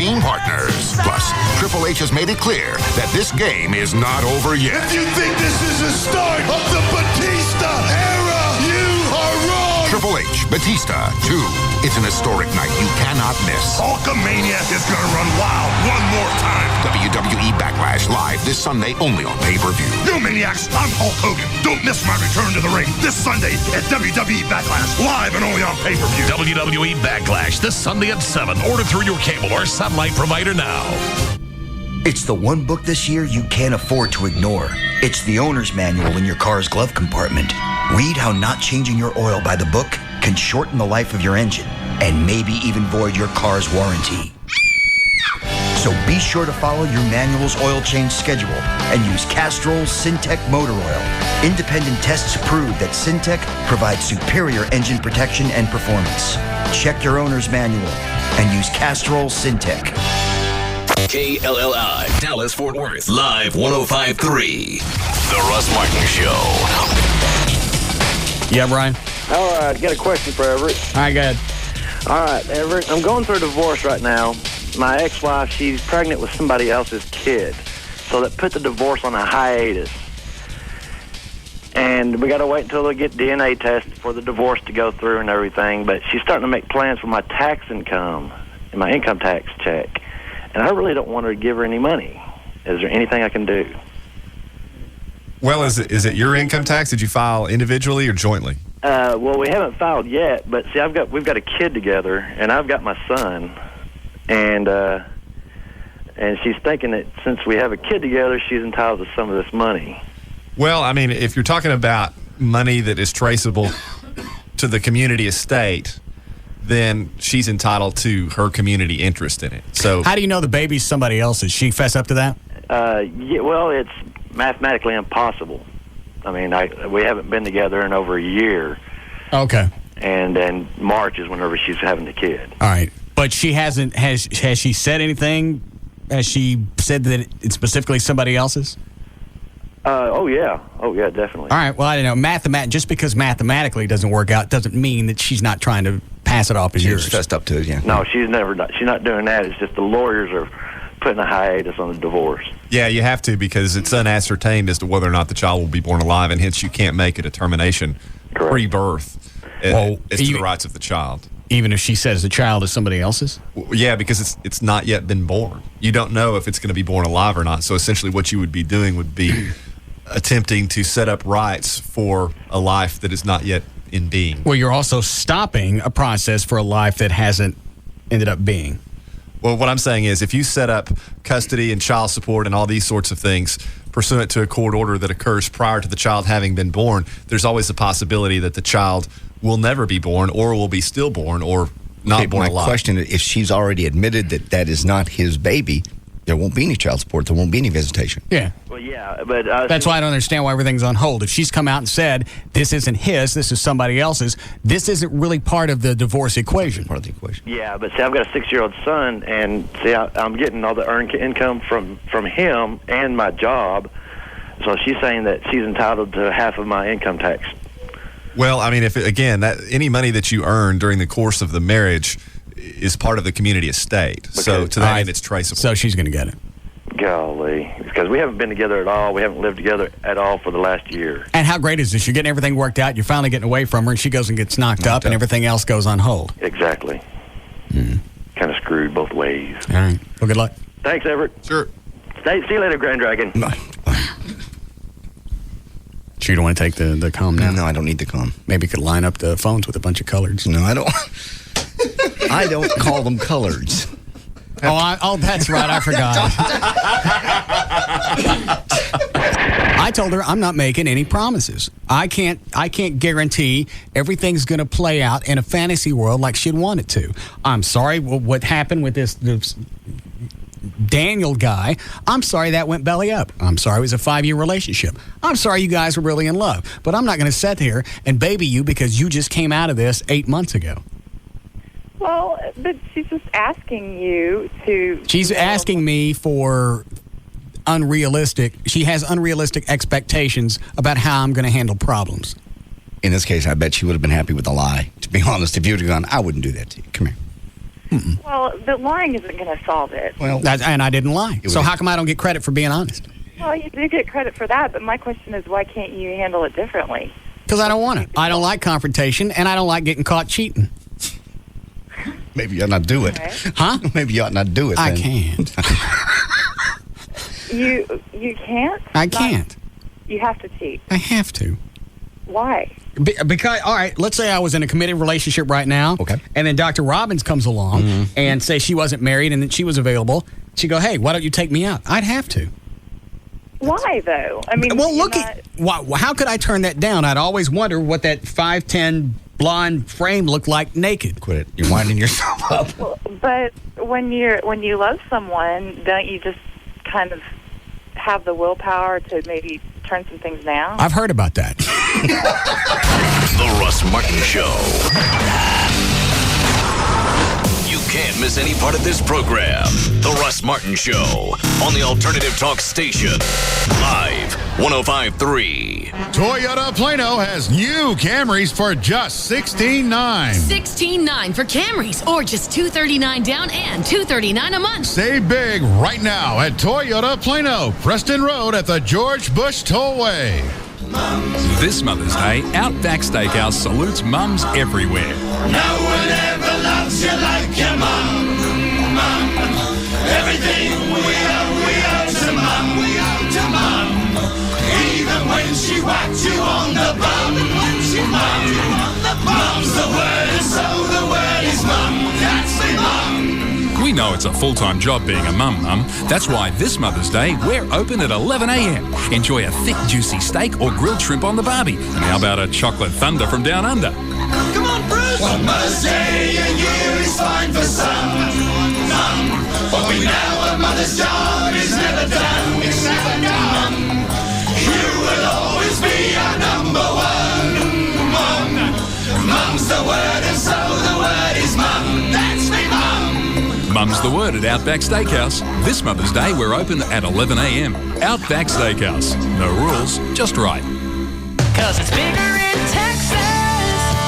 team partners. Plus, Triple H has made it clear that this game is not over yet. If you think this is the start of the Batista era, you are wrong! Triple H, Batista 2. It's an historic night you cannot miss. Hulkamaniac is gonna run wild one more time. WWE Backlash live this Sunday only on pay-per-view. You maniacs, I'm Hulk Hogan. Don't miss my return to the ring this Sunday at WWE Backlash, live and only on pay-per-view. WWE Backlash this Sunday at 7. Order through your cable or satellite provider now. It's the one book this year you can't afford to ignore. It's the owner's manual in your car's glove compartment. Read how not changing your oil by the book can shorten the life of your engine and maybe even void your car's warranty. So be sure to follow your manual's oil change schedule and use Castrol Syntec motor oil. Independent tests prove that Syntec provides superior engine protection and performance. Check your owner's manual and use Castrol Syntec. KLLI, Dallas, Fort Worth, live 105.3. The Russ Martin Show. Yeah, Brian? All right, got a question for Everett. All right, go ahead. All right, Everett, I'm going through a divorce right now. My ex-wife, she's pregnant with somebody else's kid. So that put the divorce on a hiatus. And we got to wait until they get DNA tests for the divorce to go through and everything. But she's starting to make plans for my tax income and my income tax check. And I really don't want her to give her any money. Is there anything I can do? Well, is it your income tax? Did you file individually or jointly? Well, we haven't filed yet, but see, we've got a kid together, and I've got my son, and she's thinking that since we have a kid together, she's entitled to some of this money. Well, I mean, if you're talking about money that is traceable to the community estate, then she's entitled to her community interest in it. So, how do you know the baby's somebody else's? She fess up to that? Yeah, well, it's mathematically impossible. I mean, we haven't been together in over a year. Okay. And then March is whenever she's having the kid. All right. But she hasn't, has she said anything? Has she said that it's specifically somebody else's? Oh, yeah, definitely. All right. Well, I don't know. Just because mathematically it doesn't work out doesn't mean that she's not trying to pass it off as yours. She's fessed up to it, yeah. No, she's not doing that. It's just the lawyers are putting a hiatus on the divorce. Yeah, you have to, because it's unascertained as to whether or not the child will be born alive, and hence you can't make a determination pre-birth as to the rights of the child. Even if she says the child is somebody else's? Yeah, because it's not yet been born. You don't know if it's going to be born alive or not. So essentially what you would be doing would be attempting to set up rights for a life that is not yet in being. Well, you're also stopping a process for a life that hasn't ended up being. Well, what I'm saying is if you set up custody and child support and all these sorts of things pursuant to a court order that occurs prior to the child having been born, there's always the possibility that the child will never be born or will be stillborn or not born alive. My question is, if she's already admitted that that is not his baby, there won't be any child support. There won't be any visitation. Yeah. Well, yeah, but... That's why I don't understand why everything's on hold. If she's come out and said, this isn't his, this is somebody else's, this isn't really part of the divorce equation. Part of the equation. Yeah, but see, I've got a 6-year-old son, and see, I'm getting all the earned income from him and my job, so she's saying that she's entitled to half of my income tax. Well, I mean, any money that you earn during the course of the marriage is part of the community estate. Okay. So to that end, it's traceable. So she's going to get it. Golly. Because we haven't been together at all. We haven't lived together at all for the last year. And how great is this? You're getting everything worked out. You're finally getting away from her, and she goes and gets knocked up, and everything else goes on hold. Exactly. Kind of screwed both ways. All right. Well, good luck. Thanks, Everett. Sure. See you later, Grand Dragon. So you don't want to take the comm now? No, I don't need the comm. Maybe you could line up the phones with a bunch of coloreds. No, I don't. I don't call them coloreds. Oh, that's right. I forgot. I told her I'm not making any promises. I can't guarantee everything's going to play out in a fantasy world like she'd want it to. I'm sorry what happened with this Daniel guy. I'm sorry that went belly up. I'm sorry it was a 5-year relationship. I'm sorry you guys were really in love. But I'm not going to sit here and baby you because you just came out of this 8 months ago. Well, but she's just asking you to... She's asking me for unrealistic... She has unrealistic expectations about how I'm going to handle problems. In this case, I bet she would have been happy with a lie. To be honest, if you would have gone, I wouldn't do that to you. Come here. Well, the lying isn't going to solve it. Well, and I didn't lie. So how come I don't get credit for being honest? Well, you do get credit for that, but my question is, why can't you handle it differently? Because I don't want it. I don't like confrontation, and I don't like getting caught cheating. Maybe you ought not do it. Okay. Huh? Maybe you ought not do it. I then. can't. You can't? I can't. You have to cheat. I have to. Why? Because, all right, let's say I was in a committed relationship right now. Okay. And then Dr. Robbins comes along and say she wasn't married and that she was available. She'd go, hey, why don't you take me out? I'd have to. Why, though? I mean, Well, look at how could I turn that down? I'd always wonder what that 5'10" blonde frame looked like naked. Quit it. You're winding yourself up. Well, but when you love someone, don't you just kind of have the willpower to maybe turn some things down? I've heard about that. The Russ Martin Show. You can't miss any part of this program. The Russ Martin Show on the Alternative Talk Station. Live 105.3. Toyota Plano has new Camrys for just $16,900. $16,900 for Camrys, or just $239 down and $239 a month. Save big right now at Toyota Plano, Preston Road at the George Bush Tollway. This Mother's Day, Outback Steakhouse salutes mums everywhere. No one ever loves you like your mum, mum. Everything we owe to mum, we owe to mum. Even when she whacked you on the bum, mum's the word, and so the word is mum. That's the mum. We know it's a full-time job being a mum. That's why this Mother's Day, we're open at 11 a.m. Enjoy a thick, juicy steak or grilled shrimp on the barbie. And how about a chocolate thunder from down under? Come on, Bruce! One Mother's Day a year is fine for some, mum. But we know a mother's job is never done. It's never done. You will always be our number one, mum. Mum's the word, and so the word is mum. That's me, mum. Mum's the word at Outback Steakhouse. This Mother's Day, we're open at 11 a.m. Outback Steakhouse. No rules, just right. 'Cause it's bigger in Texas,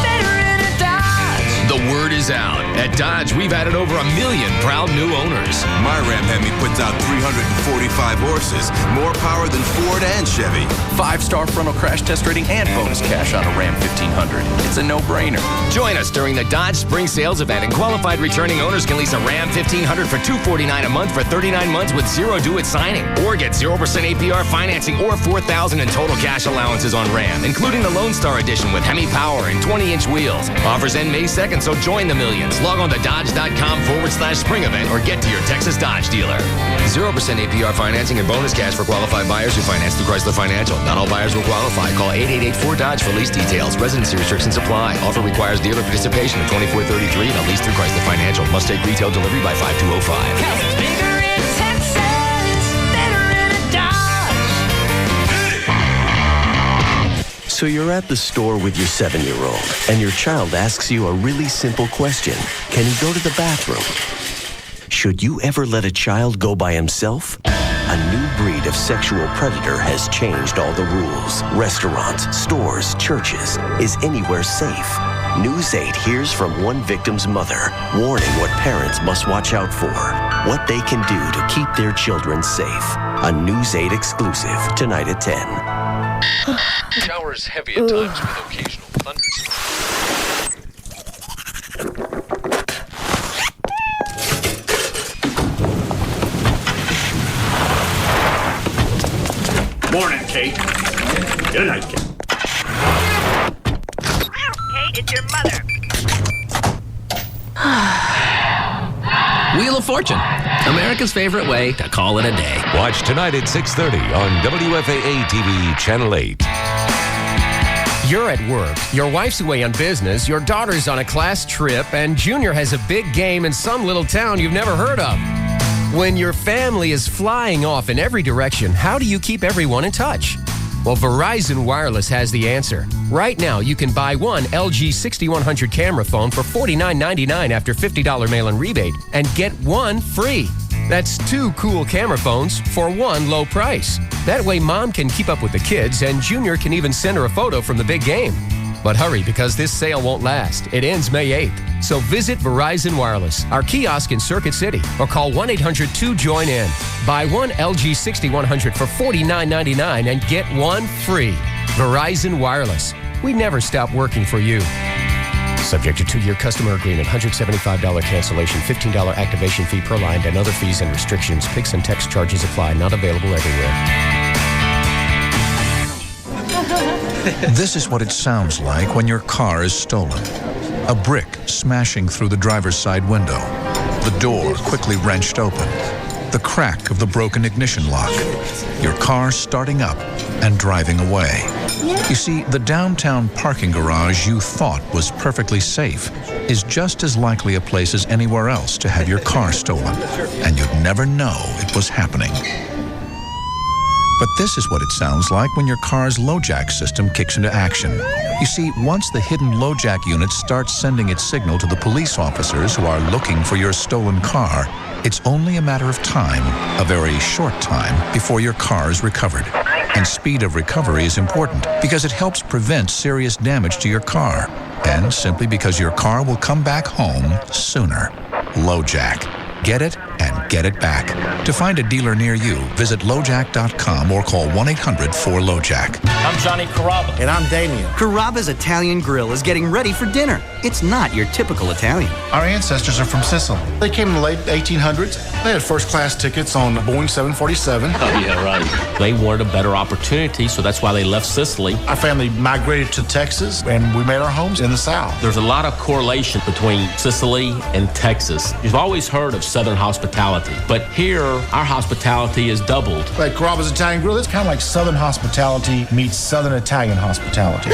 better in a Dodge. The word is out. At Dodge, we've added over 1 million proud new owners. My Ram Hemi puts out 345 horses, more power than Ford and Chevy. 5-star frontal crash test rating and bonus cash on a Ram 1500. It's a no-brainer. Join us during the Dodge Spring Sales Event, and qualified returning owners can lease a Ram 1500 for $249 a month for 39 months with zero due at signing, or get 0% APR financing or $4,000 in total cash allowances on Ram, including the Lone Star Edition with Hemi Power and 20-inch wheels. Offers end May 2nd, so join the millions. Log on to dodge.com/spring event or get to your Texas Dodge dealer. 0% APR financing and bonus cash for qualified buyers who finance through Chrysler Financial. Not all buyers will qualify. Call 888-4DODGE for lease details. Residency restrictions apply. Offer requires dealer participation of 2433 and a lease through Chrysler Financial. Must take retail delivery by 5205. 'Cause it's bigger in Texas, better in a Dodge. So you're at the store with your 7-year-old, and your child asks you a really simple question. Can he go to the bathroom? Should you ever let a child go by himself? A new breed of sexual predator has changed all the rules. Restaurants, stores, churches. Is anywhere safe? News 8 hears from one victim's mother, warning what parents must watch out for, what they can do to keep their children safe. A News 8 exclusive, tonight at 10. Showers heavy at times with occasional thunderstorms. Morning, Kate. Good night, Kate. Kate, it's your mother. Wheel of Fortune, America's favorite way to call it a day. Watch tonight at 6:30 on WFAA TV Channel 8. You're at work, your wife's away on business, your daughter's on a class trip, and Junior has a big game in some little town you've never heard of. When your family is flying off in every direction, how do you keep everyone in touch? Well, Verizon Wireless has the answer. Right now, you can buy one LG 6100 camera phone for $49.99 after $50 mail-in rebate and get one free. That's 2 cool camera phones for one low price. That way, Mom can keep up with the kids, and Junior can even send her a photo from the big game. But hurry, because this sale won't last. It ends May 8th. So visit Verizon Wireless, our kiosk in Circuit City, or call 1-800-2JOIN-IN. Buy one LG 6100 for $49.99 and get one free. Verizon Wireless. We never stop working for you. Subject to 2-year customer agreement, $175 cancellation, $15 activation fee per line, and other fees and restrictions. Pix and text charges apply. Not available everywhere. This is what it sounds like when your car is stolen. A brick smashing through the driver's side window. The door quickly wrenched open. The crack of the broken ignition lock. Your car starting up and driving away. You see, the downtown parking garage you thought was perfectly safe is just as likely a place as anywhere else to have your car stolen, and you'd never know it was happening. But this is what it sounds like when your car's LoJack system kicks into action. You see, once the hidden LoJack unit starts sending its signal to the police officers who are looking for your stolen car, it's only a matter of time, a very short time, before your car is recovered. And speed of recovery is important because it helps prevent serious damage to your car. And simply because your car will come back home sooner. LoJack. Get it and get it back. To find a dealer near you, visit LoJack.com or call 1-800-4LoJack. I'm Johnny Carrabba. And I'm Damien. Carrabba's Italian Grill is getting ready for dinner. It's not your typical Italian. Our ancestors are from Sicily. They came in the late 1800s. They had first-class tickets on Boeing 747. Oh, yeah, right. They wanted a better opportunity, so that's why they left Sicily. Our family migrated to Texas, and we made our homes in the South. There's a lot of correlation between Sicily and Texas. You've always heard of Southern hospitality, but here, our hospitality is doubled. Like Carrabba's Italian Grill, it's kind of like Southern hospitality meets Southern Italian hospitality.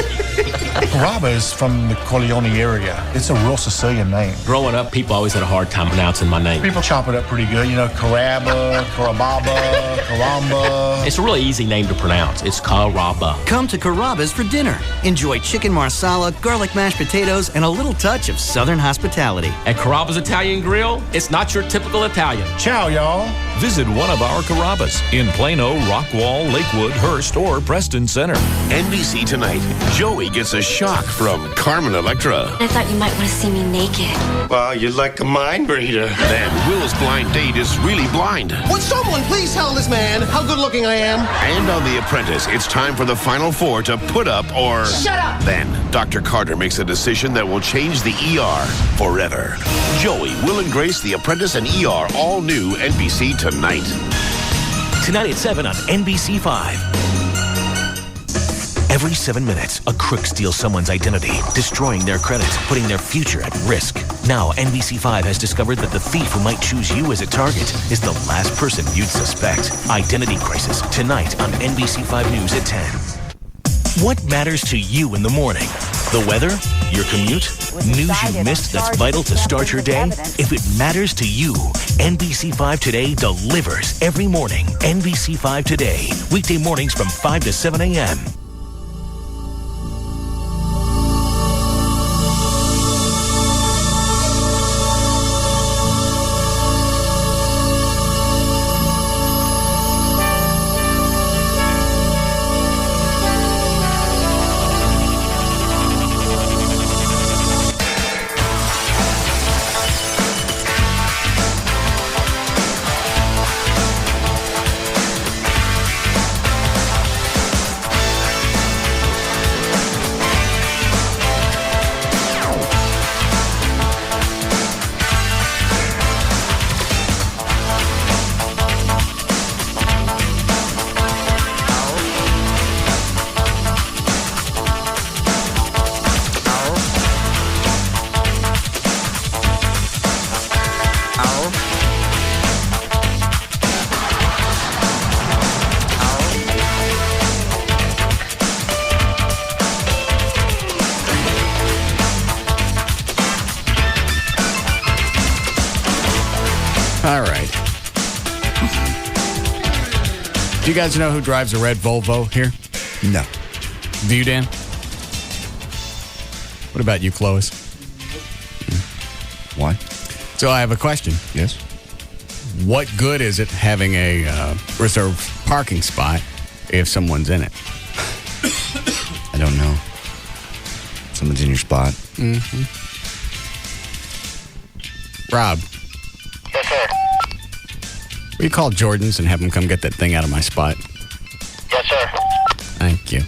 Carrabba is from the Corleone area. It's a real Sicilian name. Growing up, people always had a hard time pronouncing my name. People chop it up pretty good. You know, Carrabba, Carababa, Caramba. It's a really easy name to pronounce. It's Carrabba. Come to Carrabba's for dinner. Enjoy chicken marsala, garlic mashed potatoes, and a little touch of Southern hospitality. At Carrabba's Italian Grill, it's not your typical Italian. Ciao, y'all. Visit one of our Carrabbas in Plano, Rockwall, Lakewood, Hearst, or Preston Center. NBC Tonight. Joey gets a shock from Carmen Electra. I thought you might want to see me naked. Wow, you're like a mind reader. Then Will's blind date is really blind. Would someone please tell this man how good looking I am? And on The Apprentice, it's time for the final four to put up or... Shut up! Then, Dr. Carter makes a decision that will change the ER forever. Joey, Will and Grace, The Apprentice, and ER, all new NBC Tonight. Tonight at 7 on NBC5. Every 7 minutes, a crook steals someone's identity, destroying their credit, putting their future at risk. Now, NBC5 has discovered that the thief who might choose you as a target is the last person you'd suspect. Identity Crisis, tonight on NBC5 News at 10. What matters to you in the morning? The weather? Your commute? News you missed that's vital to start your day? If it matters to you, NBC5 Today delivers every morning. NBC5 Today, weekday mornings from 5 to 7 a.m. All right. Do you guys know who drives a red Volvo here? No. Do you, Dan? What about you, Clovis? Why? So I have a question. Yes. What good is it having a reserved parking spot if someone's in it? I don't know. Someone's in your spot. Mm-hmm. Rob. Yes, sir. Will you call Jordan's and have them come get that thing out of my spot? Yes, sir. Thank you.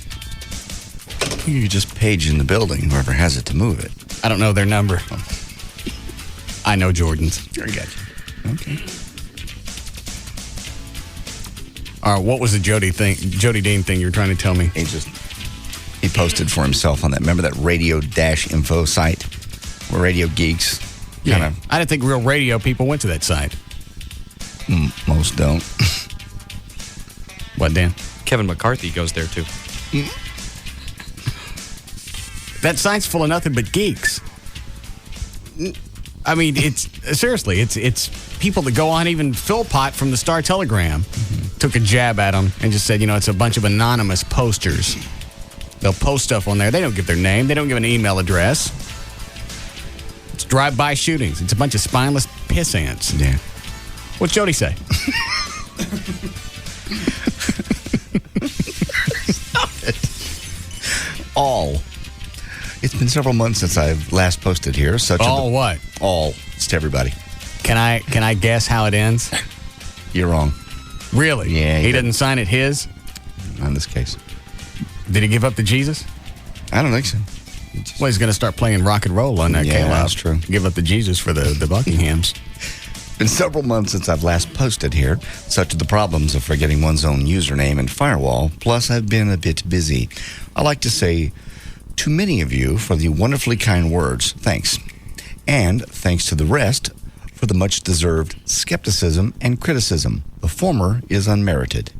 You could just page in the building, whoever has it, to move it. I don't know their number. I know Jordan's. I got you. Okay. All right, what was the Jody Dean thing you were trying to tell me? He posted for himself on that. Remember that radio-info site where radio geeks kind of... I didn't think real radio people went to that site. Most don't. What, Dan? Kevin McCarthy goes there, too. That site's full of nothing but geeks. I mean, it's seriously, it's people that go on. Even Philpott from the Star Telegram took a jab at them and just said, it's a bunch of anonymous posters. They'll post stuff on there. They don't give their name. They don't give an email address. It's drive-by shootings. It's a bunch of spineless piss ants. Yeah. What's Jody say? Stop it. All. It's been several months since I've last posted here. What? All. It's to everybody. Can I guess how it ends? You're wrong. Really? Yeah. He didn't sign it his? Not in this case. Did he give up to Jesus? I don't think so. Well, he's going to start playing rock and roll on that KLLI. That's true. Give up to Jesus for the Buckinghams. Been several months since I've last posted here. Such are the problems of forgetting one's own username and firewall. Plus, I've been a bit busy. I like to say to many of you for the wonderfully kind words, thanks. And thanks to the rest for the much-deserved skepticism and criticism. The former is unmerited.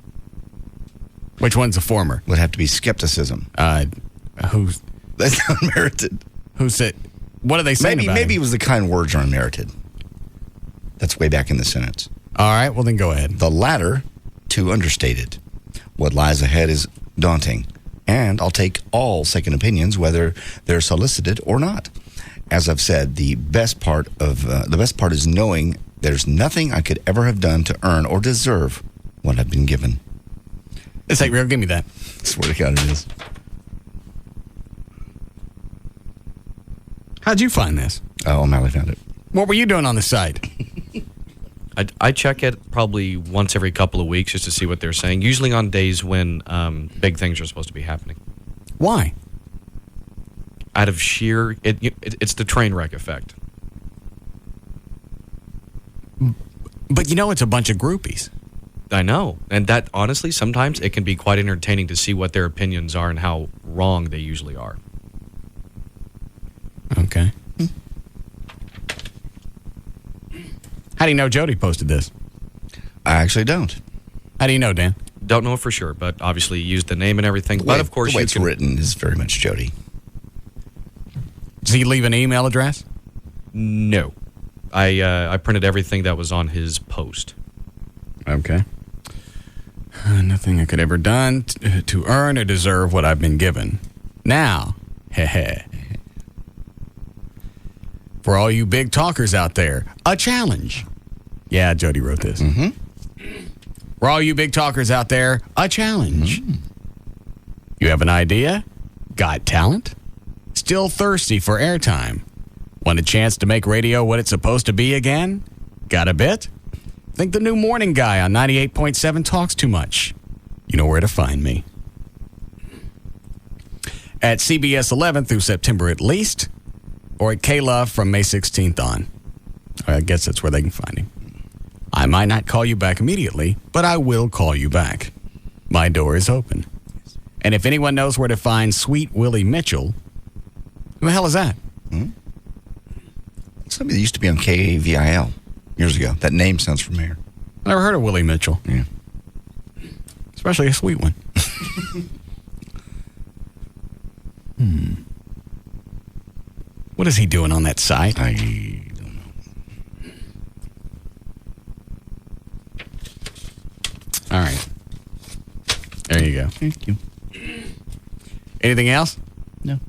Which one's the former? Would have to be skepticism. Who's... That's unmerited. Who said... What are they saying about Maybe him? it was the kind words are unmerited. That's way back in the sentence. All right, well then go ahead. The latter, too understated. What lies ahead is daunting. And I'll take all second opinions, whether they're solicited or not. As I've said, the best part is knowing there's nothing I could ever have done to earn or deserve what I've been given. It's like real. Give me that. I swear to God, it is. How'd you find this? Oh, O'Malley found it. What were you doing on the site? I check it probably once every couple of weeks just to see what they're saying, usually on days when big things are supposed to be happening. Why? Out of sheer... It's the train wreck effect. But it's a bunch of groupies. I know. And that, honestly, sometimes it can be quite entertaining to see what their opinions are and how wrong they usually are. Okay. How do you know Jody posted this? I actually don't. How do you know, Dan? Don't know for sure, but obviously you used the name and everything. The but of course, the way it's written is very much Jody. Does he leave an email address? No. I printed everything that was on his post. Okay. Nothing I could ever done to earn or deserve what I've been given. Now, for all you big talkers out there, a challenge. Yeah, Jody wrote this. Mm-hmm. For all you big talkers out there, a challenge. You have an idea? Got talent? Still thirsty for airtime? Want a chance to make radio what it's supposed to be again? Got a bit? Think the new morning guy on 98.7 talks too much? You know where to find me. At CBS 11 through September at least, or at KLLI from May 16th on. I guess that's where they can find him. I might not call you back immediately, but I will call you back. My door is open. And if anyone knows where to find Sweet Willie Mitchell, who the hell is that? Somebody that used to be on KVIL years ago. That name sounds familiar. Never heard of Willie Mitchell. Yeah. Especially a sweet one. What is he doing on that site? I don't know. All right. There you go. Thank you. Anything else? No.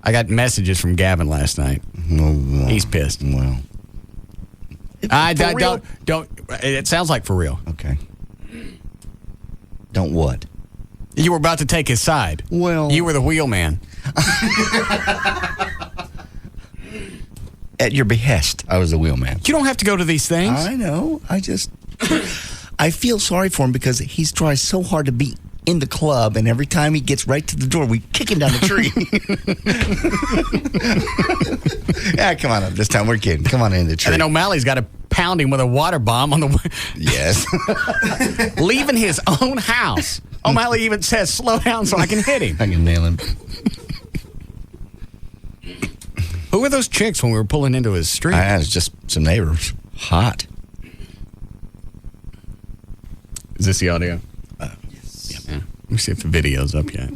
I got messages from Gavin last night. He's pissed. Well. Don't. It sounds like for real. Okay. Don't what? You were about to take his side. Well, you were the wheelman. At your behest, I was the wheelman. You don't have to go to these things. I know. I feel sorry for him because he's trying so hard to be in the club, and every time he gets right to the door, we kick him down the tree. Yeah, come on up. This time we're kidding. Come on in the tree. And then O'Malley's got to pound him with a water bomb on the way. Yes. Leaving his own house. O'Malley even says, slow down so I can hit him. I can nail him. Who were those chicks when we were pulling into his street? It was just some neighbors. Hot. Is this the audio? Yes. Yeah. Let me see if the video's up yet.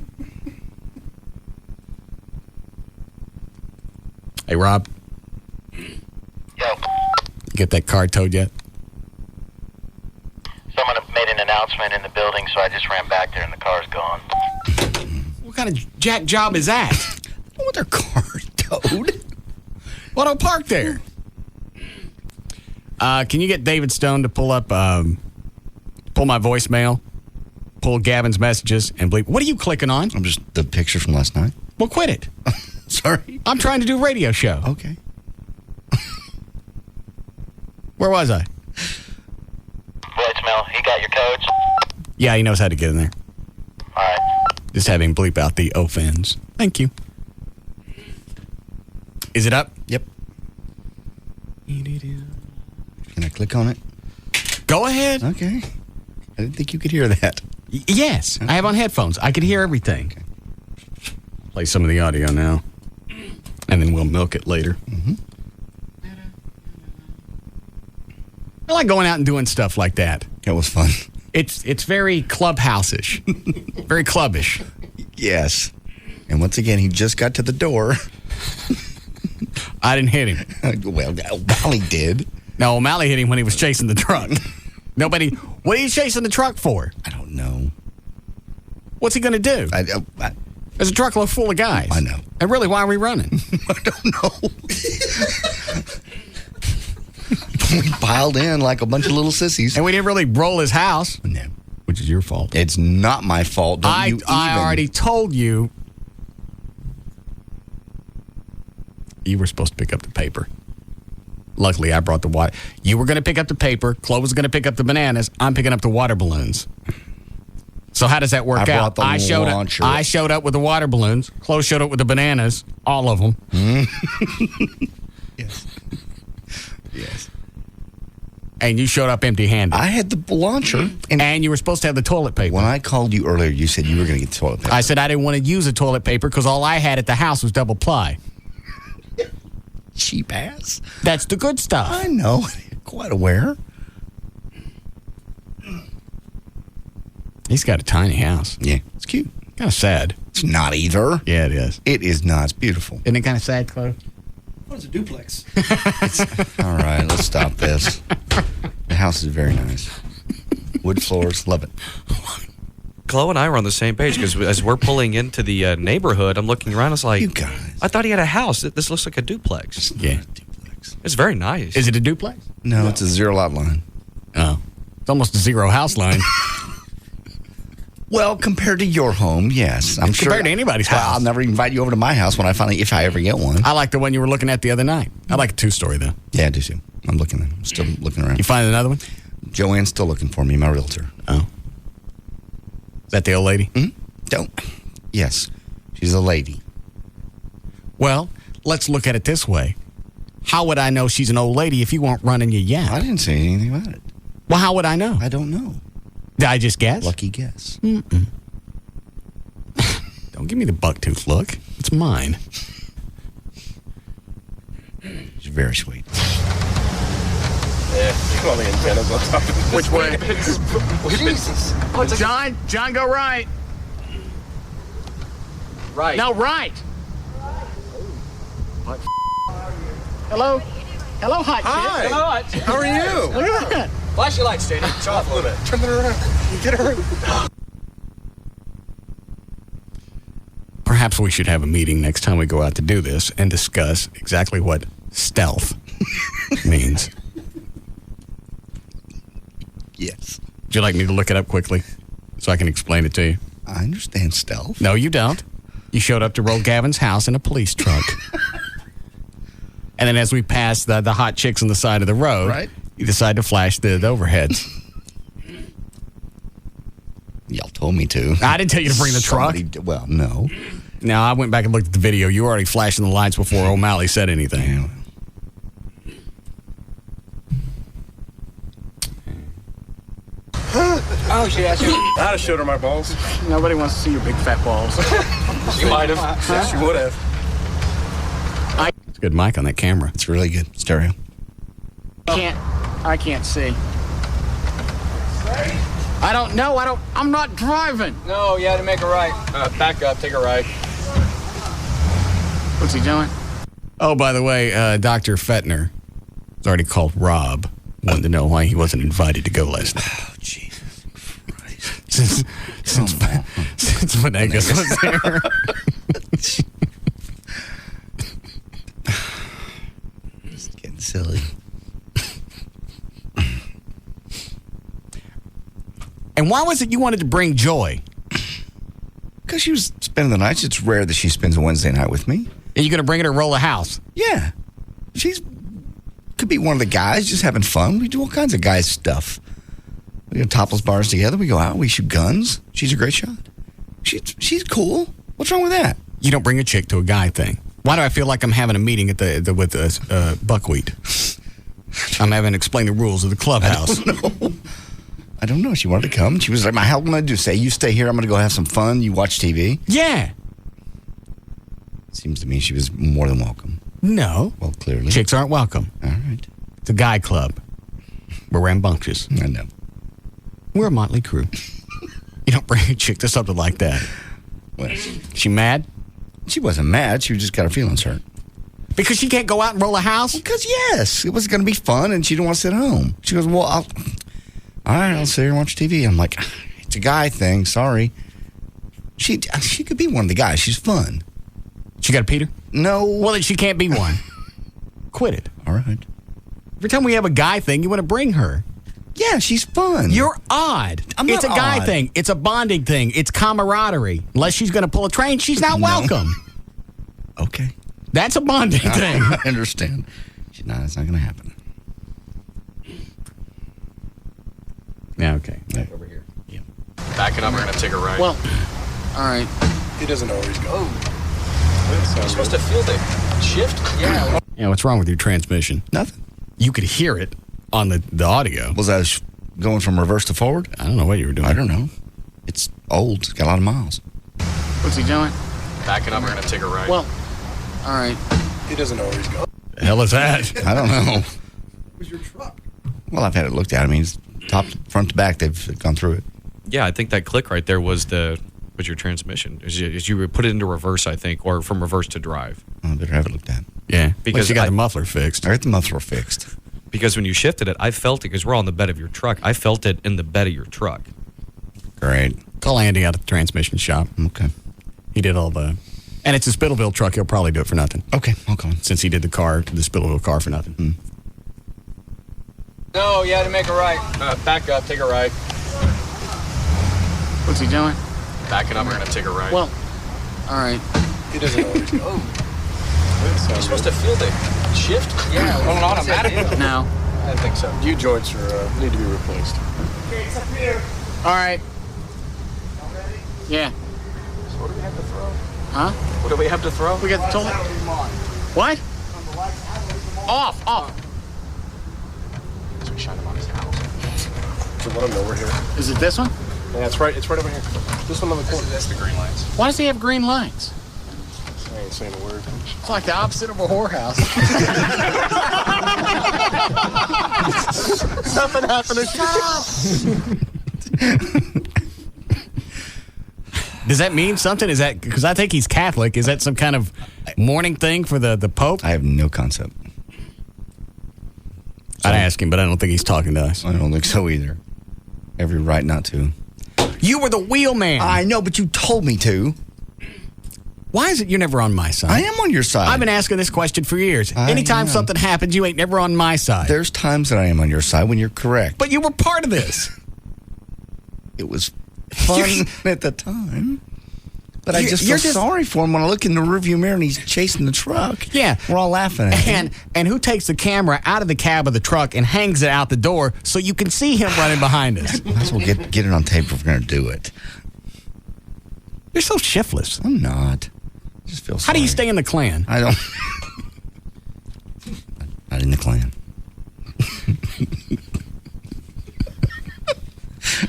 Hey, Rob. Yo. Get that car towed yet? Someone made an announcement in the building, so I just ran back there and the car's gone. What kind of jack job is that? I want their car towed. Well, don't park there. Can you get David Stone to pull up, pull my voicemail, pull Gavin's messages, and bleep? What are you clicking on? I'm just the picture from last night. Well, quit it. Sorry. I'm trying to do a radio show. Okay. Where was I? Voicemail, he got your codes? Yeah, he knows how to get in there. All right. Just have him bleep out the offense. Thank you. Is it up? Yep. Can I click on it? Go ahead. Okay. I didn't think you could hear that. Yes. I have on headphones. I can hear everything. Okay. Play some of the audio now. And then we'll milk it later. Mm-hmm. I like going out and doing stuff like that. It was fun. It's very clubhouse-ish. Very clubbish. Yes. And once again, he just got to the door. I didn't hit him. Well, O'Malley did. No, O'Malley hit him when he was chasing the truck. What are you chasing the truck for? I don't know. What's he going to do? There's a truckload full of guys. I know. And really, why are we running? I don't know. We piled in like a bunch of little sissies. And we didn't really roll his house. No. Which is your fault. It's not my fault. I already told you. You were supposed to pick up the paper. Luckily, I brought the water. You were going to pick up the paper. Chloe was going to pick up the bananas. I'm picking up the water balloons. So how does that work out? I showed up with the water balloons. Chloe showed up with the bananas. All of them. Yes. Yes. And you showed up empty-handed. I had the launcher. And you were supposed to have the toilet paper. When I called you earlier, you said you were going to get the toilet paper. I said I didn't want to use the toilet paper because all I had at the house was double ply. Cheap ass. That's the good stuff. I know. Quite aware. He's got a tiny house. Yeah, it's cute. Kind of sad. It's not either. Yeah, it is. It is not. It's beautiful. Isn't it kind of sad, Chloe? What is a duplex? All right, let's stop this. The house is very nice. Wood floors, love it. Chloe and I were on the same page because as we're pulling into the neighborhood, I'm looking around. It's like, you guys. I thought he had a house. This looks like a duplex. Yeah. Duplex. It's very nice. Is it a duplex? No, it's a zero lot line. Oh. It's almost a zero house line. Well, compared to your home, yes. I'm sure. Compared to anybody's house. I'll never invite you over to my house if I ever get one. I like the one you were looking at the other night. I like a two-story, though. Yeah, I do too. I'm still looking around. You find another one? Joanne's still looking for me, my realtor. Oh. Is that the old lady? Yes. She's a lady. Well, let's look at it this way. How would I know she's an old lady if you weren't running your yap? I didn't say anything about it. Well, how would I know? I don't know. Did I just guess? Lucky guess. Mm-mm. Don't give me the bucktooth look. It's mine. She's very sweet. Yeah, look at all the antennas on top of this. Which way? Jesus. John, go right. Right. No, right. What? Hello? Hello, hot chick. Hi. Hello, hot chick. How are you? Look at that. Flash your lights, Danny. It's off limit. Turn it around. Get her. Perhaps we should have a meeting next time we go out to do this and discuss exactly what stealth means. Yes. Would you like me to look it up quickly so I can explain it to you? I understand stealth. No, you don't. You showed up to roll Gavin's house in a police truck. And then as we passed the hot chicks on the side of the road, right, you decide to flash the overheads. Y'all told me to. I didn't tell you to bring the truck. Well, no. No, I went back and looked at the video. You were already flashing the lights before O'Malley said anything. Yeah. Oh, she asked you. I'd have showed her my balls. Nobody wants to see your big fat balls. She might have. Yes, she would have. It's a good mic on that camera. It's really good. Stereo. I can't see. I don't know. I'm not driving. No, you had to make a right. Back up, take a right. What's he doing? Oh, by the way, Dr. Fettner has already called Rob. Wanted to know why he wasn't invited to go last night. Oh, Jesus Christ. Since Venegas was there. It's getting silly. And why was it you wanted to bring Joy? Because she was spending the nights. It's rare that she spends a Wednesday night with me. And you're going to bring her to roll a house? Yeah. Could be one of the guys just having fun. We do all kinds of guys stuff. We go topless bars together. We go out. We shoot guns. She's a great shot. She's cool. What's wrong with that? You don't bring a chick to a guy thing. Why do I feel like I'm having a meeting at with Buckwheat? I'm having to explain the rules of the clubhouse. I don't know. She wanted to come. She was like, how am I going to do? Say, you stay here. I'm going to go have some fun. You watch TV. Yeah. Seems to me she was more than welcome. No. Well, clearly. Chicks aren't welcome. All right. It's a guy club. We're rambunctious. I know. We're a motley crew. You don't bring a chick to something like that. What? She mad? She wasn't mad. She just got her feelings hurt. Because she can't go out and roll a house? Because, yes. It was going to be fun, and she didn't want to sit home. She goes, well, all right, I'll sit here and watch TV. I'm like, it's a guy thing. Sorry. She could be one of the guys. She's fun. She got a Peter? No. Well, then she can't be one. Quit it. All right. Every time we have a guy thing, you want to bring her. Yeah, she's fun. You're odd. It's a guy thing. It's a bonding thing. It's camaraderie. Unless she's going to pull a train, she's not welcome. Okay. That's a bonding thing. I understand. No, that's not going to happen. Yeah, okay. Right. Over here. Yeah. Backing up, we're going to take a right. Well, all right. He doesn't know where he's going. You're supposed to feel the shift? Yeah. Yeah, what's wrong with your transmission? Nothing. You could hear it on the audio. Was I going from reverse to forward? I don't know what you were doing. I don't know. It's old. It's got a lot of miles. What's he doing? Backing up, we're going to take a right. Well, all right. He doesn't know where he's going. The hell is that? I don't know. It was your truck. Well, I've had it looked at. I mean, it's top, front to back. They've gone through it. Yeah, I think that click right there was your transmission. As you put it into reverse, I think, or from reverse to drive. I better have it looked at. Yeah, because you got the muffler fixed. I got the muffler fixed. Because when you shifted it, I felt it, because we're on the bed of your truck. I felt it in the bed of your truck. Great. Call Andy out at the transmission shop. Okay. He did all the... And it's a Spittleville truck. He'll probably do it for nothing. Okay, I'll call him. Since he did the Spittleville car for nothing. No, you had to make a right. Back up, take a right. What's he doing? Backing up, we're going to take a right. Well, all right. He doesn't know where he's going. You're supposed to feel the shift? Yeah. On an automatic? No. I don't think so. You joints need to be replaced. Okay, it's up here. All right. Yeah. So what do we have to throw? Huh? What do we have to throw? We got the toilet. What? Off. So we shine him on his house. So let him know we're here. Is it this one? Yeah, it's right over here. This one on the corner. That's the green lights. Why does he have green lights? I ain't saying a word. It's like the opposite of a whorehouse. Nothing happened. Does that mean something? Is that because I think he's Catholic? Is that some kind of mourning thing for the Pope? I have no concept. I'd ask him, but I don't think he's talking to us. I don't think so either. Every right not to. You were the wheelman. I know, but you told me to. Why is it you're never on my side? I am on your side. I've been asking this question for years. Anytime something happens, you ain't never on my side. There's times that I am on your side when you're correct. But you were part of this. It was fun at the time. But I just feel sorry for him when I look in the rearview mirror and he's chasing the truck. Yeah. We're all laughing at him. And who takes the camera out of the cab of the truck and hangs it out the door so you can see him running behind us? Might as well get it on tape if we're going to do it. You're so shiftless. I'm not. I just feel sorry. How do you stay in the Klan? I don't. Not in the Klan.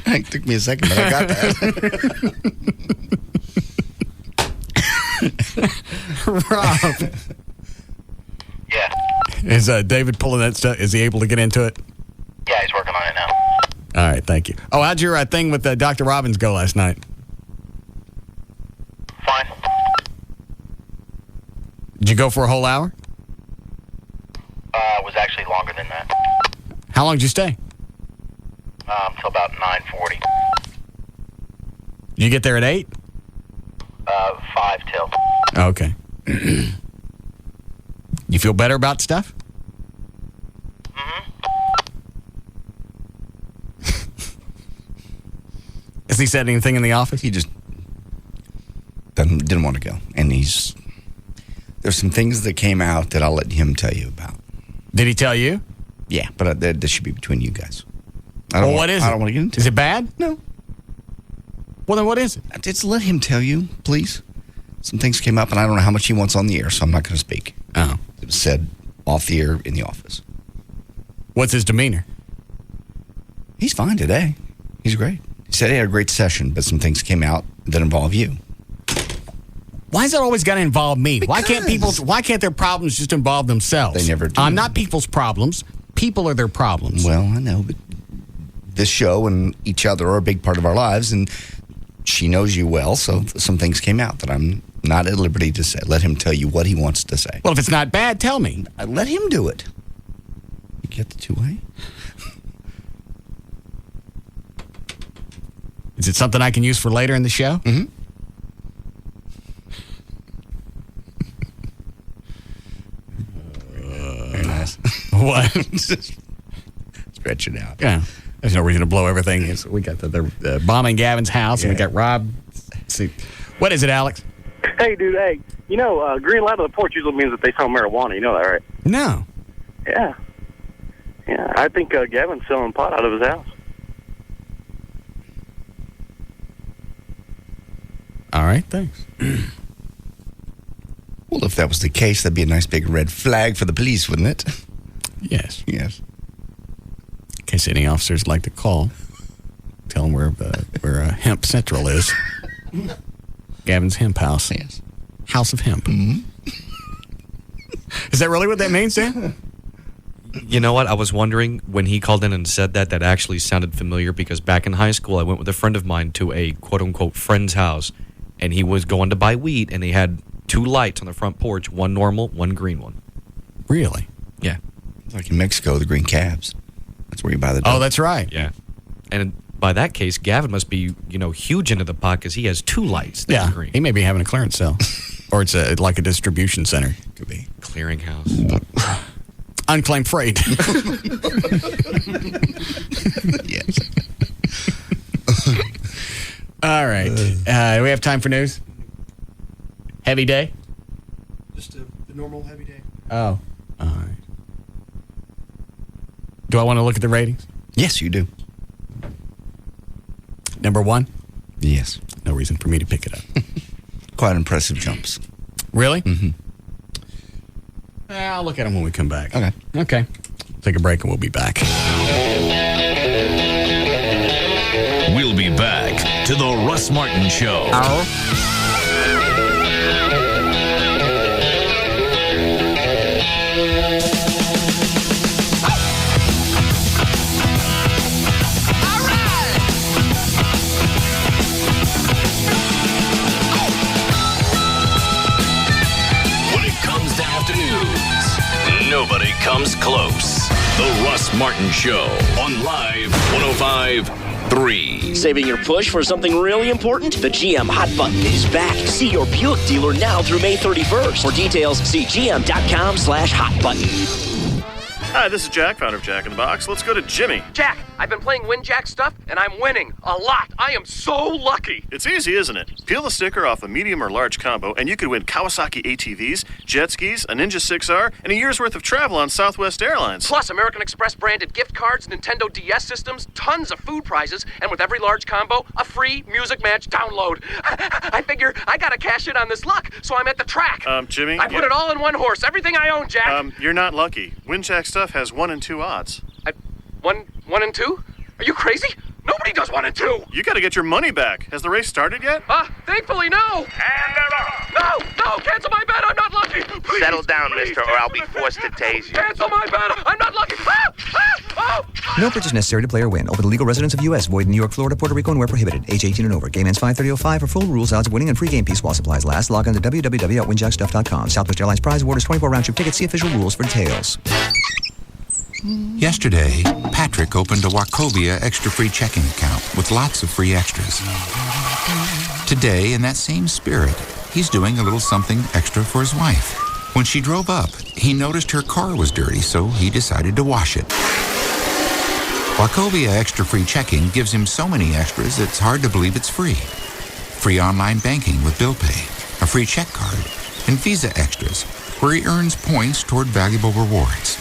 It took me a second, but I got that. Rob. Yeah. Is David pulling that stuff? Is he able to get into it? Yeah, he's working on it now. All right, thank you. Oh, how'd your thing with Dr. Robbins go last night? Fine. Did you go for a whole hour? It was actually longer than that. How long did you stay? Till about 9:40. Did you get there at 8? 5 till. Okay. You feel better about stuff? Mm-hmm. Has he said anything in the office? He just didn't want to go. And there's some things that came out that I'll let him tell you about. Did he tell you? Yeah, but this should be between you guys. What is it? I don't want to get into it. Is it bad? No. Well, then what is it? Just let him tell you, please. Some things came up, and I don't know how much he wants on the air, so I'm not going to speak. Oh. It was said off the air in the office. What's his demeanor? He's fine today. He's great. He said he had a great session, but some things came out that involve you. Why is it always got to involve me? Why can't their problems just involve themselves? They never do. I'm not people's problems. People are their problems. Well, I know, but this show and each other are a big part of our lives, and she knows you well, so some things came out that I'm not at liberty to say. Let him tell you what he wants to say. Well, if it's not bad, tell me. Let him do it. You get the two-way? Is it something I can use for later in the show? Mm-hmm. Very nice. What? Stretch it out. Yeah. There's no reason to blow everything. We got the bombing Gavin's house, and we got Rob. Let's see. What is it, Alex? Hey, dude, hey. You know, green light on the porch usually means that they sell marijuana. You know that, right? No. Yeah. Yeah, I think Gavin's selling pot out of his house. All right, thanks. Well, if that was the case, that'd be a nice big red flag for the police, wouldn't it? Yes. Yes. In case any officers like to call, tell them where Hemp Central is. Gavin's Hemp House. Yes. House of Hemp. Mm-hmm. Is that really what that means, Dan? You know what? I was wondering when he called in and said that actually sounded familiar because back in high school, I went with a friend of mine to a quote-unquote friend's house, and he was going to buy weed, and he had 2 lights on the front porch, one normal, one green one. Really? Yeah. It's like in Mexico, the green cabs. That's where you buy the dope. Oh, that's right. Yeah. And by that case, Gavin must be, huge into the pot because he has 2 lights that's green. He may be having a clearance sale. Or it's like a distribution center. Could be. Clearinghouse. Unclaimed freight. Yes. All right. Do we have time for news? Heavy day? Just the normal heavy day. Oh. All right. Do I want to look at the ratings? Yes, you do. Number 1? Yes. No reason for me to pick it up. Quite impressive jumps. Really? Mm-hmm. I'll look at them when we come back. Okay. Okay. Take a break and we'll be back. We'll be back to the Russ Martin Show. Nobody comes close. The Russ Martin Show on Live 105.3. Saving your push for something really important? The GM Hot Button is back. See your Buick dealer now through May 31st. For details, see gm.com/hotbutton. Hi, this is Jack, founder of Jack in the Box. Let's go to Jimmy. Jack, I've been playing Win Jack stuff, and I'm winning a lot. I am so lucky. It's easy, isn't it? Peel the sticker off a medium or large combo, and you could win Kawasaki ATVs, jet skis, a Ninja 6R, and a year's worth of travel on Southwest Airlines. Plus American Express branded gift cards, Nintendo DS systems, tons of food prizes, and with every large combo, a free Music Match download. I figure I gotta cash in on this luck, so I'm at the track. Jimmy? I put it all in one horse, everything I own, Jack. You're not lucky. Win Jack stuff has 1 in 2 odds. One and 2? Are you crazy? Nobody does 1 and 2. You gotta get your money back. Has the race started yet? Thankfully, no. And No, cancel my bet. I'm not lucky. Please, Settle down, please, mister, or I'll be forced to tase you. Cancel my bet. I'm not lucky. No purchase necessary to play or win. Over the legal residents of U.S. Void in New York, Florida, Puerto Rico, and where prohibited. Age 18 and over. Game ends 5/30/05. For full rules, odds of winning, and free game piece while supplies last, log on to www.winjackstuff.com. Southwest Airlines prize award is 24 round-trip tickets. See official rules for details. Yesterday, Patrick opened a Wachovia extra free checking account with lots of free extras. Today, in that same spirit, he's doing a little something extra for his wife. When she drove up, he noticed her car was dirty, so he decided to wash it. Wachovia extra free checking gives him so many extras it's hard to believe it's free. Free online banking with Bill Pay, a free check card, and Visa extras, where he earns points toward valuable rewards.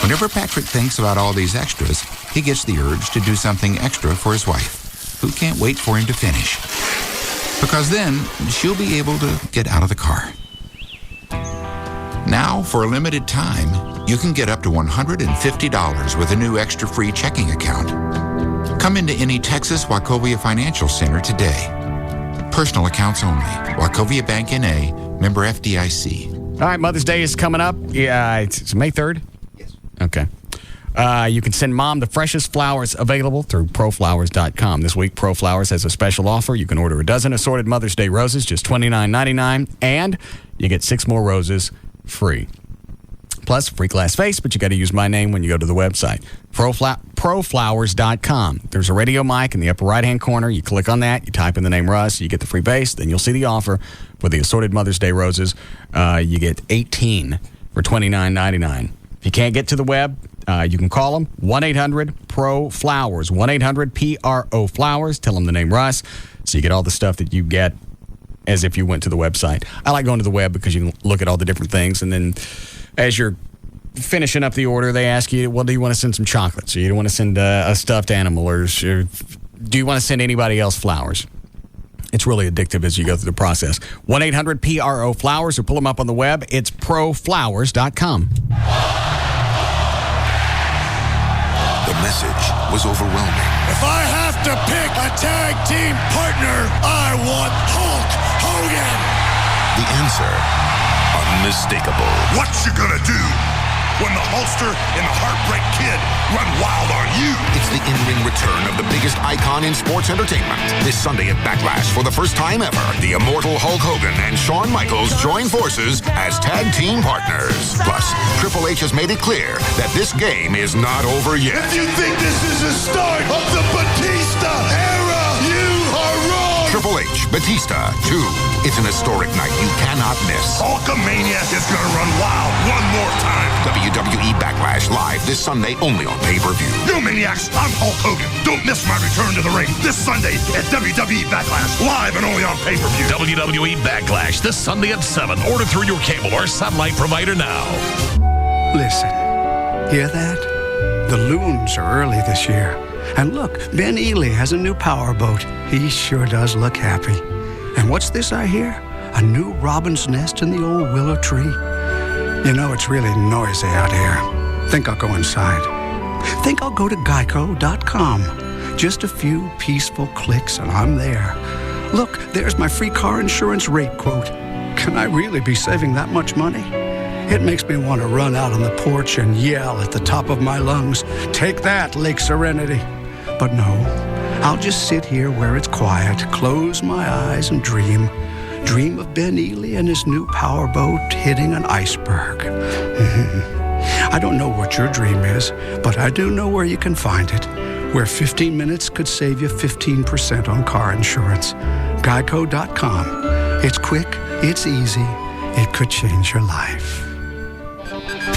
Whenever Patrick thinks about all these extras, he gets the urge to do something extra for his wife, who can't wait for him to finish. Because then, she'll be able to get out of the car. Now, for a limited time, you can get up to $150 with a new extra free checking account. Come into any Texas Wachovia Financial Center today. Personal accounts only. Wachovia Bank N.A., member FDIC. All right, Mother's Day is coming up. Yeah, it's May 3rd? Yes. Okay. You can send Mom the freshest flowers available through proflowers.com. This week, ProFlowers has a special offer. You can order a dozen assorted Mother's Day roses, just $29.99, and you get 6 more roses free. Plus, free glass vase, but you got to use my name when you go to the website. Proflowers.com. There's a radio mic in the upper right-hand corner. You click on that, you type in the name Russ, you get the free vase, then you'll see the offer for the assorted Mother's Day roses. You get 18 for $29.99. If you can't get to the web, you can call them, 1-800-PRO-FLOWERS, 1-800-PRO-FLOWERS. Tell them the name Russ, so you get all the stuff that you get as if you went to the website. I like going to the web because you can look at all the different things, and then as you're finishing up the order, they ask you, well, do you want to send some chocolates? Or you don't want to send a stuffed animal? Or do you want to send anybody else flowers? It's really addictive as you go through the process. 1-800-PRO-FLOWERS, or pull them up on the web. It's proflowers.com. The message was overwhelming. If I have to pick a tag team partner, I want Hulk Hogan. The answer, unmistakable. What you gonna do when the Hulkster and the Heartbreak Kid run wild on you? It's the in-ring return of the biggest icon in sports entertainment. This Sunday at Backlash, for the first time ever, the immortal Hulk Hogan and Shawn Michaels join forces as tag team partners. Plus, Triple H has made it clear that this game is not over yet. If you think this is the start of the Batista era, you are wrong. Triple H, Batista 2. It's an historic night you cannot miss. Hulkamania is gonna run wild one more time. WWE Backlash live this Sunday only on pay-per-view. You maniacs, I'm Hulk Hogan. Don't miss my return to the ring this Sunday at WWE Backlash, live and only on pay-per-view. WWE Backlash this Sunday at 7. Order through your cable or satellite provider now. Listen, hear that? The loons are early this year. And look, Ben Ely has a new powerboat. He sure does look happy. And what's this I hear? A new robin's nest in the old willow tree. You know, it's really noisy out here. Think I'll go inside. Think I'll go to geico.com. Just a few peaceful clicks and I'm there. Look, there's my free car insurance rate quote. Can I really be saving that much money? It makes me want to run out on the porch and yell at the top of my lungs, "Take that, Lake Serenity." But no, I'll just sit here where it's quiet, close my eyes and dream. Dream of Ben Ely and his new powerboat hitting an iceberg. I don't know what your dream is, but I do know where you can find it. Where 15 minutes could save you 15% on car insurance. Geico.com. It's quick, it's easy, it could change your life.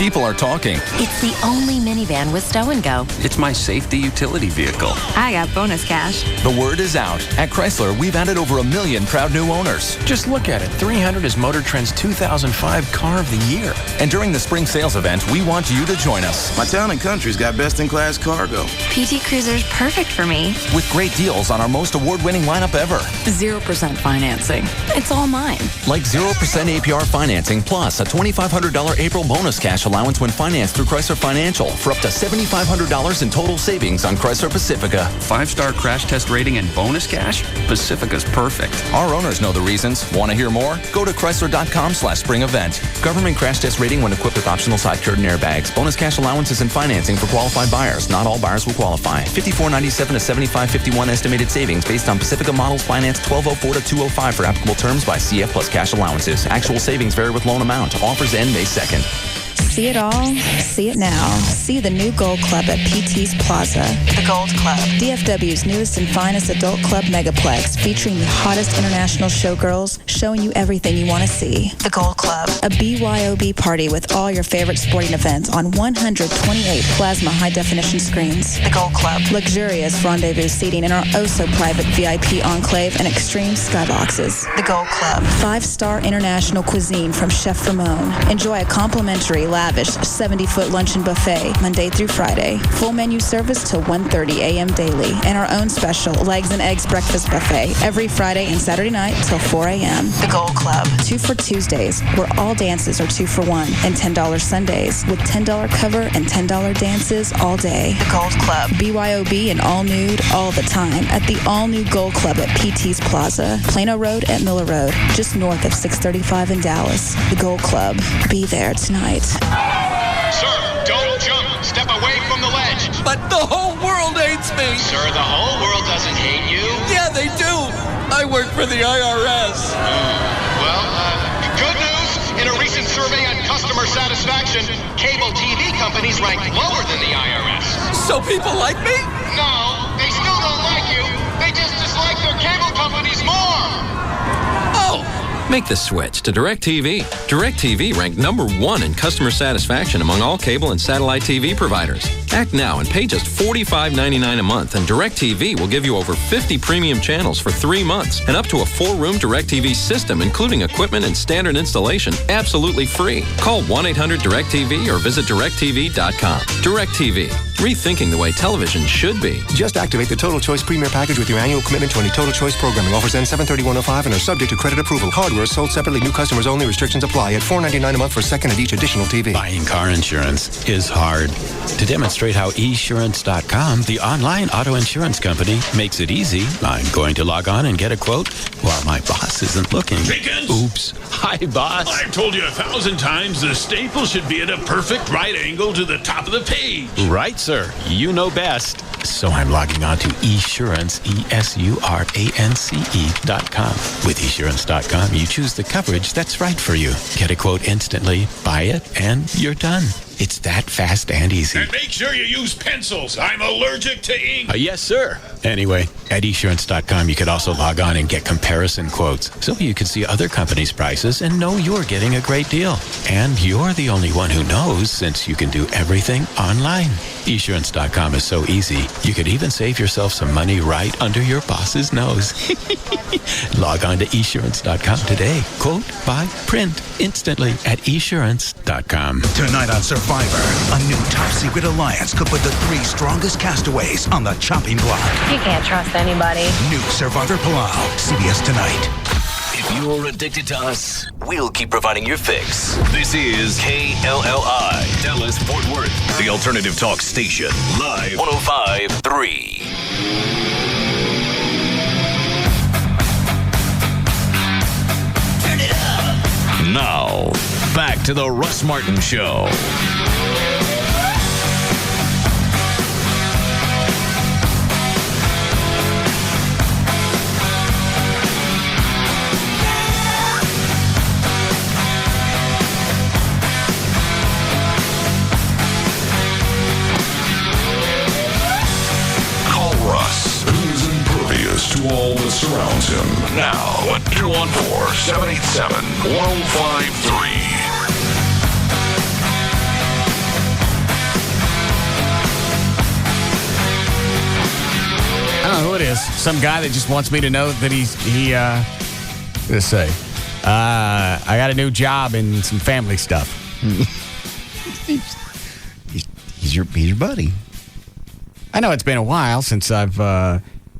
People are talking. It's the only minivan with stow and go. It's my safety utility vehicle. I got bonus cash. The word is out. At Chrysler, we've added over 1 million proud new owners. Just look at it. 300 is Motor Trend's 2005 Car of the Year. And during the spring sales event, we want you to join us. My Town & Country's got best-in-class cargo. PT Cruiser's perfect for me. With great deals on our most award-winning lineup ever. 0% financing. It's all mine. Like 0% APR financing plus a $2,500 April bonus cash allowance when financed through Chrysler Financial for up to $7,500 in total savings on Chrysler Pacifica. 5-star crash test rating and bonus cash? Pacifica's perfect. Our owners know the reasons. Want to hear more? Go to Chrysler.com/spring event. Government crash test rating when equipped with optional side curtain airbags. Bonus cash allowances and financing for qualified buyers. Not all buyers will qualify. $54.97 to $75.51 estimated savings based on Pacifica models financed 1204 to 205 for applicable terms by CF plus cash allowances. Actual savings vary with loan amount. Offers end May 2nd. See it all, see it now. See the new Gold Club at PT's Plaza. The Gold Club, DFW's newest and finest adult club megaplex, featuring the hottest international showgirls, showing you everything you want to see. The Gold Club, a BYOB party with all your favorite sporting events on 128 plasma high-definition screens. The Gold Club, luxurious rendezvous seating in our oh-so-private VIP enclave and extreme skyboxes. The Gold Club, 5-star international cuisine from Chef Ramon. Enjoy a complimentary lavish 70-foot luncheon buffet Monday through Friday. Full menu service till 1:30 a.m. daily. And our own special legs and eggs breakfast buffet every Friday and Saturday night till 4 a.m. The Gold Club. 2 for Tuesdays, where all dances are 2 for $1. And $10 Sundays, with $10 cover and $10 dances all day. The Gold Club. BYOB and all nude all the time at the all-new Gold Club at PT's Plaza. Plano Road at Miller Road, just north of 635 in Dallas. The Gold Club. Be there tonight. Sir, don't jump. Step away from the ledge. But the whole world hates me. Sir, the whole world doesn't hate you. Yeah, they do. I work for the IRS. Good news. In a recent survey on customer satisfaction, cable TV companies rank lower than the IRS. So people like me? No, they still don't like you. They just dislike their cable companies more. Oh. Make the switch to DirecTV. DirecTV ranked #1 in customer satisfaction among all cable and satellite TV providers. Act now and pay just $45.99 a month, and DirecTV will give you over 50 premium channels for 3 months and up to a 4-room DirecTV system, including equipment and standard installation, absolutely free. Call 1-800-DirecTV or visit DirecTV.com. DirecTV, rethinking the way television should be. Just activate the Total Choice Premier Package with your annual commitment to any Total Choice programming. Offers end 7/31/05 and are subject to credit approval. Hardware is sold separately. New customers only. Restrictions apply. At $4.99 a month for second and each additional TV. Buying car insurance is hard. To demonstrate how esurance.com, the online auto insurance company, makes it easy, I'm going to log on and get a quote while my boss isn't looking. Jenkins? Oops. Hi, boss. I've told you 1,000 times the staple should be at a perfect right angle to the top of the page. Right, sir. You know best. So I'm logging on to esurance, esurance.com. With esurance.com, you choose the coverage that's right for you. Get a quote instantly, buy it, and you're done. It's that fast and easy. And make sure you use pencils. I'm allergic to ink. Yes, sir. Anyway, at esurance.com, you could also log on and get comparison quotes, so you can see other companies' prices and know you're getting a great deal. And you're the only one who knows, since you can do everything online. Esurance.com is so easy, you could even save yourself some money right under your boss's nose. Log on to esurance.com today. Quote, buy, print instantly at esurance.com. Tonight on Survivor, a new top-secret alliance could put the 3 strongest castaways on the chopping block. You can't trust anybody. New Survivor Palau, CBS tonight. If you're addicted to us, we'll keep providing your fix. This is KLLI, Dallas, Fort Worth, the alternative talk station. Live 105.3. Turn it up. Now, back to the Russ Martin Show. To all that surrounds him. Now at 214-787-1053. is. Some guy that just wants me to know that let's say, I got a new job and some family stuff. He's your buddy. I know it's been a while since I've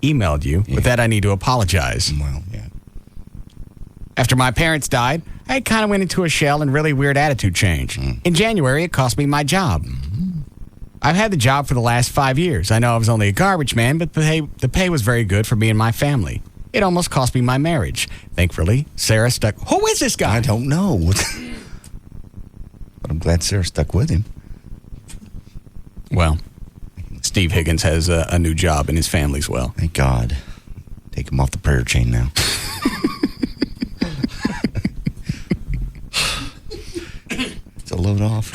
emailed you. With that, I need to apologize. Well, yeah. After my parents died, I kind of went into a shell and really weird attitude change. In January, it cost me my job. I've had the job for the last 5 years. I know I was only a garbage man, but the pay was very good for me and my family. It almost cost me my marriage. Thankfully, Sarah stuck. Who is this guy? I don't know. But I'm glad Sarah stuck with him. Well, Steve Higgins has a new job and his family's well. Thank God. Take him off the prayer chain now. It's a load off.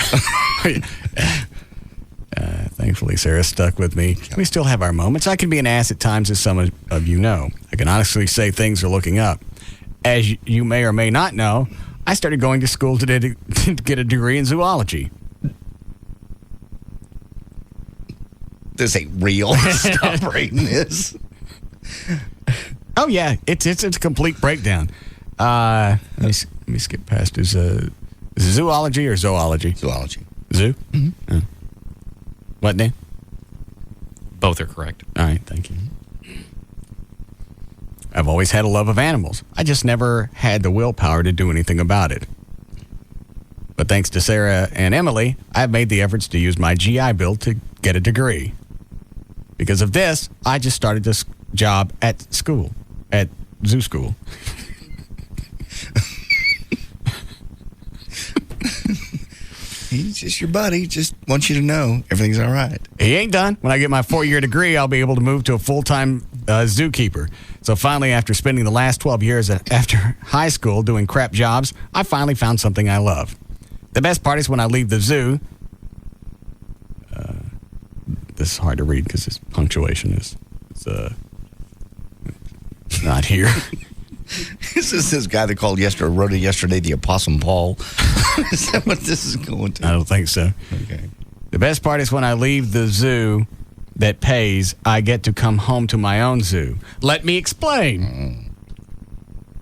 Thankfully, Sarah stuck with me. We still have our moments. I can be an ass at times, as some of you know. I can honestly say things are looking up. As you may or may not know, I started going to school today to get a degree in zoology. This ain't real. Stop reading this. Oh, yeah. It's a complete breakdown. Let me skip past his... is it zoology or zoology? Zoology. Zoo? Mm-hmm. What, Dan? Both are correct. All right, thank you. I've always had a love of animals. I just never had the willpower to do anything about it. But thanks to Sarah and Emily, I've made the efforts to use my GI Bill to get a degree. Because of this, I just started this job at school, at zoo school. He's just your buddy. Just wants you to know everything's all right. He ain't done. When I get my 4-year degree, I'll be able to move to a full-time zookeeper. So finally, after spending the last 12 years after high school doing crap jobs, I finally found something I love. The best part is when I leave the zoo. This is hard to read because this punctuation is not here. This is this guy that called yesterday, wrote it yesterday, the Opossum Paul. Is that what this is going to? I don't think so. Okay. The best part is when I leave the zoo that pays, I get to come home to my own zoo. Let me explain.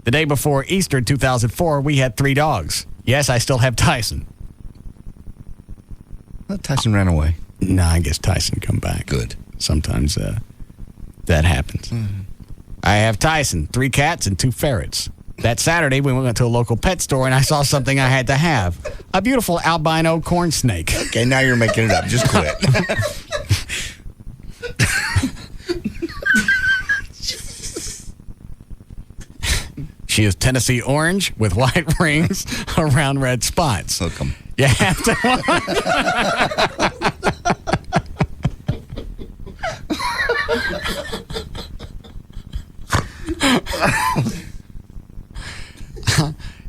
The day before Easter 2004, we had 3 dogs. Yes, I still have Tyson. Well, Tyson ran away. No, I guess Tyson come back. Good. Sometimes that happens. I have Tyson, 3 cats, and 2 ferrets. That Saturday, we went to a local pet store, and I saw something I had to have. A beautiful albino corn snake. Okay, now you're making it up. Just quit. She is Tennessee orange with white rings around red spots. Hook 'em. You have to...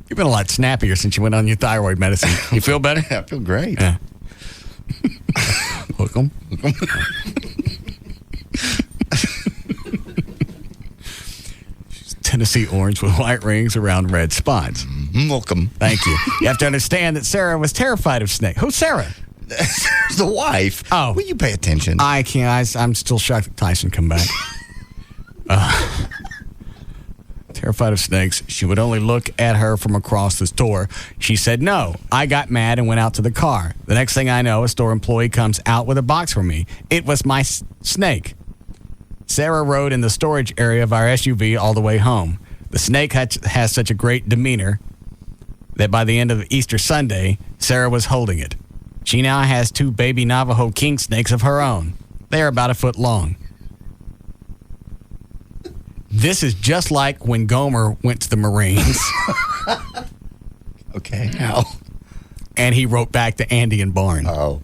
You've been a lot snappier since you went on your thyroid medicine. You feel better? I feel great. Yeah. Hook 'em. Tennessee orange with white rings around red spots. Welcome. Thank you. You have to understand that Sarah was terrified of snakes. Who's Sarah? The wife. Oh. Will you pay attention? I can't. I'm still shocked that Tyson come back. Terrified of snakes. She would only look at her from across the store. She said no. I got mad and went out to the car. The next thing I know, a store employee comes out with a box for me. It was my snake. Sarah rode in the storage area of our SUV all the way home. The snake has such a great demeanor that by the end of Easter Sunday, Sarah was holding it. She now has 2 baby Navajo king snakes of her own. They are about 1 foot long. This is just like when Gomer went to the Marines. Okay, how? And he wrote back to Andy and Barn. Oh.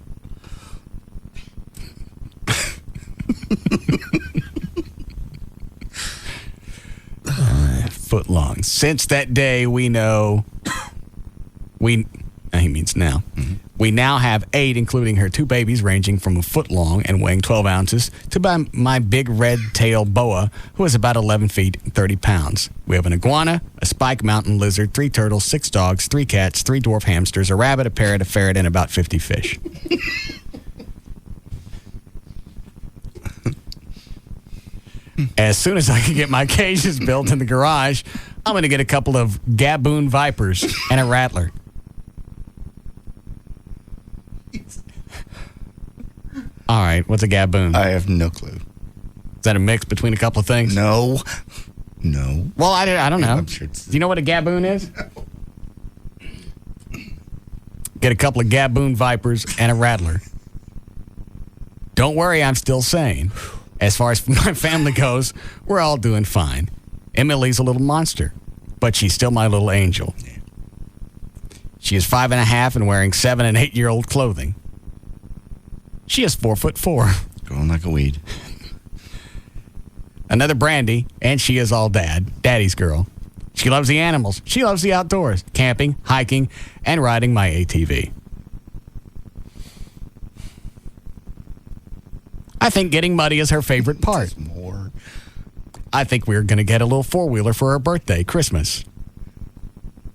Foot long. Since that day, we know he means now. Mm-hmm. We now have 8, including her 2 babies, ranging from 1 foot long and weighing 12 ounces to my big red-tailed boa, who is about 11 feet and 30 pounds. We have an iguana, a spike mountain lizard, 3 turtles, 6 dogs, 3 cats, 3 dwarf hamsters, a rabbit, a parrot, a ferret, and about 50 fish. As soon as I can get my cages built in the garage, I'm going to get a couple of Gaboon Vipers and a Rattler. All right, what's a Gaboon? I have no clue. Is that a mix between a couple of things? No. Well, I don't know. I'm sure Do you know what a Gaboon is? Get a couple of Gaboon Vipers and a Rattler. Don't worry, I'm still sane. As far as my family goes, we're all doing fine. Emily's a little monster, but she's still my little angel. She is 5.5 and wearing 7 and 8-year-old clothing. She is 4'4". Growing like a weed. Another Brandy, and she is all daddy's girl. She loves the animals. She loves the outdoors, camping, hiking, and riding my ATV. I think getting muddy is her favorite part. More. I think we're going to get a little four-wheeler for her birthday, Christmas.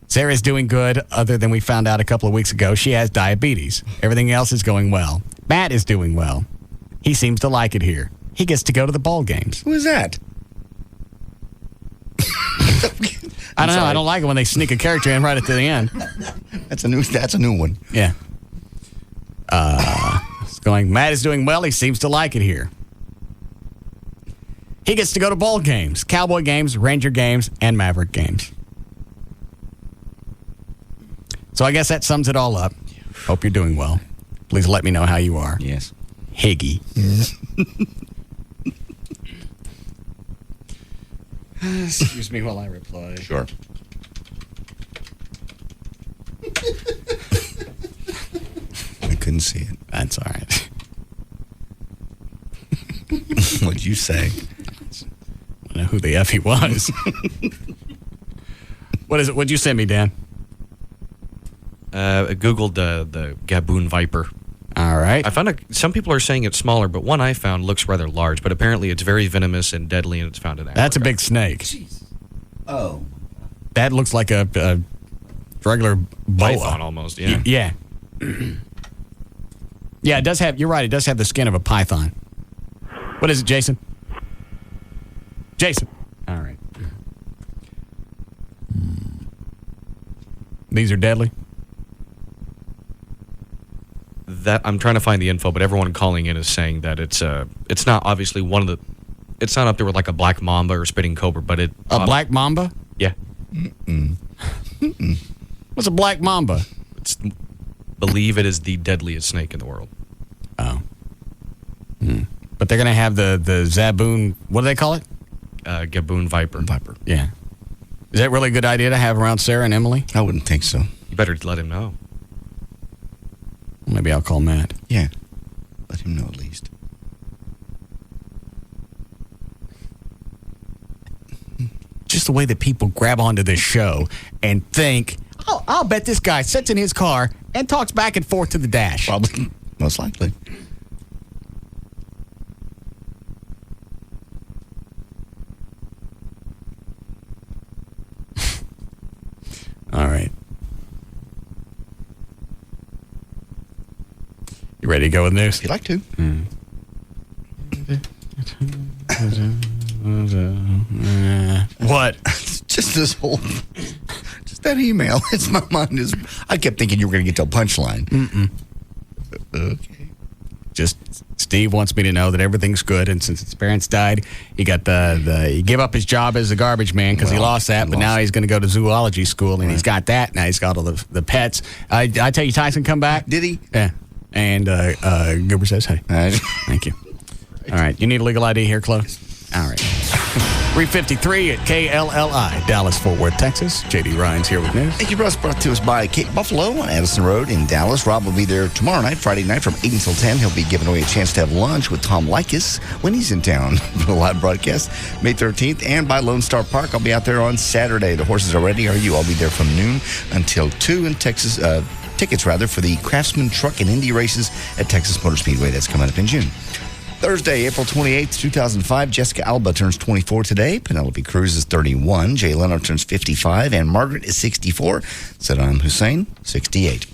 Sarah's doing good, other than we found out a couple of weeks ago. She has diabetes. Everything else is going well. Matt is doing well. He seems to like it here. He gets to go to the ball games. Who is that? I don't know. I don't like it when they sneak a character in right at the end. That's a new one. Yeah. It's going, Matt is doing well. He seems to like it here. He gets to go to ball games, Cowboy games, Ranger games, and Maverick games. So I guess that sums it all up. Hope you're doing well. Please let me know how you are. Yes. Higgy. Yes. Excuse me while I reply. Sure. I couldn't see it. That's all right. What'd you say? I don't know who the F he was. What is it? What'd you send me, Dan? I Googled the Gaboon Viper. All right. I found some people are saying it's smaller, but one I found looks rather large. But apparently it's very venomous and deadly, and it's found in Africa. That's a big snake. Jeez. Oh. That looks like a regular boa. Python almost, yeah. Yeah. Yeah, it does have, you're right, it does have the skin of a python. What is it, Jason? Jason. All right. These are deadly? That I'm trying to find the info, but everyone calling in is saying that it's not obviously it's not up there with like a black mamba or spitting cobra, but it black mamba? Yeah. What's a black mamba? Believe it is the deadliest snake in the world. Oh. But they're gonna have the Zaboon. What do they call it? Gaboon Viper. Yeah. Is that really a good idea to have around Sarah and Emily? I wouldn't think so. You better let him know. Maybe I'll call Matt. Yeah. Let him know at least. Just the way that people grab onto this show and think, oh, I'll bet this guy sits in his car and talks back and forth to the dash. Probably. Most likely. All right. You ready to go with news? You like to. What? Just this whole... Just that email. It's my mind is... I kept thinking you were going to get to a punchline. Okay. Just Steve wants me to know that everything's good, and since his parents died, he got he gave up his job as a garbage man because he lost that, but now he's going to go to zoology school, and he's got that. Now he's got all the pets. I tell you, Tyson come back. Did he? Yeah. And Goober says, hey. Thank you. All right. You need a legal ID here, Chloe? All right. 3:53 at KLLI, Dallas-Fort Worth, Texas. J.D. Ryan's here with news. Thank you, Russ. Brought to us by Cape Buffalo on Addison Road in Dallas. Rob will be there tomorrow night, Friday night from 8 until 10. He'll be giving away a chance to have lunch with Tom Likas when he's in town for the live broadcast May 13th. And by Lone Star Park, I'll be out there on Saturday. The horses are ready. Are you? I'll be there from noon until 2 in Texas. Tickets, for the Craftsman Truck and Indy races at Texas Motor Speedway. That's coming up in June. Thursday, April 28th, 2005, Jessica Alba turns 24 today. Penelope Cruz is 31. Jay Leno turns 55. And Margaret is 64. Saddam Hussein, 68.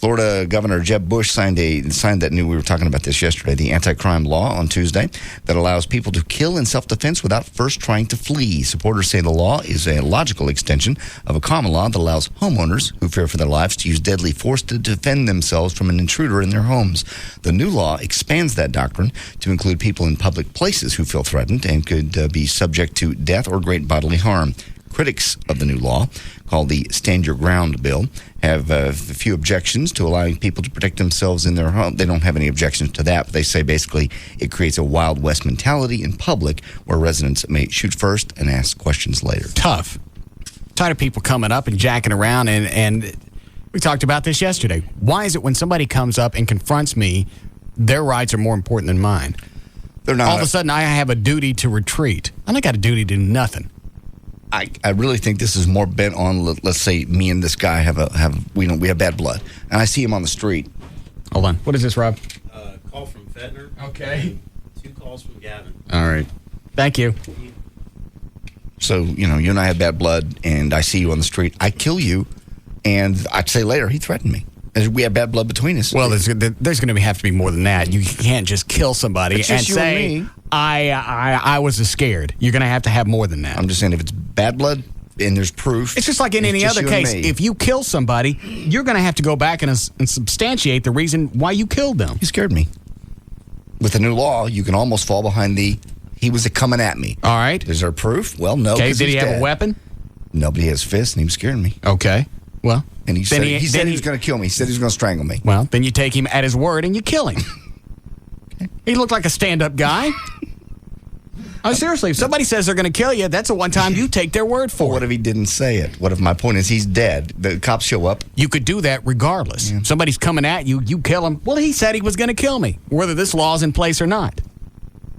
Florida Governor Jeb Bush signed that we were talking about this yesterday, the anti-crime law on Tuesday that allows people to kill in self-defense without first trying to flee. Supporters say the law is a logical extension of a common law that allows homeowners who fear for their lives to use deadly force to defend themselves from an intruder in their homes. The new law expands that doctrine to include people in public places who feel threatened and could be subject to death or great bodily harm. Critics of the new law, called the Stand Your Ground bill, have a few objections to allowing people to protect themselves in their home. They don't have any objections to that, but they say basically it creates a Wild West mentality in public where residents may shoot first and ask questions later. Tough. Tired of people coming up and jacking around, and we talked about this yesterday. Why is it when somebody comes up and confronts me, their rights are more important than mine? They're not. All of a sudden, I have a duty to retreat. I don't got a duty to do nothing. I really think this is more bent on, let's say me and this guy we have bad blood, and I see him on the street. Hold on. What is this, Rob? Call from Fettner. Okay. 2 calls from Gavin. All right. Thank you. So, you and I have bad blood, and I see you on the street. I kill you, and I'd say later, he threatened me. We have bad blood between us. Well, there's going to have to be more than that. You can't just kill somebody and say, I was scared. You're going to have more than that. I'm just saying if it's bad blood and there's proof. It's just like in any other case. If you kill somebody, you're going to have to go back and substantiate the reason why you killed them. He scared me. With the new law, you can almost fall behind he was coming at me. All right. Is there proof? Well, no. Okay, did he have a weapon? Nobody has fists, and he was scaring me. Okay. Well, and he said he was going to kill me. He said he was going to strangle me. Well, then you take him at his word and you kill him. Okay. He looked like a stand-up guy. Oh, seriously, if somebody says they're going to kill you, that's the one time you take their word for it. What if he didn't say it? What if my point is he's dead? The cops show up. You could do that regardless. Yeah. Somebody's coming at you, you kill him. Well, he said he was going to kill me, whether this law's in place or not.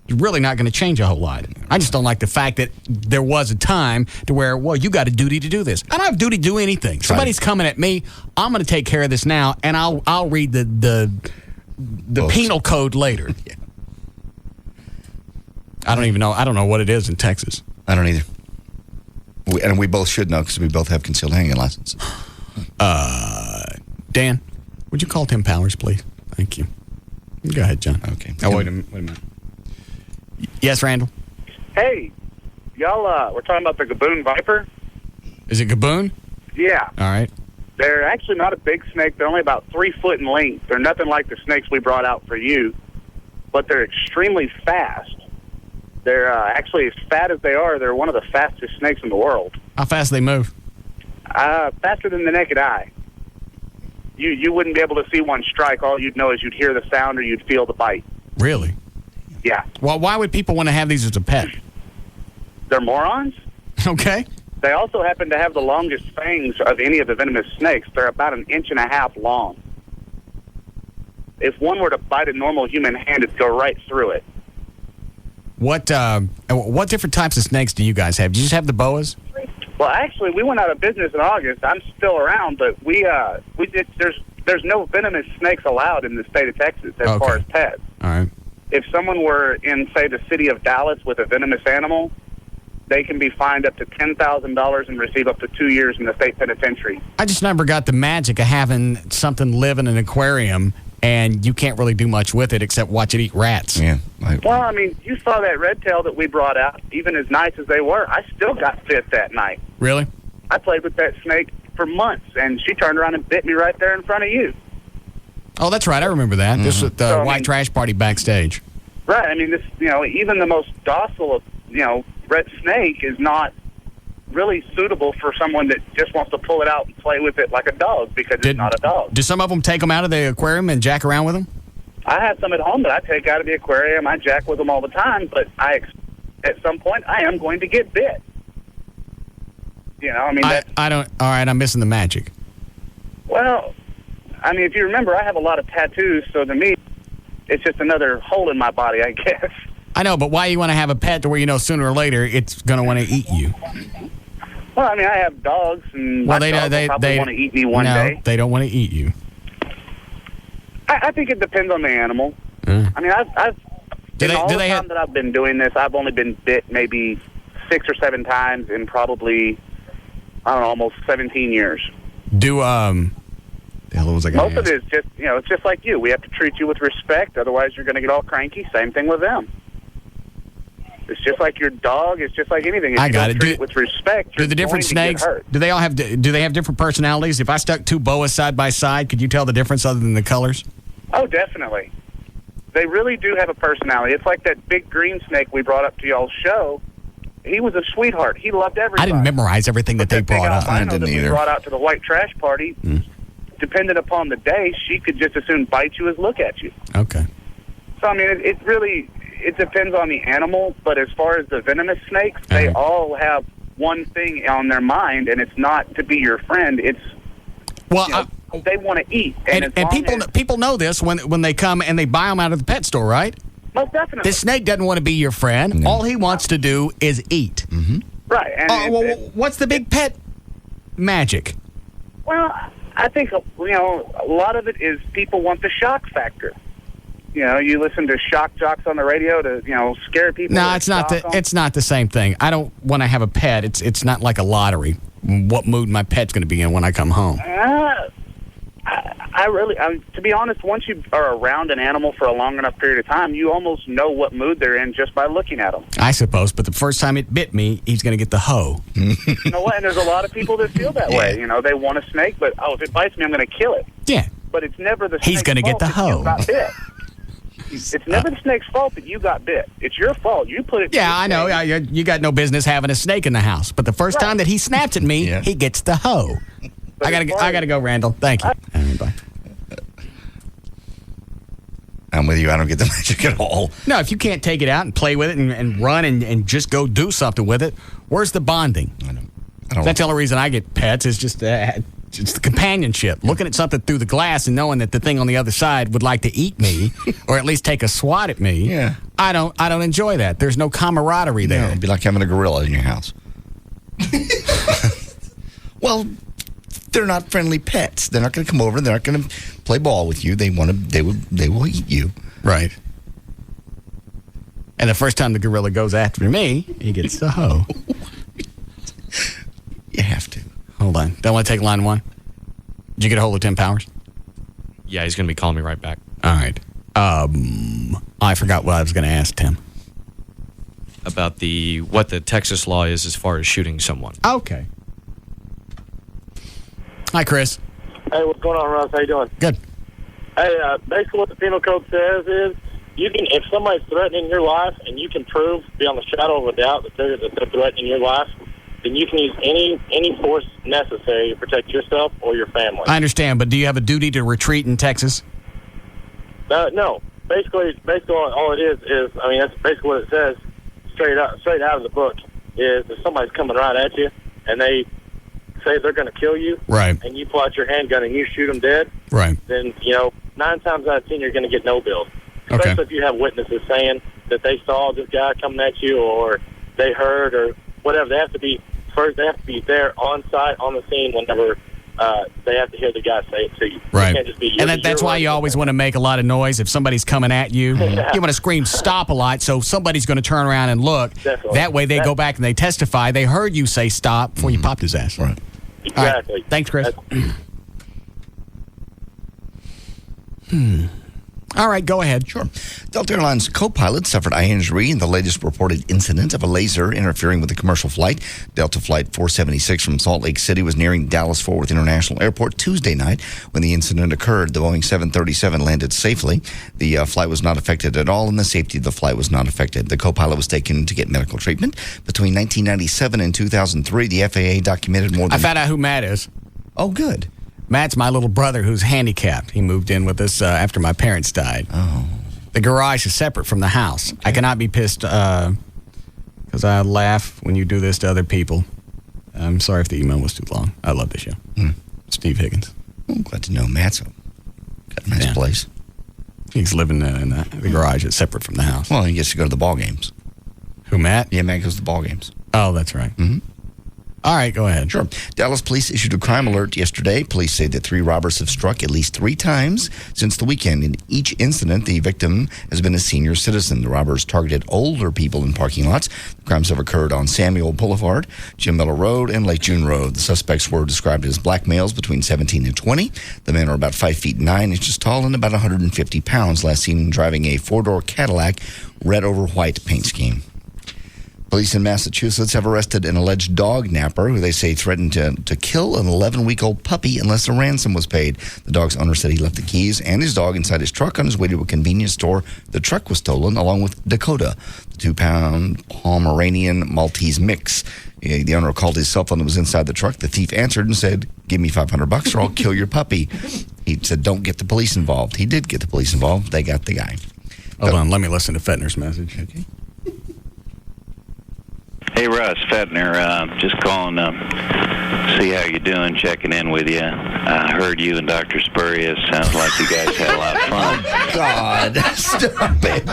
It's really not going to change a whole lot. I just don't like the fact that there was a time to where, well, you got a duty to do this. I don't have a duty to do anything. Somebody's coming at me. I'm going to take care of this now, and I'll read the penal code later. Yeah. I don't even know. I don't know what it is in Texas. I don't either. And we both should know because we both have concealed handgun license. Dan, would you call Tim Powers, please? Thank you. Go ahead, John. Okay. Oh, wait a minute. Yes, Randall? Hey, y'all, we're talking about the Gaboon Viper. Is it Gaboon? Yeah. All right. They're actually not a big snake. They're only about 3 foot in length. They're nothing like the snakes we brought out for you, but they're extremely fast. They're actually, as fat as they are, they're one of the fastest snakes in the world. How fast do they move? Faster than the naked eye. You wouldn't be able to see one strike. All you'd know is you'd hear the sound or you'd feel the bite. Really? Yeah. Well, why would people want to have these as a pet? They're morons. Okay. They also happen to have the longest fangs of any of the venomous snakes. They're about 1.5 inches long. If one were to bite a normal human hand, it'd go right through it. What different types of snakes do you guys have? Do you just have the boas? Well, actually, we went out of business in August. I'm still around, but we did. There's no venomous snakes allowed in the state of Texas as far as pets. All right. If someone were in, say, the city of Dallas with a venomous animal, they can be fined up to $10,000 and receive up to 2 years in the state penitentiary. I just never got the magic of having something live in an aquarium and you can't really do much with it except watch it eat rats. Yeah. Well, I mean, you saw that red tail that we brought out. Even as nice as they were, I still got bit that night. Really? I played with that snake for months, and she turned around and bit me right there in front of you. Oh, that's right. I remember that. This was the white trash party backstage. Right. I mean, this, even the most docile, red snake is not really suitable for someone that just wants to pull it out and play with it like a dog because it's not a dog. Do some of them take them out of the aquarium and jack around with them? I have some at home that I take out of the aquarium. I jack with them all the time, but at some point, I am going to get bit. I don't. All right, I'm missing the magic. Well, I mean, if you remember, I have a lot of tattoos, so to me, it's just another hole in my body, I guess. I know, but why you want to have a pet to where sooner or later it's going to want to eat you? Well, I mean, I have dogs, and my dog will probably want to eat me one day. No, they don't want to eat you. I think it depends on the animal. I mean, I've the time that I've been doing this, I've only been bit maybe 6 or 7 times in probably, I don't know, almost 17 years. The hell was I going Most to of it is just, it's just like you. We have to treat you with respect, otherwise you're going to get all cranky. Same thing with them. It's just like your dog. It's just like anything. If I you got don't it. treat it with respect, Do the different snakes? Do they have different personalities? If I stuck two boas side by side, could you tell the difference other than the colors? Oh, definitely. They really do have a personality. It's like that big green snake we brought up to y'all's show. He was a sweetheart. He loved everybody. I didn't memorize everything that they brought up. I didn't either. We brought out to the white trash party. Depending upon the day, she could just as soon bite you as look at you. Okay. So I mean, it really depends on the animal. But as far as the venomous snakes, they all have one thing on their mind, and it's not to be your friend. It's they want to eat, and people know this when they come and they buy them out of the pet store, right? Most definitely. This snake doesn't want to be your friend. No. All he wants to do is eat. Mm-hmm. Right. And what's the big pet magic? Well, I think a lot of it is people want the shock factor. You listen to shock jocks on the radio to scare people. No, it's not the same thing. I don't want to have a pet. It's not like a lottery. What mood my pet's going to be in when I come home? I really, to be honest, once you are around an animal for a long enough period of time, you almost know what mood they're in just by looking at them. I suppose, but the first time it bit me, he's going to get the hoe. You know what? And there's a lot of people that feel that way. They want a snake, but if it bites me, I'm going to kill it. Yeah. But it's never the snake's He's going to get the hoe. Got bit. It's never the snake's fault that you got bit. It's your fault. You put it. Yeah, I know. You got no business having a snake in the house. But the first time that he snaps at me, he gets the hoe. I gotta go, Randall. Thank you. Bye. I'm with you. I don't get the magic at all. No, if you can't take it out and play with it and run and just go do something with it, where's the bonding? I don't. That's the only reason I get pets is just it's the companionship. Looking at something through the glass and knowing that the thing on the other side would like to eat me or at least take a swat at me. Yeah. I don't enjoy that. There's no camaraderie there. It'd be like having a gorilla in your house. Well, they're not friendly pets. They're not going to come over. They're not going to play ball with you. They will eat you. Right. And the first time the gorilla goes after me, he gets the hoe. You have to. Hold on. Don't want to take line one? Did you get a hold of Tim Powers? Yeah, he's going to be calling me right back. All right. I forgot what I was going to ask Tim. About what the Texas law is as far as shooting someone. Okay. Hi, Chris. Hey, what's going on, Russ? How you doing? Good. Hey, basically what the penal code says is if somebody's threatening your life and you can prove beyond the shadow of a doubt that they're threatening your life, then you can use any force necessary to protect yourself or your family. I understand, but do you have a duty to retreat in Texas? No. Basically all it is that's basically what it says straight out of the book is if somebody's coming right at you and they say they're going to kill you, right, and you pull out your handgun and you shoot them dead, right, then 9 times out of 10 you're going to get no bill. Especially if you have witnesses saying that they saw this guy coming at you or they heard or whatever. They have to be there on site on the scene whenever they have to hear the guy say it to you. Right. It can't just be and that's why you always want to make a lot of noise if somebody's coming at you. Yeah. You want to scream stop a lot so somebody's going to turn around and look. Definitely. That way they go back and they testify. They heard you say stop before you popped his ass. Right. Exactly. Right. Thanks, Chris. All right, go ahead. Sure. Delta Airlines co-pilot suffered eye injury in the latest reported incident of a laser interfering with a commercial flight. Delta Flight 476 from Salt Lake City was nearing Dallas-Fort Worth International Airport Tuesday night when the incident occurred. The Boeing 737 landed safely. The flight was not affected at all, and the safety of the flight was not affected. The co-pilot was taken to get medical treatment. Between 1997 and 2003, the FAA documented more than... I found out who Matt is. Oh, good. Matt's my little brother who's handicapped. He moved in with us after my parents died. Oh. The garage is separate from the house. Okay. I cannot be pissed because I laugh when you do this to other people. I'm sorry if the email was too long. I love the show. Steve Higgins. I'm glad to know Matt's got a nice place. He's living in the garage. It's separate from the house. Well, he gets to go to the ball games. Who, Matt? Yeah, Matt goes to the ball games. Oh, that's right. Mm-hmm. All right, go ahead. Sure. Dallas police issued a crime alert yesterday. Police say that 3 robbers have struck at least 3 times since the weekend. In each incident, the victim has been a senior citizen. The robbers targeted older people in parking lots. The crimes have occurred on Samuel Boulevard, Jim Miller Road, and Lake June Road. The suspects were described as black males between 17 and 20. The men are about 5 feet 9 inches tall and about 150 pounds. Last seen driving a 4-door Cadillac, red over white paint scheme. Police in Massachusetts have arrested an alleged dog napper who they say threatened to kill an 11-week-old puppy unless a ransom was paid. The dog's owner said he left the keys and his dog inside his truck on his way to a convenience store. The truck was stolen along with Dakota, the 2-pound Pomeranian Maltese mix. The owner called his cell phone that was inside the truck. The thief answered and said, "Give me $500 or I'll kill your puppy." He said, "Don't get the police involved." He did get the police involved. They got the guy. Hold on. Let me listen to Fetner's message. Okay. Hey, Russ, Fetner, just calling to see how you're doing, checking in with you. I heard you and Dr. Spurious. Sounds like you guys had a lot of fun. God, stop it.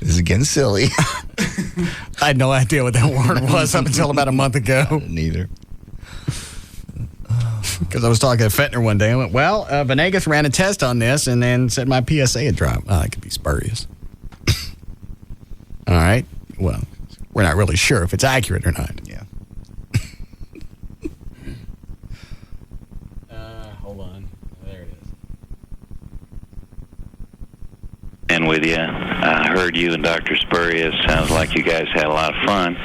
This is getting silly. I had no idea what that word was up until about a month ago. Neither. Because I was talking to Fetner one day. I went, well, Venegas ran a test on this and then said my PSA had dropped. Oh, that could be spurious. All right. Well, we're not really sure if it's accurate or not. Yeah. Hold on. There it is. In with you. I heard you and Dr. Spurious. Sounds like you guys had a lot of fun.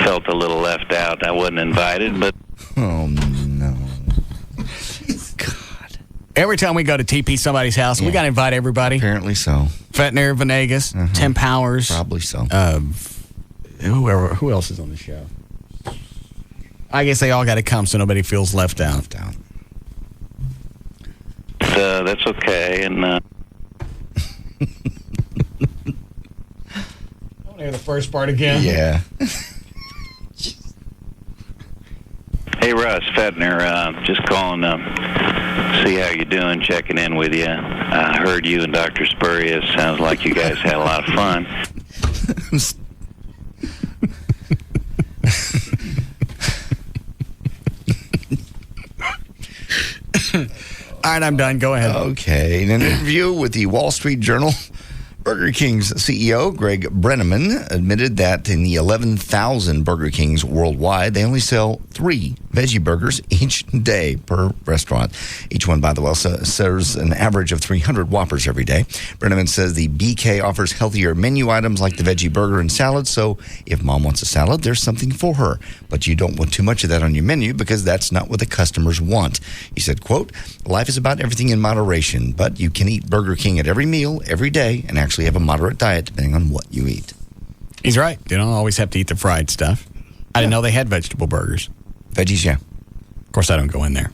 Felt a little left out. I wasn't invited, but... Oh, no. Every time we go to TP somebody's house, we got to invite everybody. Apparently so. Fetner, Venegas, Tim Powers. Probably so. Who else is on the show? I guess they all got to come so nobody feels left out. That's okay. And I want to hear the first part again. Yeah. Hey, Russ, Fetner, just calling to see how you're doing, checking in with you. I heard you and Dr. Spurious. Sounds like you guys had a lot of fun. All right, I'm done. Go ahead. Okay. In an interview with the Wall Street Journal, Burger King's CEO, Greg Brenneman, admitted that in the 11,000 Burger Kings worldwide, they only sell 3 veggie burgers each day per restaurant. Each one, by the way, serves an average of 300 Whoppers every day. Brenneman says the BK offers healthier menu items like the veggie burger and salad, so if mom wants a salad, there's something for her. But you don't want too much of that on your menu because that's not what the customers want. He said, quote, "Life is about everything in moderation, but you can eat Burger King at every meal, every day, and actually have a moderate diet depending on what you eat." He's right. You don't always have to eat the fried stuff. I didn't know they had vegetable burgers. Veggies, yeah. Of course, I don't go in there.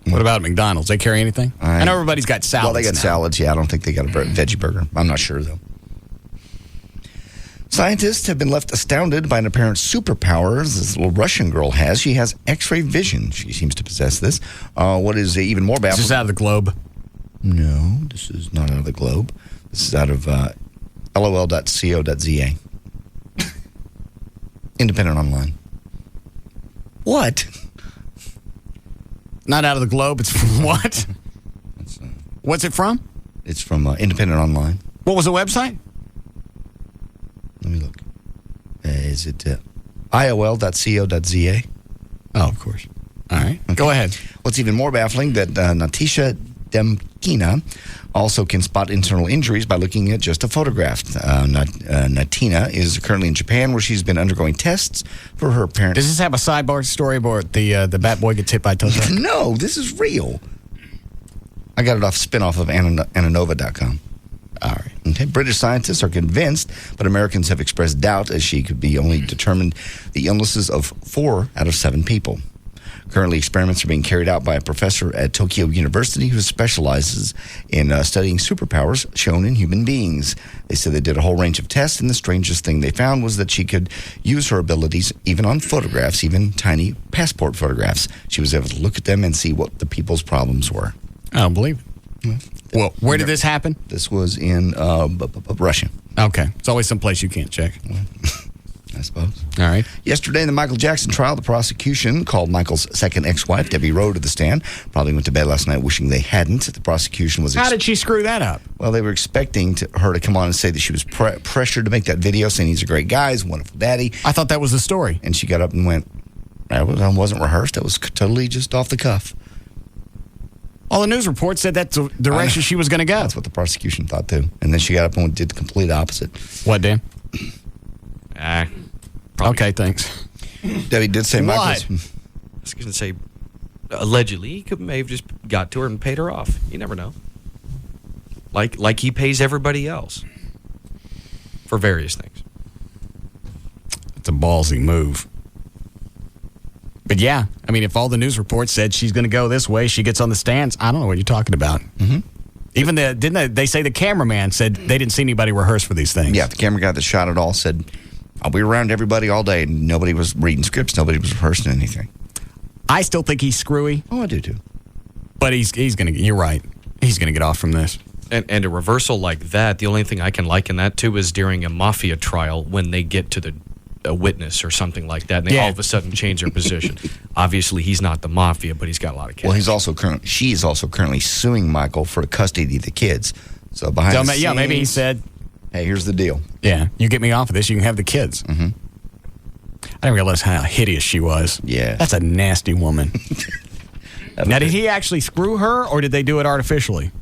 What about McDonald's? They carry anything? I know everybody's got salads. Well, they got salads, yeah. I don't think they got a veggie burger. I'm not sure, though. Scientists have been left astounded by an apparent superpower this little Russian girl has. She has X-ray vision. She seems to possess this. What is even more baffling... Is this out of the globe? No, this is not out of the globe. This is out of lol.co.za. Independent online. What? Not out of the globe. It's from what? What's it from? It's from Independent Online. What was the website? Let me look. Is it iol.co.za? Oh, of course. All right. Okay. Go ahead. What's even more baffling that Natisha Demkina also can spot internal injuries by looking at just a photograph. Natina is currently in Japan where she's been undergoing tests for her parents. Does this have a sidebar story where the bat boy gets hit by a tow truck? No, this is real. I got it off spinoff of Ananova.com. All right. Okay. British scientists are convinced, but Americans have expressed doubt as she could be only determined the illnesses of 4 out of 7 people. Currently, experiments are being carried out by a professor at Tokyo University who specializes in studying superpowers shown in human beings. They said they did a whole range of tests, and the strangest thing they found was that she could use her abilities even on photographs, even tiny passport photographs. She was able to look at them and see what the people's problems were. I don't believe it. Well, where did this happen? This was in Russia. Okay. It's always someplace you can't check. I suppose. All right. Yesterday in the Michael Jackson trial, the prosecution called Michael's second ex-wife, Debbie Rowe, to the stand. Probably went to bed last night wishing they hadn't. The prosecution was... How did she screw that up? Well, they were expecting her to come on and say that she was pressured to make that video, saying he's a great guy, he's a wonderful daddy. I thought that was the story. And she got up and went, that wasn't rehearsed. It was totally just off the cuff. All the news reports said that's the direction she was going to go. That's what the prosecution thought, too. And then she got up and did the complete opposite. What, Dan? Okay, thanks. Debbie did say Michael's... I was going to say, allegedly, he may have just got to her and paid her off. You never know. Like he pays everybody else for various things. It's a ballsy move. But yeah, I mean, if all the news reports said she's going to go this way, she gets on the stands, I don't know what you're talking about. Mm-hmm. Even didn't they say the cameraman said they didn't see anybody rehearse for these things? Yeah, the camera guy that shot it all said, I'll be around everybody all day. And nobody was reading scripts. Nobody was rehearsing anything. I still think he's screwy. Oh, I do too. But he's going to, you're right. He's going to get off from this. And a reversal like that, the only thing I can liken that to is during a mafia trial when they get to a witness or something like that, and they all of a sudden change their position. Obviously, he's not the mafia, but he's got a lot of cash. Well, she is also currently suing Michael for custody of the kids. So behind the scenes, maybe he said, hey, here's the deal. Yeah, you get me off of this, you can have the kids. Mm-hmm. I didn't realize how hideous she was. Yeah. That's a nasty woman. Now, did he actually screw her, or did they do it artificially?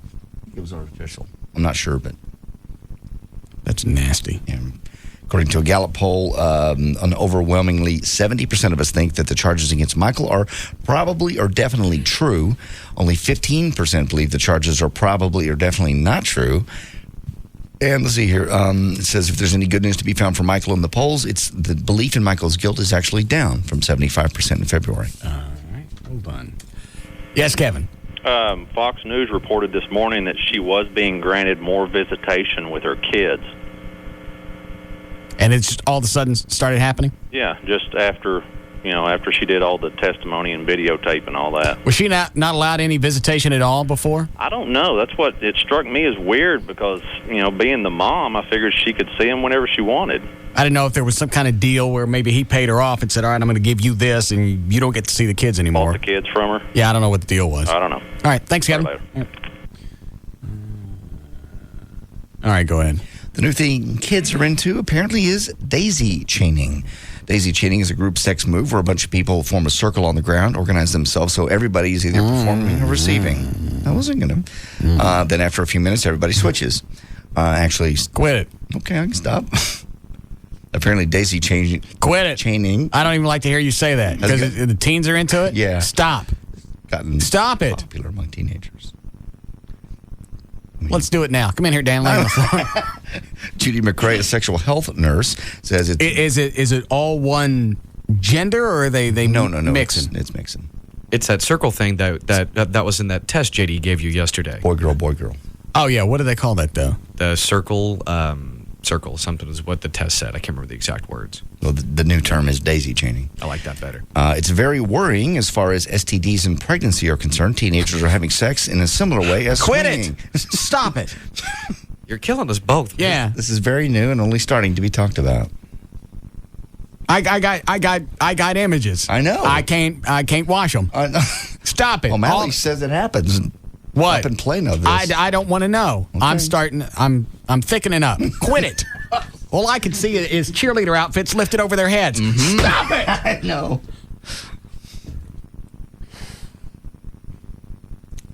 It was artificial. I'm not sure, but... That's nasty. Yeah. According to a Gallup poll, an overwhelmingly 70% of us think that the charges against Michael are probably or definitely true. Only 15% believe the charges are probably or definitely not true. And let's see here. It says if there's any good news to be found for Michael in the polls, it's the belief in Michael's guilt is actually down from 75% in February. All right. Hold on. Yes, Kevin. Fox News reported this morning that she was being granted more visitation with her kids. And it's just all of a sudden started happening? Yeah, just after she did all the testimony and videotape and all that. Was she not allowed any visitation at all before? I don't know. That's what it struck me as weird because, being the mom, I figured she could see him whenever she wanted. I didn't know if there was some kind of deal where maybe he paid her off and said, all right, I'm going to give you this, and you don't get to see the kids anymore. Bought the kids from her? Yeah, I don't know what the deal was. I don't know. All right, thanks, Kevin. Later. All right, go ahead. The new thing kids are into apparently is daisy chaining. Daisy chaining is a group sex move where a bunch of people form a circle on the ground, organize themselves so everybody is either performing or receiving. I wasn't going to. Then after a few minutes, everybody switches. Actually, quit it. Okay, I can stop. Apparently, daisy chaining. Quit it. Chaining. I don't even like to hear you say that because the teens are into it. Yeah. Stop. Stop it. Popular among teenagers. Let's do it now. Come in here, Dan. Lay on the floor. Judy McRae, a sexual health nurse, says Is it all one gender, or are they no mixing? It's mixing. It's that circle thing that was in that test JD gave you yesterday. Boy, girl. Oh, yeah. What do they call that, though? The circle something is what the test said. I can't remember the exact words. Well, the new term is daisy chaining. I like that better. It's very worrying as far as STDs and pregnancy are concerned. Teenagers are having sex in a similar way as swinging. Quit it. Stop it. You're killing us both. Yeah. This is very new and only starting to be talked about. I got images. I know. I can't wash them. Stop it. O'Malley says it happens. What? Up in Plano. This. I don't want to know. Okay. I'm thickening up. Quit it. All I can see is cheerleader outfits lifted over their heads. Mm-hmm. Stop it. I know.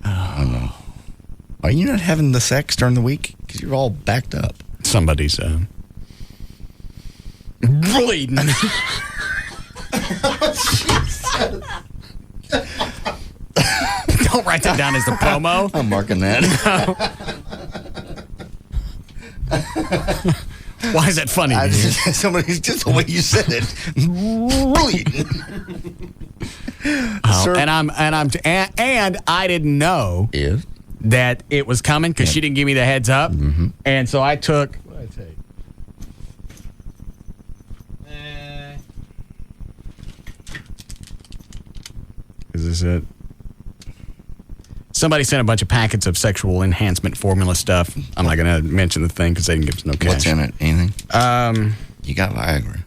I know. Are you not having the sex during the week? Because you're all backed up. Somebody's bleeding. Don't write that down as the promo. I'm marking that. Why is that funny? Somebody's just the way you said it. Bleeding. And I didn't know that it was coming because she didn't give me the heads up, and so I took. What did I take? Is this it? Somebody sent a bunch of packets of sexual enhancement formula stuff. I'm not going to mention the thing because they didn't give us no cash. What's in it? Anything? You got Viagra.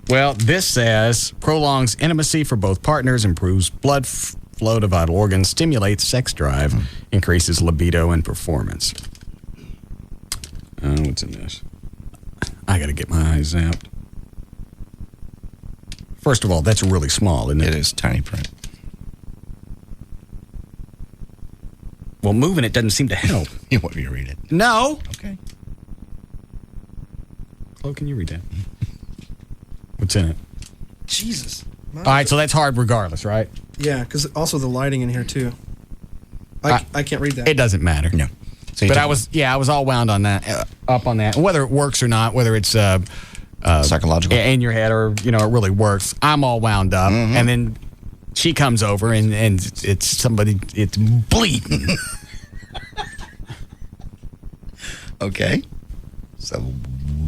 Well, this says prolongs intimacy for both partners, improves blood flow to vital organs, stimulates sex drive, increases libido and performance. What's in this? I got to get my eyes zapped. First of all, that's really small, isn't it? It is tiny print. Well, moving it doesn't seem to help. You want me to read it? No. Okay. Chloe, can you read that? What's in it? Jesus. All right, so that's hard regardless, right? Yeah, because also the lighting in here, too. I can't read that. It doesn't matter. No. So but I was all wound on that, up on that. Whether it works or not, whether it's psychological in your head or, it really works, I'm all wound up. Mm-hmm. And then she comes over and it's bleeding. Okay. So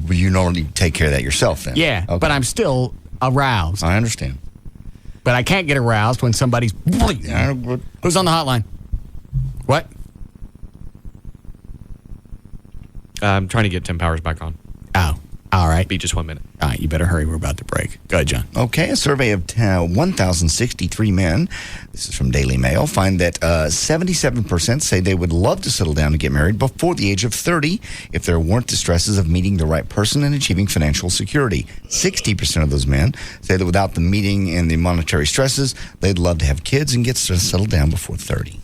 you normally take care of that yourself then? Yeah, okay. But I'm still aroused. I understand. But I can't get aroused when somebody's bleeding. Who's on the hotline? What? I'm trying to get Tim Powers back on. Oh, all right. Be just 1 minute. All right, you better hurry. We're about to break. Go ahead, John. Okay, a survey of 1,063 men, this is from Daily Mail, find that 77% say they would love to settle down and get married before the age of 30 if there weren't the stresses of meeting the right person and achieving financial security. 60% of those men say that without the meeting and the monetary stresses, they'd love to have kids and get settled down before 30.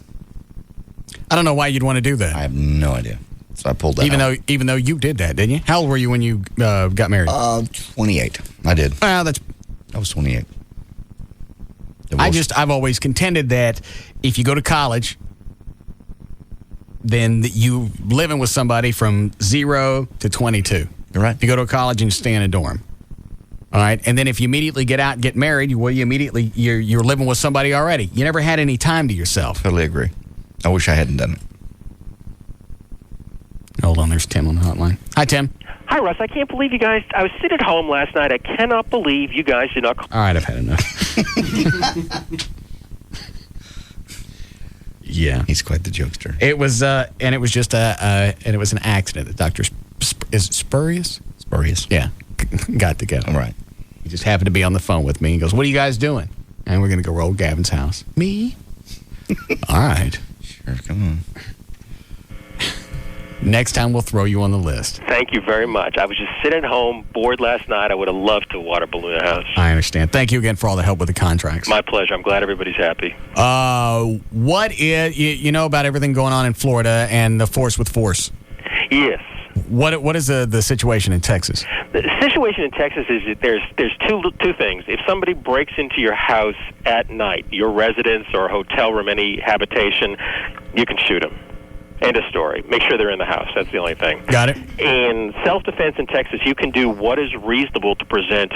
I don't know why you'd want to do that. I have no idea. So I pulled that out. Even though you did that, didn't you? How old were you when you got married? 28. I did. Well, I was 28. I've always contended that if you go to college, then you living with somebody from 0 to 22. You're right. If you go to a college and you stay in a dorm. All right. And then if you immediately get out and get married, you're living with somebody already. You never had any time to yourself. Totally agree. I wish I hadn't done it. Hold on, there's Tim on the hotline. Hi, Tim. Hi, Russ. I can't believe you guys. I was sitting at home last night. I cannot believe you guys did not call. All right, I've had enough. Yeah, he's quite the jokester. It was, and it was just it was an accident. The doctor is it Spurious? Spurious. Yeah, got together. All right. He just happened to be on the phone with me. He goes, "What are you guys doing?" And we're gonna go roll Gavin's house. Me? All right. Sure, come on. Next time we'll throw you on the list. Thank you very much. I was just sitting at home, bored last night. I would have loved to water balloon a house. I understand. Thank you again for all the help with the contracts. My pleasure. I'm glad everybody's happy. What is you know about everything going on in Florida and the force with force? Yes. What is the situation in Texas? The situation in Texas is that there's two things. If somebody breaks into your house at night, your residence or hotel room, any habitation, you can shoot them. End of story. Make sure they're in the house. That's the only thing. Got it. In self-defense in Texas, you can do what is reasonable to prevent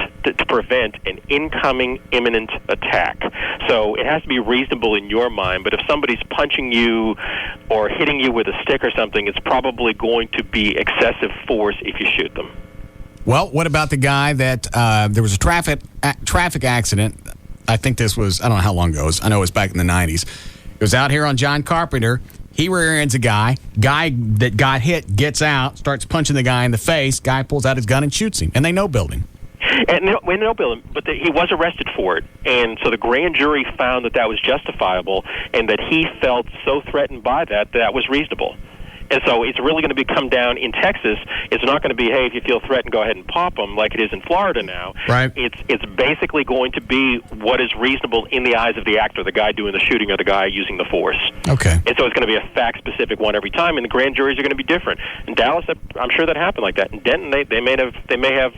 an incoming imminent attack. So it has to be reasonable in your mind, but if somebody's punching you or hitting you with a stick or something, it's probably going to be excessive force if you shoot them. Well, what about the guy that there was a traffic accident? I think this was, I don't know how long ago it was. I know it was back in the 90s. It was out here on John Carpenter. He rear-ends a guy that got hit, gets out, starts punching the guy in the face. Guy pulls out his gun and shoots him, and they no-billed him. And no bill, but he was arrested for it, and so the grand jury found that was justifiable, and that he felt so threatened by that was reasonable. And so it's really going to come down in Texas. It's not going to be, hey, if you feel threatened, go ahead and pop them like it is in Florida now. Right. It's basically going to be what is reasonable in the eyes of the actor, the guy doing the shooting or the guy using the force. Okay. And so it's going to be a fact-specific one every time, and the grand juries are going to be different. In Dallas, I'm sure that happened like that. In Denton, they may have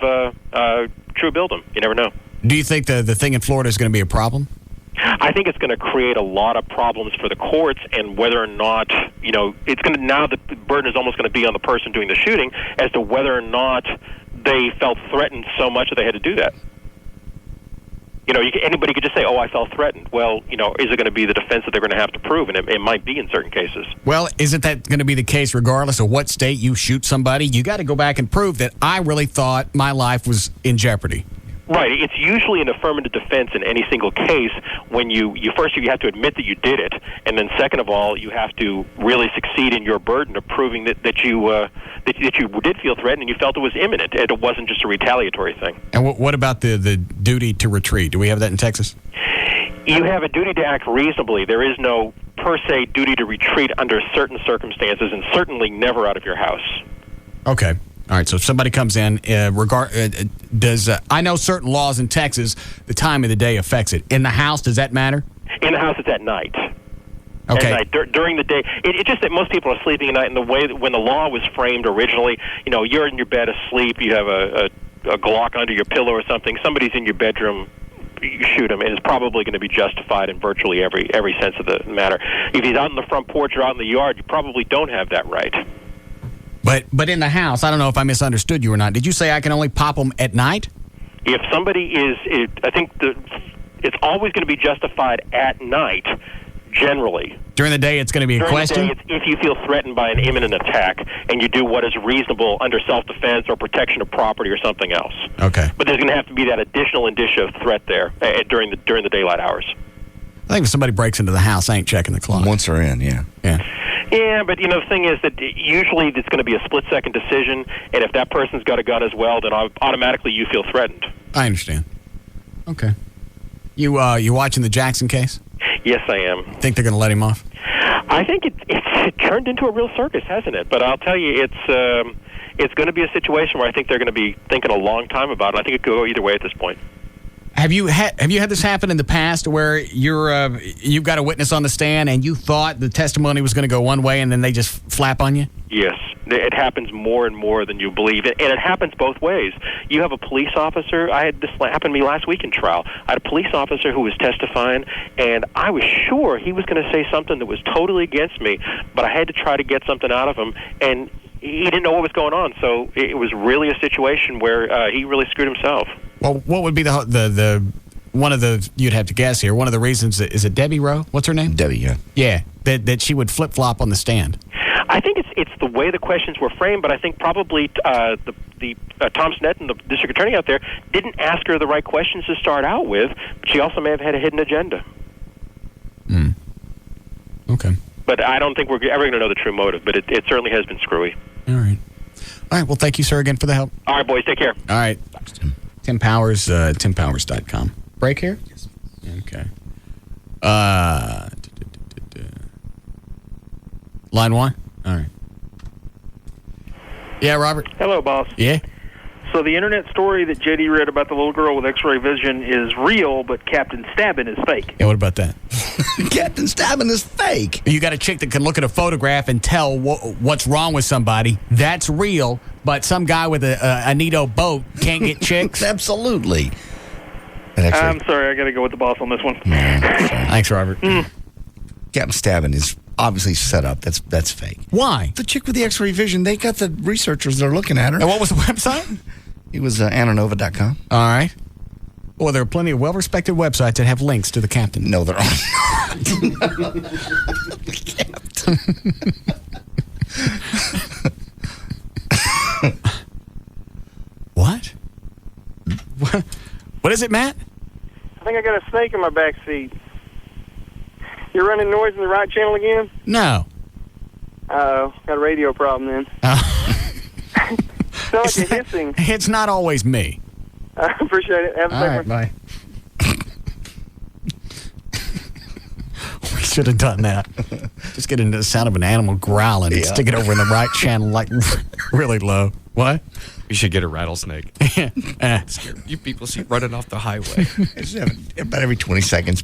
true billed them. You never know. Do you think the thing in Florida is going to be a problem? I think it's going to create a lot of problems for the courts, and whether or not, it's going to, now the burden is almost going to be on the person doing the shooting as to whether or not they felt threatened so much that they had to do that. Anybody could just say, oh, I felt threatened. Well, is it going to be the defense that they're going to have to prove? And it might be in certain cases. Well, isn't that going to be the case regardless of what state you shoot somebody? You got to go back and prove that I really thought my life was in jeopardy. Right. It's usually an affirmative defense in any single case when you first you have to admit that you did it, and then second of all, you have to really succeed in your burden of proving that you did feel threatened and you felt it was imminent. It wasn't just a retaliatory thing. And what about the duty to retreat? Do we have that in Texas? You have a duty to act reasonably. There is no per se duty to retreat under certain circumstances, and certainly never out of your house. Okay. All right, so if somebody comes in, I know certain laws in Texas, the time of the day affects it. In the house, does that matter? In the house, it's at night. Okay. At night, during the day. It's just that most people are sleeping at night, and the way that when the law was framed originally, you're in your bed asleep, you have a Glock under your pillow or something, somebody's in your bedroom, you shoot him, and it's probably going to be justified in virtually every sense of the matter. If he's out on the front porch or out in the yard, you probably don't have that right. But in the house, I don't know if I misunderstood you or not. Did you say I can only pop them at night? If somebody I think it's always going to be justified at night, generally. During the day, it's going to be a question? During the day, if you feel threatened by an imminent attack and you do what is reasonable under self-defense or protection of property or something else. Okay. But there's going to have to be that additional indicia of threat there during the daylight hours. I think if somebody breaks into the house, I ain't checking the clock. Once they're in, yeah. Yeah, but the thing is that usually it's going to be a split-second decision, and if that person's got a gun as well, then automatically you feel threatened. I understand. Okay. You watching the Jackson case? Yes, I am. Think they're going to let him off? I think it turned into a real circus, hasn't it? But I'll tell you, it's going to be a situation where I think they're going to be thinking a long time about it. I think it could go either way at this point. Have you had this happen in the past where you've got a witness on the stand and you thought the testimony was going to go one way and then they just flap on you? Yes. It happens more and more than you believe. And it happens both ways. You have a police officer. I had this happen to me last week in trial. I had a police officer who was testifying, and I was sure he was going to say something that was totally against me, but I had to try to get something out of him, and he didn't know what was going on. So it was really a situation where he really screwed himself. Well, what would be the one of the, you'd have to guess here, one of the reasons, is it Debbie Rowe? What's her name? Debbie, yeah. Yeah, that she would flip-flop on the stand. I think it's the way the questions were framed, but I think probably Tom Snett and the district attorney out there didn't ask her the right questions to start out with, but she also may have had a hidden agenda. Okay. But I don't think we're ever going to know the true motive, but it certainly has been screwy. All right. Well, thank you, sir, again for the help. All right, boys, take care. All right. Tim Powers, timpowers.com. Break here? Yes. Okay. Line one? All right. Yeah, Robert? Hello, boss. Yeah? So the internet story that JD read about the little girl with x-ray vision is real, but Captain Stabbin is fake. Yeah, what about that? Captain Stabbin is fake. You got a chick that can look at a photograph and tell what's wrong with somebody. That's real, but some guy with a Nito boat can't get chicks? Absolutely. I'm sorry, I got to go with the boss on this one. Thanks, Robert. Captain Stabbin is obviously set up. That's fake. Why? The chick with the x-ray vision, they got the researchers that are looking at her. And what was the website? It was ananova.com. All right. Well, there are plenty of well-respected websites that have links to the captain. No, there aren't. What? What is it, Matt? I think I got a snake in my back seat. You're running noise in the right channel again? No. Uh-oh. Got a radio problem then. Sounds like a hissing. It's not always me. I appreciate it. Have a All second. right, bye. We should have done that. Just get into the sound of an animal growling and stick it over in the right channel, like really low. What? You should get a rattlesnake. Scare you people see running off the highway. About every 20 seconds.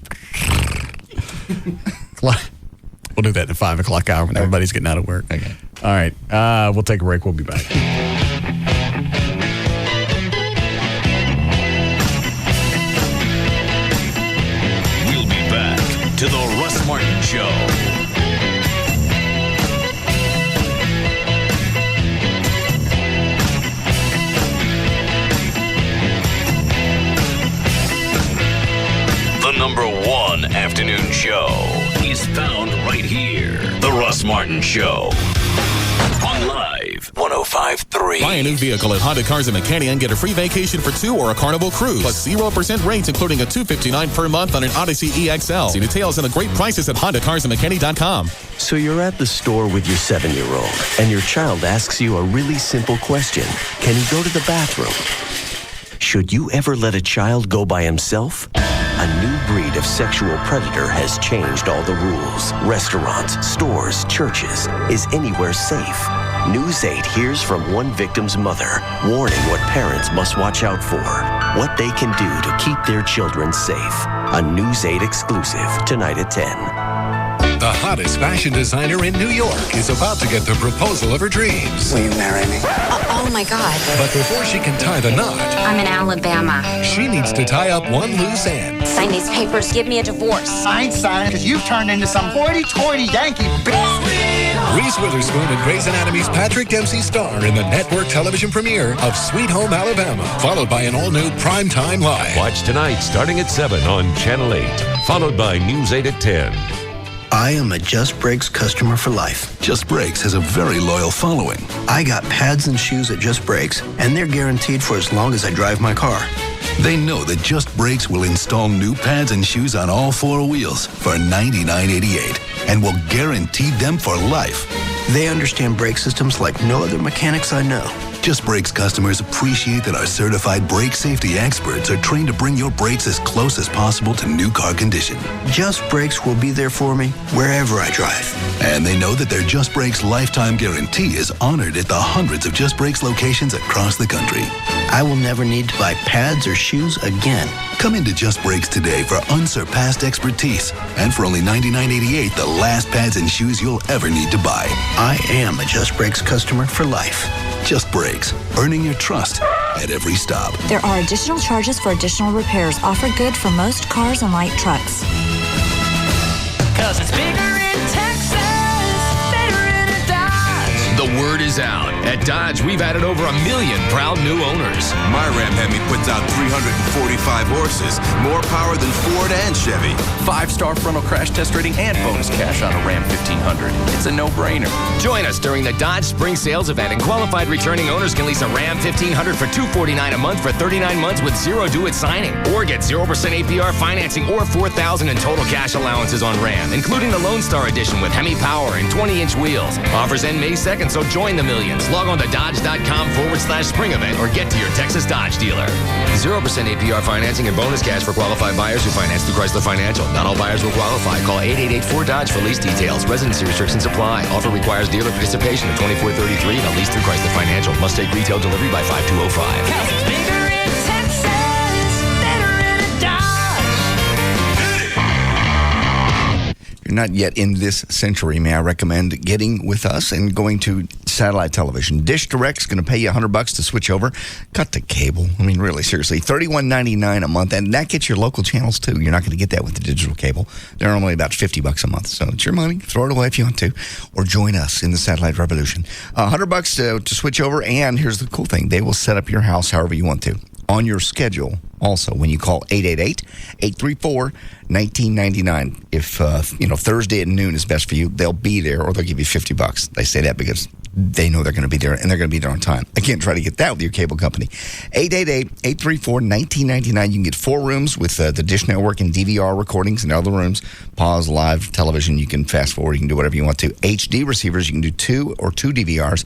We'll do that at the 5 o'clock hour when everybody's getting out of work. Okay. All right. We'll take a break. We'll be back. We'll be back to the Russ Martin Show. The number one afternoon show is found right here. The Russ Martin Show. On Live 105.3. Buy a new vehicle at Honda Cars of McKinney and get a free vacation for 2 or a Carnival cruise. Plus 0% rates, including a $259 per month on an Odyssey EXL. See details and the great prices at HondaCarsOfMcKinney.com. So you're at the store with your 7-year-old, and your child asks you a really simple question. Can he go to the bathroom? Should you ever let a child go by himself? A new breed of sexual predator has changed all the rules. Restaurants, stores, churches. Is anywhere safe? News 8 hears from one victim's mother, warning what parents must watch out for, what they can do to keep their children safe. A News 8 exclusive, tonight at 10. The hottest fashion designer in New York is about to get the proposal of her dreams. Will you marry me? Oh my God. But before she can tie the knot, I'm in Alabama. she needs to tie up one loose end. Sign these papers. Give me a divorce. I ain't signing because you've turned into some hoity-toity Yankee bitch. Reese Witherspoon and Grey's Anatomy's Patrick Dempsey star in the network television premiere of Sweet Home Alabama, followed by an all-new Primetime Live. Watch tonight starting at 7 on Channel 8, followed by News 8 at 10. I am a Just Brakes customer for life. Just Brakes has a very loyal following. I got pads and shoes at Just Brakes, and they're guaranteed for as long as I drive my car. They know that Just Brakes will install new pads and shoes on all 4 wheels for $99.88 and will guarantee them for life. They understand brake systems like no other mechanics I know. Just Brakes customers appreciate that our certified brake safety experts are trained to bring your brakes as close as possible to new car condition. Just Brakes will be there for me wherever I drive. And they know that their Just Brakes lifetime guarantee is honored at the hundreds of Just Brakes locations across the country. I will never need to buy pads or shoes again. Come into Just Brakes today for unsurpassed expertise. And for only $99.88, the last pads and shoes you'll ever need to buy. I am a Just Brakes customer for life. Just Brakes, earning your trust at every stop. There are additional charges for additional repairs. Offer good for most cars and light trucks. 'Cause it's bigger in Texas, better in a Dodge. The word is out. At Dodge, we've added over 1 million proud new owners. My Ram Hemi puts out 345 horses, more power than Ford and Chevy. 5-star frontal crash test rating and bonus cash on a Ram 1500. It's a no-brainer. Join us during the Dodge Spring Sales Event, and qualified returning owners can lease a Ram 1500 for $249 a month for 39 months with zero due at signing, or get 0% APR financing or $4,000 in total cash allowances on Ram, including the Lone Star Edition with Hemi Power and 20-inch wheels. Offers end May 2nd, so join the millions. Log on to Dodge.com/spring event or get to your Texas Dodge dealer. 0% APR financing and bonus cash for qualified buyers who finance through Chrysler Financial. Not all buyers will qualify. Call 888-4DODGE for lease details. Residency restrictions apply. Offer requires dealer participation at 2433 and a lease through Chrysler Financial. Must take retail delivery by 5205. Bigger in Texas, better in a Dodge. If you're not yet in this century, may I recommend getting with us and going to satellite television. Dish Direct's going to pay you $100 to switch over. Cut to cable. I mean, really, seriously. $31.99 a month, and that gets your local channels, too. You're not going to get that with the digital cable. They're only about $50 a month, so it's your money. Throw it away if you want to, or join us in the satellite revolution. $100 to switch over, and here's the cool thing. They will set up your house however you want to, on your schedule. Also, when you call 888-834-1999, if Thursday at noon is best for you, they'll be there, or they'll give you $50. They say that because they know they're going to be there, and they're going to be there on time. Again, try to get that with your cable company. 888-834-1999. You can get 4 rooms with the Dish Network and DVR recordings, and other rooms, pause, live television. You can fast forward. You can do whatever you want to. HD receivers, you can do 2 or 2 DVRs.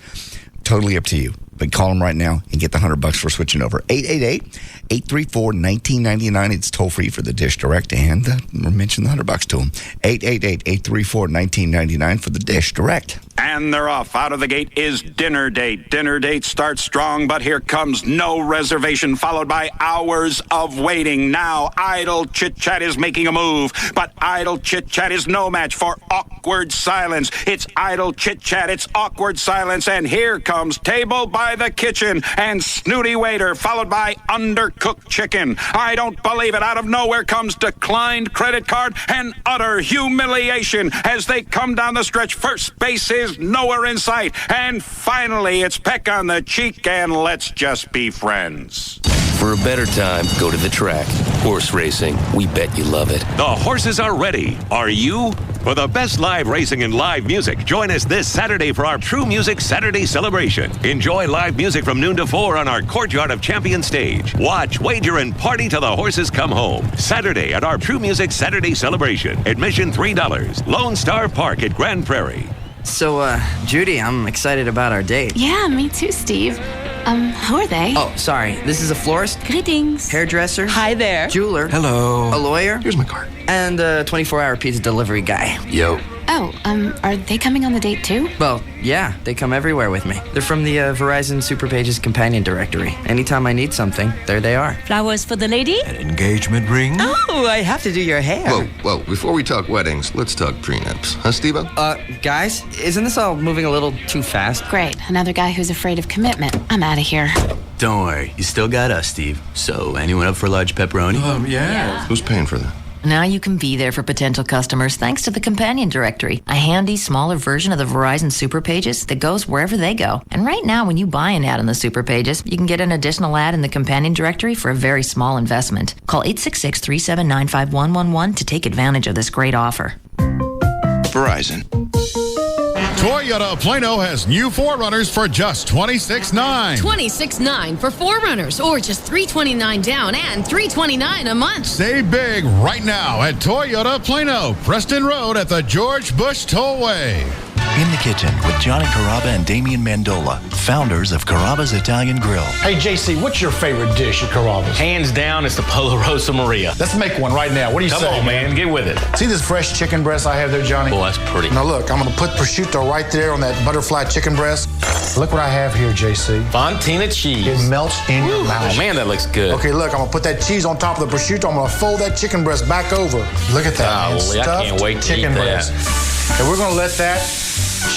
Totally up to you. But call them right now and get the $100 for switching over. 888-834-1999. It's toll free for the Dish Direct, and mention the $100 to them. 888-834-1999 for the Dish Direct. And they're off. Out of the gate is Dinner Date. Dinner Date starts strong, but here comes no reservation, followed by hours of waiting. Now, Idle Chit Chat is making a move, but Idle Chit Chat is no match for Awkward Silence. It's Idle Chit Chat, it's Awkward Silence, and here comes Table by the Kitchen and Snooty Waiter, followed by Undercooked Chicken. I don't believe it. Out of nowhere comes Declined Credit Card and utter humiliation as they come down the stretch. First base is nowhere in sight. And finally, it's peck on the cheek and let's just be friends. For a better time, go to the track. Horse racing, we bet you love it. The horses are ready. Are you? For the best live racing and live music, join us this Saturday for our True Music Saturday celebration. Enjoy live music from noon to 4 on our Courtyard of Champions stage. Watch, wager, and party till the horses come home. Saturday at our True Music Saturday celebration. Admission $3. Lone Star Park at Grand Prairie. So, Judy, I'm excited about our date. Yeah, me too, Steve. Who are they? Oh, sorry. This is a florist. Greetings. Hairdresser. Hi there. Jeweler. Hello. A lawyer. Here's my card. And a 24-hour pizza delivery guy. Yo. Oh, are they coming on the date too? Well, yeah, they come everywhere with me. They're from the Verizon Superpages companion directory. Anytime I need something, there they are. Flowers for the lady? An engagement ring? Oh, I have to do your hair. Whoa, before we talk weddings, let's talk prenups. Huh, Steve-O? Guys, isn't this all moving a little too fast? Great, another guy who's afraid of commitment. I'm out of here. Don't worry, you still got us, Steve. So, anyone up for a large pepperoni? Yeah. Who's paying for that? Now you can be there for potential customers thanks to the Companion Directory, a handy, smaller version of the Verizon Super Pages that goes wherever they go. And right now, when you buy an ad in the Super Pages, you can get an additional ad in the Companion Directory for a very small investment. Call 866-379-5111 to take advantage of this great offer. Verizon. Toyota Plano has new 4Runners for just $26,900. $26,900 for 4Runners, or just $329 down and $329 a month. Save big right now at Toyota Plano, Preston Road at the George Bush Tollway. In the kitchen with Johnny Carrabba and Damian Mandola, founders of Carrabba's Italian Grill. Hey, JC, what's your favorite dish at Carrabba's? Hands down, it's the Polo Rosa Maria. Let's make one right now. What do you say? Come on, man. Get with it. See this fresh chicken breast I have there, Johnny? Oh, that's pretty. Now, look, I'm going to put prosciutto right there on that butterfly chicken breast. Look what I have here, JC. Fontina cheese. It melts in your mouth. Oh, man, that looks good. Okay, look, I'm going to put that cheese on top of the prosciutto. I'm going to fold that chicken breast back over. Look at that, man. I can't wait to chicken eat breast. that. And we're going to let that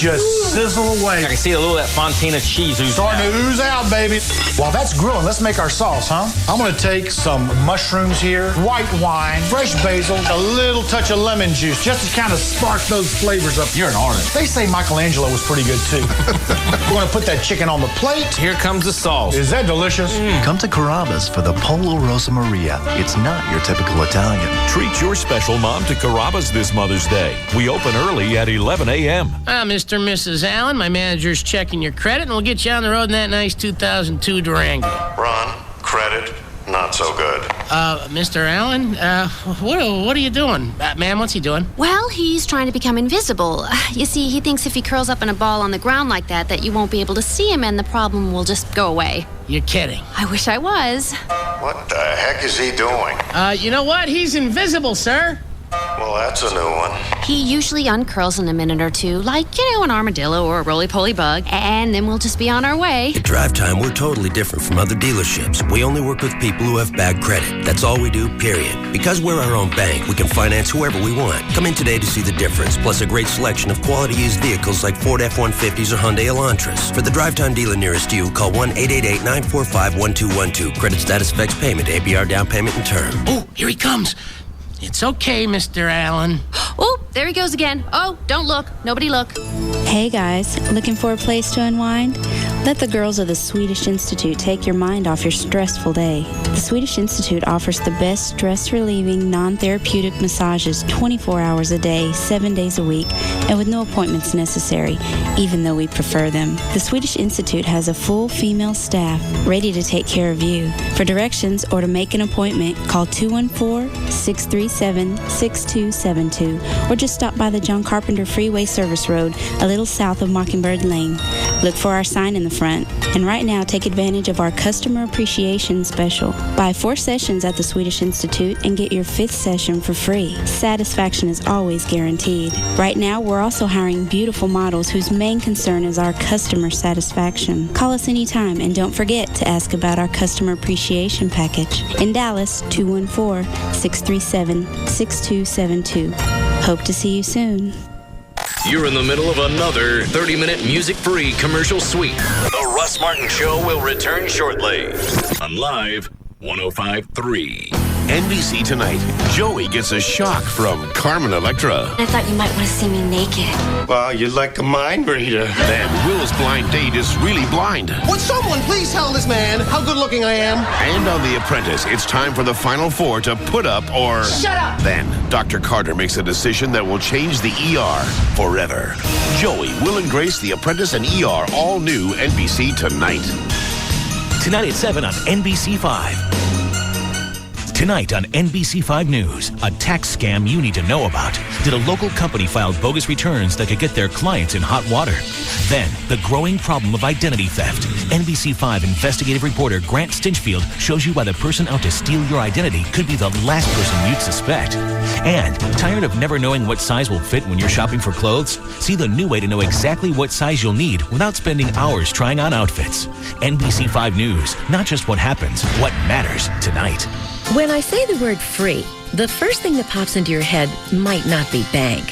just sizzle away. I can see a little of that Fontina cheese oozing starting to ooze out, baby. While that's grilling, let's make our sauce, huh? I'm going to take some mushrooms here, white wine, fresh basil, a little touch of lemon juice, just to kind of spark those flavors up. You're an artist. They say Michelangelo was pretty good, too. We're going to put that chicken on the plate. Here comes the sauce. Is that delicious? Come to Carrabba's for the Polo Rosa Maria. It's not your typical Italian. Treat your special mom to Carrabba's this Mother's Day. We open early at 11 a.m. Mr. and Mrs. Allen, my manager's checking your credit, and we'll get you on the road in that nice 2002 Durango. Ron, credit, not so good. Mr. Allen, what are you doing? Ma'am, what's he doing? Well, he's trying to become invisible. You see, he thinks if he curls up in a ball on the ground like that you won't be able to see him and the problem will just go away. You're kidding. I wish I was. What the heck is he doing? You know what? He's invisible, sir. Well, that's a new one. He usually uncurls in a minute or two, like, an armadillo or a roly-poly bug, and then we'll just be on our way. At Drive Time, we're totally different from other dealerships. We only work with people who have bad credit. That's all we do, period. Because we're our own bank, we can finance whoever we want. Come in today to see the difference, plus a great selection of quality used vehicles like Ford F-150s or Hyundai Elantras. For the Drive Time dealer nearest you, call 1-888-945-1212. Credit status affects payment, APR down payment and term. Oh, here he comes. It's okay, Mr. Allen. Oh, there he goes again. Oh, don't look. Nobody look. Hey guys, looking for a place to unwind? Let the girls of the Swedish Institute take your mind off your stressful day. The Swedish Institute offers the best stress-relieving, non-therapeutic massages 24 hours a day, 7 days a week, and with no appointments necessary, even though we prefer them. The Swedish Institute has a full female staff ready to take care of you. For directions or to make an appointment, call 214-637-6272 or just stop by the John Carpenter Freeway Service Road, a little south of Mockingbird Lane. Look for our sign in the front. And right now, take advantage of our customer appreciation special. Buy 4 sessions at the Swedish Institute and get your 5th session for free. Satisfaction is always guaranteed. Right now, we're also hiring beautiful models whose main concern is our customer satisfaction. Call us anytime and don't forget to ask about our customer appreciation package. In Dallas, 214-637-6272. Hope to see you soon. You're in the middle of another 30-minute music-free commercial suite. The Russ Martin Show will return shortly on Live 105.3. NBC tonight, Joey gets a shock from Carmen Electra. I thought you might want to see me naked. Well, you're like a mind reader. Then Will's blind date is really blind. Would someone please tell this man how good looking I am? And on The Apprentice, it's time for the final four to put up or... Shut up! Then, Dr. Carter makes a decision that will change the ER forever. Joey, Will and Grace, The Apprentice, and ER, all new NBC tonight. Tonight at 7 on NBC5. Tonight on NBC5 News, a tax scam you need to know about. Did a local company file bogus returns that could get their clients in hot water? Then, the growing problem of identity theft. NBC5 investigative reporter Grant Stinchfield shows you why the person out to steal your identity could be the last person you'd suspect. And, tired of never knowing what size will fit when you're shopping for clothes? See the new way to know exactly what size you'll need without spending hours trying on outfits. NBC5 News, not just what happens, what matters tonight. When I say the word free, the first thing that pops into your head might not be bank.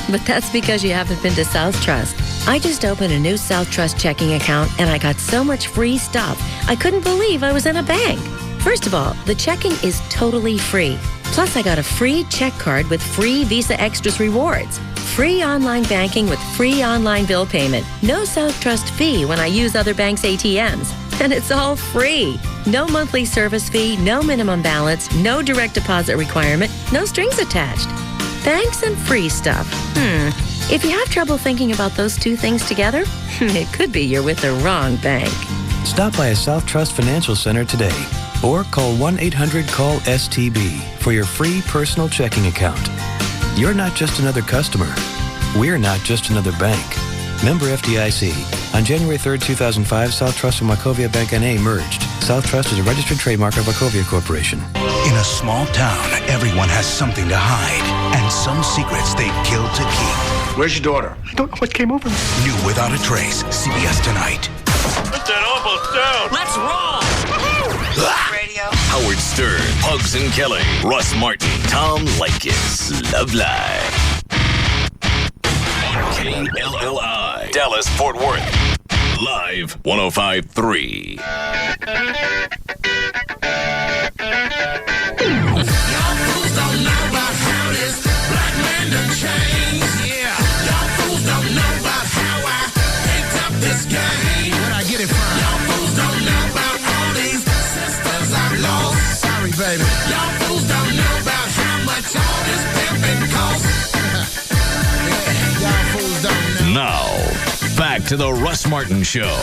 But that's because you haven't been to South Trust. I just opened a new South Trust checking account and I got so much free stuff, I couldn't believe I was in a bank. First of all, the checking is totally free. Plus, I got a free check card with free Visa Extras rewards. Free online banking with free online bill payment. No South Trust fee when I use other banks' ATMs. And it's all free. No monthly service fee, no minimum balance, no direct deposit requirement, no strings attached. Banks and free stuff. If you have trouble thinking about those two things together, it could be you're with the wrong bank. Stop by a South Trust Financial Center today or call 1-800-CALL-STB for your free personal checking account. You're not just another customer. We're not just another bank. Member FDIC. On January 3rd, 2005, South Trust and Wachovia Bank N.A. merged. South Trust is a registered trademark of Wachovia Corporation. In a small town, everyone has something to hide and some secrets they'd kill to keep. Where's your daughter? I don't know what came over me. New Without a Trace, CBS tonight. Put that almost down. Let's roll! Radio. Howard Stern, Pugs and Kelly, Russ Martin, Tom Leykis, Love Live. KLLI, Dallas, Fort Worth. Live 105.3. Y'all fools don't know about how this black man done changed. Yeah. Y'all fools don't know about how I picked up this game. Where'd I get it from? Y'all fools don't know about all these sisters I've lost. Sorry, baby. Y'all fools don't know about how much all this pimping costs. Y'all fools don't know. Now, back to the Russ Martin Show.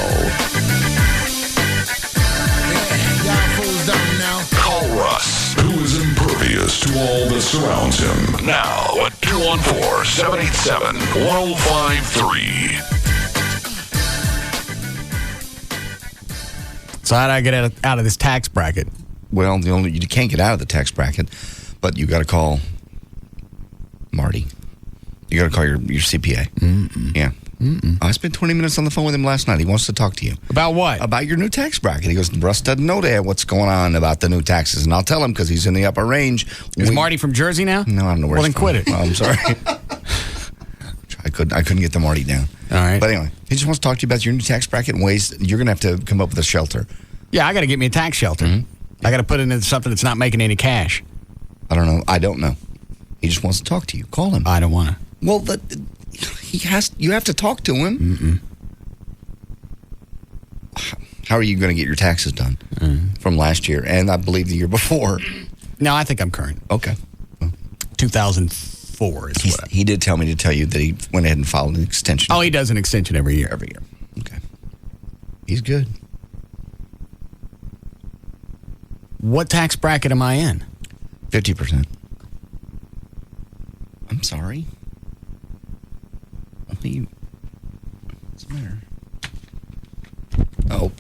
Y'all fools don't know. Call Russ, who is impervious to all that surrounds him. Now at 214-787-1053. So how do I get out of this tax bracket? Well, you can't get out of the tax bracket, but you got to call Marty. You got to call your CPA. Mm-mm. Yeah. Mm-mm. I spent 20 minutes on the phone with him last night. He wants to talk to you. About what? About your new tax bracket. He goes, Russ doesn't know what's going on about the new taxes. And I'll tell him because he's in the upper range. Is Marty from Jersey now? No, I don't know where Well, he's then quit from. it. Oh, I'm sorry. I couldn't get the Marty down. All right. But anyway, he just wants to talk to you about your new tax bracket and ways you're going to have to come up with a shelter. Yeah, I got to get me a tax shelter. Mm-hmm. I got to put it into something that's not making any cash. I don't know. I don't know. He just wants to talk to you. Call him. I don't want to. Well, you have to talk to him. Mm-mm. How are you going to get your taxes done from last year and I believe the year before? No, I think I'm current. Okay. 2004 is what he did tell me to tell you that he went ahead and filed an extension. Oh, he does an extension every year. Every year. Okay. He's good. What tax bracket am I in? 50%. I'm sorry. What's the matter? Oh.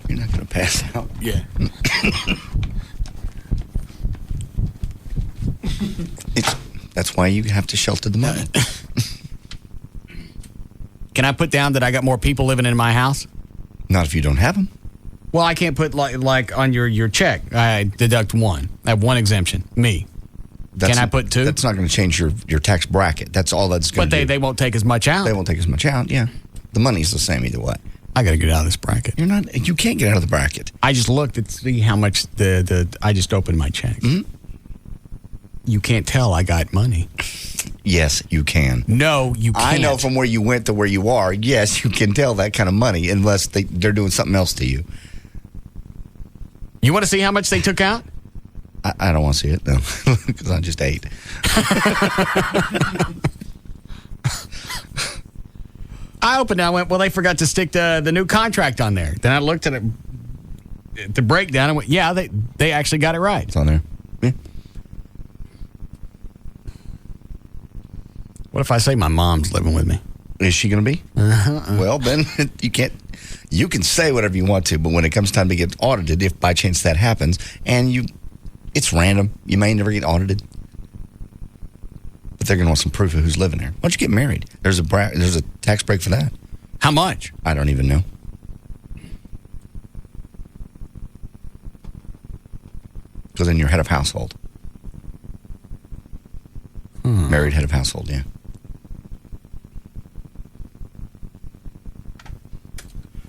You're not going to pass out. Yeah. That's why you have to shelter the money. Can I put down that I got more people living in my house? Not if you don't have them. Well, I can't put like on your check. I deduct one. I have one exemption. Me. Can I put two? That's not going to change your tax bracket. That's all that's going to do. But they won't take as much out. They won't take as much out, yeah. The money's the same either way. I got to get out of this bracket. You can't get out of the bracket. I just looked to see how much I just opened my check. Mm-hmm. You can't tell I got money. Yes, you can. No, you can't. I know from where you went to where you are. Yes, you can tell that kind of money unless they're doing something else to you. You want to see how much they took out? I don't want to see it, no, because I just ate. I opened it. I went, well, they forgot to stick the new contract on there. Then I looked at it, the breakdown, and went, yeah, they actually got it right. It's on there. Yeah. What if I say my mom's living with me? Is she going to be? Well, then you can say whatever you want to, but when it comes time to get audited, if by chance that happens, and it's random, you may never get audited. But they're going to want some proof of who's living there. Why don't you get married? There's a tax break for that. How much? I don't even know. Because then you're head of household. Married head of household, yeah.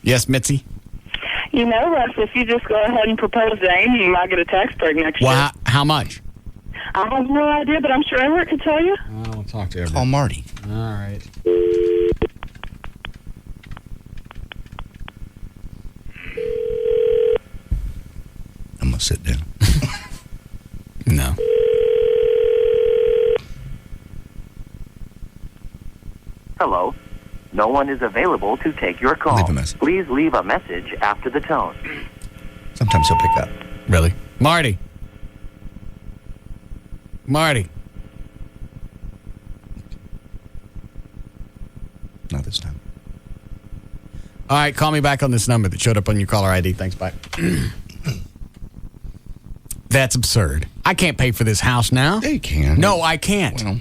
Yes, Mitzi? You know, Russ, if you just go ahead and propose to Amy, you might get a tax break next year. Well, how much? I have no idea, but I'm sure Everett could tell you. I'll talk to Everett. Call Marty. All right. I'm going to sit down. No. Hello. No one is available to take your call. Leave a message. Please leave a message after the tone. Sometimes he'll pick up. Really? Marty. Marty. Not this time. All right, call me back on this number that showed up on your caller ID. Thanks, bye. That's absurd. I can't pay for this house now. Yeah, you can. No, I can't. Well,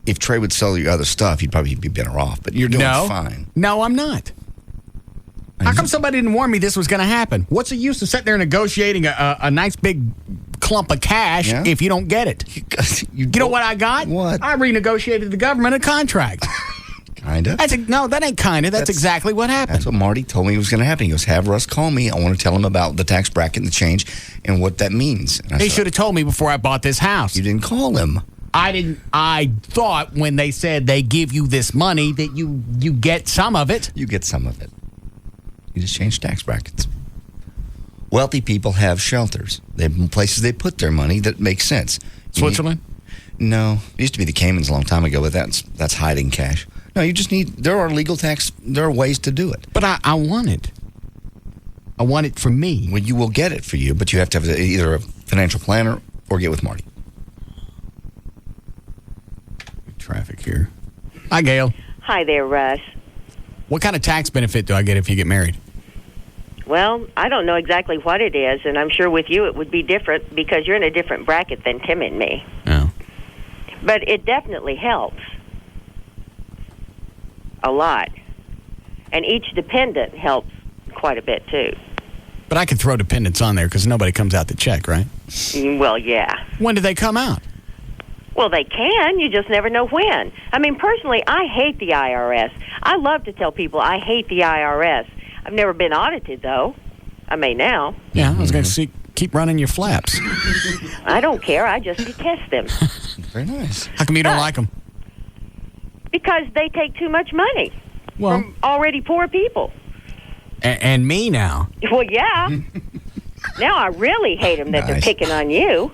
if Trey would sell you other stuff, you'd probably be better off. But you're doing fine. No, I'm not. How come somebody didn't warn me this was going to happen? What's the use of sitting there negotiating a nice big clump of cash if you don't get it? You know what I got? What? I renegotiated the government a contract. Kinda. No, that ain't kinda. That's exactly what happened. That's what Marty told me was going to happen. He goes, have Russ call me. I want to tell him about the tax bracket and the change and what that means. He should have told me before I bought this house. You didn't call him. I didn't. I thought when they said they give you this money that you get some of it. You get some of it. You just change tax brackets. Wealthy people have shelters. They have places they put their money that makes sense. Switzerland? No. It used to be the Caymans a long time ago, but that's hiding cash. No, you just there are there are ways to do it. But I want it. I want it for me. Well, you will get it for you, but you have to have either a financial planner or get with Marty. Traffic here. Hi, Gail. Hi there, Russ. What kind of tax benefit do I get if you get married? Well, I don't know exactly what it is, and I'm sure with you it would be different because you're in a different bracket than Tim and me. Oh. But it definitely helps. A lot. And each dependent helps quite a bit, too. But I could throw dependents on there because nobody comes out to check, right? Well, yeah. When do they come out? Well, they can. You just never know when. I mean, personally, I hate the IRS. I love to tell people I hate the IRS. I've never been audited, though. I may now. Yeah, I was going to keep running your flaps. I don't care. I just detest them. Very nice. How come you don't like them? Because they take too much money from already poor people. And me now. Well, yeah. Now I really hate them that they're picking on you.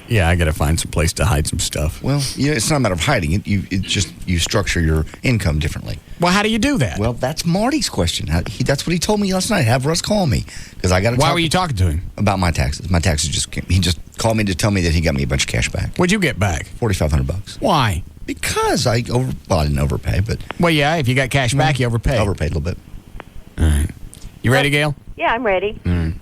Yeah, I got to find some place to hide some stuff. Well, it's not a matter of hiding it. You structure your income differently. Well, how do you do that? Well, that's Marty's question. That's what he told me last night. Have Russ call me because I got to. Why were you talking to him about my taxes? My taxes he just called me to tell me that he got me a bunch of cash back. What'd you get back? $4,500. Why? Because I didn't overpay, but yeah, if you got cash back, you overpaid. Overpaid a little bit. All right. You ready, Gail? Yeah, I'm ready. Mm.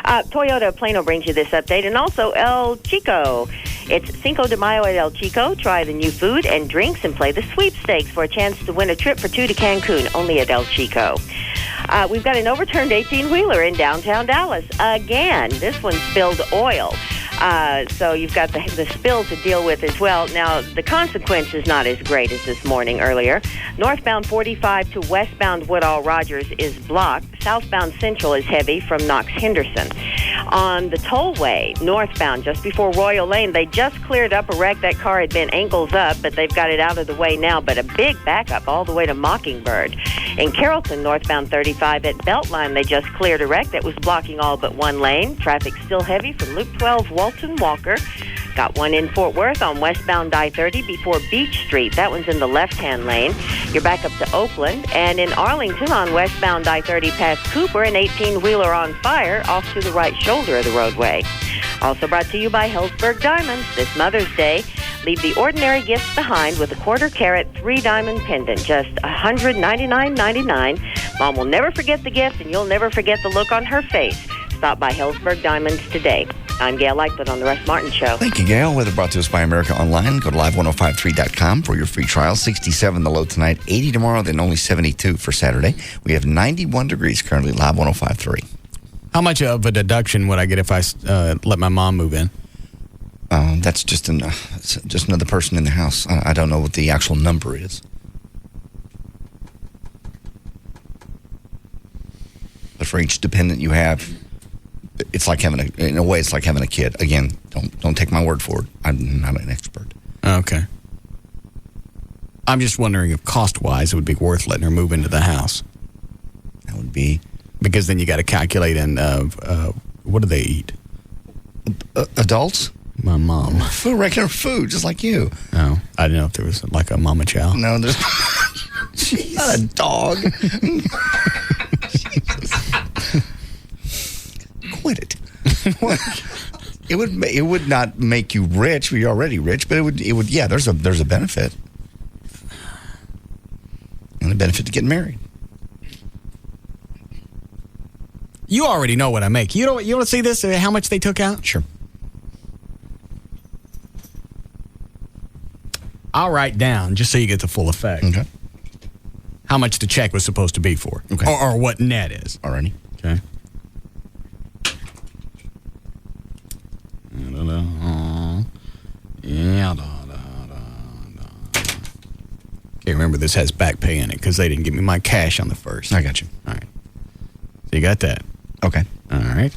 Toyota of Plano brings you this update, and also El Chico. It's Cinco de Mayo at El Chico. Try the new food and drinks and play the sweepstakes for a chance to win a trip for two to Cancun, only at El Chico. We've got an overturned 18-wheeler in downtown Dallas. Again, this one spilled oil. So you've got the spill to deal with as well. Now, the consequence is not as great as this morning earlier. Northbound 45 to westbound Woodall-Rogers is blocked. Southbound Central is heavy from Knox-Henderson. On the tollway, northbound, just before Royal Lane, they just cleared up a wreck. That car had been ankles up, but they've got it out of the way now. But a big backup all the way to Mockingbird. In Carrollton, northbound 35 at Beltline, they just cleared a wreck that was blocking all but one lane. Traffic still heavy from Loop 12, Walton Walker. Got one in Fort Worth on westbound I-30 before Beach Street. That one's in the left-hand lane. You're back up to Oakland. And in Arlington on westbound I-30 past Cooper, an 18-wheeler on fire off to the right shoulder of the roadway. Also brought to you by Hellsberg Diamonds. This Mother's Day, leave the ordinary gifts behind with a 1/4-carat 3-diamond pendant, just $199.99. Mom will never forget the gift, and you'll never forget the look on her face. Stop by Hellsberg Diamonds today. I'm Gail Lightfoot on the Russ Martin Show. Thank you, Gail. Weather brought to us by America Online. Go to live1053.com for your free trial. 67 the low tonight, 80 tomorrow, then only 72 for Saturday. We have 91 degrees currently, Live 105.3. How much of a deduction would I get if I let my mom move in? That's just another person in the house. I don't know what the actual number is. But for each dependent you have, it's like having it's like having a kid. Again, don't take my word for it. I'm not an expert. Okay. I'm just wondering if cost-wise it would be worth letting her move into the house. That would be. Because then you got to calculate in, what do they eat? Adults? My mom. Food, regular food, just like you. Oh, I didn't know if there was like a mama chow. No, there's not a dog. Quit it. It would not make you rich. We're already rich, but it would. Yeah, there's a benefit, and a benefit to getting married. You already know what I make. You want to see this? How much they took out? Sure. I'll write down just so you get the full effect. Okay. How much the check was supposed to be for? Okay. Or what net is? Alrighty. Okay. Okay, remember this has back pay in it because they didn't give me my cash on the first. I got you. All right. So you got that. Okay. All right.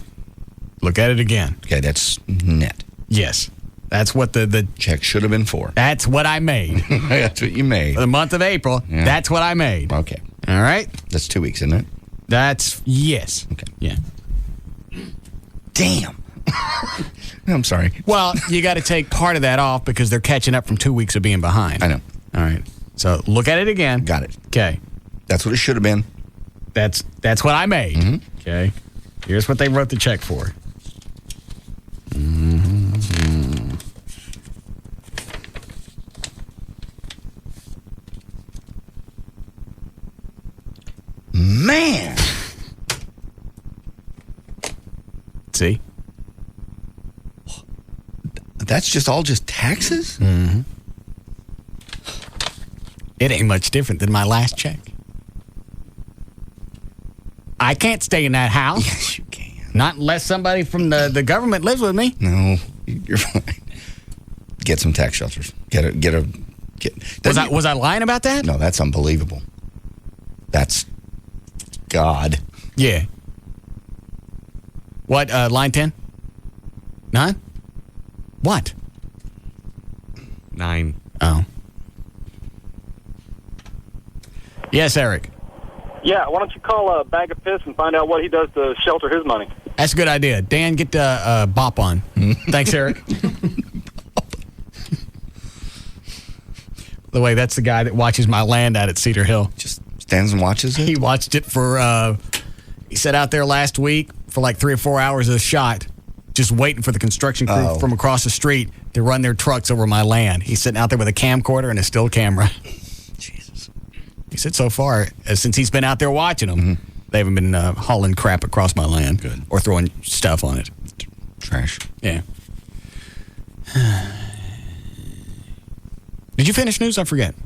Look at it again. Okay, that's net. Yes. That's what the check should have been for. That's what I made. That's what you made. For the month of April, yeah. That's what I made. Okay. All right? That's 2 weeks, isn't it? That's, yes. Okay. Yeah. Damn. I'm sorry. Well, you got to take part of that off because they're catching up from 2 weeks of being behind. I know. All right. So look at it again. Got it. Okay. That's what it should have been. That's what I made. Mm-hmm. Okay. Here's what they wrote the check for. Mm-hmm. Man. See? That's just taxes? Mm-hmm. It ain't much different than my last check. I can't stay in that house. Yes, you can. Not unless somebody from the government lives with me. No, you're fine. Get some tax shelters. Was I lying about that? No, that's unbelievable. That's God. Yeah. What, line 10? 9? What? 9. Oh. Yes, Eric. Yeah, why don't you call a Bag of Piss and find out what he does to shelter his money? That's a good idea. Dan, get Bop on. Thanks, Eric. By the way, that's the guy that watches my land out at Cedar Hill. Just stands and watches it? He watched it for, he sat out there last week for like 3 or 4 hours a shot, just waiting for the construction crew from across the street to run their trucks over my land. He's sitting out there with a camcorder and a still camera. Jesus. He said so far, since he's been out there watching them, they haven't been hauling crap across my land. Good. Or throwing stuff on it. Trash. Yeah. Did you finish news? I forget.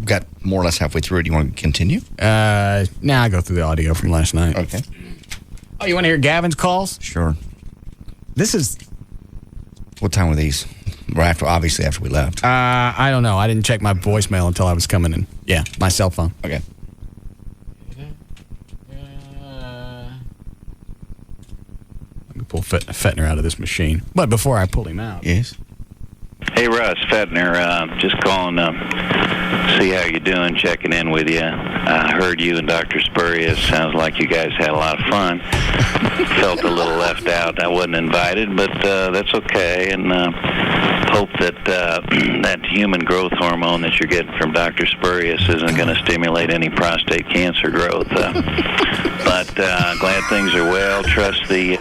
Got more or less halfway through it. Do you want to continue? Now I go through the audio from last night. Okay. Oh, you want to hear Gavin's calls? Sure. This is What time were these? Obviously after we left. I don't know. I didn't check my voicemail until I was coming in. Yeah, my cell phone. Okay. Let me pull Fettner out of this machine. But before I pull him out. Yes. Hey, Russ, Fettner, just calling see how you're doing, checking in with you. I heard you and Dr. Spurious. Sounds like you guys had a lot of fun. Felt a little left out. I wasn't invited, but that's okay. And hope that that human growth hormone that you're getting from Dr. Spurious isn't going to stimulate any prostate cancer growth. But glad things are well. Trust the...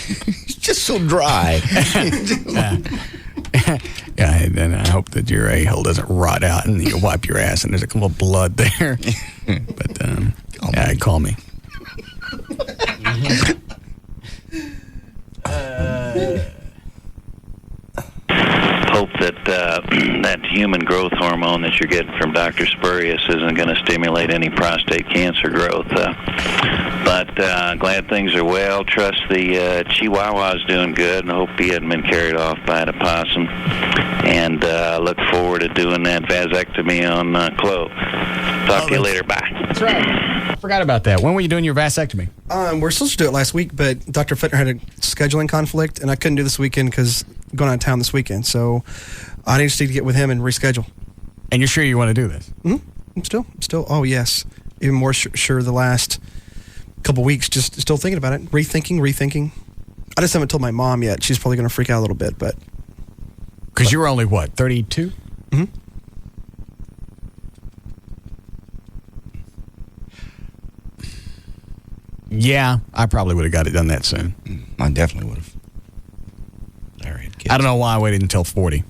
It's just so dry. Yeah, and I hope that your a-hole doesn't rot out and you wipe your ass and there's a couple of blood there. But, call me. Hope that that human growth hormone that you're getting from Dr. Spurious isn't going to stimulate any prostate cancer growth. But glad things are well. Trust the Chihuahua's doing good, and hope he hadn't been carried off by an opossum. And look forward to doing that vasectomy on Chloe. Talk to you later. Bye. That's right. Forgot about that. When were you doing your vasectomy? We're supposed to do it last week, but Dr. Fettner had a scheduling conflict, and I couldn't do this weekend because I'm going out of town this weekend. So I need to get with him and reschedule. And you're sure you want to do this? Mm-hmm. I'm still. Oh, yes. Even more sure the last couple weeks, just still thinking about it. Rethinking. I just haven't told my mom yet. She's probably going to freak out a little bit, but. Because you were only, what, 32? Mm-hmm. Yeah, I probably would have got it done that soon. I definitely would have. I don't know why I waited until 40.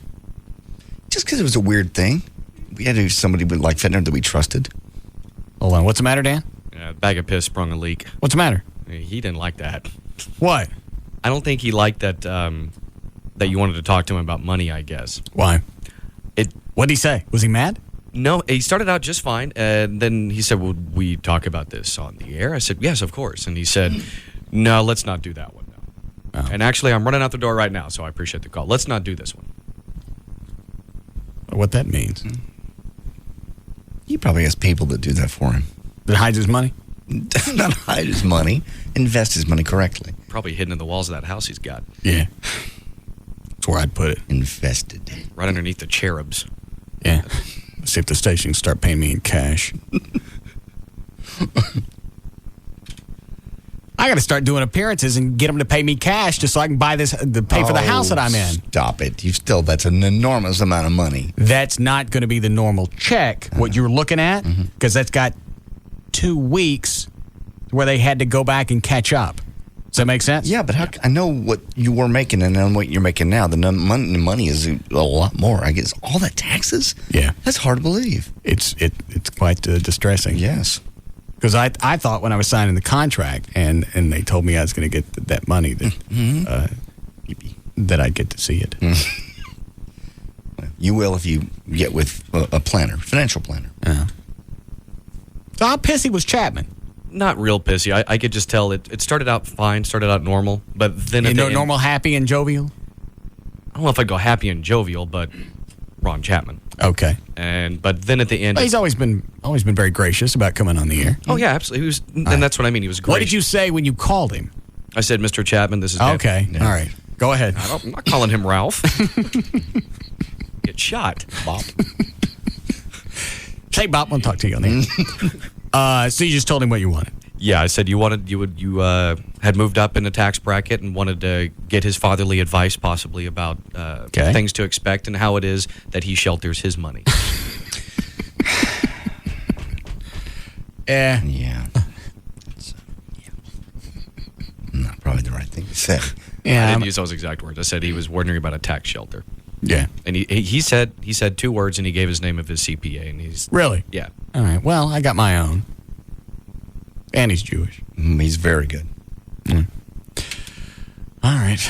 Just because it was a weird thing. We had to do somebody like Fettner that we trusted. Hold on. What's the matter, Dan? A bag of piss sprung a leak. What's the matter? He didn't like that. What? I don't think he liked that that you wanted to talk to him about money, I guess. Why? What did he say? Was he mad? No, he started out just fine, and then he said, "Will we talk about this on the air?" I said, "Yes, of course." And he said, "No, let's not do that one now." Oh. And actually, I'm running out the door right now, so I appreciate the call. Let's not do this one. What that means? He probably has people that do that for him. That hides his money? Not hide his money. Invest his money correctly. Probably hidden in the walls of that house he's got. Yeah. That's where I'd put it. Invested. Right underneath the cherubs. Yeah. See if the station can start paying me in cash. I got to start doing appearances and get them to pay me cash just so I can buy for the house that I'm in. Stop it. That's an enormous amount of money. That's not going to be the normal check, what you're looking at, because that's got 2 weeks where they had to go back and catch up. Does that make sense? Yeah, but I know what you were making and then what you're making now. The money is a lot more. I guess all that taxes? Yeah. That's hard to believe. It's quite distressing. Yes. Because I thought when I was signing the contract and they told me I was going to get that money that I'd get to see it. You will if you get with a planner, financial planner. Yeah. So how pissy was Chapman? Not real pissy. I could just tell it started out fine, started out normal, but then normal, happy, and jovial? I don't know if I'd go happy and jovial, but Ron Chapman. Okay. But then at the end, he's always been very gracious about coming on the air. Oh yeah, absolutely. And that's what I mean. He was great. What did you say when you called him? I said, "Mr. Chapman, this is okay." Yeah. All right, go ahead. I'm not calling him Ralph. Get shot, Bob. Say, Bob, I'll talk to you on the air. So you just told him what you wanted. Yeah, I said you had moved up in the tax bracket and wanted to get his fatherly advice, possibly about things to expect and how it is that he shelters his money. Yeah. Not probably the right thing to say. Yeah, I didn't use those exact words. I said he was wondering about a tax shelter. Yeah, and he said 2 words and he gave his name of his CPA and he's really yeah. All right. Well, I got my own, and he's Jewish. He's very good. All right.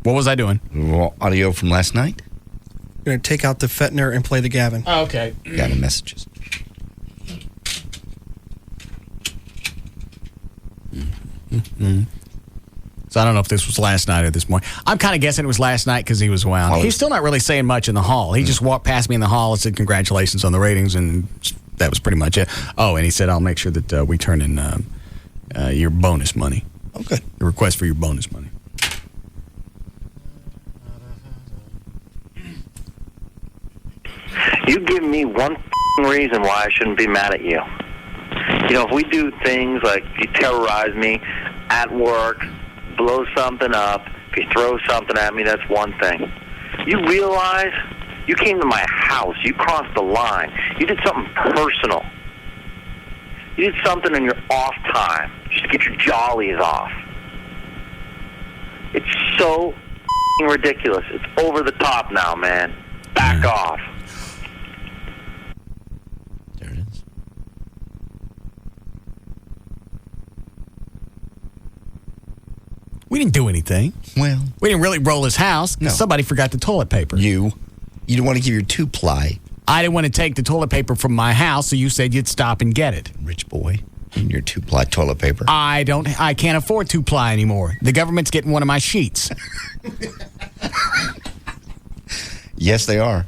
What was I doing? Audio from last night. I'm going to take out the Fettner and play the Gavin. Oh, okay. Got the messages. So I don't know if this was last night or this morning. I'm kind of guessing it was last night because he was wound. He's still not really saying much in the hall. He just walked past me in the hall and said congratulations on the ratings, and that was pretty much it. Oh, and he said I'll make sure that we turn in your bonus money. Okay. The request for your bonus money. You give me one reason why I shouldn't be mad at you. You know, if we do things like you terrorize me at work, blow something up, if you throw something at me, that's one thing. You realize you came to my house, you crossed the line, you did something personal. You did something in your off time, just to get your jollies off. It's so ridiculous. It's over the top now, man. Back off. We didn't do anything. Well, we didn't really roll his house because somebody forgot the toilet paper. You didn't want to give your 2-ply. I didn't want to take the toilet paper from my house, so you said you'd stop and get it. Rich boy. And your 2-ply toilet paper. I can't afford 2-ply anymore. The government's getting one of my sheets. Yes, they are.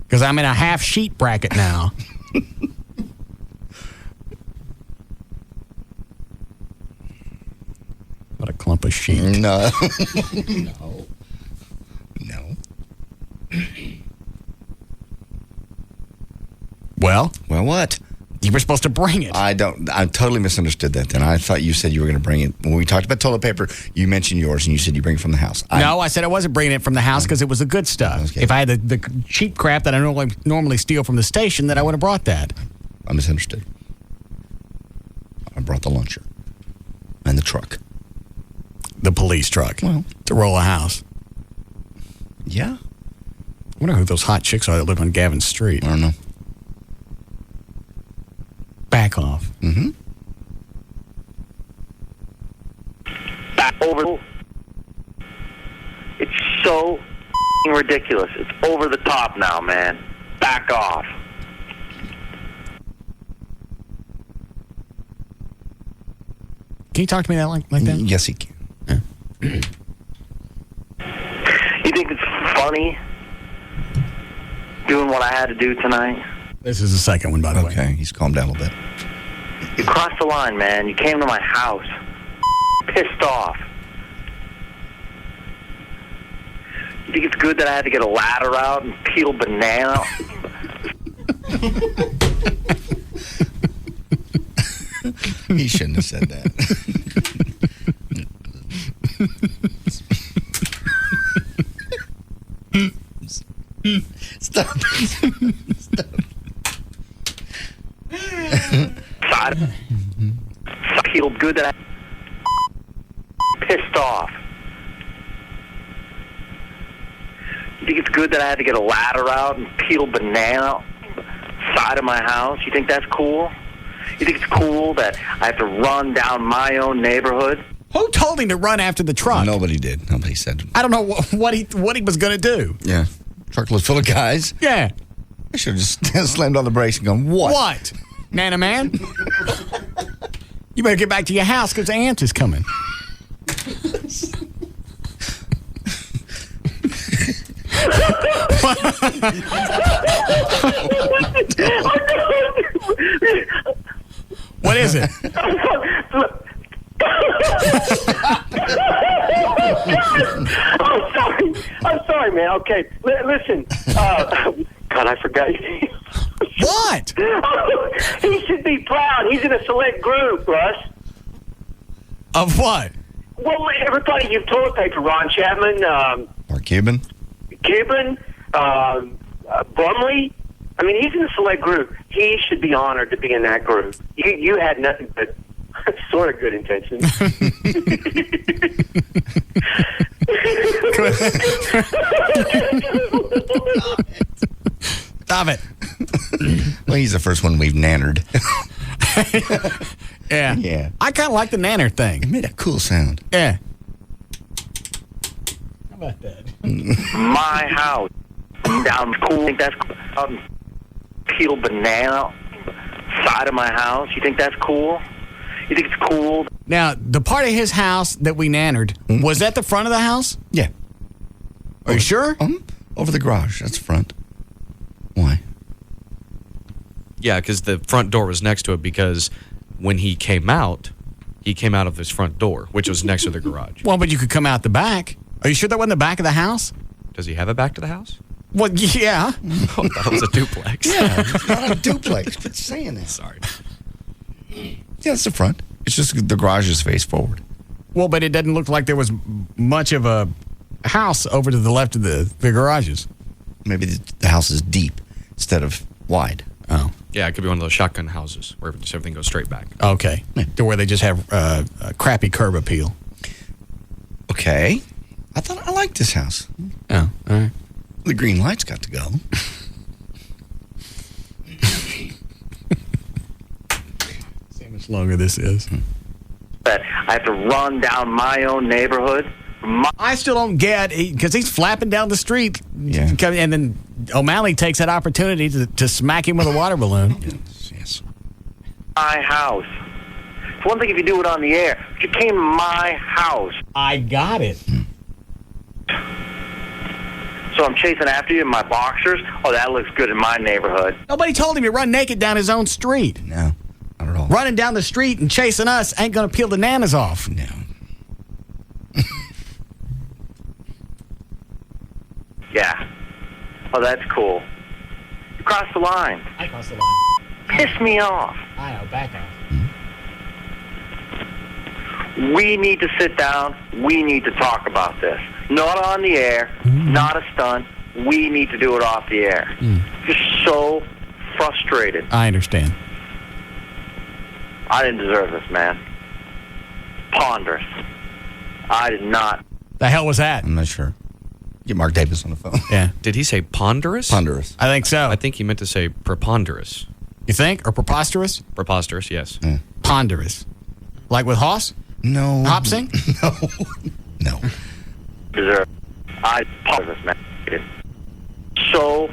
Because I'm in a half sheet bracket now. What a clump of sheet. No. Well, what? You were supposed to bring it. I totally misunderstood that then. I thought you said you were going to bring it. When we talked about toilet paper, you mentioned yours and you said you bring it from the house. No, I said I wasn't bringing it from the house because it was the good stuff. Okay. If I had the cheap crap that I normally steal from the station, then I would have brought that. I misunderstood. I brought the luncher and the truck. The police truck. Well, to roll a house. Yeah. I wonder who those hot chicks are that live on Gavin Street. I don't know. Back off. Mm-hmm. Back over. It's so ridiculous. It's over the top now, man. Back off. Can you talk to me like that? Yes, he can. Yeah. You think it's funny doing what I had to do tonight? This is the second one, by the way. Okay, he's calmed down a little bit. You crossed the line, man. You came to my house. Pissed off. You think it's good that I had to get a ladder out and peel banana? He shouldn't have said that. Stop. Feel good that I pissed off. You think it's good that I had to get a ladder out and peel banana side of my house? You think that's cool? You think it's cool that I have to run down my own neighborhood? Who told him to run after the truck? Nobody did. Nobody said. I don't know what he was going to do. Yeah. Truck was full of guys. Yeah. I should have just slammed on the brakes and gone, what? What? Nana man? You better get back to your house because the aunt is coming. What is it? I'm sorry, man. Okay, listen. God, I forgot. What? He should be proud. He's in a select group, Russ. Of what? Well, everybody you've toilet paper, Ron Chapman, Mark Cuban, Brumley. I mean, he's in a select group. He should be honored to be in that group. You had nothing but sort of good intentions. Stop it. Well, he's the first one we've nannered. Yeah. Yeah. I kind of like the nanner thing. It made a cool sound. Yeah. How about that? My house. Down cool. Think that's cool. Peel banana side of my house. You think that's cool? You think it's cool? Now, the part of his house that we nannered, was that the front of the house? Yeah. Are you sure? Over the garage. That's front. Why? Yeah, because the front door was next to it because when he came out of this front door, which was next to the garage. Well, but you could come out the back. Are you sure that wasn't the back of the house? Does he have a back to the house? Well, yeah. Oh, that was a duplex. Yeah, it's not a duplex. Quit saying that. Sorry. Yeah, it's the front. It's just the garage is face forward. Well, but it doesn't look like there was much of a house over to the left of the garages. Maybe the house is deep instead of wide. Oh. Yeah, it could be one of those shotgun houses where just everything goes straight back. Okay. To where they just have a crappy curb appeal. Okay. I liked this house. Oh, all right. The green lights got to go. See how much longer this is. That I have to run down my own neighborhood. I still don't get, because he's flapping down the street. Yeah. And then O'Malley takes that opportunity to smack him with a water balloon. Yes. My house. It's one thing if you do it on the air. But you came to my house. I got it. So I'm chasing after you in my boxers? Oh, that looks good in my neighborhood. Nobody told him to run naked down his own street. No, not at all. Running down the street and chasing us ain't going to peel the nanas off. No. Yeah. Oh, that's cool. You crossed the line. I crossed the line. Piss me off. I know, back off. We need to sit down. We need to talk about this. Not on the air. Not a stunt. We need to do it off the air. Just so frustrated. I understand. I didn't deserve this, man. Ponderous. I did not. The hell was that? I'm not sure. Get Mark Davis on the phone. Yeah. Did he say ponderous? Ponderous. I think so. I think he meant to say preponderous. You think? Or preposterous? Preposterous, yes. Ponderous. Like with Hoss? No. Hopsing? No. Deserve. I ponderous, man. So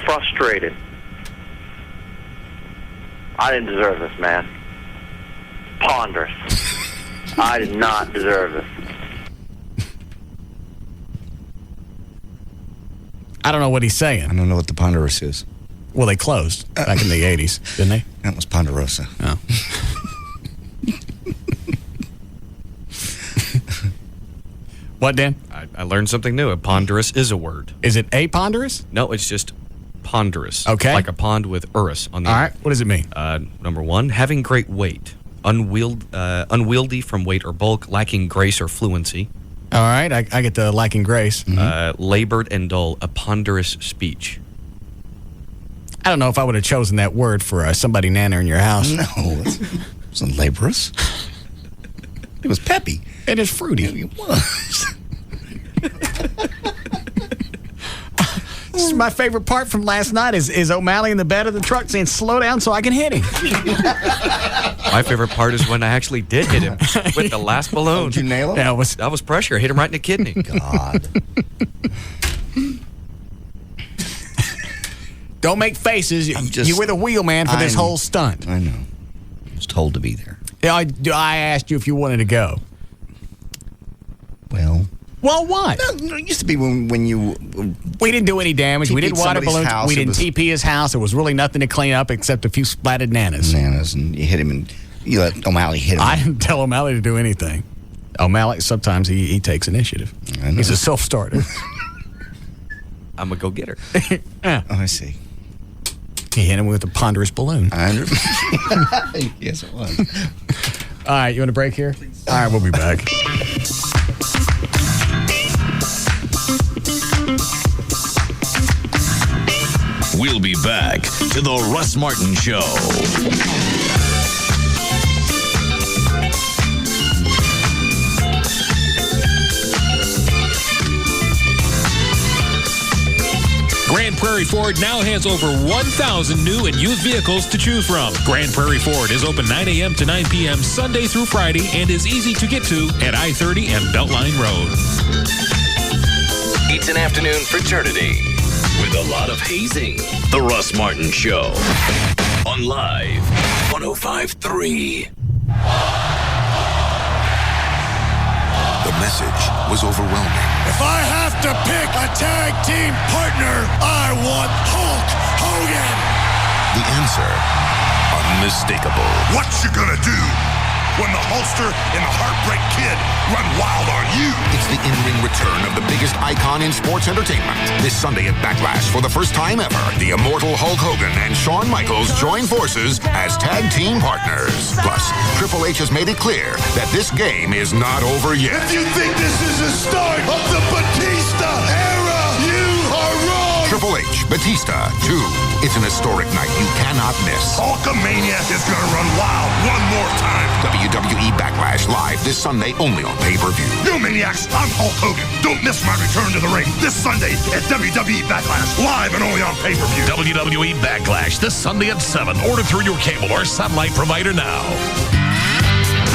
frustrated. I didn't deserve this, man. Ponderous. I did not deserve this. I don't know what he's saying. I don't know what the ponderous is. Well, they closed back in the 80s, didn't they? That was Ponderosa. Oh. What, Dan? I learned something new. A ponderous is a word. Is it a ponderous? No, it's just ponderous. Okay. Like a pond with urus on the All end. right. What does it mean? Number one, having great weight. Unwieldy from weight or bulk, lacking grace or fluency. All right. I get the lacking grace. Labored and dull, a ponderous speech. I don't know if I would have chosen that word for somebody nanner in your house. No. It wasn't laborious. It was peppy. It is fruity. It was. This is my favorite part from last night is O'Malley in the bed of the truck saying, slow down so I can hit him. My favorite part is when I actually did hit him with the last balloon. Did you nail him? That was pressure. I hit him right in the kidney. God. Don't make faces. You were the wheelman for this whole stunt. I know. I was told to be there. Yeah, I asked you if you wanted to go. Well, what? No, it used to be when you... We didn't do any damage. We didn't water balloons. We didn't TP his house. There was really nothing to clean up except a few splattered nanas. And you hit him and you let O'Malley hit him. I didn't tell O'Malley to do anything. O'Malley, sometimes he takes initiative. He's a self-starter. I'm going to go get her. Yeah. Oh, I see. He hit him with a ponderous balloon. Yes, it was. All right, you want a break here? All right, we'll be back. We'll be back to the Russ Martin Show. Grand Prairie Ford now has over 1,000 new and used vehicles to choose from. Grand Prairie Ford is open 9 a.m. to 9 p.m. Sunday through Friday and is easy to get to at I-30 and Beltline Road. It's an afternoon fraternity with a lot of hazing. The Russ Martin Show on Live 105.3. message was overwhelming. If I have to pick a tag team partner, I want Hulk Hogan. The answer, unmistakable. What you gonna do when the Hulkster and the Heartbreak Kid run wild on you? It's the in-ring return of the biggest icon in sports entertainment. This Sunday at Backlash, for the first time ever, the immortal Hulk Hogan and Shawn Michaels join forces as tag team partners. Plus, Triple H has made it clear that this game is not over yet. If you think this is the start of the Batista era, you are wrong. Triple H, Batista 2. It's an historic night you cannot miss. Hulkamania is gonna run wild one more time. WWE Backlash live this Sunday only on pay-per-view. You maniacs, I'm Hulk Hogan. Don't miss my return to the ring this Sunday at WWE Backlash, live and only on pay-per-view. WWE Backlash this Sunday at 7. Order through your cable or satellite provider now.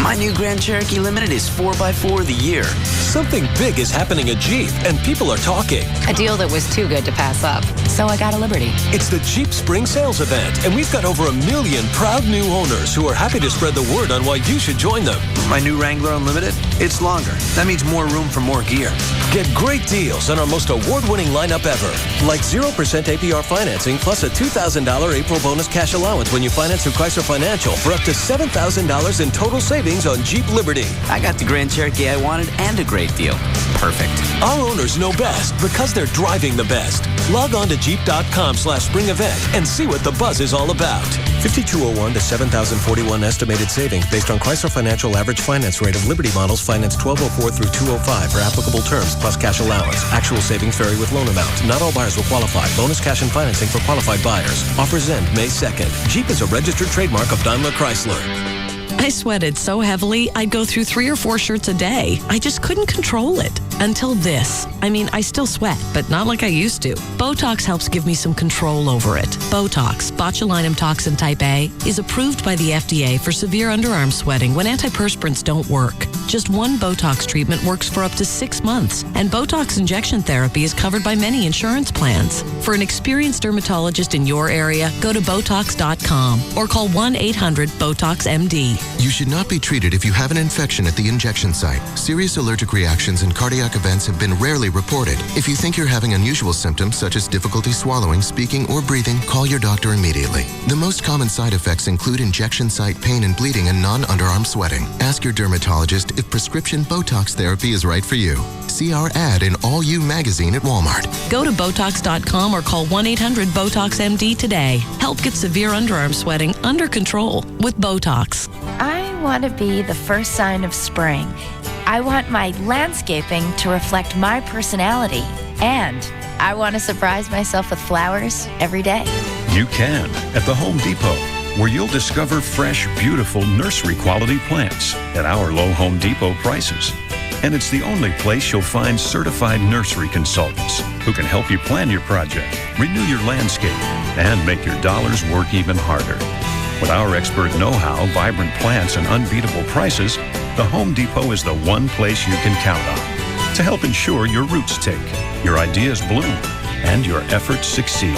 My new Grand Cherokee Limited is 4x4 of the year. Something big is happening at Jeep, and people are talking. A deal that was too good to pass up. So I got a Liberty. It's the Jeep Spring Sales Event, and we've got over 1 million proud new owners who are happy to spread the word on why you should join them. My new Wrangler Unlimited, it's longer. That means more room for more gear. Get great deals on our most award-winning lineup ever. Like 0% APR financing plus a $2,000 April bonus cash allowance when you finance through Chrysler Financial for up to $7,000 in total savings on Jeep Liberty. I got the Grand Cherokee I wanted and a great deal. Perfect. Our owners know best because they're driving the best. Log on to Jeep.com/spring event and see what the buzz is all about. 5201 to 7,041 estimated savings based on Chrysler Financial average finance rate of Liberty models financed 1204 through 205 for applicable terms plus cash allowance. Actual savings vary with loan amount. Not all buyers will qualify. Bonus cash and financing for qualified buyers. Offers end May 2nd. Jeep is a registered trademark of Daimler Chrysler. I sweated so heavily, I'd go through 3 or 4 shirts a day. I just couldn't control it. Until this. I mean, I still sweat, but not like I used to. Botox helps give me some control over it. Botox, botulinum toxin type A, is approved by the FDA for severe underarm sweating when antiperspirants don't work. Just one Botox treatment works for up to 6 months, and Botox injection therapy is covered by many insurance plans. For an experienced dermatologist in your area, go to Botox.com or call 1-800-BOTOX-MD. You should not be treated if you have an infection at the injection site. Serious allergic reactions and cardiac events have been rarely reported. If you think you're having unusual symptoms such as difficulty swallowing, speaking, or breathing, call your doctor immediately. The most common side effects include injection site pain and bleeding and non-underarm sweating. Ask your dermatologist if prescription Botox therapy is right for you. See our ad in All You magazine at Walmart. Go to Botox.com or call 1-800-BOTOX-MD today. Help get severe underarm sweating under control with Botox. I want to be the first sign of spring. I want my landscaping to reflect my personality. And I want to surprise myself with flowers every day. You can at the Home Depot, where you'll discover fresh, beautiful nursery quality plants at our low Home Depot prices. And it's the only place you'll find certified nursery consultants who can help you plan your project, renew your landscape, and make your dollars work even harder. With our expert know-how, vibrant plants, and unbeatable prices, the Home Depot is the one place you can count on to help ensure your roots take, your ideas bloom, and your efforts succeed.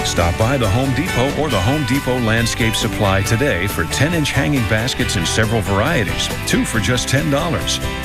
Stop by the Home Depot or the Home Depot Landscape Supply today for 10-inch hanging baskets in several varieties, 2 for just $10.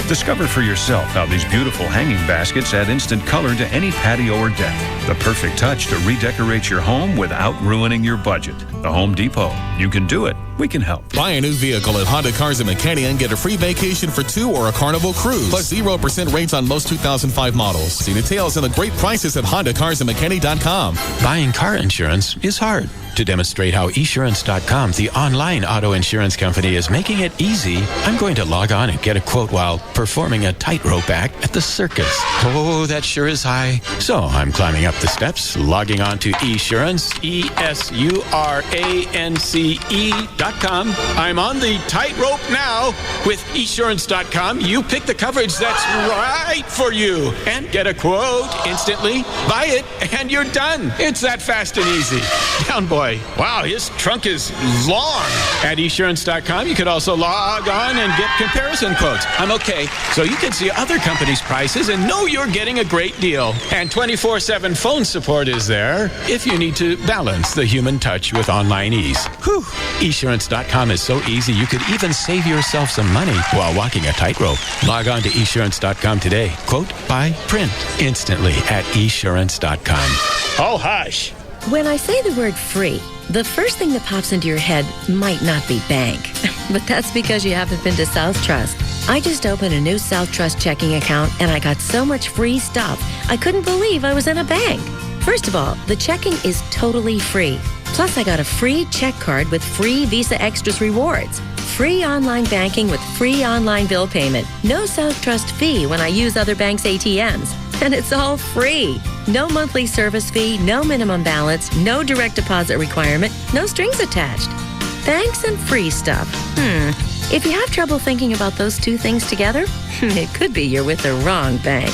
Discover for yourself how these beautiful hanging baskets add instant color to any patio or deck. The perfect touch to redecorate your home without ruining your budget. The Home Depot. You can do it. We can help. Buy a new vehicle at Honda Cars of McKinney and get a free vacation for 2 or a Carnival cruise. Plus 0% rates on most 2005 models. See details and the great prices at HondaCarsOfMcKinney.com. Buying car insurance is hard. To demonstrate how esurance.com, the online auto insurance company, is making it easy, I'm going to log on and get a quote while performing a tightrope act at the circus. Oh, that sure is high. So I'm climbing up the steps, logging on to esurance, esurance.com. I'm on the tightrope now. With esurance.com, you pick the coverage that's right for you and get a quote instantly, buy it, and you're done. It's that fast and easy. Down, boy. boy, wow, his trunk is long. At esurance.com, you could also log on and get comparison quotes. I'm okay. So you can see other companies' prices and know you're getting a great deal. And 24/7 phone support is there if you need to balance the human touch with online ease. Whew. Esurance.com is so easy, you could even save yourself some money while walking a tightrope. Log on to esurance.com today. Quote by print instantly at esurance.com. Oh, hush. When I say the word free, the first thing that pops into your head might not be bank, but that's because you haven't been to South Trust. I just opened a new South Trust checking account and I got so much free stuff, I couldn't believe I was in a bank. First of all, the checking is totally free. Plus, I got a free check card with free Visa Extras rewards. Free online banking with free online bill payment. No South Trust fee when I use other banks' ATMs. And it's all free. No monthly service fee, no minimum balance, no direct deposit requirement, no strings attached. Banks and free stuff. If you have trouble thinking about those two things together, it could be you're with the wrong bank.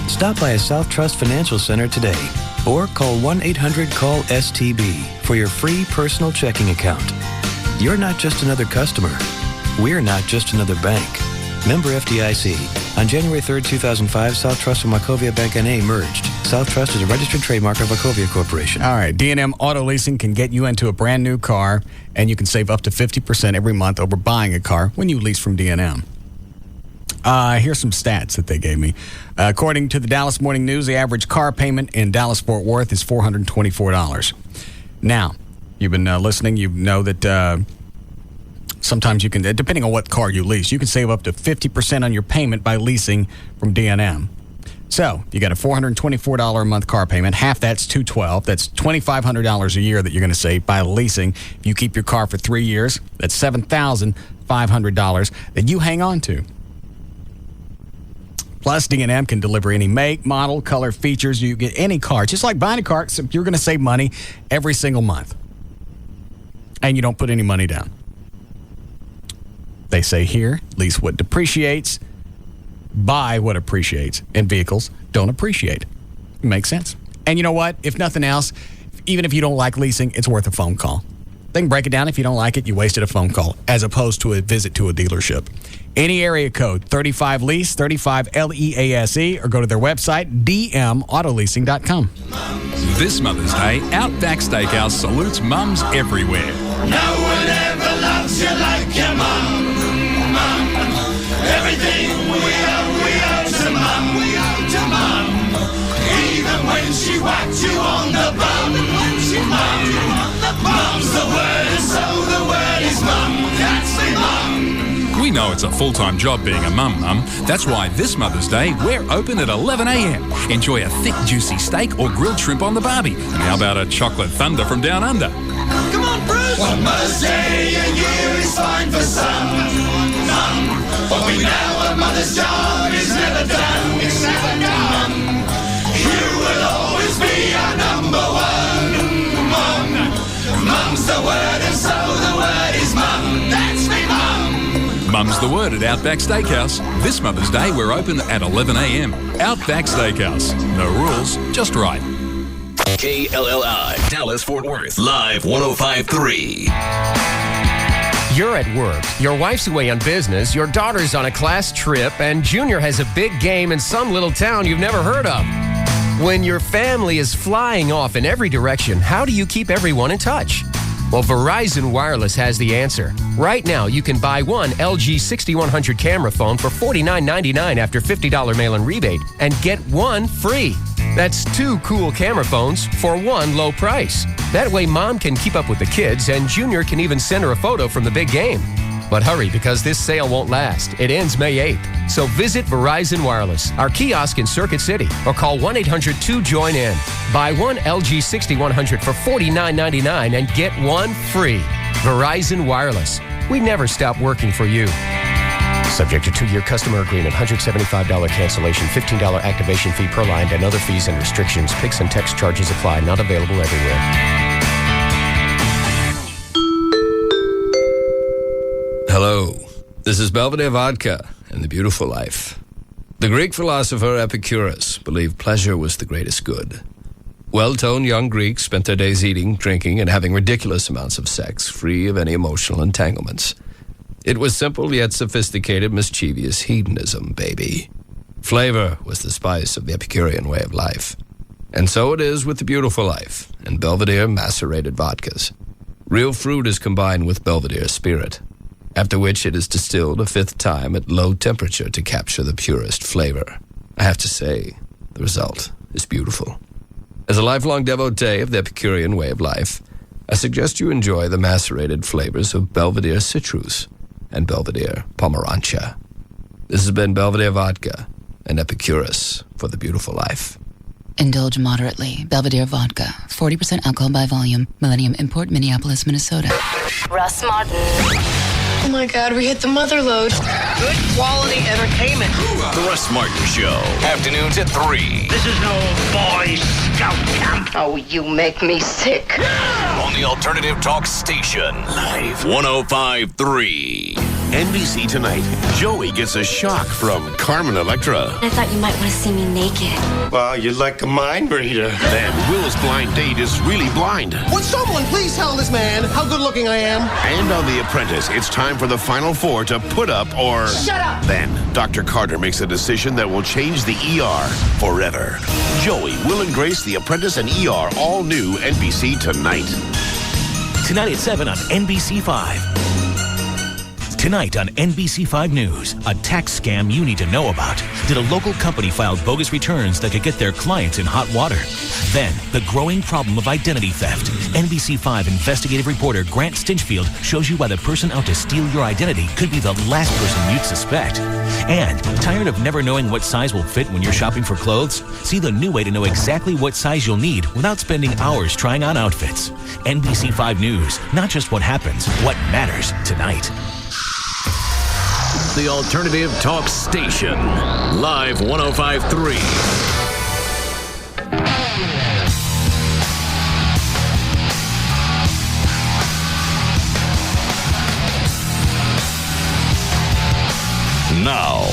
Stop by a South Trust Financial Center today or call 1-800-CALL-STB for your free personal checking account. You're not just another customer. We're not just another bank. Member FDIC. On January 3rd, 2005, South Trust and Wachovia Bank N.A. merged. South Trust is a registered trademark of Wachovia Corporation. All right, D&M Auto Leasing can get you into a brand new car, and you can save up to 50% every month over buying a car when you lease from D&M. Here's some stats that they gave me. According to the Dallas Morning News, the average car payment in Dallas-Fort Worth is $424. Now, you've been listening, you know that sometimes you can, depending on what car you lease, you can save up to 50% on your payment by leasing from D&M. So, you got a $424 a month car payment. Half that's $212. That's $2,500 a year that you're going to save by leasing. If you keep your car for 3 years, that's $7,500 that you hang on to. Plus, D&M can deliver any make, model, color, features. You get any car. Just like buying a car, except you're going to save money every single month. And you don't put any money down. They say here, lease what depreciates, buy what appreciates, and vehicles don't appreciate. Makes sense. And you know what? If nothing else, even if you don't like leasing, it's worth a phone call. They can break it down. If you don't like it, you wasted a phone call, as opposed to a visit to a dealership. Any area code, 35LEASE, 35LEASE, or go to their website, dmautoleasing.com. This Mother's Day, Outback Steakhouse salutes mums everywhere. No one ever loves you like your mum. Everything we owe to mum. We owe to mum. Even when she whacked you on the bum. Mum's the word, and so the word is mum. That's the mum. We know it's a full-time job being a mum. That's why this Mother's Day, we're open at 11 a.m. Enjoy a thick, juicy steak or grilled shrimp on the barbie. And how about a chocolate thunder from down under? Come on, Bruce! One Mother's Day a year is fine for some, mum. But we know a mother's job is never done. It's never done. You will always be our number one, mum. Mum's the word, and so the word is mum. That's me, mum. Mum's the word at Outback Steakhouse. This Mother's Day, we're open at 11 a.m. Outback Steakhouse. No rules, just right. KLLI, Dallas-Fort Worth, Live 105.3. You're at work, your wife's away on business, your daughter's on a class trip, and Junior has a big game in some little town you've never heard of. When your family is flying off in every direction, how do you keep everyone in touch? Well, Verizon Wireless has the answer. Right now, you can buy one LG 6100 camera phone for $49.99 after $50 mail-in rebate and get one free. That's two cool camera phones for one low price. That way, Mom can keep up with the kids, and Junior can even send her a photo from the big game. But hurry, because this sale won't last. It ends May 8th. So visit Verizon Wireless, our kiosk in Circuit City, or call 1-800-2-JOIN-IN. Buy one LG 6100 for $49.99 and get one free. Verizon Wireless. We never stop working for you. Subject to 2-year customer agreement, $175 cancellation, $15 activation fee per line, and other fees and restrictions. Pix and text charges apply. Not available everywhere. Hello, this is Belvedere Vodka and the Beautiful Life. The Greek philosopher Epicurus believed pleasure was the greatest good. Well-toned young Greeks spent their days eating, drinking, and having ridiculous amounts of sex, free of any emotional entanglements. It was simple yet sophisticated, mischievous hedonism, baby. Flavor was the spice of the Epicurean way of life. And so it is with the beautiful life and Belvedere macerated vodkas. Real fruit is combined with Belvedere spirit, after which it is distilled a fifth time at low temperature to capture the purest flavor. I have to say, the result is beautiful. As a lifelong devotee of the Epicurean way of life, I suggest you enjoy the macerated flavors of Belvedere Citrus and Belvedere Pomerantza. This has been Belvedere Vodka, an Epicurus for the beautiful life. Indulge moderately. Belvedere Vodka. 40% alcohol by volume. Millennium Import, Minneapolis, Minnesota. Russ Martin. Oh my God, we hit the mother lode. Good quality entertainment. The Russ Martin Show. Afternoons at 3. This is no Boy Scout camp. Oh, you make me sick. On the Alternative Talk Station. Live 105.3. NBC Tonight. Joey gets a shock from Carmen Electra. I thought you might want to see me naked. Wow, you're like a mind reader. Then Will's blind date is really blind. Would someone please tell this man how good looking I am? And on The Apprentice, it's time for the final four to put up or... Shut up! Then, Dr. Carter makes a decision that will change the ER forever. Joey, Will and Grace, The Apprentice, and ER, all new NBC Tonight. Tonight at 7 on NBC5. Tonight on NBC5 News, a tax scam you need to know about. Did a local company file bogus returns that could get their clients in hot water? Then, the growing problem of identity theft. NBC5 investigative reporter Grant Stinchfield shows you why the person out to steal your identity could be the last person you'd suspect. And, tired of never knowing what size will fit when you're shopping for clothes? See the new way to know exactly what size you'll need without spending hours trying on outfits. NBC5 News, not just what happens, what matters tonight. The Alternative Talk Station. Live 105.3. Now,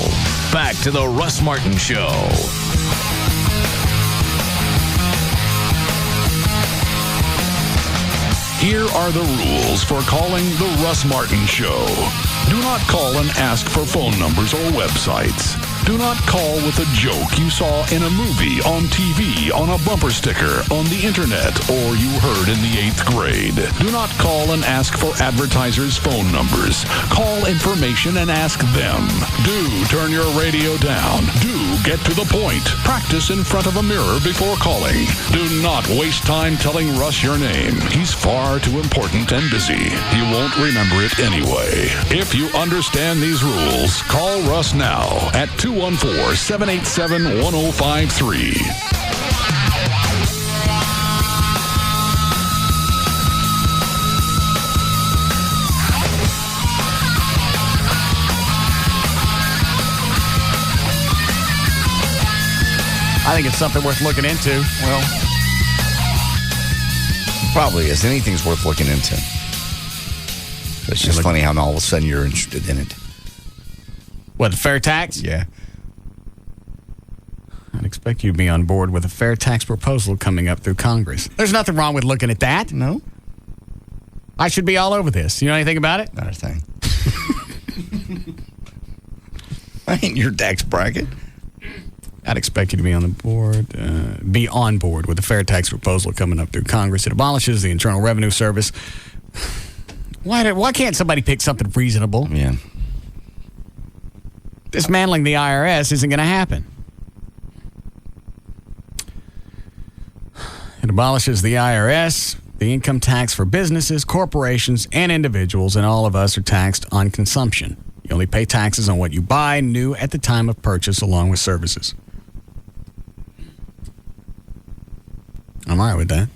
back to the Russ Martin Show. Here are the rules for calling the Russ Martin Show. Do not call and ask for phone numbers or websites. Do not call with a joke you saw in a movie, on TV, on a bumper sticker, on the internet, or you heard in the 8th grade. Do not call and ask for advertisers' phone numbers. Call information and ask them. Do turn your radio down. Do get to the point. Practice in front of a mirror before calling. Do not waste time telling Russ your name. He's far too important and busy. He won't remember it anyway. If you understand these rules, call Russ now at 214-787-1053. I think it's something worth looking into. Well, probably is. Anything's worth looking into. It's just funny how all of a sudden you're interested in it. What, the fair tax? Yeah. I'd expect you to be on board with a fair tax proposal coming up through Congress. There's nothing wrong with looking at that. No. I should be all over this. You know anything about it? Not a thing. I ain't your tax bracket. I'd expect you to be on board with a fair tax proposal coming up through Congress. It abolishes the Internal Revenue Service. Why can't somebody pick something reasonable? Yeah. Dismantling the IRS isn't going to happen. It abolishes the IRS, the income tax for businesses, corporations, and individuals, and all of us are taxed on consumption. You only pay taxes on what you buy new at the time of purchase, along with services. I'm all right with that.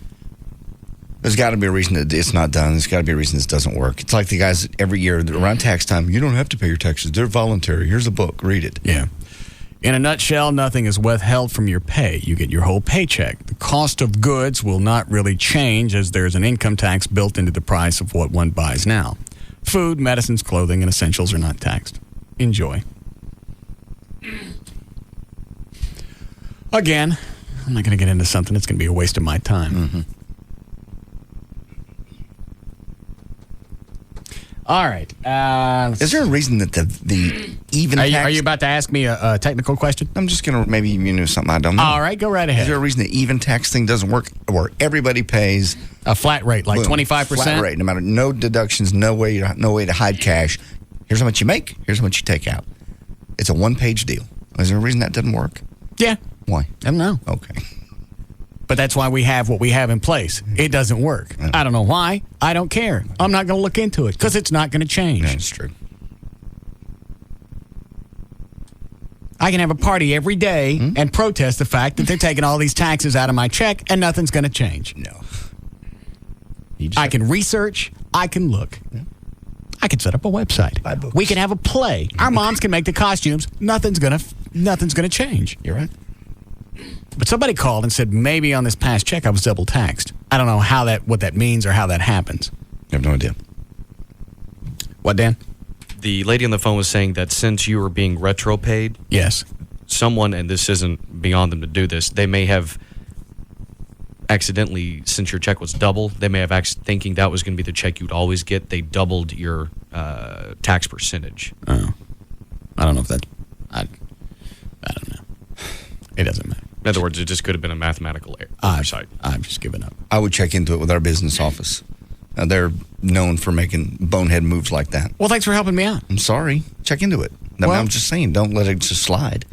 There's got to be a reason that it's not done. There's got to be a reason this doesn't work. It's like the guys every year around tax time, you don't have to pay your taxes. They're voluntary. Here's a book. Read it. Yeah. In a nutshell, nothing is withheld from your pay. You get your whole paycheck. The cost of goods will not really change as there's an income tax built into the price of what one buys now. Food, medicines, clothing, and essentials are not taxed. Enjoy. Again, I'm not going to get into something that's going to be a waste of my time. Mm-hmm. All right. Is there a reason that the even tax... Are you about to ask me a technical question? I'm just going to maybe something I don't know. All right, go right ahead. Is there a reason the even tax thing doesn't work where everybody pays... A flat rate, like 25%? Flat rate, no matter, no deductions, no way to hide cash. Here's how much you make, here's how much you take out. It's a one-page deal. Is there a reason that doesn't work? Yeah. Why? I don't know. Okay. But that's why we have what we have in place. It doesn't work. I don't know why. I don't care. I'm not going to look into it because it's not going to change. That's true. I can have a party every day and protest the fact that they're taking all these taxes out of my check and nothing's going to change. No. I can research. I can look. Yeah. I can set up a website. Buy books. We can have a play. Our moms can make the costumes. Nothing's gonna change. You're right. But somebody called and said maybe on this past check I was double taxed. I don't know what that means or how that happens. I have no idea. What, Dan? The lady on the phone was saying that since you were being retro paid, yes, someone, and this isn't beyond them to do this, they may have accidentally, since your check was double, they may have thinking that was going to be the check you'd always get. They doubled your tax percentage. Oh, I don't know if that's. I don't know. It doesn't matter. In other words, it just could have been a mathematical oversight. I've just given up. I would check into it with our business office. They're known for making bonehead moves like that. Well, thanks for helping me out. I'm sorry. Check into it. I'm just saying, don't let it just slide.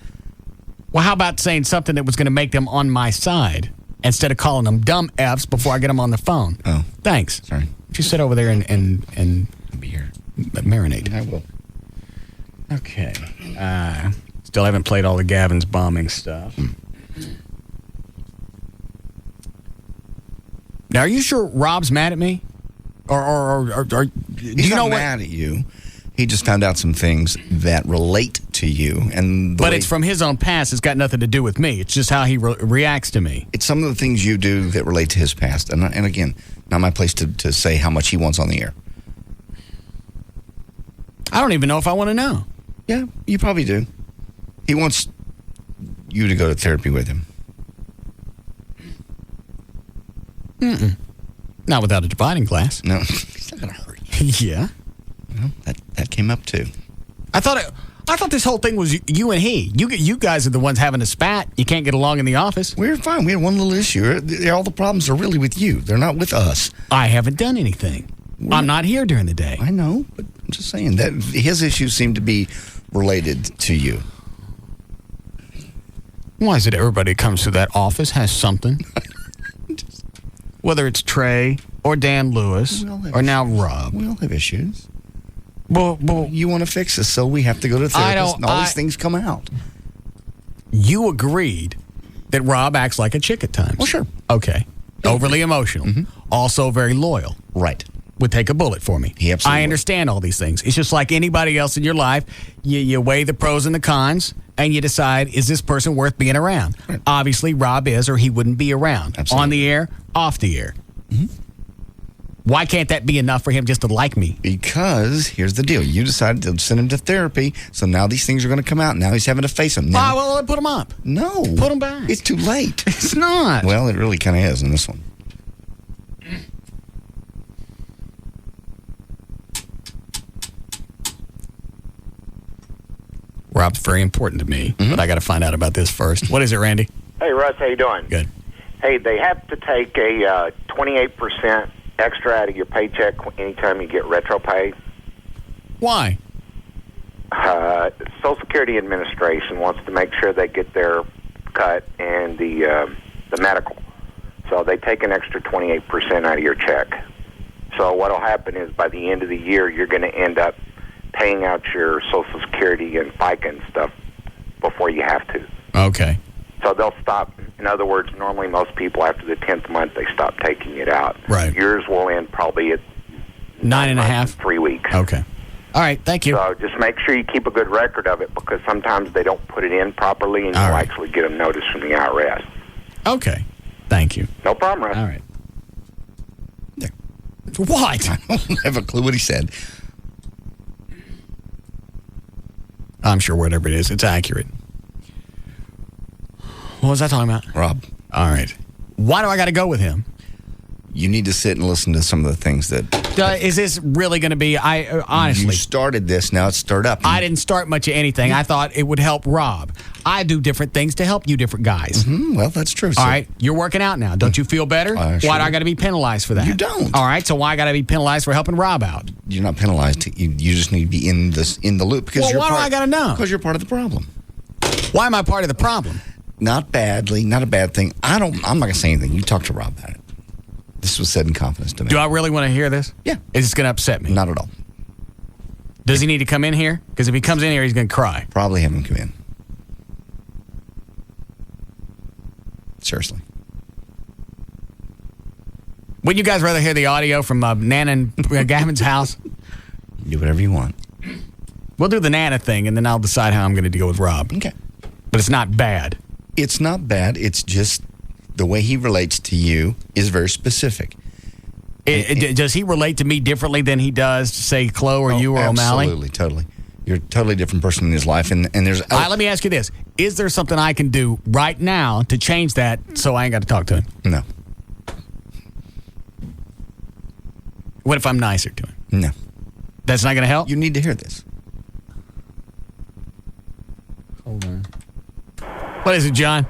Well, how about saying something that was going to make them on my side instead of calling them dumb Fs before I get them on the phone? Oh. Thanks. Sorry. Just sit over there and I'll be here. Marinate. I will. Okay. Still haven't played all the Gavin's bombing stuff. Now, are you sure Rob's mad at me? Or do He's not mad at you. He just found out some things that relate to you. But it's from his own past. It's got nothing to do with me. It's just how he reacts to me. It's some of the things you do that relate to his past. And again, not my place to say how much he wants on the air. I don't even know if I want to know. Yeah, you probably do. He wants you to go to therapy with him. Mm-mm. Not without a dividing glass. No, he's not going to hurt you. Yeah. Well, that came up too. I thought this whole thing was you and he. You guys are the ones having a spat. You can't get along in the office. We're fine. We had one little issue. All the problems are really with you. They're not with us. I haven't done anything. I'm not here during the day. I know, but I'm just saying that his issues seem to be related to you. Why is it everybody who comes to that office has something? Whether it's Trey or Dan Lewis or now Rob. We all have issues. Well, you want to fix this, so we have to go to therapist, and all these things come out. You agreed that Rob acts like a chick at times. Well, sure. Okay. Overly emotional. Mm-hmm. Also very loyal. Right. Would take a bullet for me. He absolutely I understand all these things. It's just like anybody else in your life. You weigh the pros and the cons, and you decide, is this person worth being around? Right. Obviously, Rob is, or he wouldn't be around. Absolutely. On the air, off the air. Mm-hmm. Why can't that be enough for him just to like me? Because here's the deal. You decided to send him to therapy, so now these things are going to come out. Now he's having to face them. Now, well, put him up. No. Put him back. It's too late. It's not. Well, it really kind of is in this one. Rob's very important to me, but I got to find out about this first. What is it, Randy? Hey, Russ, how you doing? Good. Hey, they have to take a 28% extra out of your paycheck anytime you get retro pay. Why? Social Security Administration wants to make sure they get their cut and the medical. So they take an extra 28% out of your check. So what will happen is by the end of the year, you're going to end up paying out your Social Security and FICA and stuff before you have to. Okay. So they'll stop. In other words, normally most people after the 10th month, they stop taking it out. Right. Yours will end probably at 9.5? 3 weeks. Okay. All right, thank you. So just make sure you keep a good record of it because sometimes they don't put it in properly and you'll actually get a notice from the IRS. Okay. Thank you. No problem, Russ. All right. There. What? I don't have a clue what he said. I'm sure whatever it is, it's accurate. What was I talking about? Rob. All right. Why do I got to go with him? You need to sit and listen to some of the things that... Is this really going to be... honestly... You started this, now it's stirred up. I didn't start much of anything. I thought it would help Rob. I do different things to help you different guys. Mm-hmm. Well, that's true. All right, you're working out now. Don't you feel better? Sure. Why do I got to be penalized for that? You don't. All right, so why I got to be penalized for helping Rob out? You're not penalized. You just need to be in the loop. Because why do I got to know? Because you're part of the problem. Why am I part of the problem? Not badly, not a bad thing. I'm not going to say anything. You talk to Rob about it. This was said in confidence to me. Do I really want to hear this? Yeah. Is this going to upset me? Not at all. Does he need to come in here? Because if he comes in here, he's going to cry. Probably have him come in. Seriously. Wouldn't you guys rather hear the audio from Nana and Gavin's house? Do whatever you want. We'll do the Nana thing, and then I'll decide how I'm going to go with Rob. Okay. But it's not bad. It's not bad. It's just the way he relates to you is very specific. Does he relate to me differently than he does to, say, Chloe or you or O'Malley? Absolutely, totally. You're a totally different person in his life, and there's... All right, let me ask you this. Is there something I can do right now to change that so I ain't got to talk to him? No. What if I'm nicer to him? No. That's not going to help? You need to hear this. Hold on. What is it, John?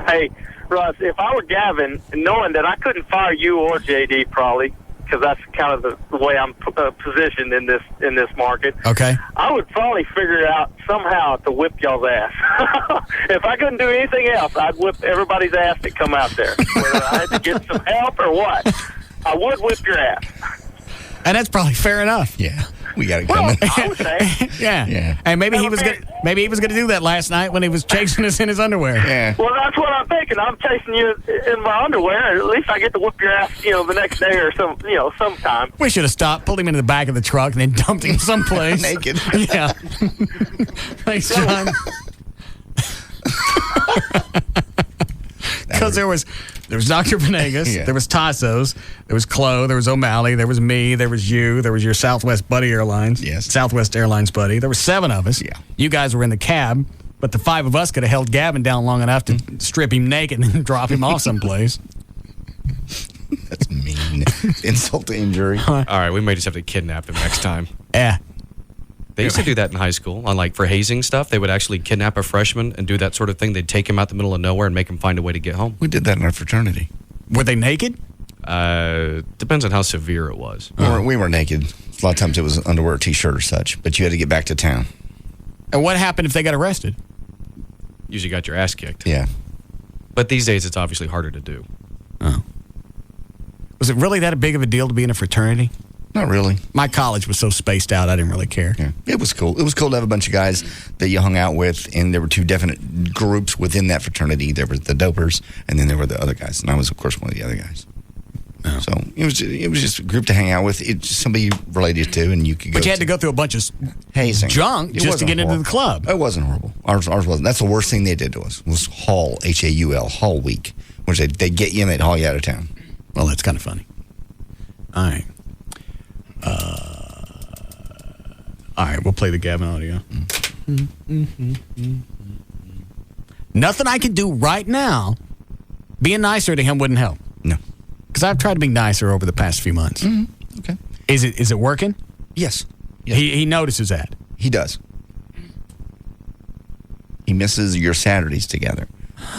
Hey, Russ, if I were Gavin, knowing that I couldn't fire you or JD probably, because that's kind of the way I'm positioned in this market. Okay. I would probably figure out somehow to whip y'all's ass. If I couldn't do anything else, I'd whip everybody's ass that come out there. Whether I had to get some help or what, I would whip your ass. And that's probably fair enough. Yeah. We got to come in. I would say. Yeah. And maybe he was gonna do that last night when he was chasing us in his underwear. Yeah. Well, that's what I'm thinking. I'm chasing you in my underwear. At least I get to whip your ass, the next day or sometime. We should have stopped, pulled him into the back of the truck, and then dumped him someplace. Naked. Yeah. Thanks, John. Because there was Dr. Venegas, there was Tasso's, there was Chloe, there was O'Malley, there was me, there was you, there was your Southwest Buddy Airlines. Yes. Southwest Airlines buddy. There were 7 of us. Yeah. You guys were in the cab, but the 5 of us could have held Gavin down long enough to strip him naked and then drop him off someplace. That's mean. Insult to injury. All right, we may just have to kidnap him next time. Yeah. They used to do that in high school. On for hazing stuff, they would actually kidnap a freshman and do that sort of thing. They'd take him out the middle of nowhere and make him find a way to get home. We did that in our fraternity. Were they naked? Depends on how severe it was. We were naked. A lot of times it was underwear, t-shirt or such, but you had to get back to town. And what happened if they got arrested? Usually got your ass kicked. Yeah. But these days it's obviously harder to do. Oh. Was it really that big of a deal to be in a fraternity? Not really. My college was so spaced out, I didn't really care. Yeah. It was cool. It was cool to have a bunch of guys that you hung out with, and there were 2 definite groups within that fraternity. There were the dopers, and then there were the other guys. And I was, of course, one of the other guys. Oh. So it was just a group to hang out with. It's just somebody you related to, and you could go. But you had to go through a bunch of hazing junk just to get into the club. It wasn't horrible. Ours wasn't. That's the worst thing they did to us. Was Hall, Haul, Hall Week, which they get you and they'd haul you out of town. Well, that's kind of funny. All right. All right, we'll play the Gavin audio. Nothing I can do right now. Being nicer to him wouldn't help. No. Because I've tried to be nicer over the past few months. Mm-hmm. Okay. Is it working? Yes. He notices that. He does. He misses your Saturdays together.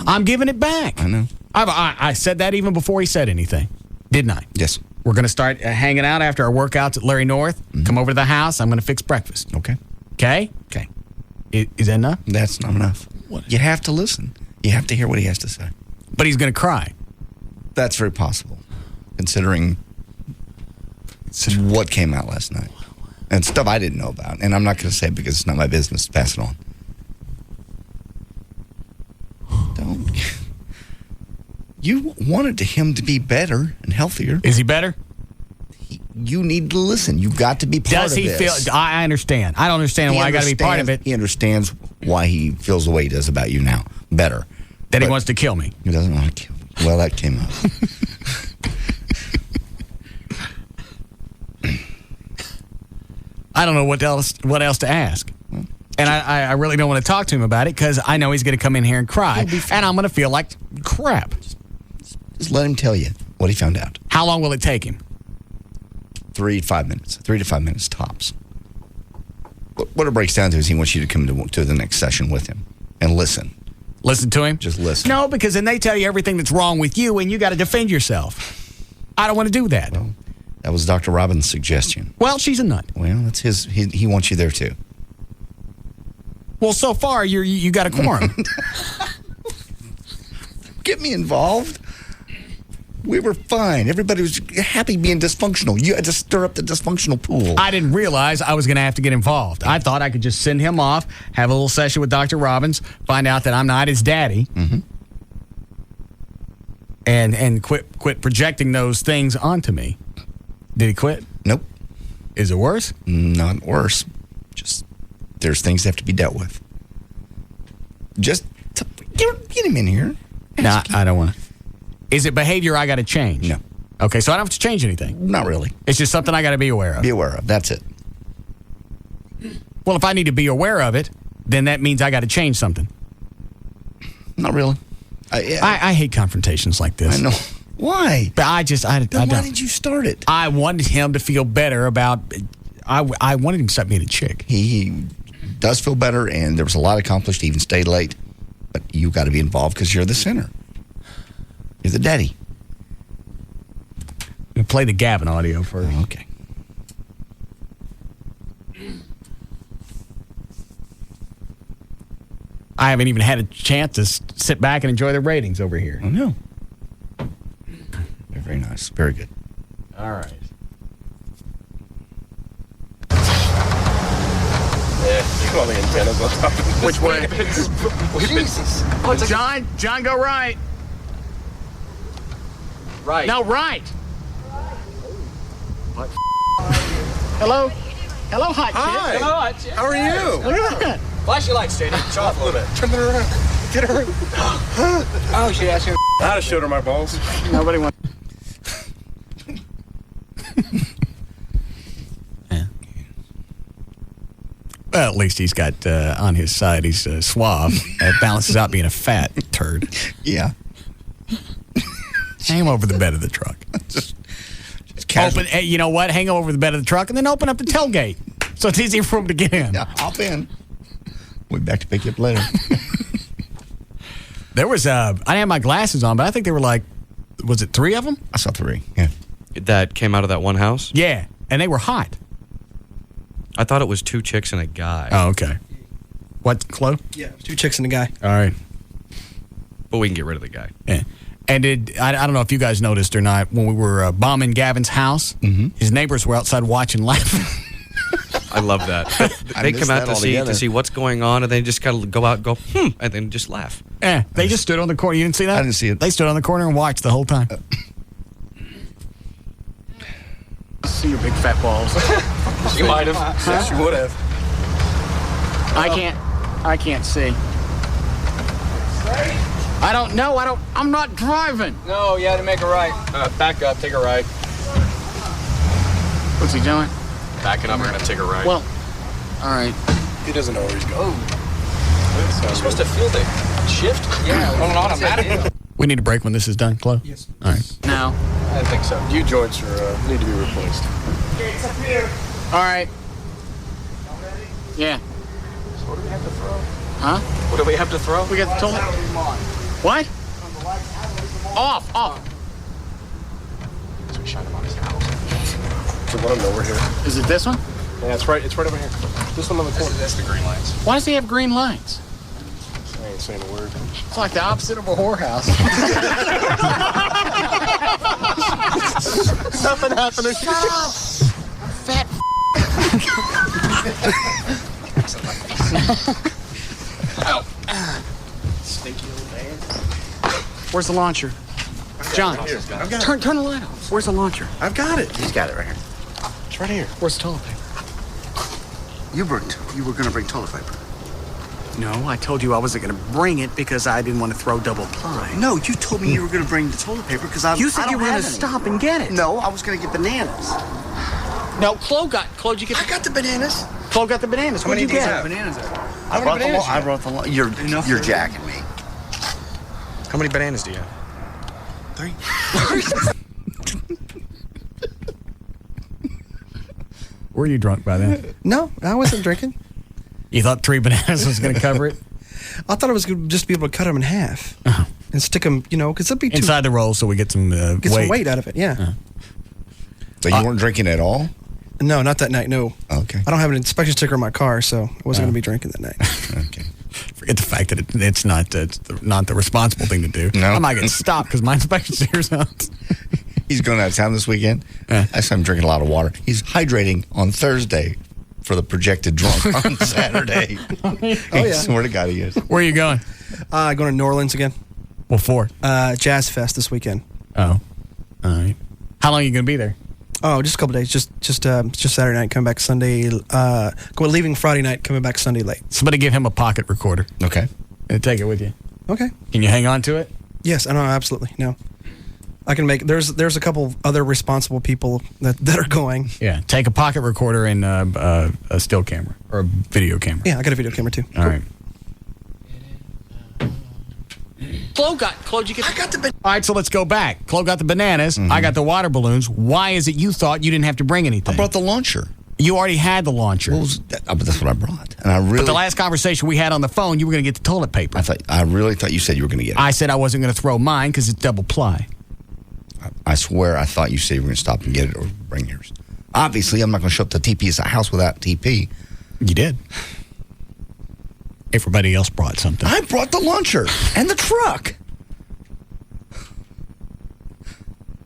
I'm giving it back. I know. I said that even before he said anything, didn't I? Yes. We're going to start hanging out after our workouts at Larry North. Mm-hmm. Come over to the house. I'm going to fix breakfast. Okay. Okay? Okay. Is that enough? That's not enough. What? You have to listen. You have to hear what he has to say. But he's going to cry. That's very possible, considering what came out last night. And stuff I didn't know about. And I'm not going to say it because it's not my business to pass it on. Don't. You wanted him to be better and healthier. Is he better? You need to listen. You've got to be part of this. Does he feel... I understand. I don't understand why I got to be part of it. He understands why he feels the way he does about you now. Better. That he wants to kill me. He doesn't want to kill me. Well, that came up. I don't know what else to ask. And I really don't want to talk to him about it because I know he's going to come in here and cry. And I'm going to feel like crap. Just let him tell you what he found out. How long will it take him? 3 to 5 minutes. 3 to 5 minutes tops. What it breaks down to is he wants you to come to the next session with him and listen. Listen to him? Just listen. No, because then they tell you everything that's wrong with you and you got to defend yourself. I don't want to do that. Well, that was Dr. Robbins' suggestion. Well, she's a nut. Well, that's his. He wants you there too. Well, so far you got a quorum. Get me involved. We were fine. Everybody was happy being dysfunctional. You had to stir up the dysfunctional pool. I didn't realize I was going to have to get involved. I thought I could just send him off, have a little session with Dr. Robbins, find out that I'm not his daddy, and quit projecting those things onto me. Did he quit? Nope. Is it worse? Not worse. Just there's things that have to be dealt with. Just get him in here. No, I don't want to. Is it behavior I got to change? No. Okay, so I don't have to change anything? Not really. It's just something I got to be aware of? Be aware of. That's it. Well, if I need to be aware of it, then that means I got to change something. Not really. I hate confrontations like this. I know. Why? But I don't. Why did you start it? I wanted him to feel better about... I wanted him to stop being a chick. He does feel better, and there was a lot accomplished. He even stayed late. But you got to be involved because you're the center. You're the daddy. I'm going to play the Gavin audio first. Oh, okay. I haven't even had a chance to sit back and enjoy the ratings over here. Oh, no. Very, very nice. Very good. All right. Yeah, you call the antennas on top of this. Which way? Jesus. John, go right. Right. No, right. What? Hello? Hello, hot chick. Hi. Hello, hot chick. How are you? Look at that. Flash your lights, Jada. Show off a little bit. Turn it around. Get her. Oh, she asked you. I had to show her my balls. Nobody wants. Yeah. Well, at least he's got on his side, he's suave. It balances out being a fat turd. Yeah. Hang him over the bed of the truck. Just open. You know what? Hang him over the bed of the truck and then open up the tailgate so it's easier for him to get in. Yeah, hop in. We'll be back to pick you up later. There was I didn't have my glasses on, but I think there were like, was it 3 of them? I saw 3. Yeah. That came out of that one house? Yeah, and they were hot. I thought it was 2 chicks and a guy. Oh, okay. What, Chloe? Yeah, 2 chicks and a guy. All right. But we can get rid of the guy. Yeah. And I don't know if you guys noticed or not, when we were bombing Gavin's house, his neighbors were outside watching, laughing. I love that. They come out to see what's going on, and they just kind of go out and go, and then just laugh. Yeah, they just stood on the corner. You didn't see that? I didn't see it. They stood on the corner and watched the whole time. See your big fat balls. She might have. Huh? She would have. I can't see. I don't know. I'm not driving. No, you had to make a right. Back up, take a right. What's he doing? Backing up, we're going to take a right. Well, all right. He doesn't know where he's going. You're supposed to feel the shift? Yeah, on an automatic. We need a break when this is done, Chloe? Yes. All right. Now. I think so. You joints need to be replaced. All right. Yeah. So what do we have to throw? Huh? What do we have to throw? We got the toilet. What? Off. So we shine him on his house. So let him know we're here. Is it this one? Yeah, it's right over here. This one on the corner. That's the green lights. Why does he have green lights? I ain't saying a word. It's like the opposite of a whorehouse. Nothing happened. Shut up. Fat Ow. Stinky little man. Where's the launcher? John, I've got it. turn the light off. Where's the launcher? I've got it. He's got it right here. It's right here. Where's the toilet paper? You were going to bring toilet paper. No, I told you I wasn't going to bring it because I didn't want to throw double ply. No, you told me you were going to bring the toilet paper because You said you were going to stop and get it. No, I was going to get bananas. No, Chloe, did you get? I got the bananas. Chloe got the bananas. What did you get? Bananas. I brought the lunch. You're jacking me. How many bananas do you have? 3. Were you drunk by then? No, I wasn't drinking. You thought 3 bananas was going to cover it? I thought I was going to just be able to cut them in half and stick them, because it'd be too... Inside the roll so we get some some weight out of it, yeah. So you weren't drinking at all? No, not that night, no. Okay. I don't have an inspection sticker in my car, so I wasn't going to be drinking that night. Okay. Forget the fact that it's not the responsible thing to do. No. I might get stopped because my inspection sticker's out. He's going out of town this weekend. I saw him drinking a lot of water. He's hydrating on Thursday for the projected drunk on Saturday. Oh, yeah. Swear to God he is. Where are you going? Going to New Orleans again. What for? Jazz Fest this weekend. Oh. All right. How long are you going to be there? Oh, just a couple days. Just Saturday night, coming back Sunday. Leaving Friday night, coming back Sunday late. Somebody give him a pocket recorder. Okay. And take it with you. Okay. Can you hang on to it? Yes, I know, absolutely. No. I can make. There's a couple other responsible people that are going. Yeah. Take a pocket recorder and a still camera or a video camera. Yeah, I got a video camera too. All right. Chloe, did you get... I got the... All right, so let's go back. Chloe got the bananas. I got the water balloons. Why is it you thought you didn't have to bring anything? I brought the launcher. You already had the launcher. But that's what I brought. And But the last conversation we had on the phone, you were going to get the toilet paper. I really thought you said you were going to get it. I said I wasn't going to throw mine because it's double ply. I swear I thought you said you were going to stop and get it or bring yours. Obviously, I'm not going to show up to TP's house without TP. You did. Everybody else brought something. I brought the launcher and the truck.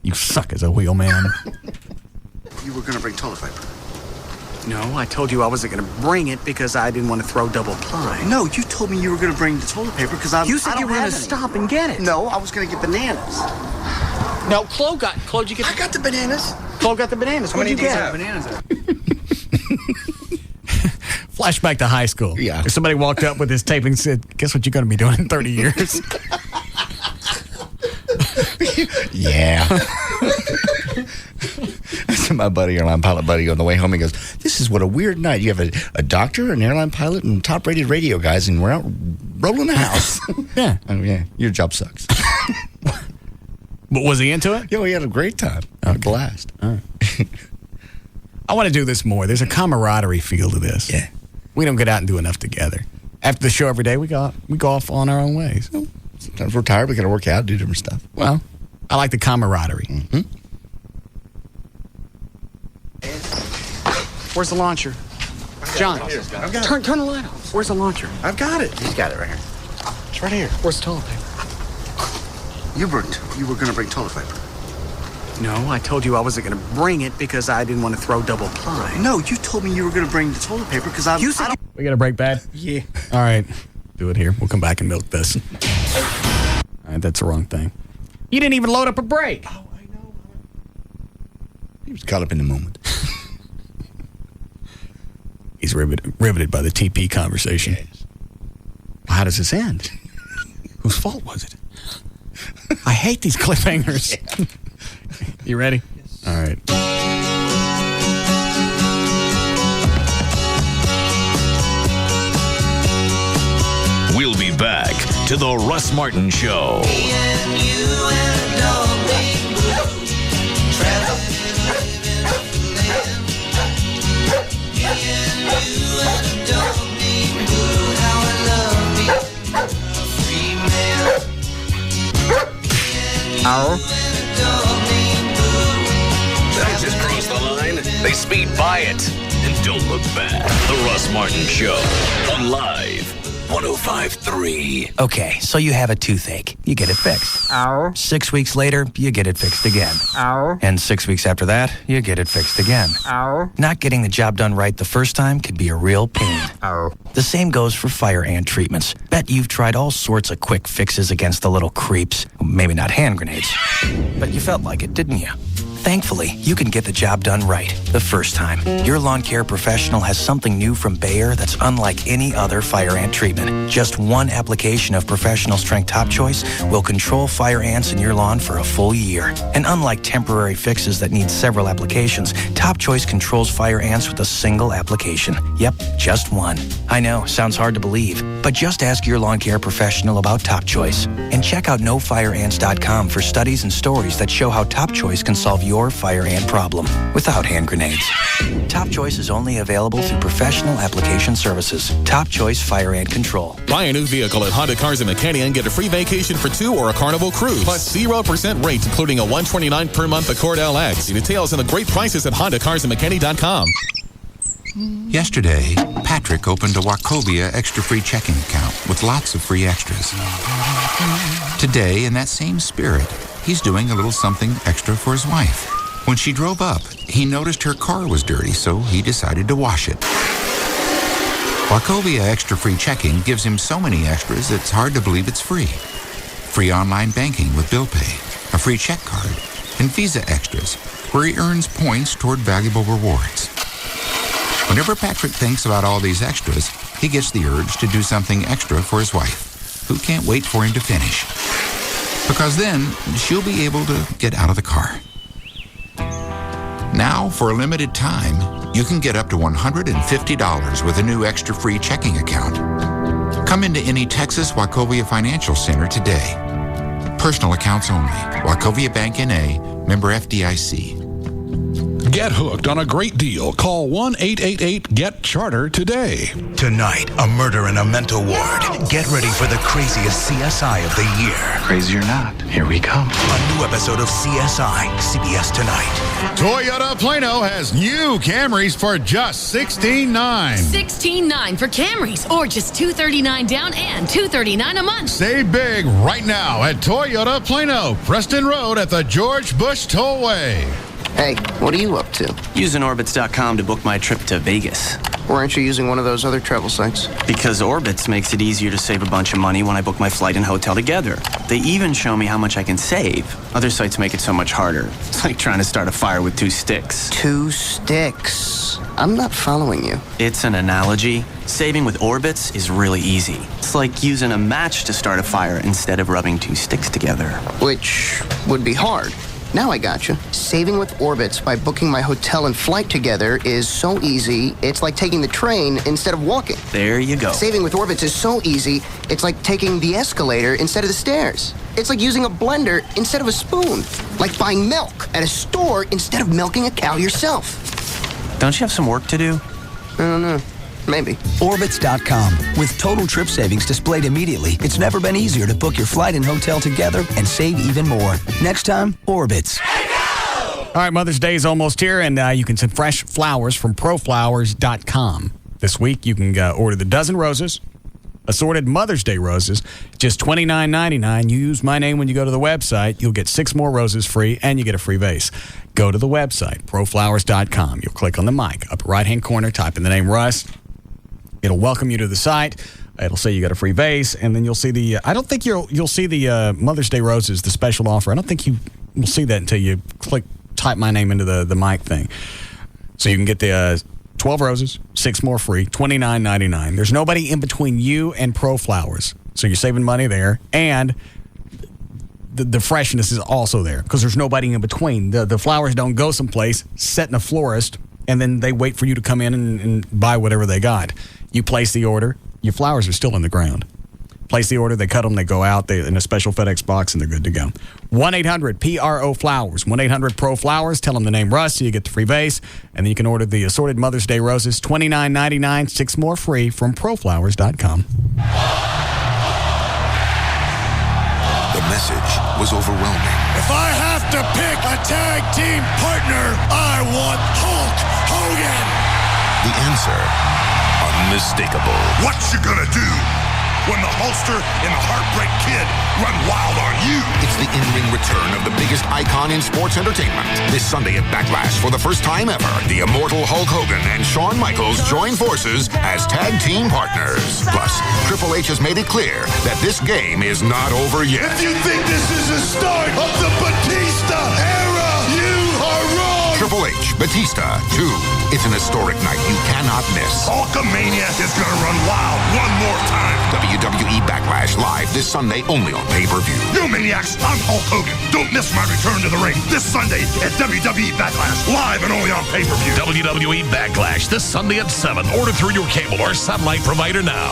You suck as a wheelman. You were going to bring toilet paper. No, I told you I wasn't going to bring it because I didn't want to throw double ply. No, you told me you were going to bring the toilet paper because I. You said I you were going to stop and get it. No, I was going to get bananas. No, Chloe, did you get... I got the bananas. Chloe got the bananas. What did you get? Bananas are? Flashback to high school. Yeah. If somebody walked up with his tape and said, guess what you're going to be doing in 30 years? Yeah. My buddy, airline pilot buddy, on the way home, he goes, this is what a weird night. You have a doctor, an airline pilot, and top-rated radio guys, and we're out rolling the house. Yeah. Yeah, your job sucks. But was he into it? Yeah, he had a great time. A blast. All right. I want to do this more. There's a camaraderie feel to this. Yeah. We don't get out and do enough together. After the show every day, we go off on our own ways. Sometimes we're tired. We got to work out, do different stuff. Well, I like the camaraderie. Mm-hmm. Where's the launcher? John, turn the light off. Where's the launcher? I've got it. He's got it right here. It's right here. Where's the toilet paper? You were going to bring toilet paper. No, I told you I wasn't going to bring it because I didn't want to throw double ply. No, you told me you were going to bring the toilet paper because I. You said we got a break, bad? Yeah. All right, do it here. We'll come back and milk this. All right, that's the wrong thing. You didn't even load up a break. Oh, I know. He was caught up in the moment. He's riveted by the TP conversation. Yes. How does this end? Whose fault was it? I hate these cliffhangers. Yeah. You ready? Yes. All right. We'll be back to the Russ Martin Show. They just cross the line, they speed by it, and don't look back. The Russ Martin Show on Live 105.3. Okay, so you have a toothache. You get it fixed. Ow. 6 weeks later, you get it fixed again. Ow. And 6 weeks after that, you get it fixed again. Ow. Not getting the job done right the first time could be a real pain. Ow. The same goes for fire ant treatments. Bet you've tried all sorts of quick fixes against the little creeps. Maybe not hand grenades. But you felt like it, didn't you? Thankfully, you can get the job done right the first time. Your lawn care professional has something new from Bayer that's unlike any other fire ant treatment. Just one application of professional strength Top Choice will control fire ants in your lawn for a full year. And unlike temporary fixes that need several applications, Top Choice controls fire ants with a single application. Yep, just one. I know, sounds hard to believe, but just ask your lawn care professional about Top Choice. And check out nofireants.com for studies and stories that show how Top Choice can solve your fire ant problem without hand grenades. Top Choice is only available through professional application services. Top Choice Fire Ant Control. Buy a new vehicle at Honda Cars of McKinney and get a free vacation for 2 or a Carnival cruise. Plus 0% rates, including a $129 per month Accord LX. See details and the great prices at HondaCarsandMcKinney.com. Yesterday, Patrick opened a Wachovia extra free checking account with lots of free extras. Today, in that same spirit, he's doing a little something extra for his wife. When she drove up, he noticed her car was dirty, so he decided to wash it. Wachovia extra free checking gives him so many extras it's hard to believe it's free. Free online banking with Bill Pay, a free check card, and Visa extras, where he earns points toward valuable rewards. Whenever Patrick thinks about all these extras, he gets the urge to do something extra for his wife, who can't wait for him to finish. Because then, she'll be able to get out of the car. Now, for a limited time, you can get up to $150 with a new extra free checking account. Come into any Texas Wachovia Financial Center today. Personal accounts only. Wachovia Bank N.A., member FDIC. Get hooked on a great deal. Call 1-888-GET-CHARTER today. Tonight, a murder in a mental ward. Get ready for the craziest CSI of the year. Crazy or not, here we come. A new episode of CSI, CBS Tonight. Toyota Plano has new Camrys for just $16,900. $16,900 for Camrys, or just $239 down and $239 a month. Save big right now at Toyota Plano, Preston Road at the George Bush Tollway. Hey, what are you up to? Using Orbitz.com to book my trip to Vegas. Why aren't you using one of those other travel sites? Because Orbitz makes it easier to save a bunch of money when I book my flight and hotel together. They even show me how much I can save. Other sites make it so much harder. It's like trying to start a fire with 2 sticks. 2 sticks? I'm not following you. It's an analogy. Saving with Orbitz is really easy. It's like using a match to start a fire instead of rubbing 2 sticks together. Which would be hard. Now I gotcha. Saving with Orbitz by booking my hotel and flight together is so easy, it's like taking the train instead of walking. There you go. Saving with Orbitz is so easy, it's like taking the escalator instead of the stairs. It's like using a blender instead of a spoon. Like buying milk at a store instead of milking a cow yourself. Don't you have some work to do? I don't know. Maybe. Orbitz.com. With total trip savings displayed immediately, it's never been easier to book your flight and hotel together and save even more. Next time, Orbitz. All right, Mother's Day is almost here, and you can send fresh flowers from proflowers.com. This week, you can order the dozen roses, assorted Mother's Day roses, just $29.99. You use my name when you go to the website. You'll get 6 more roses free, and you get a free vase. Go to the website, proflowers.com. You'll click on the mic, upper right-hand corner, type in the name Russ. It'll welcome you to the site. It'll say you got a free vase, and then you'll see the. I don't think you'll see the Mother's Day roses, the special offer. I don't think you will see that until you type my name into the mic thing. So you can get the 12 roses, 6 more free, $29.99. There's nobody in between you and ProFlowers, so you're saving money there, and the freshness is also there because there's nobody in between. The flowers don't go someplace, set in a florist, and then they wait for you to come in and buy whatever they got. You place the order. Your flowers are still in the ground. Place the order. They cut them. They go out in a special FedEx box, and they're good to go. 1-800-PRO-FLOWERS. 1-800-PRO-FLOWERS. Tell them the name Russ so you get the free vase. And then you can order the assorted Mother's Day roses, $29.99, 6 more free from proflowers.com. The message was overwhelming. If I have to pick a tag team partner, I want Hulk Hogan. The answer, unmistakable. What you gonna do when the Hulkster and the Heartbreak Kid run wild on you? It's the in-ring return of the biggest icon in sports entertainment. This Sunday at Backlash, for the first time ever, the immortal Hulk Hogan and Shawn Michaels join forces as tag team partners. Plus, Triple H has made it clear that this game is not over yet. If you think this is the start of the Batista era, you are Triple H, Batista, 2. It's an historic night you cannot miss. Hulkamania is gonna run wild one more time. WWE Backlash live this Sunday only on pay-per-view. You maniacs, I'm Hulk Hogan. Don't miss my return to the ring this Sunday at WWE Backlash, live and only on pay-per-view. WWE Backlash this Sunday at 7. Order through your cable or satellite provider now.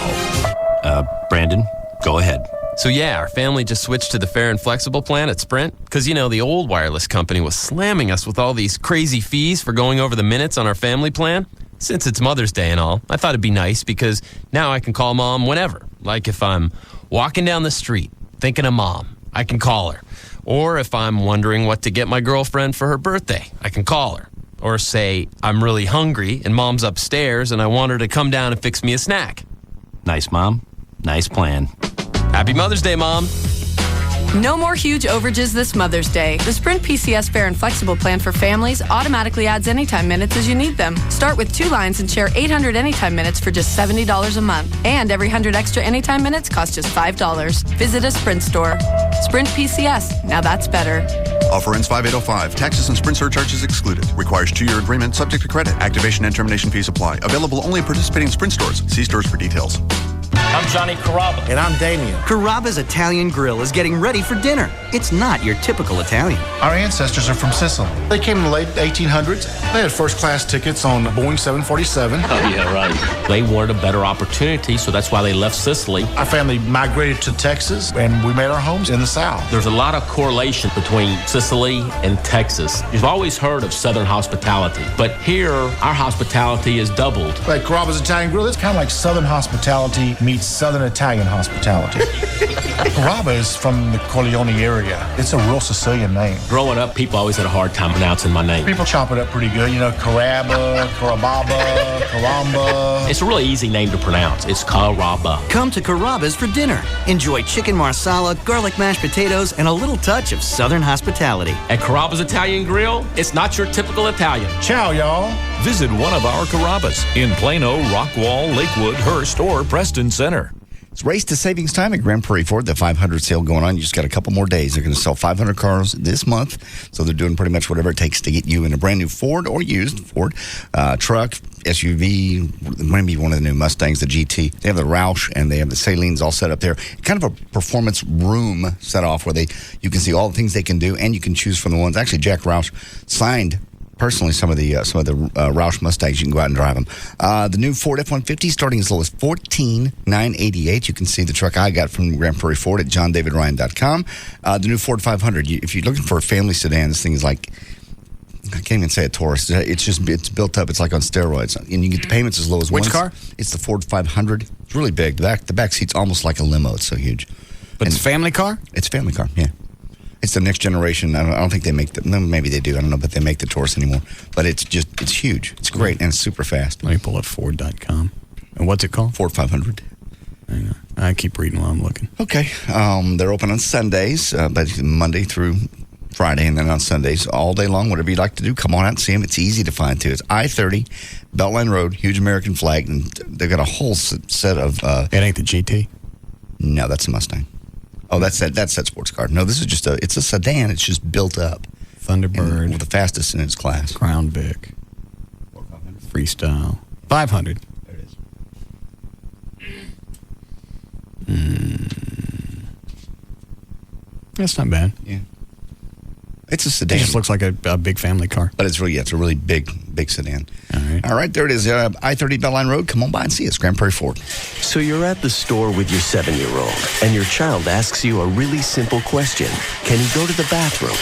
Brandon, go ahead. So yeah, our family just switched to the fair and flexible plan at Sprint because, the old wireless company was slamming us with all these crazy fees for going over the minutes on our family plan. Since it's Mother's Day and all, I thought it'd be nice because now I can call Mom whenever. Like if I'm walking down the street thinking of Mom, I can call her. Or if I'm wondering what to get my girlfriend for her birthday, I can call her. Or say I'm really hungry and Mom's upstairs and I want her to come down and fix me a snack. Nice, Mom. Nice plan. Happy Mother's Day, Mom. No more huge overages this Mother's Day. The Sprint PCS Fair and Flexible plan for families automatically adds anytime minutes as you need them. Start with 2 lines and share 800 anytime minutes for just $70 a month. And every 100 extra anytime minutes costs just $5. Visit a Sprint store. Sprint PCS. Now that's better. Offer ends 5805. Taxes and Sprint surcharges excluded. Requires 2-year agreement subject to credit. Activation and termination fees apply. Available only at participating Sprint stores. See stores for details. I'm Johnny Carrabba. And I'm Damien. Carrabba's Italian Grill is getting ready for dinner. It's not your typical Italian. Our ancestors are from Sicily. They came in the late 1800s. They had first-class tickets on Boeing 747. Oh, yeah, right. They wanted a better opportunity, so that's why they left Sicily. Our family migrated to Texas, and we made our homes in the South. There's a lot of correlation between Sicily and Texas. You've always heard of Southern hospitality, but here, our hospitality is doubled. Like Carrabba's Italian Grill, it's kind of like Southern hospitality meets Southern Italian hospitality. Carrabba is from the Corleone area. It's a real Sicilian name. Growing up, people always had a hard time pronouncing my name. People chop it up pretty good. Carrabba, Carababa, Caramba. It's a really easy name to pronounce. It's Carrabba. Come to Carrabba's for dinner. Enjoy chicken marsala, garlic mashed potatoes, and a little touch of Southern hospitality. At Carrabba's Italian Grill, it's not your typical Italian. Ciao, y'all. Visit one of our Carrabba's in Plano, Rockwall, Lakewood, Hurst, or Preston Center. It's Race to Savings Time at Grand Prairie Ford. The 500 sale going on. You just got a couple more days. They're going to sell 500 cars this month. So they're doing pretty much whatever it takes to get you in a brand new Ford or used Ford truck, SUV, maybe one of the new Mustangs, the GT. They have the Roush and they have the Salines all set up there. Kind of a performance room set off where you can see all the things they can do and you can choose from the ones. Actually, Jack Roush signed personally some of the Roush Mustangs. You can go out and drive them. The new Ford F-150 starting as low as $14,988. You can see the truck I got from Grand Prairie Ford at johndavidryan.com. The new Ford 500. If you're looking for a family sedan, this thing is like, I can't even say a Taurus. It's built up. It's like on steroids, and you get the payments as low as Which car? It's the Ford 500. It's really big. The back seat's almost like a limo. It's so huge. But it's a family car. It's a family car. Yeah. It's the next generation. I don't think they make them. No, maybe they do. I don't know, but they make the Taurus anymore. But it's huge. It's great and it's super fast. Let me pull up Ford.com. And what's it called? Ford 500. I keep reading while I'm looking. Okay. They're open on Sundays, but Monday through Friday, and then on Sundays all day long. Whatever you'd like to do, come on out and see them. It's easy to find too. It's I-30, Beltline Road, huge American flag, and they've got a whole set of. It ain't the GT. No, that's a Mustang. Oh, that's that sports car. No, this is just it's a sedan. It's just built up. Thunderbird. The fastest in its class. Crown Vic. Freestyle. 500. There it is. That's not bad. Yeah. It's a sedan. It just looks like a big family car. But it's a really big sedan. All right, there it is. I-30 Beltline Road. Come on by and see us, Grand Prairie Ford. So you're at the store with your 7-year-old, and your child asks you a really simple question. Can he go to the bathroom?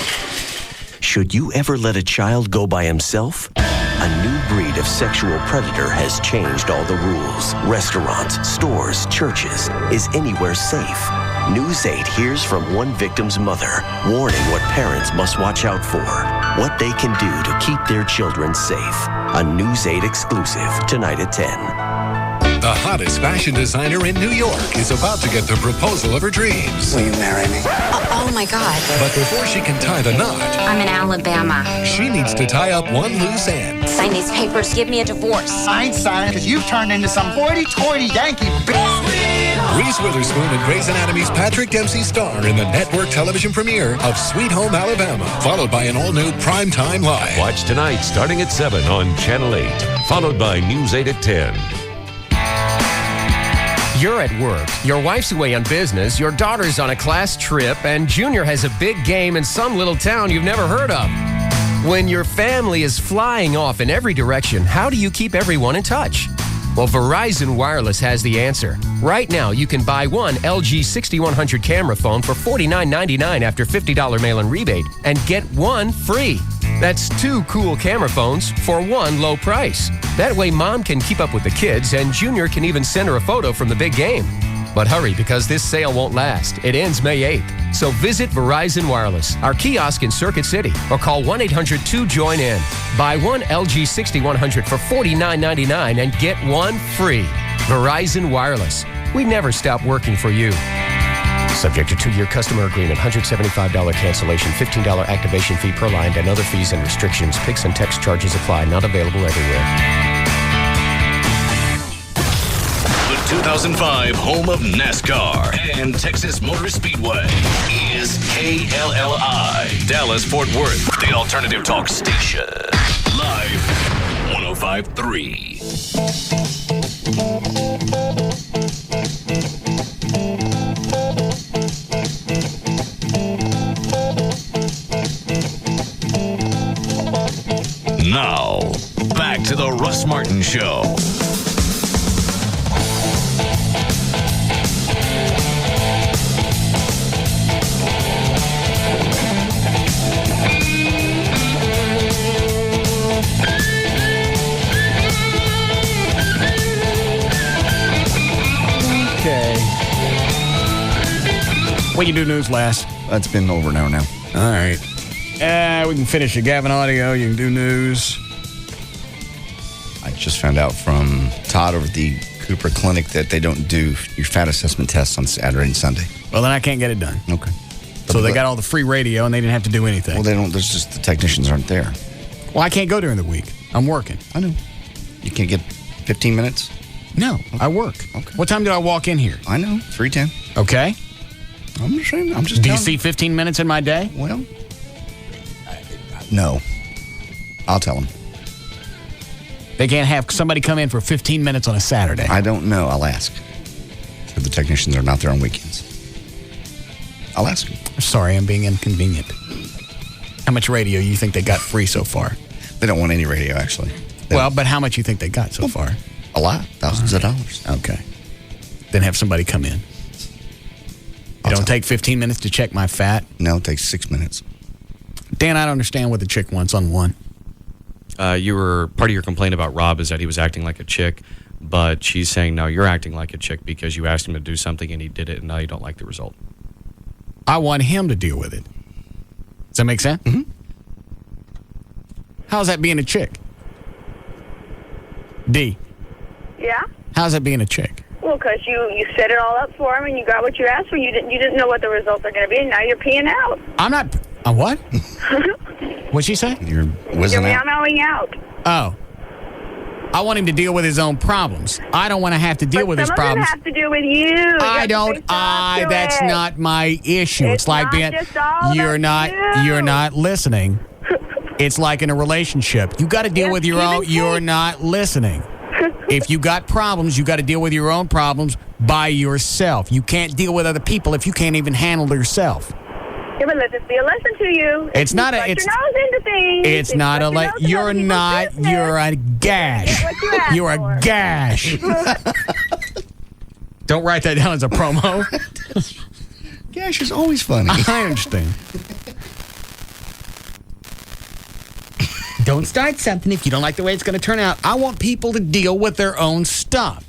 Should you ever let a child go by himself? A new breed of sexual predator has changed all the rules. Restaurants, stores, churches. Is anywhere safe? News 8 hears from one victim's mother, warning what parents must watch out for, what they can do to keep their children safe. A News 8 exclusive, tonight at 10. The hottest fashion designer in New York is about to get the proposal of her dreams. Will you marry me? Oh my God. But before she can tie the knot, I'm in Alabama. She needs to tie up one loose end. Sign these papers, give me a divorce. I ain't signing because you've turned into some hoity-toity Yankee bitch. Reese Witherspoon and Grey's Anatomy's Patrick Dempsey star in the network television premiere of Sweet Home Alabama, followed by an all-new Primetime Live. Watch tonight starting at 7 on Channel 8, followed by News 8 at 10. You're at work, your wife's away on business, your daughter's on a class trip, and Junior has a big game in some little town you've never heard of. When your family is flying off in every direction, how do you keep everyone in touch? Well, Verizon Wireless has the answer. Right now, you can buy one LG 6100 camera phone for $49.99 after $50 mail-in rebate and get one free. That's 2 cool camera phones for one low price. That way, Mom can keep up with the kids and Junior can even send her a photo from the big game. But hurry, because this sale won't last. It ends May 8th. So visit Verizon Wireless, our kiosk in Circuit City, or call 1-800-2-JOIN-IN. Buy one LG 6100 for $49.99 and get one free. Verizon Wireless. We never stop working for you. Subject to 2-year customer agreement, $175 cancellation, $15 activation fee per line, and other fees and restrictions. Pix and text charges apply. Not available everywhere. 2005 home of NASCAR and Texas Motor Speedway is KLLI, Dallas-Fort Worth, the alternative talk station. Live 105.3. Now, back to the Russ Martin Show. What you do news last? That's been over an hour now. All right. We can finish your Gavin audio. You can do news. I just found out from Todd over at the Cooper Clinic that they don't do your fat assessment tests on Saturday and Sunday. Well, then I can't get it done. Okay. So they got all the free radio and they didn't have to do anything. Well, they don't. There's just the technicians aren't there. Well, I can't go during the week. I'm working. I know. You can't get 15 minutes? No, okay. I work. Okay. What time did I walk in here? I know, 3:10. Okay. I'm just saying. I'm just. Do you see 15 minutes in my day? Well, no. I'll tell them. They can't have somebody come in for 15 minutes on a Saturday. I don't know. I'll ask. So the technicians are not there on weekends. I'll ask them. Sorry, I'm being inconvenient. How much radio you think they got free so far? They don't want any radio, actually. But how much you think they got so far? A lot. Thousands of dollars. Okay. Then have somebody come in. You don't take 15 minutes to check my fat? No, it takes 6 minutes. Dan, I don't understand what the chick wants on one. You were part of your complaint about Rob is that he was acting like a chick, but she's saying, no, you're acting like a chick because you asked him to do something and he did it, and now you don't like the result. I want him to deal with it. Does that make sense? Mm-hmm. How's that being a chick? D. Yeah? How's that being a chick? Well, because you set it all up for him and you got what you asked for. You didn't know what the results are going to be, and now you're peeing out. I'm not. What? What'd she say? You're whizzing you're out. meowing out. Oh. I want him to deal with his own problems. I don't want to have to deal with his problems. Some of them have to do with you. That's not my issue. It's like being you're not listening. It's like in a relationship. You got to deal with your own. You're not listening. If you got problems, you got to deal with your own problems by yourself. You can't deal with other people if you can't even handle yourself. Yeah, but let this be a lesson to you. It's not a. It's your nose into things. It's not a. You're not. You're a gash. You're a gash. Don't write that down as a promo. Gash is always funny. I understand. Don't start something if you don't like the way it's going to turn out. I want people to deal with their own stuff.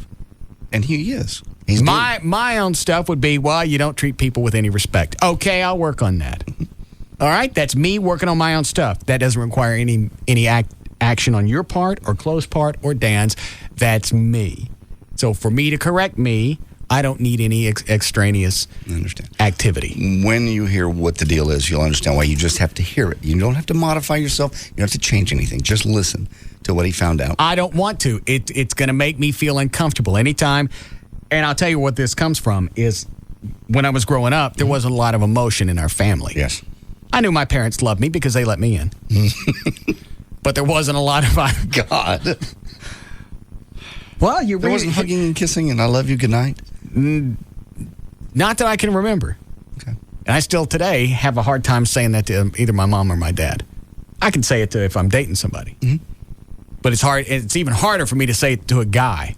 And he is. My own stuff would be, well, you don't treat people with any respect. Okay, I'll work on that. All right? That's me working on my own stuff. That doesn't require any action on your part or Chloe's part or Dan's. That's me. So for me to correct me, I don't need any extraneous activity. When you hear what the deal is, you'll understand why. You just have to hear it. You don't have to modify yourself. You don't have to change anything. Just listen to what he found out. I don't want to. It's going to make me feel uncomfortable. Anytime And I'll tell you what this comes from is when I was growing up, there wasn't a lot of emotion in our family. Yes. I knew my parents loved me because they let me in. But there wasn't a lot of... God. Well, there wasn't hugging and kissing and I love you, good night? Not that I can remember. Okay. And I still today have a hard time saying that to either my mom or my dad. I can say it to if I'm dating somebody. Mm-hmm. But it's hard. It's even harder for me to say it to a guy.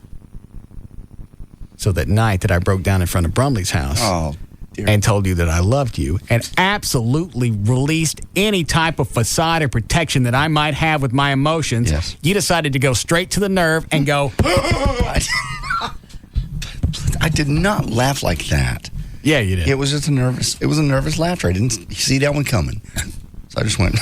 So that night that I broke down in front of Brumley's house and told you that I loved you and absolutely released any type of facade or protection that I might have with my emotions, you decided to go straight to the nerve and go... I did not laugh like that. Yeah, you did. It was just a nervous laughter. I didn't see that one coming. So I just went...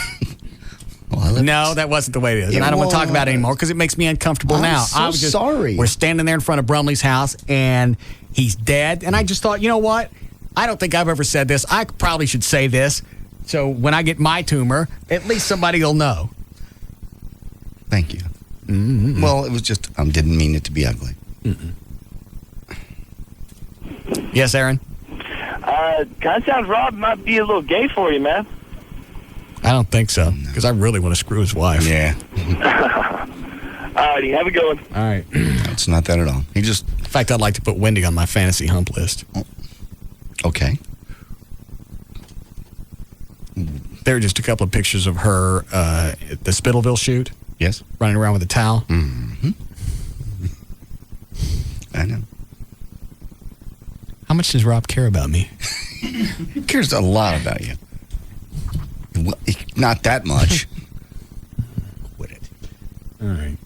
No, that wasn't the way it is. And I don't want to talk about it anymore because it makes me uncomfortable now. I was sorry. We're standing there in front of Brumley's house, and he's dead. And I just thought, you know what? I don't think I've ever said this. I probably should say this. So when I get my tumor, at least somebody will know. Thank you. Mm-hmm. Well, it was just, didn't mean it to be ugly. Mm-mm. Yes, Aaron? Kind of sounds Rob might be a little gay for you, man. I don't think so, because I really want to screw his wife. Yeah. All righty, have a good one. All right. It's not that at all. In fact, I'd like to put Wendy on my fantasy hump list. Okay. There are just a couple of pictures of her at the Spittleville shoot. Yes. Running around with a towel. Mm-hmm. I know. How much does Rob care about me? He cares a lot about you. Well, not that much. Would it? All right.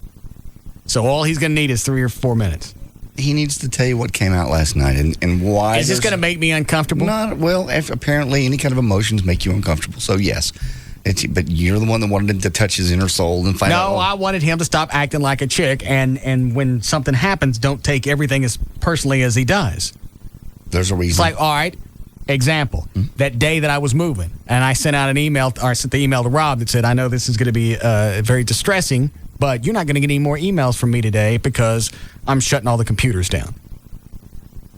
So all he's going to need is 3 or 4 minutes. He needs to tell you what came out last night and why. Is this going to make me uncomfortable? Not well. Apparently, any kind of emotions make you uncomfortable. So yes, but you're the one that wanted him to touch his inner soul and find out. No, I wanted him to stop acting like a chick, and when something happens, don't take everything as personally as he does. There's a reason. It's like, all right. Example, that day that I was moving, and I sent out an email, or I sent the email to Rob that said, I know this is going to be very distressing, but you're not going to get any more emails from me today because I'm shutting all the computers down.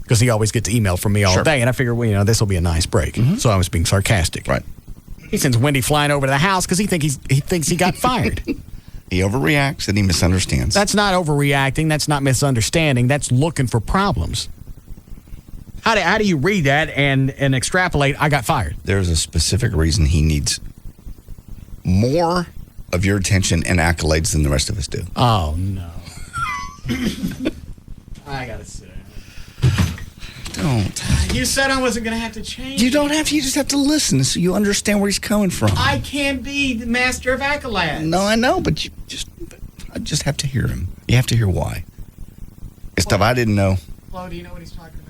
Because he always gets email from me all day, and I figure, well, this will be a nice break. Mm-hmm. So I was being sarcastic. Right. He sends Wendy flying over to the house because he thinks he got fired. He overreacts and he misunderstands. That's not overreacting. That's not misunderstanding. That's looking for problems. How do you read that and extrapolate, I got fired? There's a specific reason he needs more of your attention and accolades than the rest of us do. Oh, no. I got to sit down. Don't. You said I wasn't going to have to change. You don't have to. You just have to listen so you understand where he's coming from. I can't be the master of accolades. No, I know, but I just have to hear him. You have to hear why. It's stuff I didn't know. Flo, do you know what he's talking about?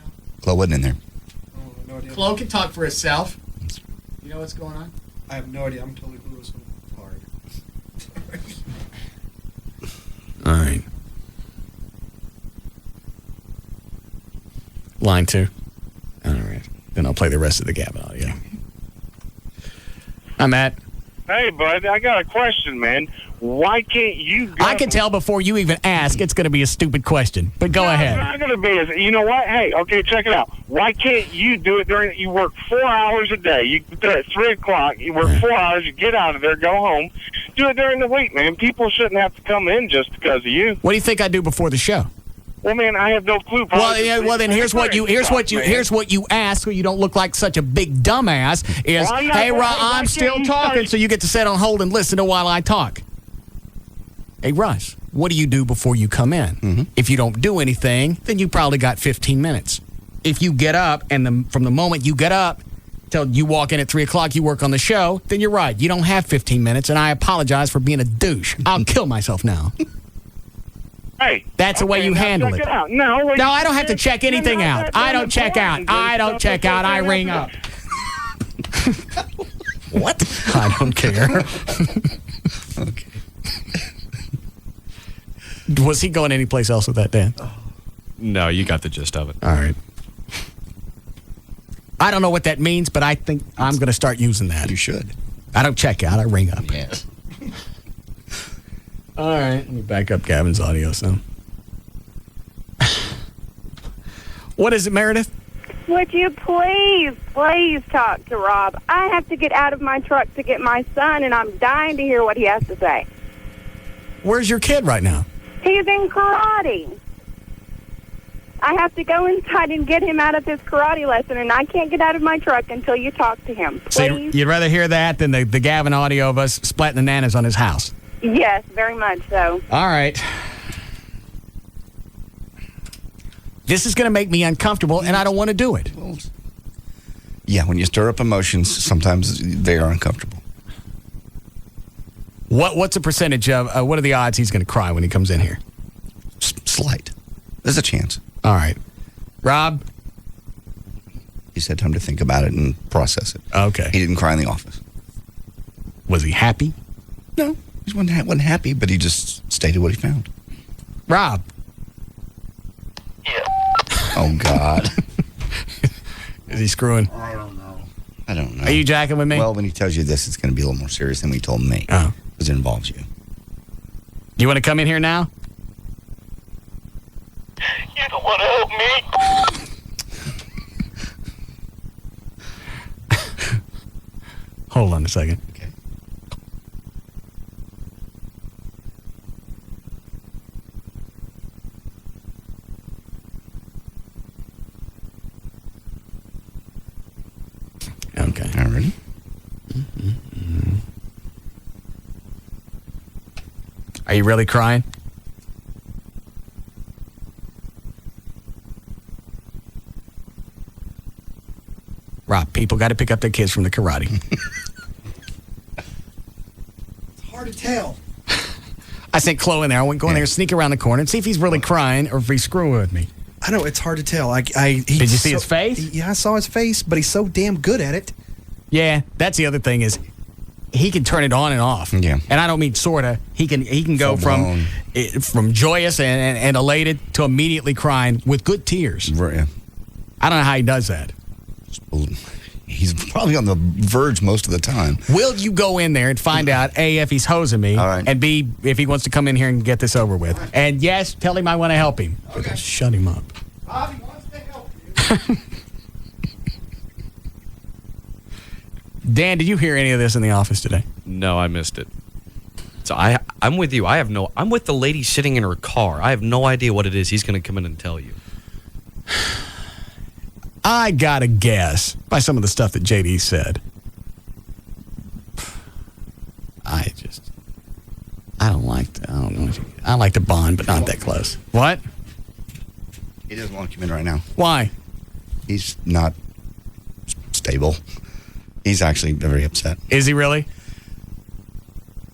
Chloe wasn't in there. Oh, no idea. Chloe can talk for herself. You know what's going on? I have no idea. I'm totally clueless. Hard. All right. Line 2. All right. Then I'll play the rest of the Gavin audio. Hi, Matt. Hey, bud. I got a question, man. Why can't you go... I can tell before you even ask it's going to be a stupid question, but go ahead. It's not going to be. You know what? Hey, okay, check it out. Why can't you do it during... You work 4 hours a day. You do it at 3 o'clock. You work 4 hours. You get out of there, go home. Do it during the week, man. People shouldn't have to come in just because of you. What do you think I do before the show? Well, man, I have no clue. Well, then here's what you ask, so you don't look like such a big dumbass. Is hey, Rob, I'm still talking, so you get to sit on hold and listen to while I talk. Hey, Russ, what do you do before you come in? Mm-hmm. If you don't do anything, then you probably got 15 minutes. If you get up, and from the moment you get up till you walk in at 3 o'clock, you work on the show, then you're right. You don't have 15 minutes, and I apologize for being a douche. I'll kill myself now. Hey, that's the way you handle it. No, I don't have to check anything out. I don't check out. I ring up. What? I don't care. Okay. Was he going anyplace else with that, Dan? No, you got the gist of it. All right. I don't know what that means, but I think I'm going to start using that. You should. I don't check out. I ring up. Yes. All right. Let me back up Gavin's audio, so. What is it, Meredith? Would you please talk to Rob? I have to get out of my truck to get my son, and I'm dying to hear what he has to say. Where's your kid right now? He's in karate. I have to go inside and get him out of his karate lesson, and I can't get out of my truck until you talk to him. Please? So you'd rather hear that than the Gavin audio of us splatting the nanas on his house? Yes, very much so. All right. This is going to make me uncomfortable, and I don't want to do it. Yeah, when you stir up emotions, sometimes they are uncomfortable. What's the percentage of, what are the odds he's going to cry when he comes in here? Slight. There's a chance. All right. Rob? He's had time to think about it and process it. Okay. He didn't cry in the office. Was he happy? No. He wasn't happy, but he just stated what he found. Rob? Yeah. Oh, God. Is he screwing? I don't know. Are you jacking with me? Well, when he tells you this, it's going to be a little more serious than he told me. Oh. Because it involves you. You want to come in here now? You don't want to help me? Hold on a second. Okay. Okay. All right. Are you really crying? Rob, people got to pick up their kids from the karate. It's hard to tell. I sent Chloe in there. I went go in there, sneak around the corner, and see if he's really crying or if he's screwing with me. I know, it's hard to tell. Did you see his face? Yeah, I saw his face, but he's so damn good at it. Yeah, that's the other thing is he can turn it on and off. Yeah. And I don't mean sorta. He can go from joyous and elated to immediately crying with good tears. Right, yeah. I don't know how he does that. He's probably on the verge most of the time. Will you go in there and find out, A, if he's hosing me, all right, and B, if he wants to come in here and get this over with? And yes, tell him I want to help him. Okay. Shut him up. Bobby wants to help you. Dan, did you hear any of this in the office today? No, I missed it. So I'm with you. I'm with the lady sitting in her car. I have no idea what it is. He's going to come in and tell you. I gotta guess by some of the stuff that JD said. I don't know. I like to bond, but not that close. What? He doesn't want to come in right now. Why? He's not stable. He's actually very upset. Is he really?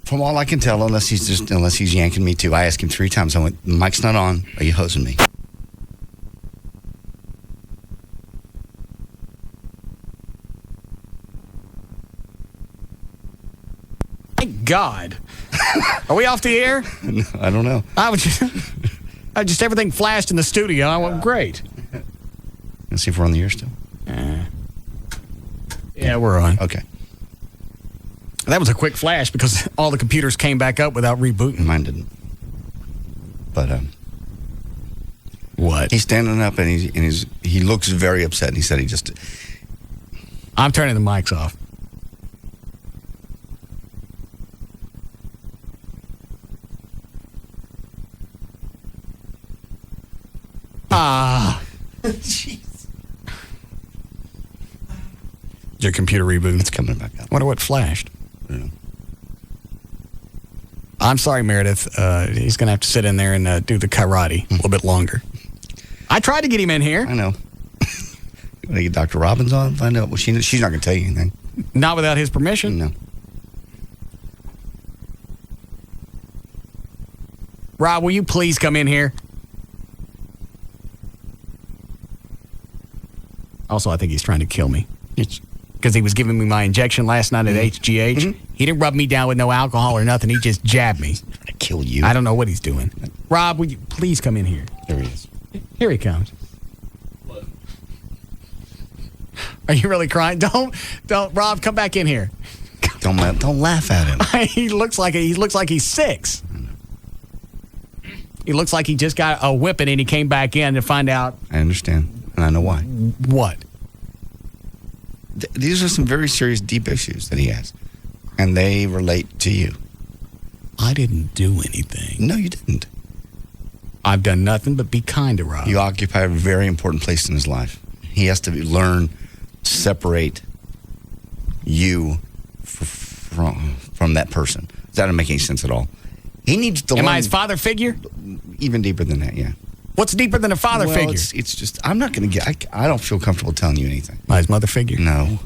From all I can tell, unless he's yanking me too. I asked him 3 times. I went, "Mic's not on. Are you hosing me?" Thank God. Are we off the air? No, I don't know. I just everything flashed in the studio. I went, great. Let's see if we're on the air still. Yeah, we're on. Okay. That was a quick flash because all the computers came back up without rebooting. Mine didn't. But what? He's standing up and he looks very upset. And he said he just. I'm turning the mics off. Jeez. Your computer rebooting. It's coming back up. Wonder what flashed. Yeah. I'm sorry, Meredith. He's going to have to sit in there and do the karate a little bit longer. I tried to get him in here. I know. You want to get Dr. Robbins on? Find out. Well, she's not going to tell you anything. Not without his permission? No. Rob, will you please come in here? Also, I think he's trying to kill me. Because he was giving me my injection last night at HGH. Mm-hmm. He didn't rub me down with no alcohol or nothing. He just jabbed me. He's trying to kill you. I don't know what he's doing. Rob, will you please come in here? There he is. Here he comes. Are you really crying? Don't, Rob, come back in here. Don't laugh at him. He looks like he's 6. He looks like he just got a whipping and he came back in to find out. I understand. And I know why. What? These are some very serious, deep issues that he has. And they relate to you. I didn't do anything. No, you didn't. I've done nothing but be kind to Rob. You occupy a very important place in his life. He has to learn to separate you from that person. That doesn't make any sense at all. He needs to learn. Am I his father figure? Even deeper than that, yeah. What's deeper than a father figure? It's just, I'm not going to get, I don't feel comfortable telling you anything. My his mother figure? No.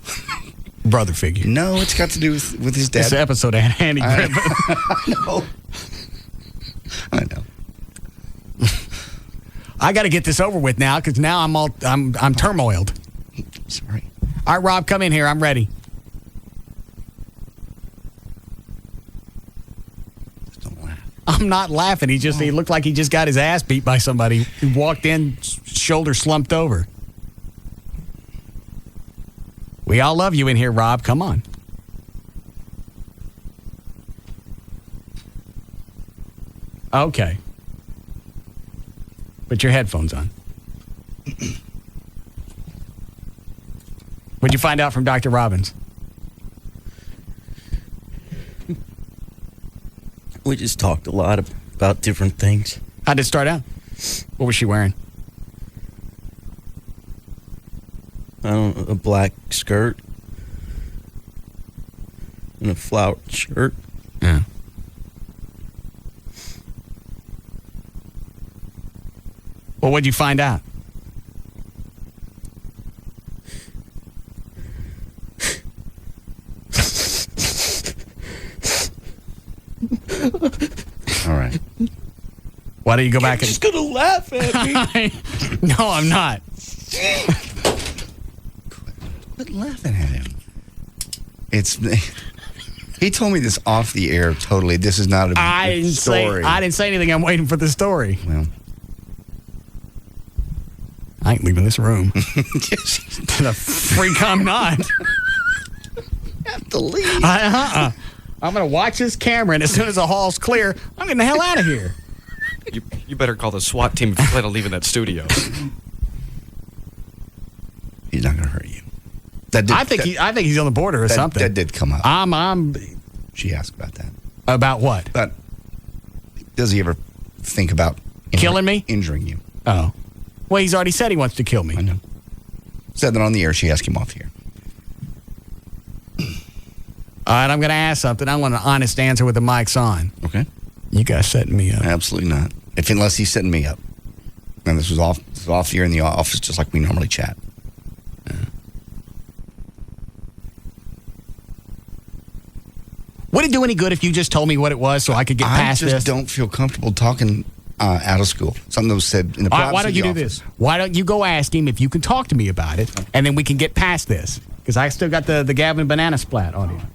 Brother figure? No, it's got to do with his dad. This episode of Andy Griffith. I know. I got to get this over with now because now I'm turmoiled. Sorry. All right, Rob, come in here. I'm ready. Just don't laugh. I'm not laughing. He looked like he just got his ass beat by somebody. He walked in, shoulder slumped over. We all love you in here, Rob. Come on. Okay. Put your headphones on. What'd you find out from Dr. Robbins? We just talked a lot about different things. How'd it start out? What was she wearing? I don't know, a black skirt and a flowered shirt. Yeah. Well, what'd you find out? All right. Why don't you go back and... You're just going to laugh at me. No, I'm not. Quit laughing at him. He told me this off the air totally. This is not a story. I didn't say anything. I'm waiting for the story. Well, I ain't leaving this room. The freak I'm not. You have to leave. I'm going to watch this camera, and as soon as the hall's clear, I'm getting the hell out of here. You better call the SWAT team if you plan on leaving that studio. He's not going to hurt you. I think he's on the border or something. That did come up. She asked about that. About what? But does he ever think about killing me? Injuring you? Oh. Well, he's already said he wants to kill me. I know. Said that on the air. She asked him off here. All right, I'm going to ask something. I want an honest answer with the mic's on. Okay. You guys setting me up? Absolutely not. Unless he's setting me up. And this was off here in the office, just like we normally chat. Yeah. Would it do any good if you just told me what it was so I could get past this? I just don't feel comfortable talking out of school. Something that was said in the privacy why don't you do office. this? Why don't you go ask him if you can talk to me about it, and then we can get past this? Because I still got the Gavin banana splat on him.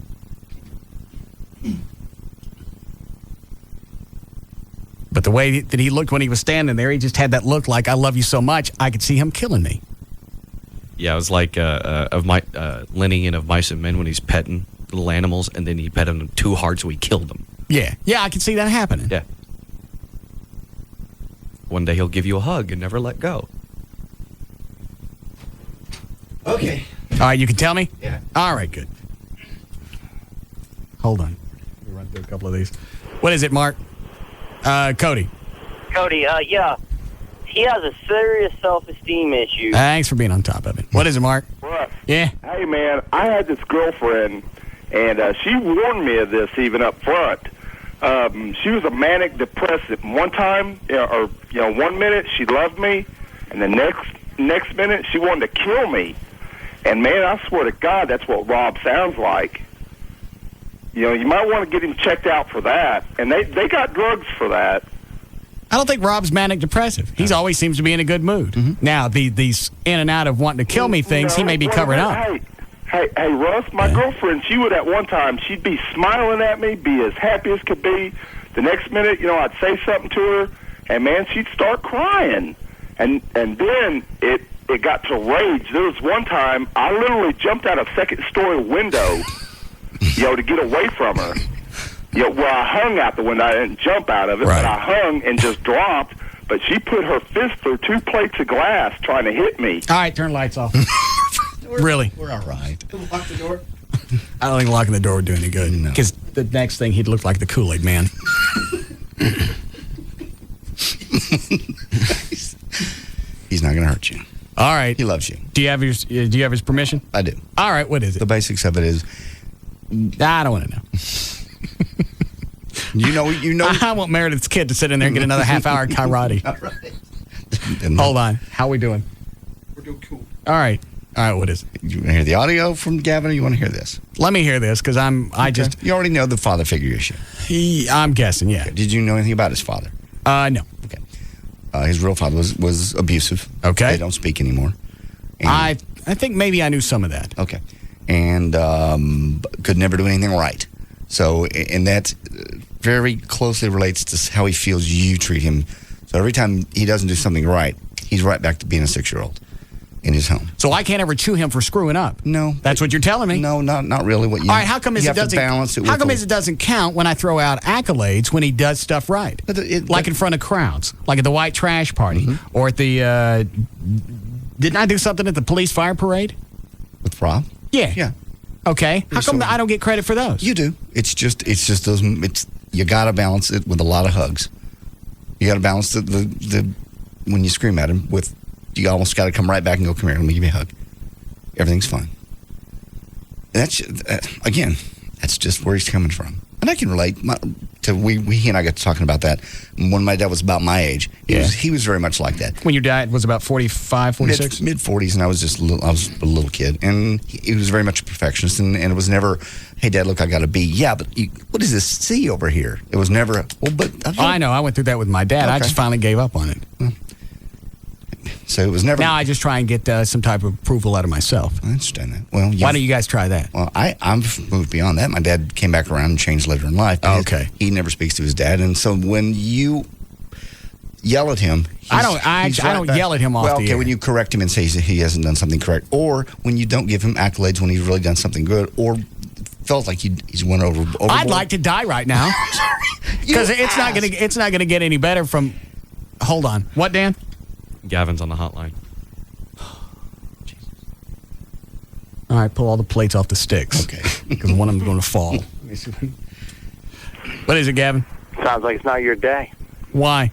But the way that he looked when he was standing there, he just had that look like, I love you so much, I could see him killing me. Yeah, it was like Lenny and Of Mice and Men when he's petting little animals, and then he petted them too hard, so he killed them. Yeah, I can see that happening. Yeah. One day he'll give you a hug and never let go. Okay. All right, you can tell me? Yeah. All right, good. Hold on. We'll run through a couple of these. What is it, Mark? Cody. Cody, yeah. He has a serious self-esteem issue. Thanks for being on top of it. What is it, Mark? Russ. Yeah. Hey, man, I had this girlfriend, and she warned me of this even up front. She was a manic depressive. One time, 1 minute she loved me, and the next minute she wanted to kill me. And man, I swear to God, that's what Rob sounds like. You might want to get him checked out for that. And they got drugs for that. I don't think Rob's manic depressive. He always seems to be in a good mood. Mm-hmm. Now, these in and out of wanting to kill me things, he may be covering up. Hey, Russ, my girlfriend, she would at one time, she'd be smiling at me, be as happy as could be. The next minute, I'd say something to her, and man, she'd start crying. And then it got to rage. There was one time I literally jumped out a second-story window, to get away from her. Well, I hung out the window. I didn't jump out of it, but I hung and just dropped. but she put her fist through 2 plates of glass trying to hit me. All right, turn lights off. Really? We're all right. Lock the door. I don't think locking the door would do any good. Because the next thing, he'd look like the Kool-Aid man. He's not going to hurt you. All right. He loves you. Do you have his permission? I do. All right, what is it? The basics of it is... I don't want to know. You know. I want Meredith's kid to sit in there and get another half-hour karate. Hold on. How are we doing? We're doing cool. All right. What is it? You want to hear the audio from Gavin, or you want to hear this? Let me hear this, because You already know the father figure issue. I'm guessing, yeah. Okay. Did you know anything about his father? No. Okay. His real father was abusive. Okay. They don't speak anymore. And, I think maybe I knew some of that. Okay. And could never do anything right. So, and that very closely relates to how he feels you treat him. So every time he doesn't do something right, he's right back to being a 6-year-old in his home. So I can't ever chew him for screwing up. No. That's what you're telling me? No, not really. All right, how come it doesn't balance it? How come it doesn't count when I throw out accolades when he does stuff right? Like in front of crowds, like at the white trash party, or at the didn't I do something at the police fire parade? With Rob? Yeah. Yeah. Okay. How come I don't get credit for those? You do. It's just those. You got to balance it with a lot of hugs. You got to balance the when you scream at him with. You almost got to come right back and go, come here, let me give you a hug. Everything's fine. That's again, that's just where he's coming from, and I can relate. He and I got to talking about that when my dad was about my age. He was very much like that. When your dad was about 45, 46? Mid 40s, and I was a little kid, and he was very much a perfectionist, and it was never, hey, Dad, look, I got a B. Yeah, but what is this C over here? It was never, I know, I went through that with my dad. Okay. I just finally gave up on it. So it was never. Now I just try and get some type of approval out of myself. I understand that. Well, why don't you guys try that? Well, I've moved beyond that. My dad came back around and changed later in life. Okay. He never speaks to his dad, and so when you yell at him, I don't yell at him off the air. When you correct him and say he hasn't done something correct, or when you don't give him accolades when he's really done something good, or felt like he's went overboard. I'd like to die right now because it's not gonna get any better from. Hold on. What, Dan? Gavin's on the hotline. All right, pull all the plates off the sticks. Okay. Because one of them's going to fall. What is it, Gavin? Sounds like it's not your day. Why?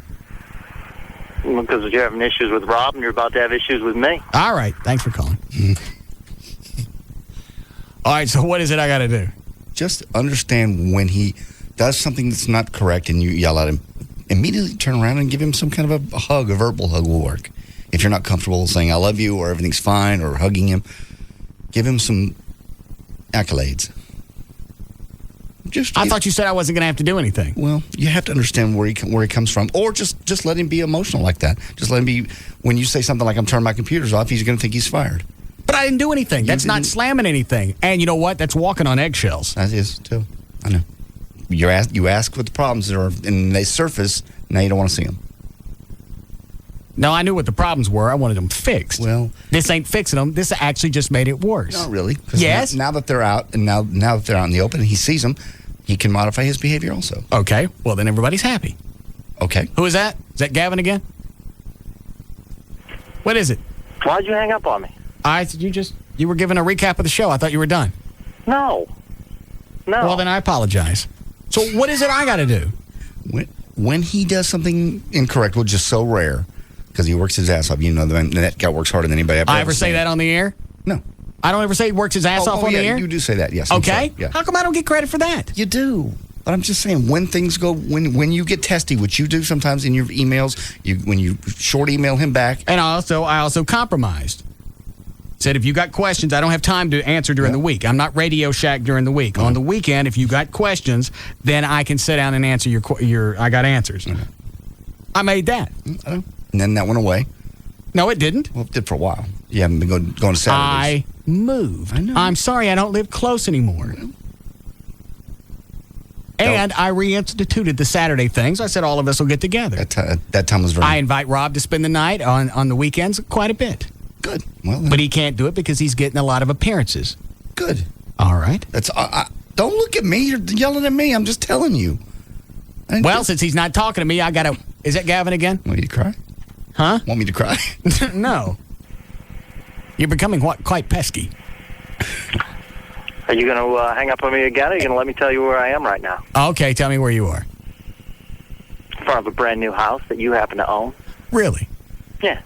Because you're having issues with Rob and you're about to have issues with me. All right, thanks for calling. All right, so what is it I got to do? Just understand when he does something that's not correct and you yell at him. Immediately turn around and give him some kind of a hug. A verbal hug will work. If you're not comfortable saying I love you or everything's fine or hugging him, give him some accolades. I thought you said I wasn't going to have to do anything. Well, you have to understand where he comes from, or just let him be emotional like that. Just let him be. When you say something like I'm turning my computers off, he's going to think he's fired. But I didn't do anything. That's not slamming anything. And you know what? That's walking on eggshells. That is too. I know. You ask what the problems are, and they surface. Now you don't want to see them. No, I knew what the problems were. I wanted them fixed. Well, this ain't fixing them. This actually just made it worse. Not really. Yes. Now that they're out, and now that they're out in the open, and he sees them, he can modify his behavior also. Okay. Well, then everybody's happy. Okay. Who is that? Is that Gavin again? What is it? Why'd you hang up on me? You were giving a recap of the show. I thought you were done. No. Well, then I apologize. So what is it I got to do? When he does something incorrect, which is so rare, because he works his ass off. You know, that guy works harder than anybody I ever say that on the air? No. I don't ever say he works his ass off on the air? You do say that, yes. Okay. Yeah. How come I don't get credit for that? You do. But I'm just saying, when things go, when you get testy, which you do sometimes in your emails, when you short email him back. And I also compromised. Said, if you got questions, I don't have time to answer during the week. I'm not Radio Shack during the week. On the weekend, if you got questions, then I can sit down and answer your I got answers. I made that. I know. And then that went away. No, it didn't. Well, it did for a while. You haven't been going to Saturdays. I moved. I know. I'm sorry, I don't live close anymore. And I reinstituted the Saturday things. I said all of us will get together. That time was very... I invite Rob to spend the night on the weekends quite a bit. Good. Well, but he can't do it because he's getting a lot of appearances. Good. All right. That's. Don't look at me. You're yelling at me. I'm just telling you. Well, since he's not talking to me, I got to Is that Gavin again? Want me to cry? Huh? Want me to cry? No. You're becoming quite pesky. Are you going to hang up on me again, or are you going to let me tell you where I am right now? Okay, tell me where you are. In front of a brand new house that you happen to own. Really? Yeah.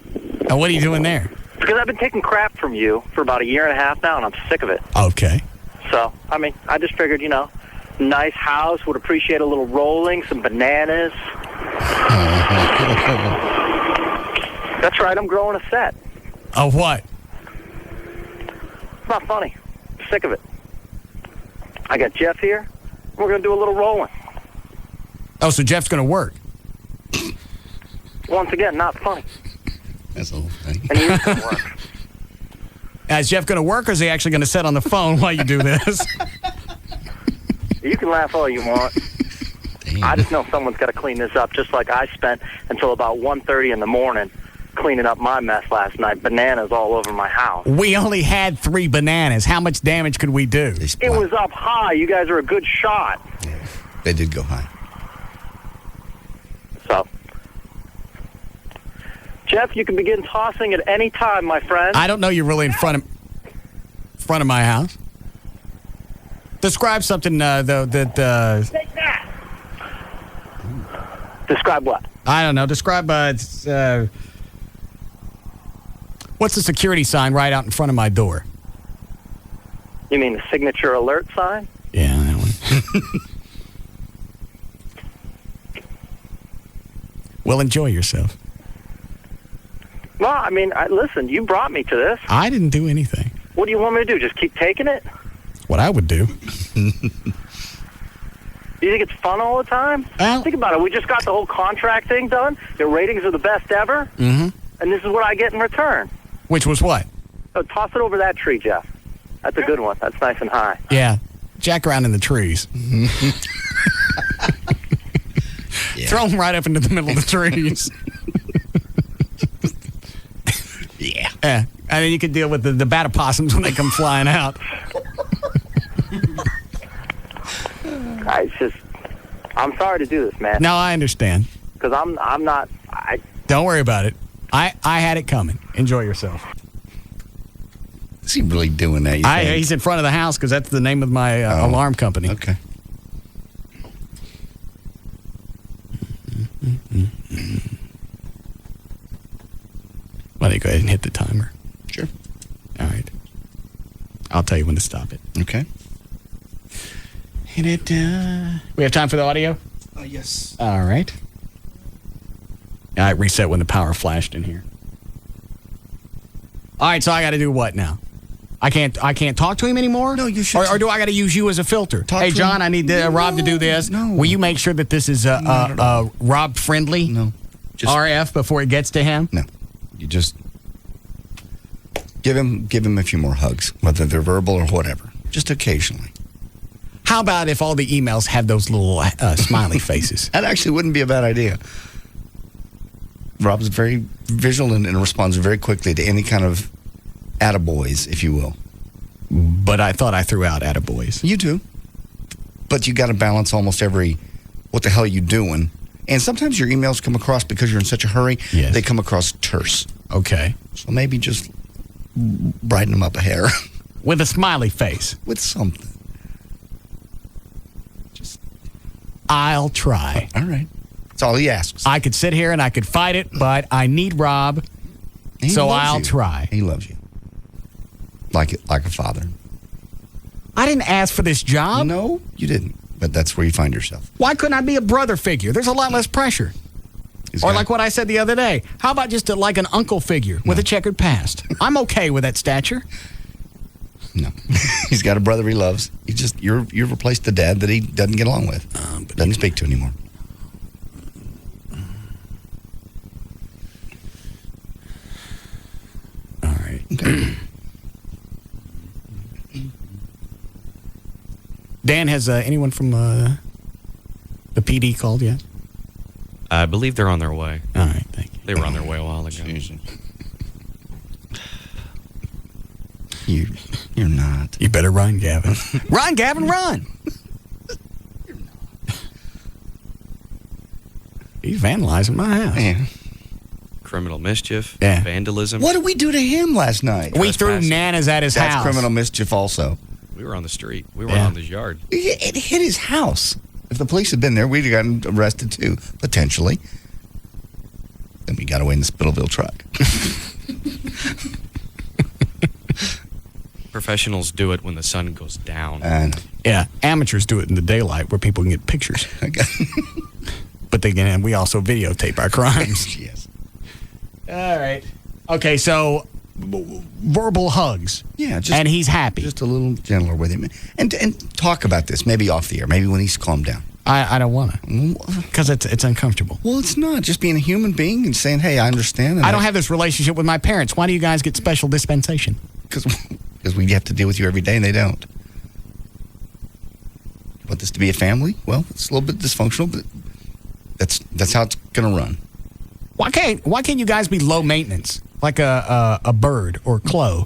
And what are you doing there? Because I've been taking crap from you for about a year and a half now, and I'm sick of it. Okay. So, I mean, I just figured, nice house, would appreciate a little rolling, some bananas. That's right, I'm growing a set. Of what? It's not funny. I'm sick of it. I got Jeff here. We're going to do a little rolling. Oh, so Jeff's going to work. Once again, not funny. That's a little thing. And he's going to work. Is Jeff going to work, or is he actually going to sit on the phone while you do this? You can laugh all you want. Damn. I just know someone's got to clean this up, just like I spent until about 1:30 in the morning cleaning up my mess last night. Bananas all over my house. We only had 3 bananas. How much damage could we do? It was up high. You guys are a good shot. Yeah, they did go high. So, Jeff, you can begin tossing at any time, my friend. I don't know you're really in front of my house. Describe something, though, that... Take that! Describe what? I don't know. Describe, what's the security sign right out in front of my door? You mean the signature alert sign? Yeah, that one. Well, enjoy yourself. Well, I mean, listen, you brought me to this. I didn't do anything. What do you want me to do? Just keep taking it? What I would do. Do you think it's fun all the time? Well, think about it. We just got the whole contract thing done. Your ratings are the best ever. Mm-hmm. And this is what I get in return. Which was what? So toss it over that tree, Jeff. That's a good one. That's nice and high. Yeah. Jack around in the trees. Yeah. Throw them right up into the middle of the trees. Yeah. And then you can deal with the bat opossums when they come flying out. I'm sorry to do this, man. No, I understand. Because I'm not. Don't worry about it. I had it coming. Enjoy yourself. Is he really doing that? He's in front of the house because that's the name of my alarm company. Okay. Why don't you go ahead and hit the timer? Sure. All right. I'll tell you when to stop it. Okay. Hit it. We have time for the audio? Yes. All right. All right, reset when the power flashed in here. All right, so I got to do what now? I can't talk to him anymore? No, you should. Or do I got to use you as a filter? Talk hey, to John, him. I need Rob to do this. No. Will you make sure that this is Rob friendly? No. Just RF before it gets to him? No. You just give him a few more hugs, whether they're verbal or whatever. Just occasionally. How about if all the emails have those little smiley faces? That actually wouldn't be a bad idea. Rob's very visual and responds very quickly to any kind of attaboys, if you will. But I thought I threw out attaboys. You do. But you got to balance almost every, what the hell are you doing? And sometimes your emails come across, because you're in such a hurry, yes, they come across terse. Okay. So maybe just brighten them up a hair. With a smiley face. With something. I'll try. All right. That's all he asks. I could sit here and I could fight it, but I need Rob, so I'll try. He loves you. Like a father. I didn't ask for this job. No, you didn't. But that's where you find yourself. Why couldn't I be a brother figure? There's a lot less pressure. Or like what I said the other day. How about just like an uncle figure with a checkered past? I'm okay with that stature. No. He's got a brother he loves. You've replaced the dad that he doesn't get along with. Doesn't speak to anymore. All right. Okay. Dan, has anyone from the PD called yet? I believe they're on their way. All right, thank you. They were on their way a while ago. You're not. You better run, Gavin. Run, Gavin, run! He's vandalizing my house. Yeah. Criminal mischief, Yeah. vandalism. What did we do to him last night? We threw nanas at his That's house. criminal mischief also. We were on the street. We were on his yard. It hit his house. If the police had been there, we'd have gotten arrested too, potentially. Then we got away in the Spittleville truck. Professionals do it when the sun goes down. Yeah, amateurs do it in the daylight where people can get pictures. But we also videotape our crimes. Yes. All right. Okay, so verbal hugs. Yeah, and he's happy. Just a little gentler with him. And talk about this, maybe off the air, maybe when he's calmed down. I don't want to. Because it's uncomfortable. Well, it's not. Just being a human being and saying, hey, I understand. And I don't have this relationship with my parents. Why do you guys get special dispensation? Because we have to deal with you every day and they don't. You want this to be a family? Well, it's a little bit dysfunctional, but that's how it's going to run. Why can't you guys be low maintenance? Like a bird or Chloe?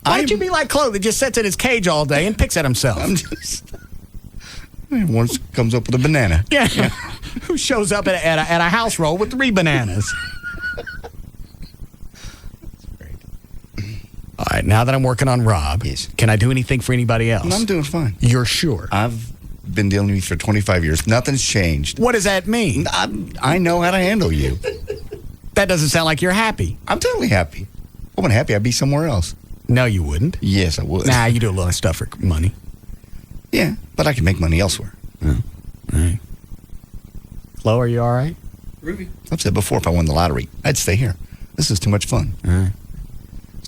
Why don't you be like Chloe that just sits in his cage all day and picks at himself? Once comes up with a banana. Yeah. Who shows up at a house roll with 3 bananas? All right, now that I'm working on Rob, can I do anything for anybody else? No, I'm doing fine. You're sure? I've been dealing with you for 25 years. Nothing's changed. What does that mean? I know how to handle you. That doesn't sound like you're happy. I'm totally happy. If I wasn't happy, I'd be somewhere else. No, you wouldn't. Yes, I would. Nah, you do a lot of stuff for money. Yeah, but I can make money elsewhere. Oh, all right. Flo, are you all right? Groovy. I've said before, if I won the lottery, I'd stay here. This is too much fun. All right.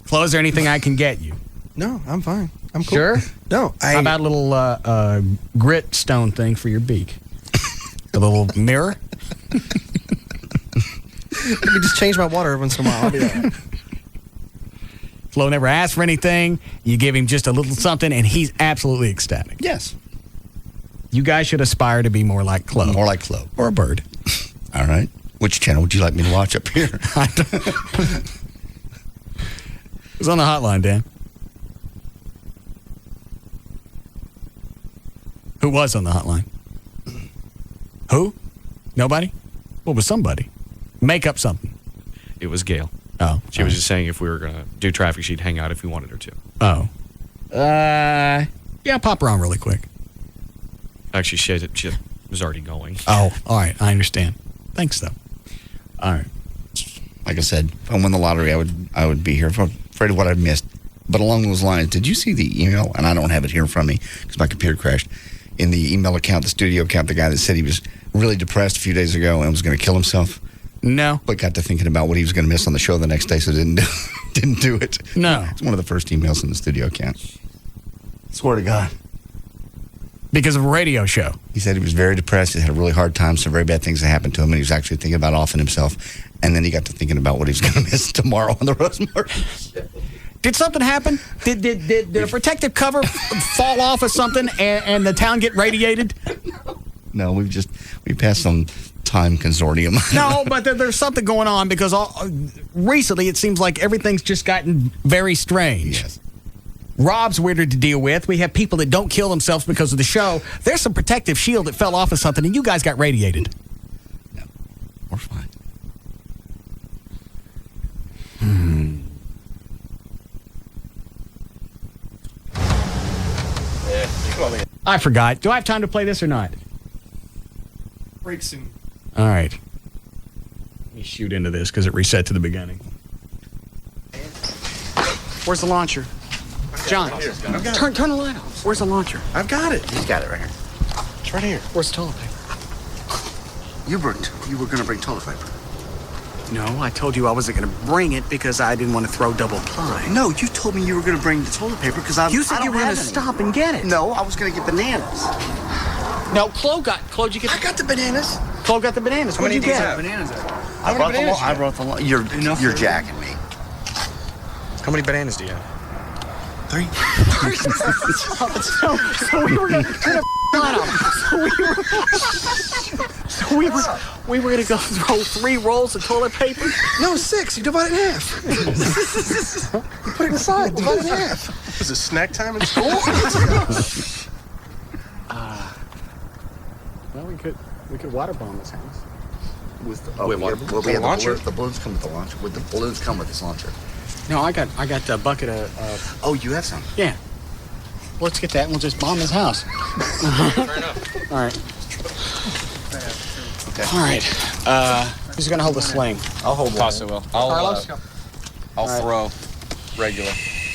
Flo, is there anything I can get you? No, I'm fine. I'm cool. Sure? No, How about a little grit stone thing for your beak? A little mirror? Let me just change my water every once in a while. I'll be all right. Flo never asked for anything. You give him just a little something, and he's absolutely ecstatic. Yes. You guys should aspire to be more like Chloe. More like Chloe. Or a bird. All right. Which channel would you like me to watch up here? Who's on the hotline, Dan? Who was on the hotline? Who? Nobody? What was somebody? Make up something. It was Gail. Oh. She was just saying if we were going to do traffic, she'd hang out if we wanted her to. Oh. Yeah, pop her on really quick. Actually, she was already going. Oh, all right. I understand. Thanks, though. All right. Like I said, if I won the lottery, I would be here. I'm afraid of what I've missed. But along those lines, did you see the email? And I don't have it here in front of me because my computer crashed. In the email account, the studio account, the guy that said he was really depressed a few days ago and was going to kill himself. No. But got to thinking about what he was going to miss on the show the next day, so didn't do it. No. It's one of the first emails in the studio account. Swear to God. Because of a radio show. He said he was very depressed. He had a really hard time. Some very bad things that happened to him, and he was actually thinking about offing himself. And then he got to thinking about what he was going to miss tomorrow on the Russ Martin Show. Did something happen? Did the protective cover fall off of something and the town get radiated? No, we passed some time consortium. No, but there's something going on because recently it seems like everything's just gotten very strange. Yes. Rob's weirder to deal with. We have people that don't kill themselves because of the show. There's some protective shield that fell off of something, and you guys got radiated. No, we're fine. I forgot. Do I have time to play this or not? Break soon. All right. Let me shoot into this because it reset to the beginning. Where's the launcher? John, turn the light off. Where's the launcher? I've got it. He's got it right here. It's right here. Where's the toilet paper? You were going to bring toilet paper. No, I told you I wasn't going to bring it because I didn't want to throw double ply. No, you told me you were going to bring the toilet paper because You said you were going to stop and get it. No, I was going to get bananas. No, Chloe, did you get? I got the bananas. Chloe got the bananas. What did you get? Bananas I brought the You're jacking me. How many bananas do you have? 3. So we were going to turn we were going to go throw 3 rolls of toilet paper. No, 6. You divide it in half. You put it inside. Divide it in half. Was it snack time in school? Well, we could water bomb this house. With the, Wait, what? we have launcher? The balloons come with the launcher. Would the balloons come with this launcher? No, I got a bucket of. Oh, you have some? Yeah. Let's get that and we'll just bomb his house. Fair enough. All right. Okay. All right. Who's gonna hold the sling? I'll hold one. Costa will. Carlos? I'll throw regular.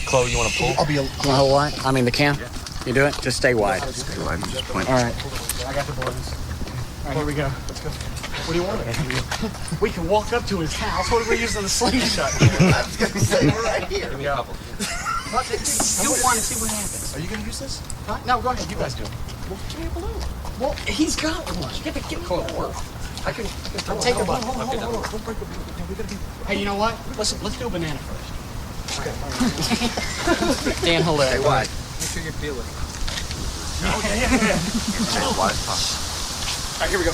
Chloe, you want to pull? I'll be. You wanna hold wide? I mean the can? You do it? Just stay wide. Stay wide. Just point. All right. I got the balloons. All right, here we go. Let's go. What do you want? We can walk up to his house. What are we using the slingshot? I was going to say, we're right here. Give me a couple. Do one and see what happens. Are you going to use this? Huh? No, go ahead. You guys do it. Well, give me a balloon. Well, he's got one. Give me one. I can take a bite. Hold on. Don't break the balloon. No, we gotta do. Hey, you know what? Let's do a banana first. Okay. Dan, hold it. Stay wide. Make sure you feel it. Stay as wide as possible. All right, here we go.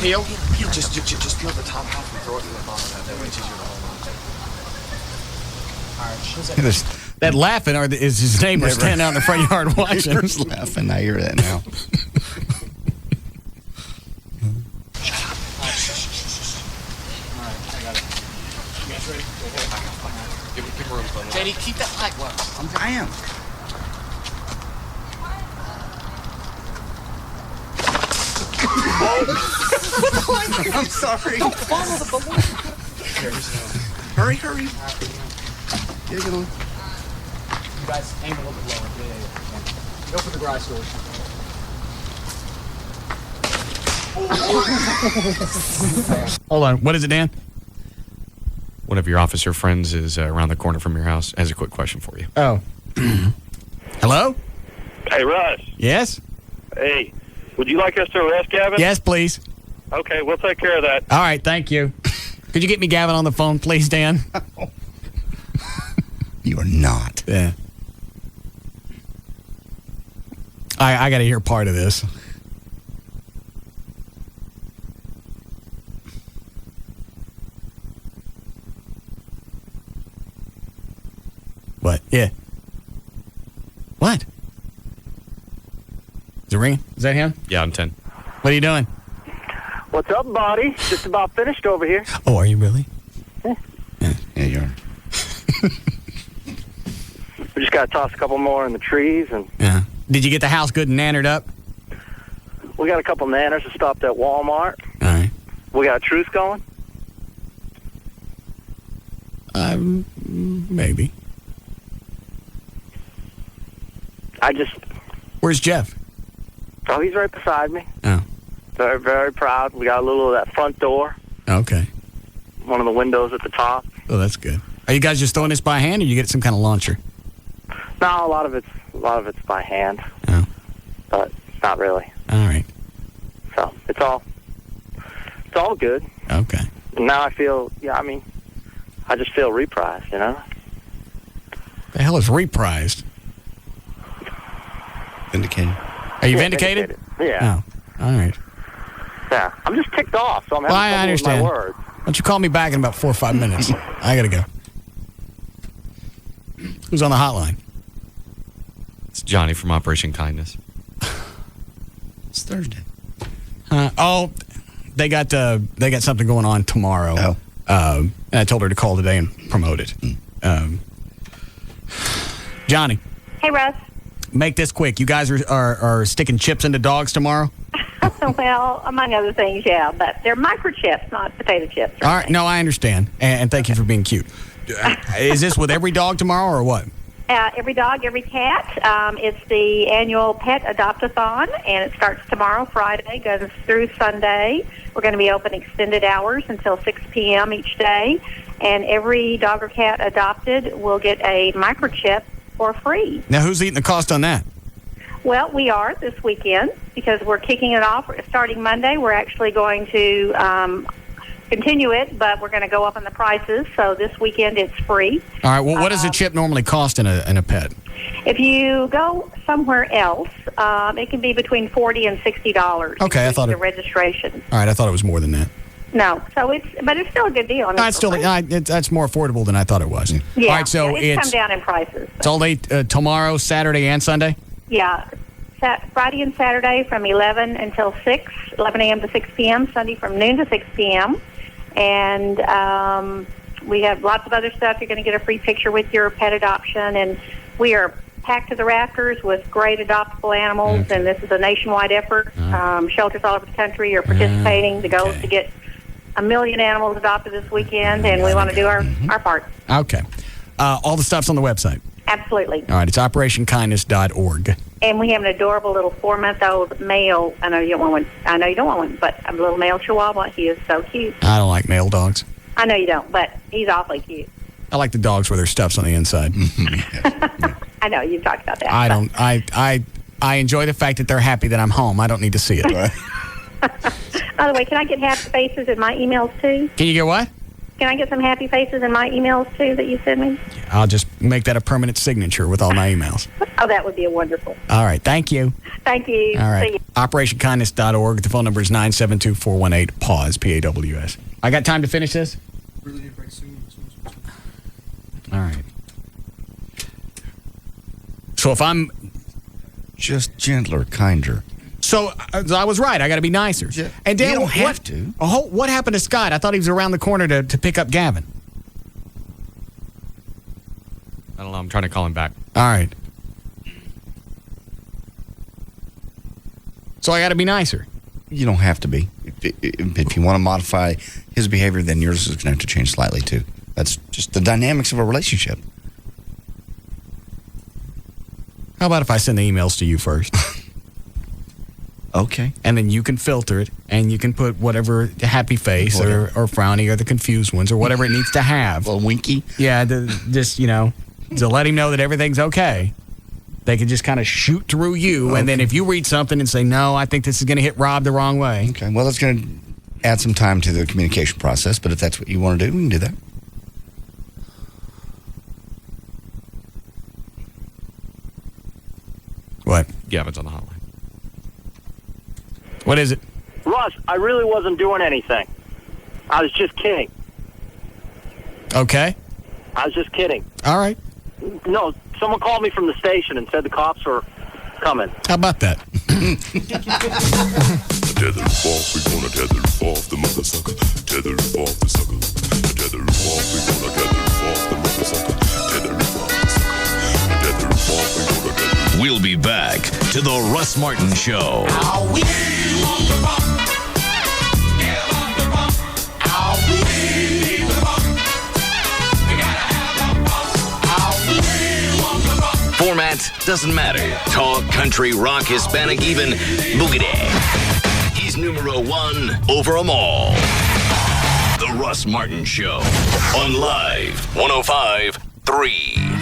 Peel. Just peel the top half and throw it in the bottom half. That way it's easier to hold on. All right. That laughing is his neighbor standing out in the front yard watching. Neighbor's laughing. I hear that now. Give room, Chloe. Jenny, keep that light low. I am. I'm sorry. Don't follow the balloon. Hurry. Get on. You guys aim a little bit lower. Yeah. Go for the garage door. Hold on. What is it, Dan? One of your officer friends is around the corner from your house. Has a quick question for you. Oh. Hello? Hey, Russ. Yes? Hey, would you like us to arrest Gavin? Yes, please. Okay, we'll take care of that. All right, thank you. Could you get me Gavin on the phone, please, Dan? You are not. Yeah. I got to hear part of this. What? Yeah. What? Is it ringing? Is that him? Yeah, I'm 10. What are you doing? What's up, buddy? Just about finished over here. Oh, are you really? Yeah, you are. We just got to toss a couple more in the trees, and Yeah. Did you get the house good and nannered up? we got a couple nanners that stopped at Walmart. All right. We got a truce going. Maybe. Where's Jeff? Oh, he's right beside me. Oh. Very, very proud. We got a little of that front door, Okay. one of the windows at the top. Oh, that's good. Are you guys just throwing this by hand, or you get some kind of launcher? No, a lot of it's by hand. Oh. But not really. All right. So it's all good. Okay. And now I feel, I just feel reprised, you know? The hell is reprised? Vindicated. Are you vindicated? Yeah. Oh, all right. Yeah. I'm just ticked off, so I'm having Well, I trouble with my understand. words. Why don't you call me back in about 4 or 5 minutes? I gotta go. Who's on the hotline? It's Johnny from Operation Kindness. It's Thursday. They got something going on tomorrow. Oh. And I told her to call today and promote it. Johnny, Hey, Russ. make this quick. You guys are sticking chips into dogs tomorrow? Well, among other things, yeah, but they're microchips, not potato chips. All right. No, I understand. And thank you for being cute. Is this with every dog tomorrow or what? Every dog, every cat. It's the annual Pet Adopt-a-thon, and it starts tomorrow, Friday, goes through Sunday. We're going to be open extended hours until 6 p.m. each day, and every dog or cat adopted will get a microchip for free. Now, who's eating the cost on that? Well, we are this weekend because we're kicking it off. Starting Monday, we're actually going to continue it, but we're going to go up on the prices. So this weekend, it's free. All right. Well, what does a chip normally cost in a pet? If you go somewhere else, it can be between $40 and $60. Okay, I thought the registration. All right, I thought it was more than that. No, so it's still a good deal. I mean, That's more affordable than I thought it was. Yeah, all right, so it's come down in prices. It's all day tomorrow, Saturday, and Sunday. Yeah, Friday and Saturday from 11 until 6, 11 a.m. to 6 p.m., Sunday from noon to 6 p.m. And we have lots of other stuff. You're going to get a free picture with your pet adoption. And we are packed to the rafters with great adoptable animals. And this is a nationwide effort. Shelters all over the country are participating. The goal is to get 1 million animals adopted this weekend, and we want to do our part. Okay. All the stuff's on the website. Absolutely. All right, it's operationkindness.org. And we have an adorable little 4-month-old male. I know you don't want one. I know you don't want one, but a little male Chihuahua. He is so cute. I don't like male dogs. I know you don't, but he's awfully cute. I like the dogs where their stuff's on the inside. I know you've talked about that. I don't. I enjoy the fact that they're happy that I'm home. I don't need to see it. By the way, can I get happy faces in my emails too? Can you get what? Can I get some happy faces in my emails too that you send me? I'll just make that a permanent signature with all my emails. Oh, that would be wonderful. All right. Thank you. Thank you. All right. See you. OperationKindness.org. The phone number is 972-418-PAWS, P-A-W-S. I got time to finish this? Really need a break soon. All right. So if I'm just gentler, kinder. So I was right. I got to be nicer. Yeah. And Dan, you don't have to. What happened to Scott? I thought he was around the corner to pick up Gavin. I don't know. I'm trying to call him back. All right. So I got to be nicer. You don't have to be. If you want to modify his behavior, then yours is going to have to change slightly too. That's just the dynamics of a relationship. How about if I send the emails to you first? Okay. And then you can filter it, and you can put whatever happy face or frowny or the confused ones or whatever it needs to have. A little winky. Yeah, just, to let him know that everything's okay. They can just kind of shoot through you, and then if you read something and say, no, I think this is going to hit Rob the wrong way. Okay, well, that's going to add some time to the communication process, but if that's what you want to do, we can do that. What? Gavin's on the hotline. What is it? Russ, I really wasn't doing anything. I was just kidding. Okay. I was just kidding. All right. No, someone called me from the station and said the cops were coming. How about that? Tether off, we gonna tether off the mother sucker. Tether off the sucker. Tether off, we gonna tether off the mother sucker. Tether off the sucker. Tether off, we gonna tether. We'll be back to the Russ Martin Show. Format doesn't matter. Talk, country, rock, Hispanic, even boogity. He's numero one over them all. The Russ Martin Show on Live 105.3.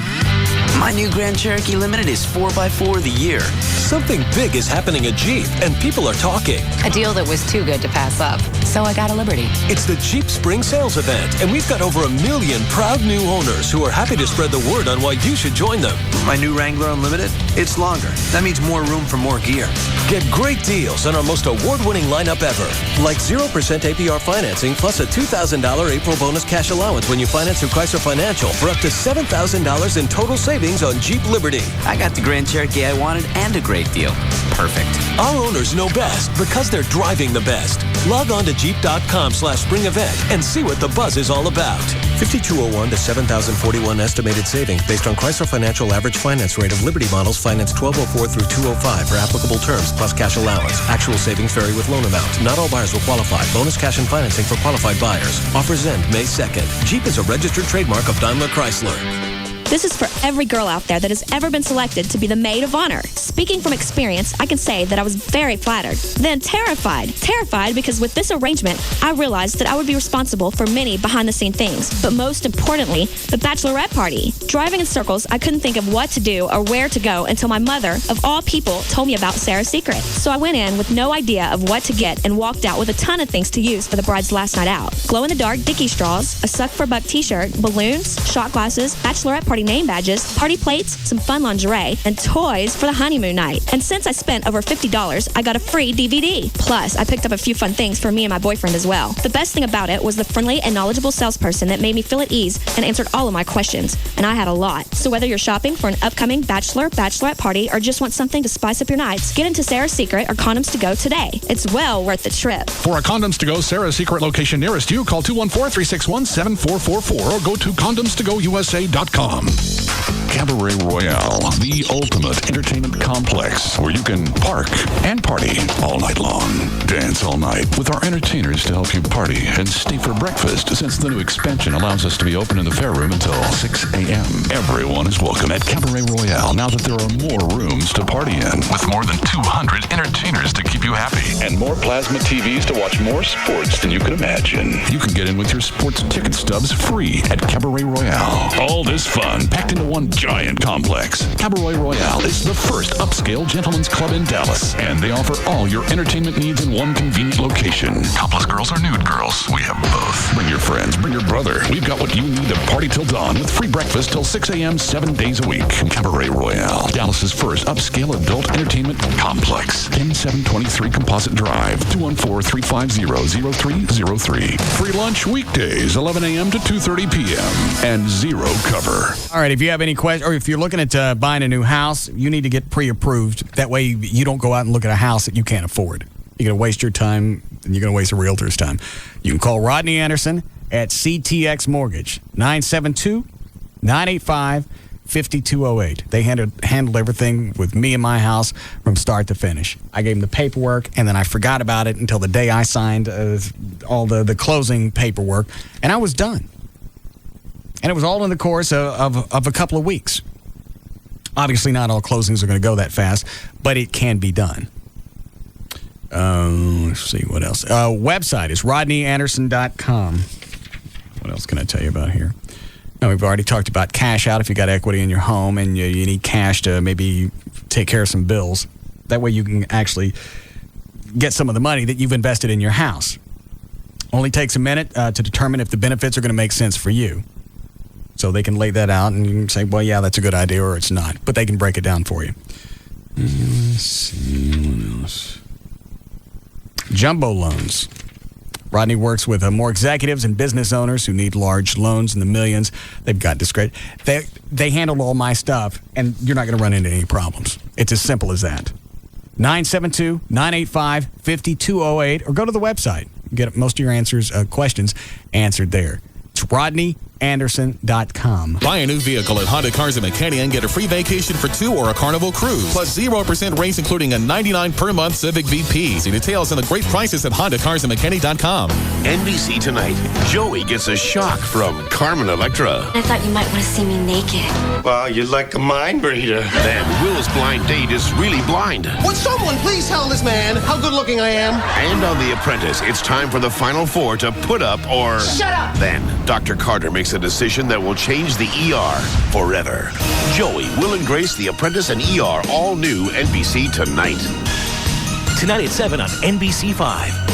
My new Grand Cherokee Limited is 4x4 of the year. Something big is happening at Jeep, and people are talking. A deal that was too good to pass up. So I got a Liberty. It's the Jeep Spring Sales Event, and we've got over 1 million proud new owners who are happy to spread the word on why you should join them. My new Wrangler Unlimited, it's longer. That means more room for more gear. Get great deals on our most award-winning lineup ever. Like 0% APR financing plus a $2,000 April bonus cash allowance when you finance through Chrysler Financial for up to $7,000 in total savings on Jeep Liberty. I got the Grand Cherokee I wanted and a great deal. Perfect. Our owners know best because they're driving the best. Log on to Jeep.com/spring event and see what the buzz is all about. 5201 to 7,041 estimated savings based on Chrysler Financial average finance rate of Liberty models financed 1204 through 205 for applicable terms plus cash allowance. Actual savings vary with loan amount. Not all buyers will qualify. Bonus cash and financing for qualified buyers. Offers end May 2nd. Jeep is a registered trademark of Daimler Chrysler. This is for every girl out there that has ever been selected to be the maid of honor. Speaking from experience, I can say that I was very flattered, then terrified. Terrified because with this arrangement, I realized that I would be responsible for many behind-the-scene things, but most importantly, the bachelorette party. Driving in circles, I couldn't think of what to do or where to go until my mother, of all people, told me about Sarah's secret. So I went in with no idea of what to get and walked out with a ton of things to use for the bride's last night out. Glow-in-the-dark Dickie straws, a suck-for-buck t-shirt, balloons, shot glasses, bachelorette party party name badges, party plates, some fun lingerie, and toys for the honeymoon night. And since I spent over $50, I got a free DVD. Plus, I picked up a few fun things for me and my boyfriend as well. The best thing about it was the friendly and knowledgeable salesperson that made me feel at ease and answered all of my questions. And I had a lot. So whether you're shopping for an upcoming bachelor, bachelorette party, or just want something to spice up your nights, get into Sarah's Secret or Condoms to Go today. It's well worth the trip. For a Condoms to Go Sarah's Secret location nearest you, call 214-361-7444 or go to condomstogousa.com. Cabaret Royale, the ultimate entertainment complex where you can park and party all night long. Dance all night with our entertainers to help you party and stay for breakfast since the new expansion allows us to be open in the fair room until 6 a.m. Everyone is welcome at Cabaret Royale now that there are more rooms to party in with more than 200 entertainers to keep you happy and more plasma TVs to watch more sports than you could imagine. You can get in with your sports ticket stubs free at Cabaret Royale. All this fun packed into one giant complex. Cabaret Royale is the first upscale gentleman's club in Dallas, and they offer all your entertainment needs in one convenient location. Topless girls or nude girls, we have both. Bring your friends, bring your brother. We've got what you need to party till dawn with free breakfast till 6 a.m. 7 days a week. Cabaret Royale, Dallas's first upscale adult entertainment complex. 10723 Composite Drive, 214-350-0303. Free lunch weekdays, 11 a.m. to 2:30 p.m. and zero cover. All right, if you have any questions, or if you're looking at buying a new house, you need to get pre-approved. That way you don't go out and look at a house that you can't afford. You're going to waste your time, and you're going to waste a realtor's time. You can call Rodney Anderson at CTX Mortgage, 972-985-5208. They handled everything with me and my house from start to finish. I gave them the paperwork, and then I forgot about it until the day I signed all the closing paperwork, and I was done. And it was all in the course of a couple of weeks. Obviously, not all closings are going to go that fast, but it can be done. Let's see, what else? Website is rodneyanderson.com. What else can I tell you about here? Now, we've already talked about cash out if you got equity in your home and you need cash to maybe take care of some bills. That way you can actually get some of the money that you've invested in your house. Only takes a minute to determine if the benefits are going to make sense for you. So they can lay that out and you can say, well, yeah, that's a good idea, or it's not. But they can break it down for you. Let's see, what else? Jumbo loans. Rodney works with more executives and business owners who need large loans in the millions. They've got discreet. They handle all my stuff, and you're not going to run into any problems. It's as simple as that. 972-985-5208, or go to the website. Get most of your questions answered there. It's rodneyanderson.com. Buy a new vehicle at Honda Cars of McKinney and get a free vacation for two or a Carnival cruise. Plus 0% rates, including a $99 per month Civic VP. See details and the great prices at HondaCarsOfMcKinney.com. NBC tonight. Joey gets a shock from Carmen Electra. I thought you might want to see me naked. Well, you're like a mind reader. Then Will's blind date is really blind. Would someone please tell this man how good looking I am? And on The Apprentice, it's time for the final four to put up or... Shut up! Then Dr. Carter makes a decision that will change the ER forever. Joey, Will and Grace, The Apprentice, and ER, all new NBC tonight. Tonight at 7 on NBC5.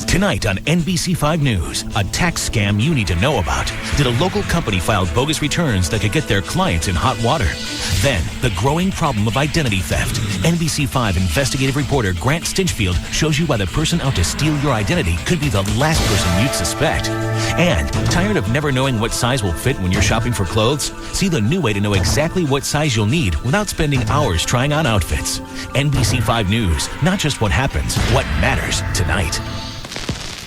Tonight on NBC5 News, a tax scam you need to know about. Did a local company file bogus returns that could get their clients in hot water? Then, the growing problem of identity theft. NBC5 investigative reporter Grant Stinchfield shows you why the person out to steal your identity could be the last person you'd suspect. And, tired of never knowing what size will fit when you're shopping for clothes? See the new way to know exactly what size you'll need without spending hours trying on outfits. NBC5 News, not just what happens, what matters tonight.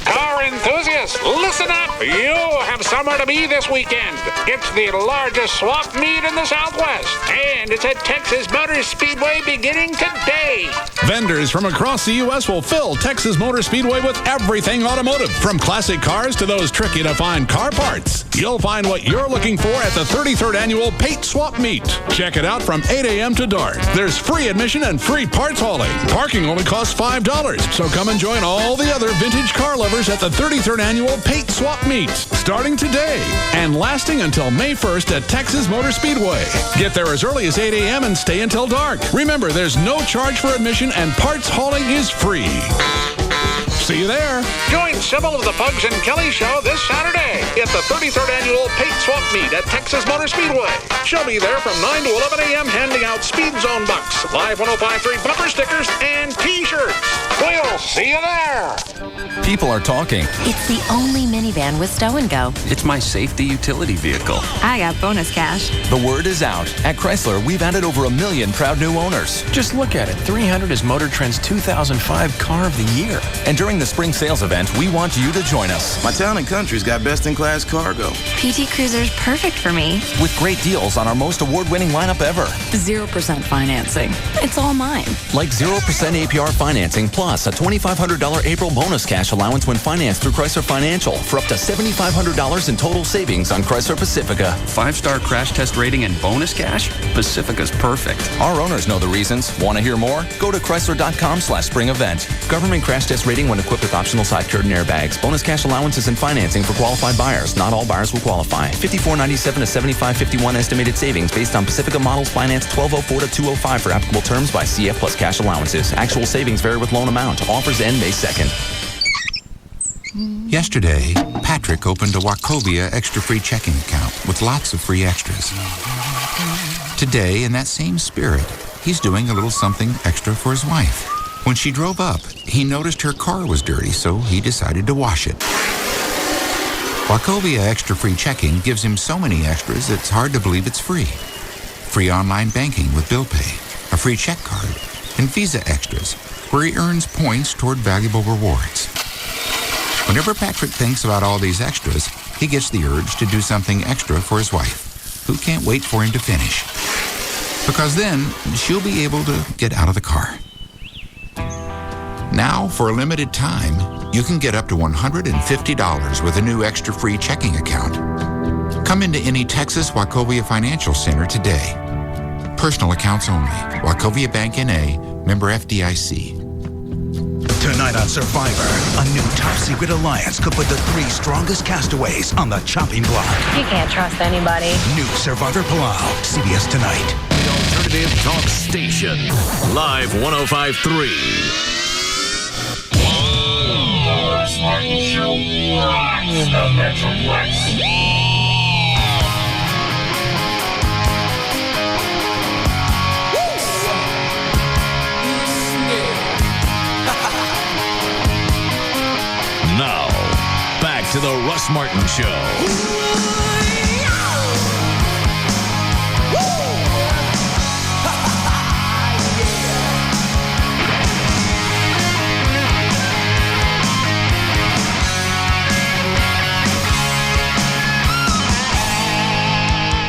Car enthusiasts, listen up! You have somewhere to be this weekend. It's the largest swap meet in the Southwest, and it's at Texas Motor Speedway beginning today. Vendors from across the U.S. will fill Texas Motor Speedway with everything automotive, from classic cars to those tricky-to-find car parts. You'll find what you're looking for at the 33rd Annual Paint Swap Meet. Check it out from 8 a.m. to dark. There's free admission and free parts hauling. Parking only costs $5, so come and join all the other vintage car lovers at the 33rd Annual Paint Swap Meet, starting today and lasting until May 1st at Texas Motor Speedway. Get there as early as 8 a.m. and stay until dark. Remember, there's no charge for admission and parts hauling is free. See you there. Join Sybil of the Pugs and Kelly Show this Saturday at the 33rd Annual Paint Swap Meet at Texas Motor Speedway. She'll be there from 9 to 11 a.m. handing out Speed Zone bucks, Live 105.3 bumper stickers, and T-shirts. We'll see you there. People are talking. It's the only minivan with stow and go. It's my safety utility vehicle. I got bonus cash. The word is out. At Chrysler, we've added over 1 million proud new owners. Just look at it. 300 is Motor Trend's 2005 Car of the Year. And during the spring sales event, we want you to join us. My Town & Country's got best-in-class cargo. PT Cruiser's perfect for me. With great deals on our most award-winning lineup ever. 0% financing. It's all mine. Like 0% APR financing plus a $2,500 April bonus cash allowance when financed through Chrysler Financial for up to $7,500 in total savings on Chrysler Pacifica. 5-star crash test rating and bonus cash? Pacifica's perfect. Our owners know the reasons. Want to hear more? Go to Chrysler.com/spring event. Government crash test rating when equipped with optional side curtain airbags. Bonus cash allowances and financing for qualified buyers. Not all buyers will qualify. $54.97 to $75.51 estimated savings based on Pacifica models financed 1204 to 205 for applicable terms by CF plus cash allowances. Actual savings vary with loan amount. Offers end May 2nd. Yesterday, Patrick opened a Wachovia extra-free checking account with lots of free extras. Today, in that same spirit, he's doing a little something extra for his wife. When she drove up, he noticed her car was dirty, so he decided to wash it. Wachovia extra-free checking gives him so many extras it's hard to believe it's free. Free online banking with Bill Pay, a free check card, and Visa extras, where he earns points toward valuable rewards. Whenever Patrick thinks about all these extras, he gets the urge to do something extra for his wife, who can't wait for him to finish. Because then, she'll be able to get out of the car. Now, for a limited time, you can get up to $150 with a new extra free checking account. Come into any Texas Wachovia Financial Center today. Personal accounts only. Wachovia Bank N.A., member FDIC. Tonight on Survivor, a new top-secret alliance could put the 3 strongest castaways on the chopping block. You can't trust anybody. New Survivor Palau, CBS tonight. The Alternative Talk Station, Live 105.3. Russ Martin Show, rocks the Metroplex. Now, back to the Russ Martin Show.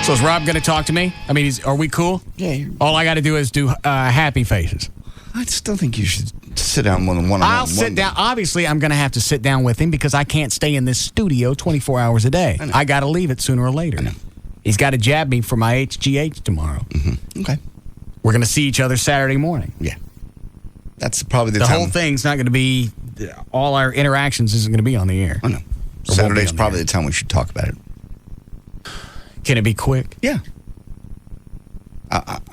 So is Rob going to talk to me? I mean, are we cool? Yeah. All I got to do is do happy faces. I still think you should sit down one-on-one. I'll sit down. Obviously, I'm going to have to sit down with him because I can't stay in this studio 24 hours a day. I got to leave it sooner or later. He's got to jab me for my HGH tomorrow. Mm-hmm. Okay. We're going to see each other Saturday morning. Yeah. That's probably the time. time. Whole thing's not going to be, all our interactions isn't going to be on the air. I know. Saturday's probably the time we should talk about it. Can it be quick? Yeah.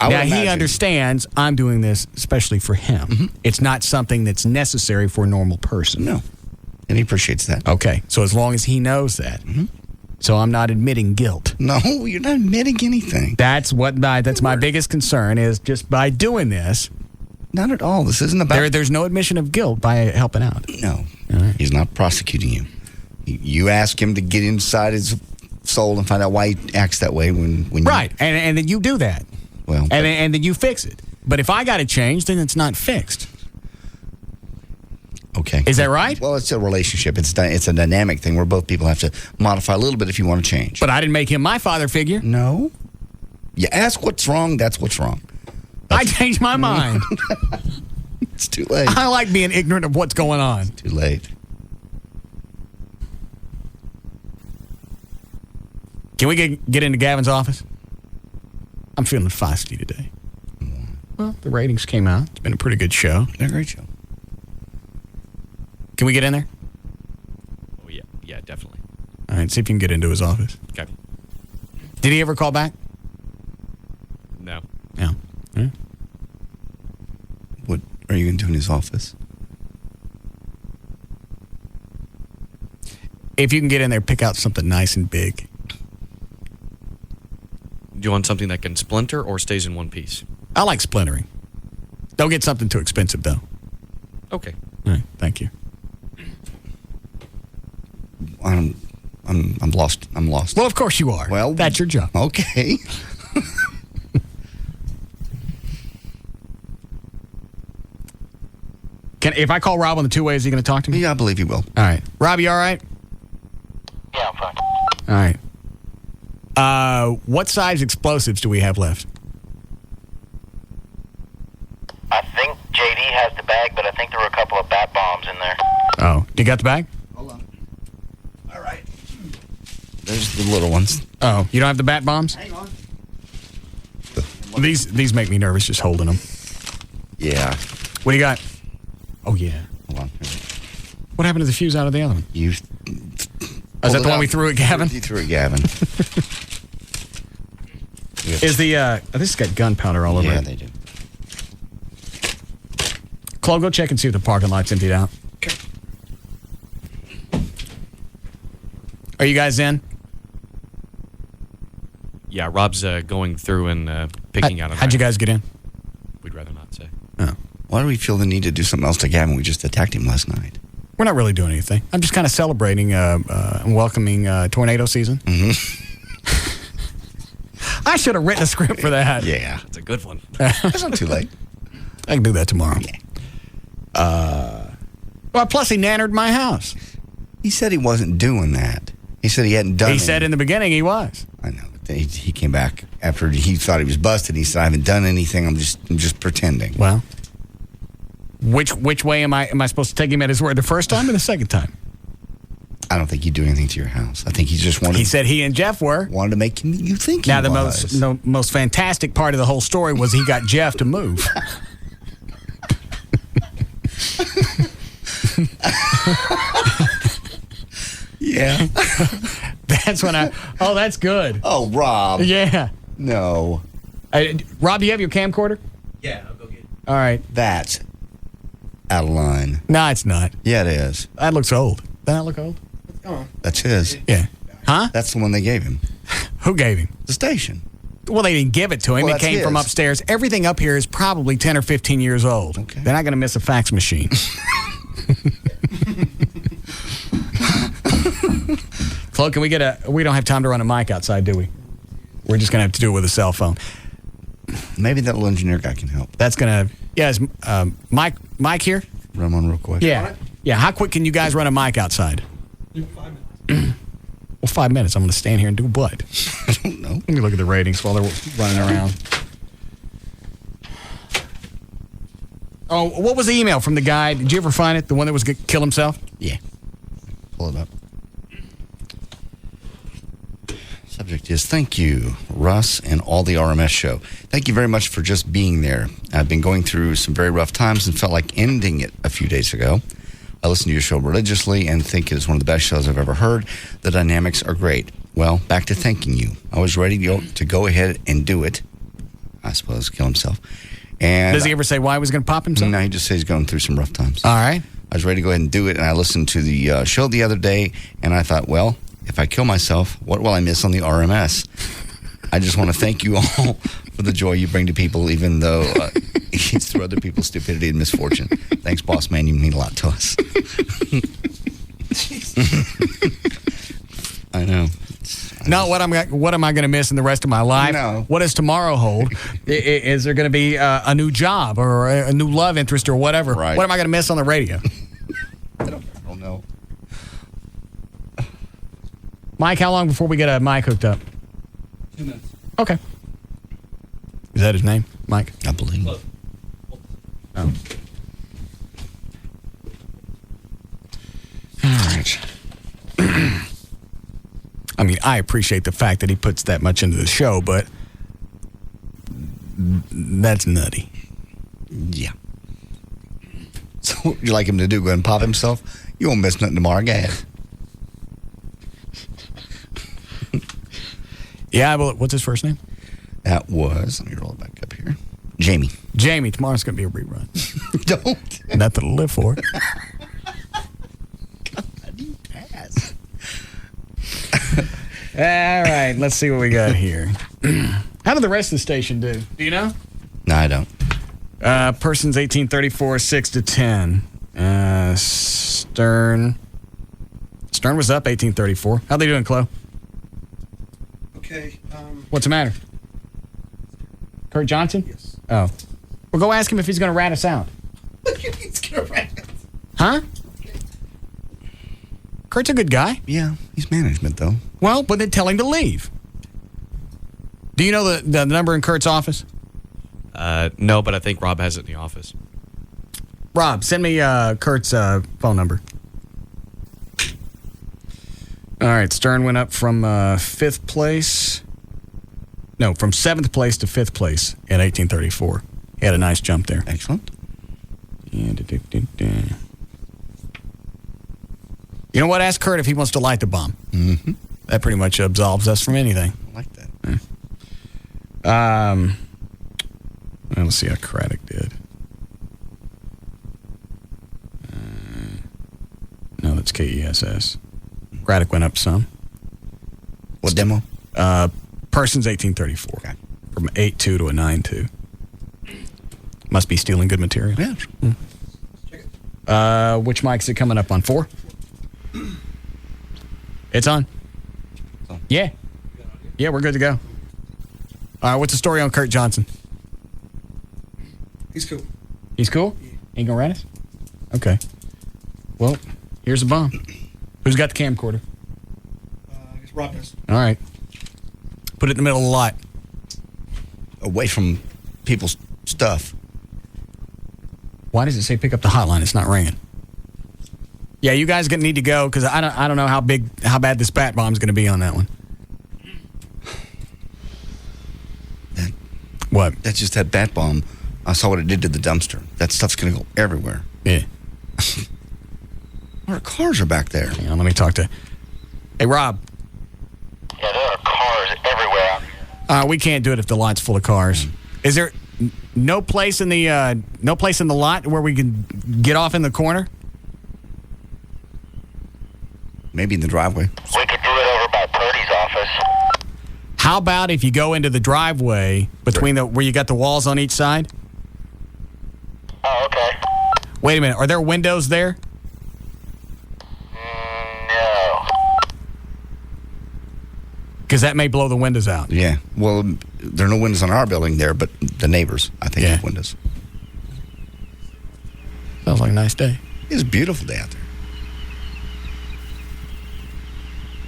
Now, he understands I'm doing this especially for him. Mm-hmm. It's not something that's necessary for a normal person. No. And he appreciates that. Okay. So as long as he knows that. Mm-hmm. So I'm not admitting guilt. No, you're not admitting anything. That's my biggest concern is just by doing this. Not at all. This isn't about... There's no admission of guilt by helping out. No. Right. He's not prosecuting you. You ask him to get inside his soul and find out why he acts that way when right. And then you do that. Well, and then you fix it. But if I got to change, then it's not fixed. Okay. Is that right? Well, it's a relationship. It's a dynamic thing where both people have to modify a little bit if you want to change. But I didn't make him my father figure. No. You ask what's wrong, that's what's wrong. I changed my mind. It's too late. I like being ignorant of what's going on. It's too late. Can we get into Gavin's office? I'm feeling feisty today. Well, the ratings came out. It's been a pretty good show. A great show. Can we get in there? Oh, yeah. Yeah, definitely. All right, see if you can get into his office. Okay. Did he ever call back? No. No. Yeah. What are you going to do in his office? If you can get in there, pick out something nice and big. Do you want something that can splinter or stays in one piece? I like splintering. Don't get something too expensive, though. Okay. All right, thank you. I'm lost. I'm lost. Well, of course you are. Well, that's your job. Okay. If I call Rob on the two-way, is he going to talk to me? Yeah, I believe he will. All right. Rob, you all right? Yeah, I'm fine. All right. What size explosives do we have left? I think JD has the bag, but I think there were a couple of bat bombs in there. Oh, you got the bag? Hold on. All right. There's the little ones. Oh, you don't have the bat bombs? Hang on. These make me nervous just holding them. Yeah. What do you got? Oh, yeah. Hold on. What happened to the fuse out of the other one? You. Is that the one we threw at Gavin? You threw at Gavin. Is the this has got gunpowder all over it. Yeah, they do. Chloe, go check and see if the parking lot's emptied out. Okay. Are you guys in? Yeah, Rob's going through and picking out. How'd you guys get in? We'd rather not say. Oh. Why do we feel the need to do something else to Gavin? We just attacked him last night. We're not really doing anything. I'm just kind of celebrating and welcoming tornado season. Mm-hmm. I should have written a script for that. Yeah. It's a good one. It's not too late. I can do that tomorrow. Yeah. Well, plus he nannered my house. He said he wasn't doing that. He said he hadn't done it. He said in the beginning he was. I know. But he came back after he thought he was busted. He said, I haven't done anything. I'm just pretending. Well, which way am I supposed to take him at his word? The first time or the second time? I don't think he'd do anything to your house. I think he just wanted. He said he and Jeff wanted to make you think. Now he the was. most fantastic part of the whole story was he got Jeff to move. Yeah. That's when oh, that's good. Oh, Rob. Yeah. No. Rob, do you have your camcorder? Yeah, I'll go get it. All right. That's out of line. No, it's not. Yeah, it is. That looks old. Doesn't that look old? That's his. Yeah. Huh? That's the one they gave him. Who gave him? The station. Well, they didn't give it to him. Well, it came from upstairs. Everything up here is probably 10 or 15 years old. Okay. They're not going to miss a fax machine. Chloe, can we get we don't have time to run a mic outside, do we? We're just going to have to do it with a cell phone. Maybe that little engineer guy can help. That's going to, yeah, is Mike here? Run him on real quick. Yeah. Yeah, how quick can you guys run a mic outside? 5 minutes. Well, 5 minutes. I'm going to stand here and do what? I don't know. Let me look at the ratings while they're running around. Oh, what was the email from the guy? Did you ever find it? The one that was going to kill himself? Yeah. Pull it up. Subject is, thank you, Russ and all the RMS show. Thank you very much for just being there. I've been going through some very rough times and felt like ending it a few days ago. I listen to your show religiously and think it is one of the best shows I've ever heard. The dynamics are great. Well, back to thanking you. I was ready to go ahead and do it. I suppose, kill himself. And does he ever say why he was going to pop himself? No, he just says he's going through some rough times. All right. I was ready to go ahead and do it, and I listened to the show the other day, and I thought, well, if I kill myself, what will I miss on the RMS? I just want to thank you all for the joy you bring to people, even though it's through other people's stupidity and misfortune. Thanks, boss man. You mean a lot to us. I know. No, what am I going to miss in the rest of my life? No. What does tomorrow hold? Is there going to be a new job or a new love interest or whatever? Right. What am I going to miss on the radio? I don't know. Mike, how long before we get a mic hooked up? 2 minutes. Okay. Is that his name, Mike? I believe. Oh. All right. I mean, I appreciate the fact that he puts that much into the show, but that's nutty. Yeah. So what would you like him to do? Go ahead and pop himself? You won't miss nothing tomorrow, guys. Yeah, well, what's his first name? That was, let me roll it back up here. Jamie. Jamie, tomorrow's going to be a rerun. Don't. Nothing to live for. God, you pass. All right, let's see what we got here. How did the rest of the station do? Do you know? No, I don't. Persons 1834, 6 to 10. Stern was up 1834. How they doing, Chloe? Okay. What's the matter? Kurt Johnson? Yes. Oh. Well, go ask him if he's going to rat us out. He's going to rat us. Huh? Kurt's a good guy. Yeah, he's management, though. Well, but then tell him to leave. Do you know the number in Kurt's office? No, but I think Rob has it in the office. Rob, send me Kurt's phone number. All right, Stern went up from 5th place. No, from 7th place to 5th place at 1834. He had a nice jump there. Excellent. You know what? Ask Kurt if he wants to light the bomb. Mm-hmm. That pretty much absolves us from anything. I like that. Let's see how Craddock did. No, that's KESS. Craddock went up some. What demo? Persons 1834. Okay. From 8.2 to a 9.2. Must be stealing good material. Yeah. Which mic's it coming up on? 4? It's on. Yeah. Yeah, we're good to go. All right, what's the story on Kurt Johnson? He's cool. He's cool? Ain't gonna rat us? Okay. Well, here's a bomb. Who's got the camcorder? I guess Rob does. All right. Put it in the middle of the lot. Away from people's stuff. Why does it say pick up the hotline? It's not ringing. Yeah, you guys need to go because I don't know how bad this bat bomb's going to be on that one. What? That's just that bat bomb. I saw what it did to the dumpster. That stuff's going to go everywhere. Yeah. Our cars are back there. Hang on, let me talk to. Hey, Rob. Yeah, there are cars everywhere out here. We can't do it if the lot's full of cars. Is there no place in the lot where we can get off in the corner? Maybe in the driveway. We could do it over by Purdy's office. How about if you go into the driveway between where you got the walls on each side? Oh, okay. Wait a minute. Are there windows there? No. Because that may blow the windows out. Yeah. Well, there are no windows on our building there, but the neighbors, I think, have windows. Sounds like a nice day. It's a beautiful day out there.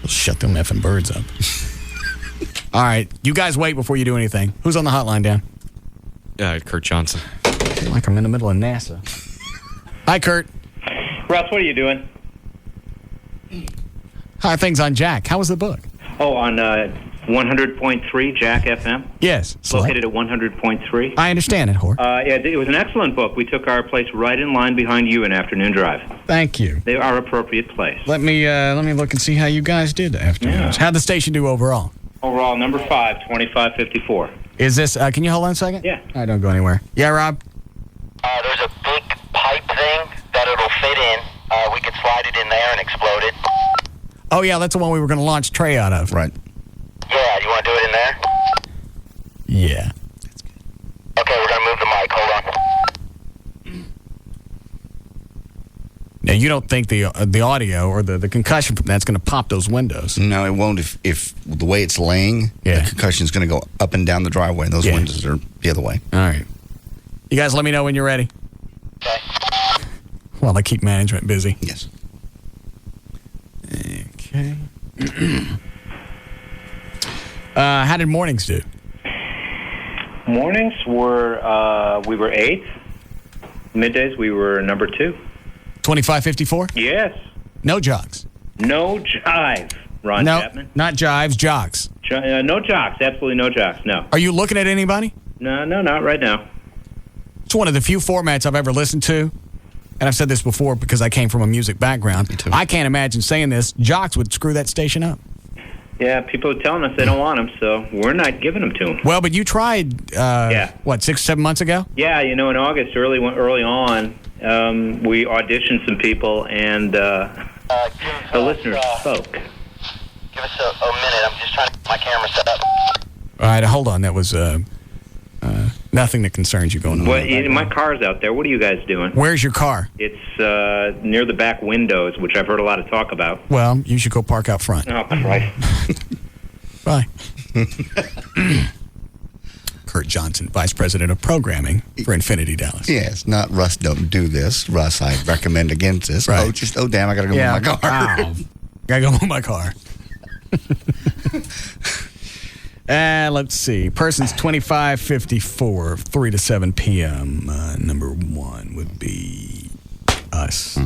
We'll shut them effing birds up. All right. You guys wait before you do anything. Who's on the hotline, Dan? Kurt Johnson. I feel like I'm in the middle of NASA. Hi, Kurt. Russ, what are you doing? How are things on Jack? How was the book? Oh, on 100.3 Jack FM. Yes. Located at 100.3. I understand it, Hor. Yeah, it was an excellent book. We took our place right in line behind you in Afternoon Drive. Thank you. They are appropriate place. Let me look and see how you guys did afterwards. How'd the station do overall? Overall, number 5, 2554. Is this, can you hold on a second? Yeah. All right, don't go anywhere. Yeah, Rob? There's a big pipe thing that it'll fit in. We could slide it in there and explode it. Oh, yeah, that's the one we were going to launch Trey out of. Right. Yeah, you want to do it in there? Yeah. Okay, we're going to move the mic. Hold on. Now, you don't think the audio or the concussion from that's going to pop those windows? No, it won't. If the way it's laying, the concussion is going to go up and down the driveway, and those windows are the other way. All right. You guys let me know when you're ready. Okay. Well, I keep management busy. Yes. Okay. How did mornings do? Mornings were, we were 8th. Middays, we were number 2. 2554? Yes. No jogs. No jive, Ron Chapman. Not jives, jogs. No jocks, absolutely no jocks, no. Are you looking at anybody? No, not right now. It's one of the few formats I've ever listened to. And I've said this before because I came from a music background. Me too. I can't imagine saying this. Jocks would screw that station up. Yeah, people are telling us they don't want them, so we're not giving them to them. Well, but you tried, 6, 7 months ago? Yeah, in August, early on, we auditioned some people, and the listeners spoke. Give us a minute. I'm just trying to get my camera set up. All right, hold on. That was nothing that concerns you going on. Well, my car's out there. What are you guys doing? Where's your car? It's near the back windows, which I've heard a lot of talk about. Well, you should go park out front. Oh, Christ. Bye. Kurt Johnson, Vice President of Programming for Infinity Dallas. Yes, not Russ, don't do this. Russ, I recommend against this. Right. Oh, damn, I got to go move my car. Wow. Got to go move my car. Let's see. Persons 2554, 3 to 7 p.m. Number 1 would be us.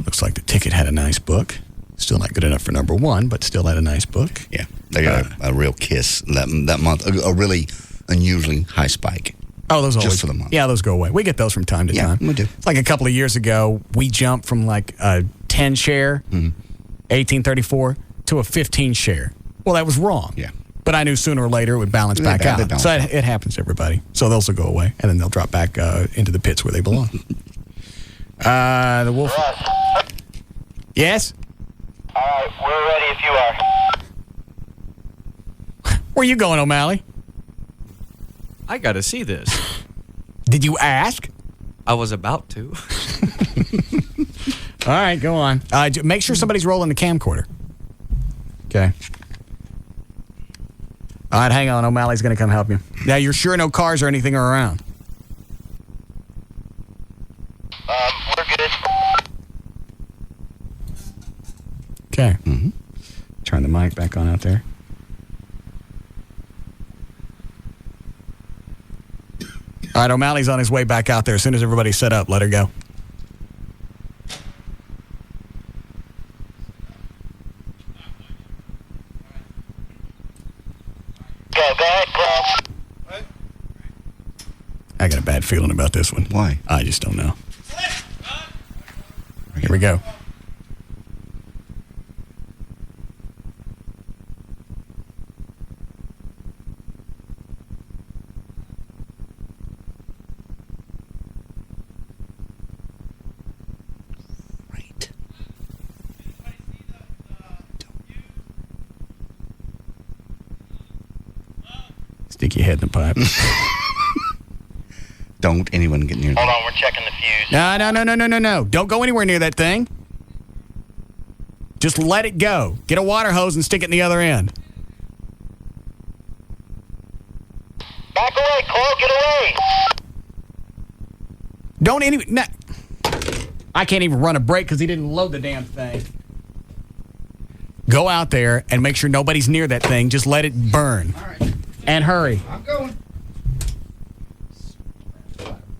Looks like the ticket had a nice book. Still not good enough for number 1, but still had a nice book. Yeah, they got a real kiss that month. A really unusually high spike. Oh, those always, just for the month. Yeah, those go away. We get those from time to time. We do. It's like a couple of years ago, we jumped from like a 10 share, 1834, to a 15 share. Well, that was wrong. Yeah. But I knew sooner or later it would balance back out. So it happens to everybody. So those will go away, and then they'll drop back into the pits where they belong. The wolf. Russ. Yes? All right, we're ready if you are. Where you going, O'Malley? I got to see this. Did you ask? I was about to. All right, go on. Make sure somebody's rolling the camcorder. Okay. All right, hang on. O'Malley's going to come help you. Now, you're sure no cars or anything are around? We're good. Okay. Turn the mic back on out there. All right, O'Malley's on his way back out there. As soon as everybody's set up, let her go. Go ahead, Paul. I got a bad feeling about this one. Why? I just don't know. Here we go. Right. Stick your head in the pipe. Don't anyone get near Hold on, we're checking the fuse. No. Don't go anywhere near that thing. Just let it go. Get a water hose and stick it in the other end. Back away, Cole, get away. Don't any... No. I can't even run a brake because he didn't load the damn thing. Go out there and make sure nobody's near that thing. Just let it burn. All right. And hurry. I'm going.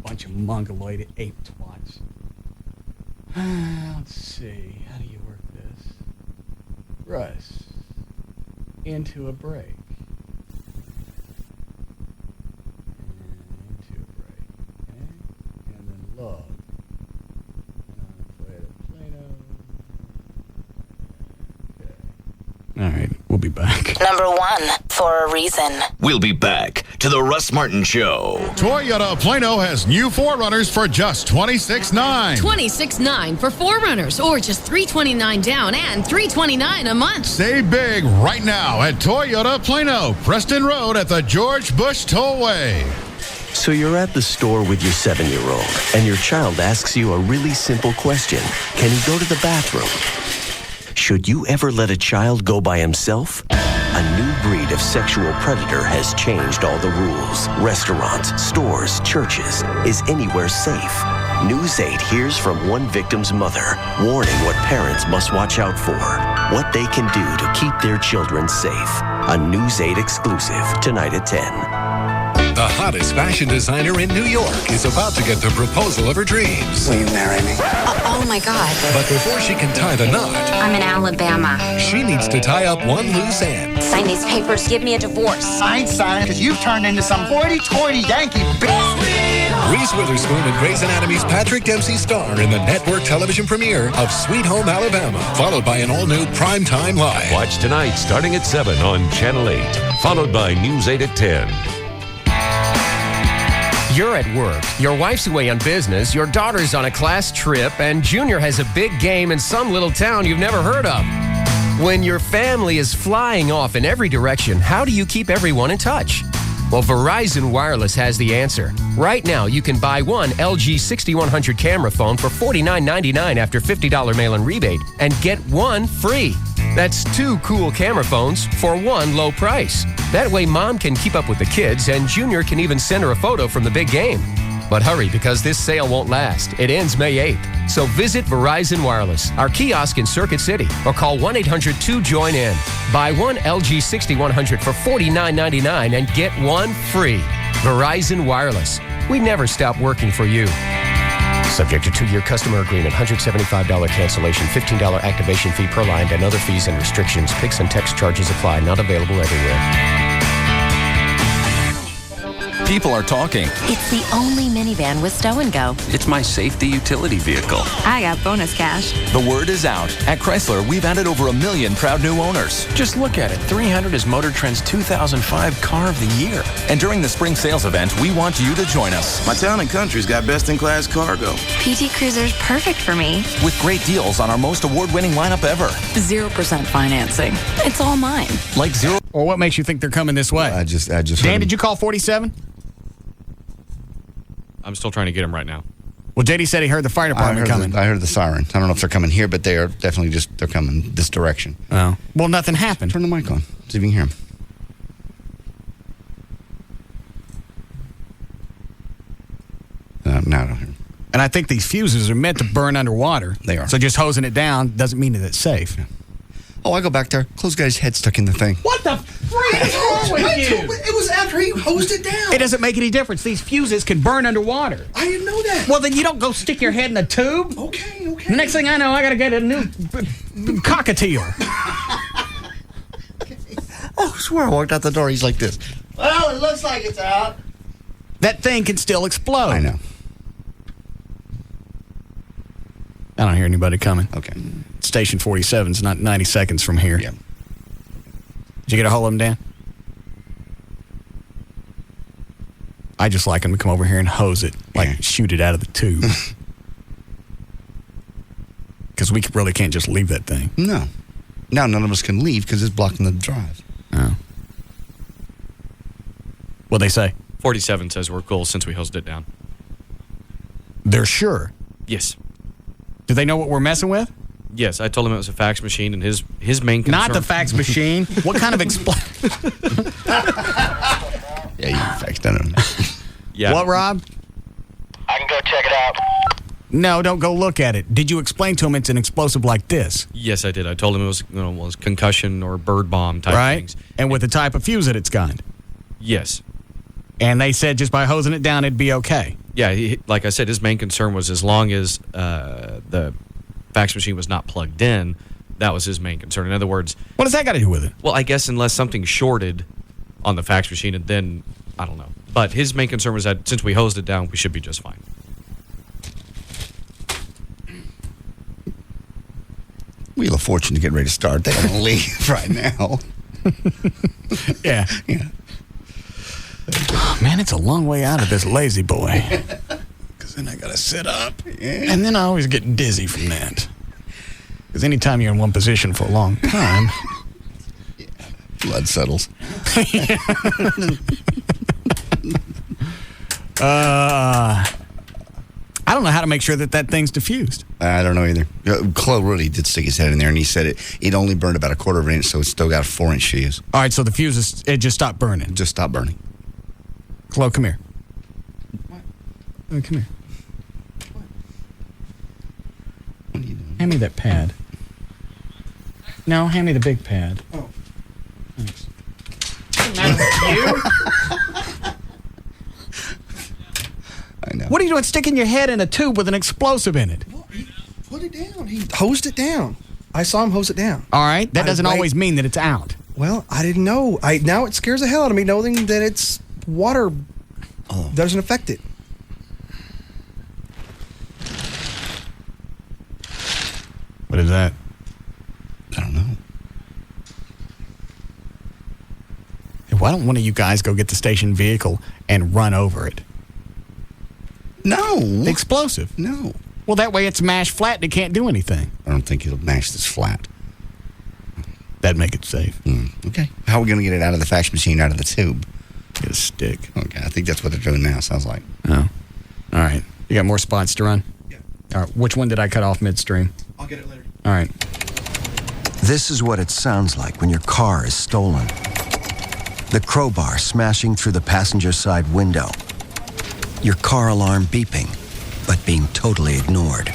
Bunch of mongoloid ape twats. Let's see. How do you work this? Russ. Into a brake. Into a brake. Okay. And then log. All right, we'll be back. Number 1 for a reason. We'll be back to the Russ Martin Show. Toyota Plano has new 4Runners for just $26,900. $26,900 for 4Runners, or just $329 down and $329 a month. Save big right now at Toyota Plano, Preston Road at the George Bush Tollway. So you're at the store with your 7-year-old, and your child asks you a really simple question. Can he go to the bathroom? Should you ever let a child go by himself? A new breed of sexual predator has changed all the rules. Restaurants, stores, churches. Is anywhere safe? News 8 hears from one victim's mother, warning what parents must watch out for. What they can do to keep their children safe. A News 8 exclusive, tonight at 10. The hottest fashion designer in New York is about to get the proposal of her dreams. Will you marry me? Oh my God. But before she can tie the knot, I'm in Alabama. she needs to tie up one loose end. Sign these papers, give me a divorce. I ain't signing because you've turned into some hoity-toity Yankee bitch. Reese Witherspoon and Grey's Anatomy's Patrick Dempsey star in the network television premiere of Sweet Home Alabama, followed by an all-new Primetime Live. Watch tonight starting at 7 on Channel 8, followed by News 8 at 10. You're at work, your wife's away on business, your daughter's on a class trip, and Junior has a big game in some little town you've never heard of. When your family is flying off in every direction, how do you keep everyone in touch? Well, Verizon Wireless has the answer. Right now, you can buy one LG 6100 camera phone for $49.99 after $50 mail-in rebate and get one free. That's 2 cool camera phones for one low price. That way, Mom can keep up with the kids, and Junior can even send her a photo from the big game. But hurry, because this sale won't last. It ends May 8th. So visit Verizon Wireless, our kiosk in Circuit City, or call 1-800-2JOIN-IN. Buy one LG 6100 for $49.99 and get one free. Verizon Wireless. We never stop working for you. Subject to 2-year customer agreement, $175 cancellation, $15 activation fee per line, and other fees and restrictions. Pix and text charges apply. Not available everywhere. People are talking. It's the only minivan with stow and go. It's my safety utility vehicle. I got bonus cash. The word is out. At Chrysler, we've added over 1 million proud new owners. Just look at it. 300 is Motor Trend's 2005 Car of the Year. And during the spring sales event, we want you to join us. My town and country's got best-in-class cargo. PT Cruiser's perfect for me. With great deals on our most award-winning lineup ever. 0% financing. It's all mine. Like 0. Or what makes you think they're coming this way? I just Dan, did you call 47? I'm still trying to get him right now. Well, JD said he heard the fire department coming. I heard the siren. I don't know if they're coming here, but they are definitely they're coming this direction. Oh. Well, nothing happened. Turn the mic on. See if you can hear him. No, I don't hear him. And I think these fuses are meant to burn underwater. They are. So just hosing it down doesn't mean that it's safe. Yeah. Oh, I go back there. Close guy's head stuck in the thing. What the freak is wrong with you? It was after he hosed it down. It doesn't make any difference. These fuses can burn underwater. I didn't know that. Well, then you don't go stick your head in a tube. Okay. The next thing I know, I got to get a new cockatiel. Oh, I swear I walked out the door. He's like this. Well, it looks like it's out. That thing can still explode. I know. I don't hear anybody coming. Okay. Station 47 is not 90 seconds from here. Yeah. Did you get a hold of him, Dan? I just like him to come over here and hose it, like shoot it out of the tube. Because we really can't just leave that thing. No. Now none of us can leave because it's blocking the drive. Oh. What'd they say? 47 says we're cool since we hosed it down. They're sure? Yes. Do they know what we're messing with? Yes, I told him it was a fax machine, and his main concern... Not the fax machine. What kind of Yeah, you faxed it. Yeah. What, Rob? I can go check it out. No, don't go look at it. Did you explain to him it's an explosive like this? Yes, I did. I told him it was concussion or bird bomb type things. And with the type of fuse that it's got. Yes. And they said just by hosing it down, it'd be okay. Yeah, like I said, his main concern was as long as the fax machine was not plugged in, that was his main concern. In other words... What does that got to do with it? Well, I guess unless something shorted on the fax machine, and then, I don't know. But his main concern was that since we hosed it down, we should be just fine. Wheel of Fortune to get ready to start. They don't want to leave right now. Yeah. Oh, man, it's a long way out of this lazy boy. Because then I got to sit up. Yeah. And then I always get dizzy from that. Because anytime you're in one position for a long time... Blood settles. I don't know how to make sure that thing's diffused. I don't know either. Chloe really did stick his head in there, and he said it only burned about a quarter of an inch, so it's still got a 4-inch fuse. All right, so the fuse, it just stopped burning. Just stopped burning. Chloe, come here. Come here. What are you doing? Hand me that pad. No, hand me the big pad. Oh. Thanks. I know. What are you doing sticking your head in a tube with an explosive in it? Well, he put it down. He hosed it down. I saw him hose it down. All right. That doesn't always mean that it's out. Well, I didn't know. Now it scares the hell out of me knowing that it's water doesn't affect it. What is that? I don't know. Why don't one of you guys go get the station vehicle and run over it? No. The explosive. No. Well, that way it's mashed flat and it can't do anything. I don't think it'll mash this flat. That'd make it safe. Okay. How are we going to get it out of the fax machine, out of the tube? Get a stick. Okay. I think that's what they're doing now, sounds like. Oh. All right. You got more spots to run? Yeah. All right. Which one did I cut off midstream? I'll get it later. All right. This is what it sounds like when your car is stolen. The crowbar smashing through the passenger side window. Your car alarm beeping, but being totally ignored.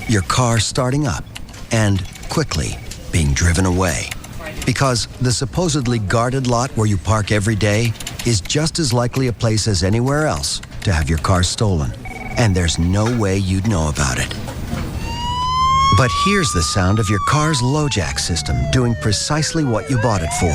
Your car starting up and quickly being driven away. Because the supposedly guarded lot where you park every day is just as likely a place as anywhere else to have your car stolen. And there's no way you'd know about it. But here's the sound of your car's LoJack system doing precisely what you bought it for.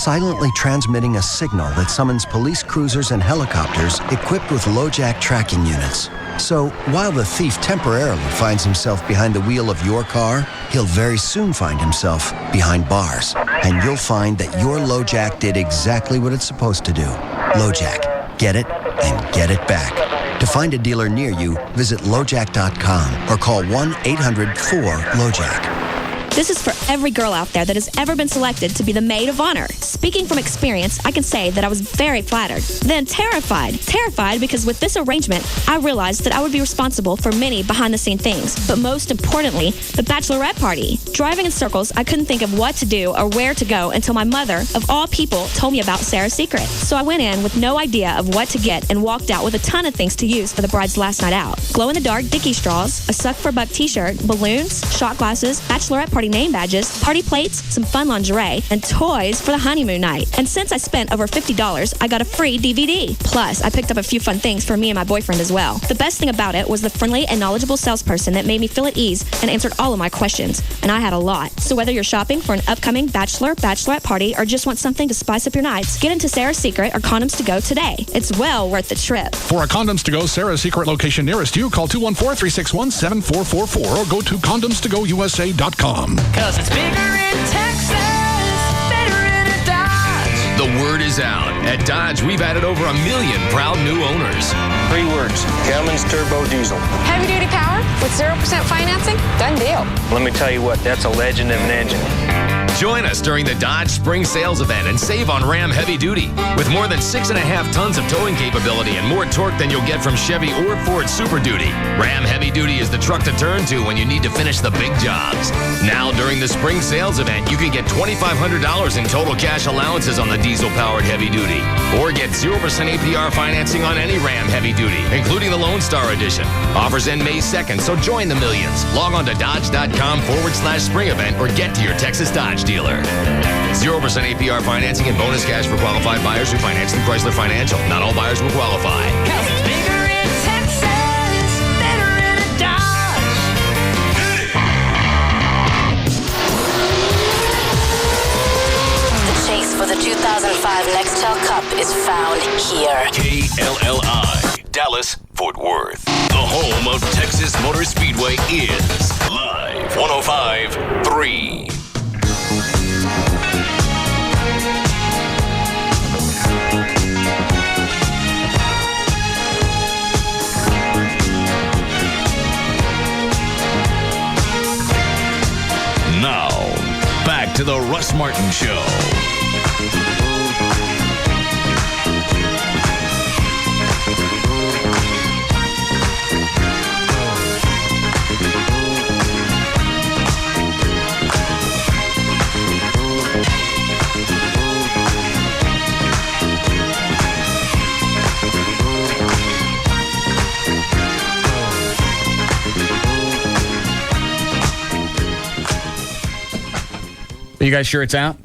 Silently transmitting a signal that summons police cruisers and helicopters equipped with LoJack tracking units. So while the thief temporarily finds himself behind the wheel of your car, he'll very soon find himself behind bars. And you'll find that your LoJack did exactly what it's supposed to do. LoJack. Get it and get it back. To find a dealer near you, visit LoJack.com or call 1-800-4-LoJack. This is for every girl out there that has ever been selected to be the maid of honor. Speaking from experience, I can say that I was very flattered, then terrified. Terrified because with this arrangement, I realized that I would be responsible for many behind-the-scene things, but most importantly, the bachelorette party. Driving in circles, I couldn't think of what to do or where to go until my mother, of all people, told me about Sarah's Secret. So I went in with no idea of what to get and walked out with a ton of things to use for the bride's last night out. Glow-in-the-dark Dickie straws, a Suck for a Buck t-shirt, balloons, shot glasses, bachelorette party name badges, party plates, some fun lingerie, and toys for the honeymoon night. And since I spent over $50, I got a free DVD. Plus, I picked up a few fun things for me and my boyfriend as well. The best thing about it was the friendly and knowledgeable salesperson that made me feel at ease and answered all of my questions. And I had a lot. So whether you're shopping for an upcoming bachelorette party, or just want something to spice up your nights, get into Sarah's Secret or Condoms to Go today. It's well worth the trip. For a Condoms to Go Sarah's Secret location nearest you, call 214-361-7444 or go to condomstogousa.com. 'Cause it's bigger in Texas, better in a Dodge. The word is out. At Dodge, we've added over 1 million proud new owners. 3 words. Cummins Turbo Diesel. Heavy duty power with 0% financing? Done deal. Let me tell you what, that's a legend of an engine. Join us during the Dodge Spring Sales Event and save on Ram Heavy Duty. With more than 6.5 tons of towing capability and more torque than you'll get from Chevy or Ford Super Duty, Ram Heavy Duty is the truck to turn to when you need to finish the big jobs. Now, during the Spring Sales Event, you can get $2,500 in total cash allowances on the diesel-powered Heavy Duty. Or get 0% APR financing on any Ram Heavy Duty, including the Lone Star Edition. Offers end May 2nd, so join the millions. Log on to Dodge.com/spring event or get to your Texas Dodge dealer. 0% APR financing and bonus cash for qualified buyers who finance through Chrysler Financial. Not all buyers will qualify. 'Cause it's bigger in Texas, better in a Dodge. The chase for the 2005 Nextel Cup is found here. KLLI, Dallas, Fort Worth. The home of Texas Motor Speedway is Live 105.3. Now, back to the Russ Martin Show. Are you guys sure it's out?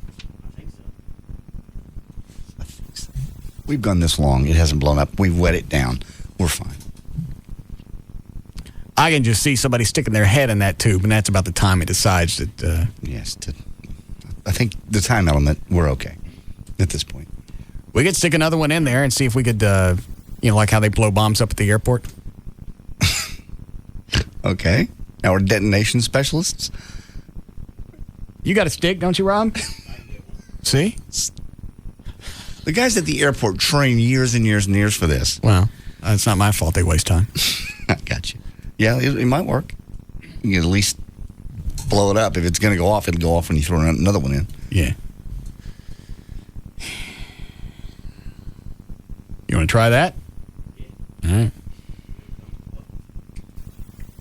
We've gone this long. It hasn't blown up. We've wet it down. We're fine. I can just see somebody sticking their head in that tube, and that's about the time it decides that... Yes. I think the time element, we're okay at this point. We could stick another one in there and see if we could, like how they blow bombs up at the airport. Okay. Now we're detonation specialists. You got a stick, don't you, Rob? See? The guys at the airport train years and years and years for this. Well, It's not my fault they waste time. I got you. Yeah, it might work. You can at least blow it up. If it's going to go off, it'll go off when you throw another one in. Yeah. You want to try that? All right.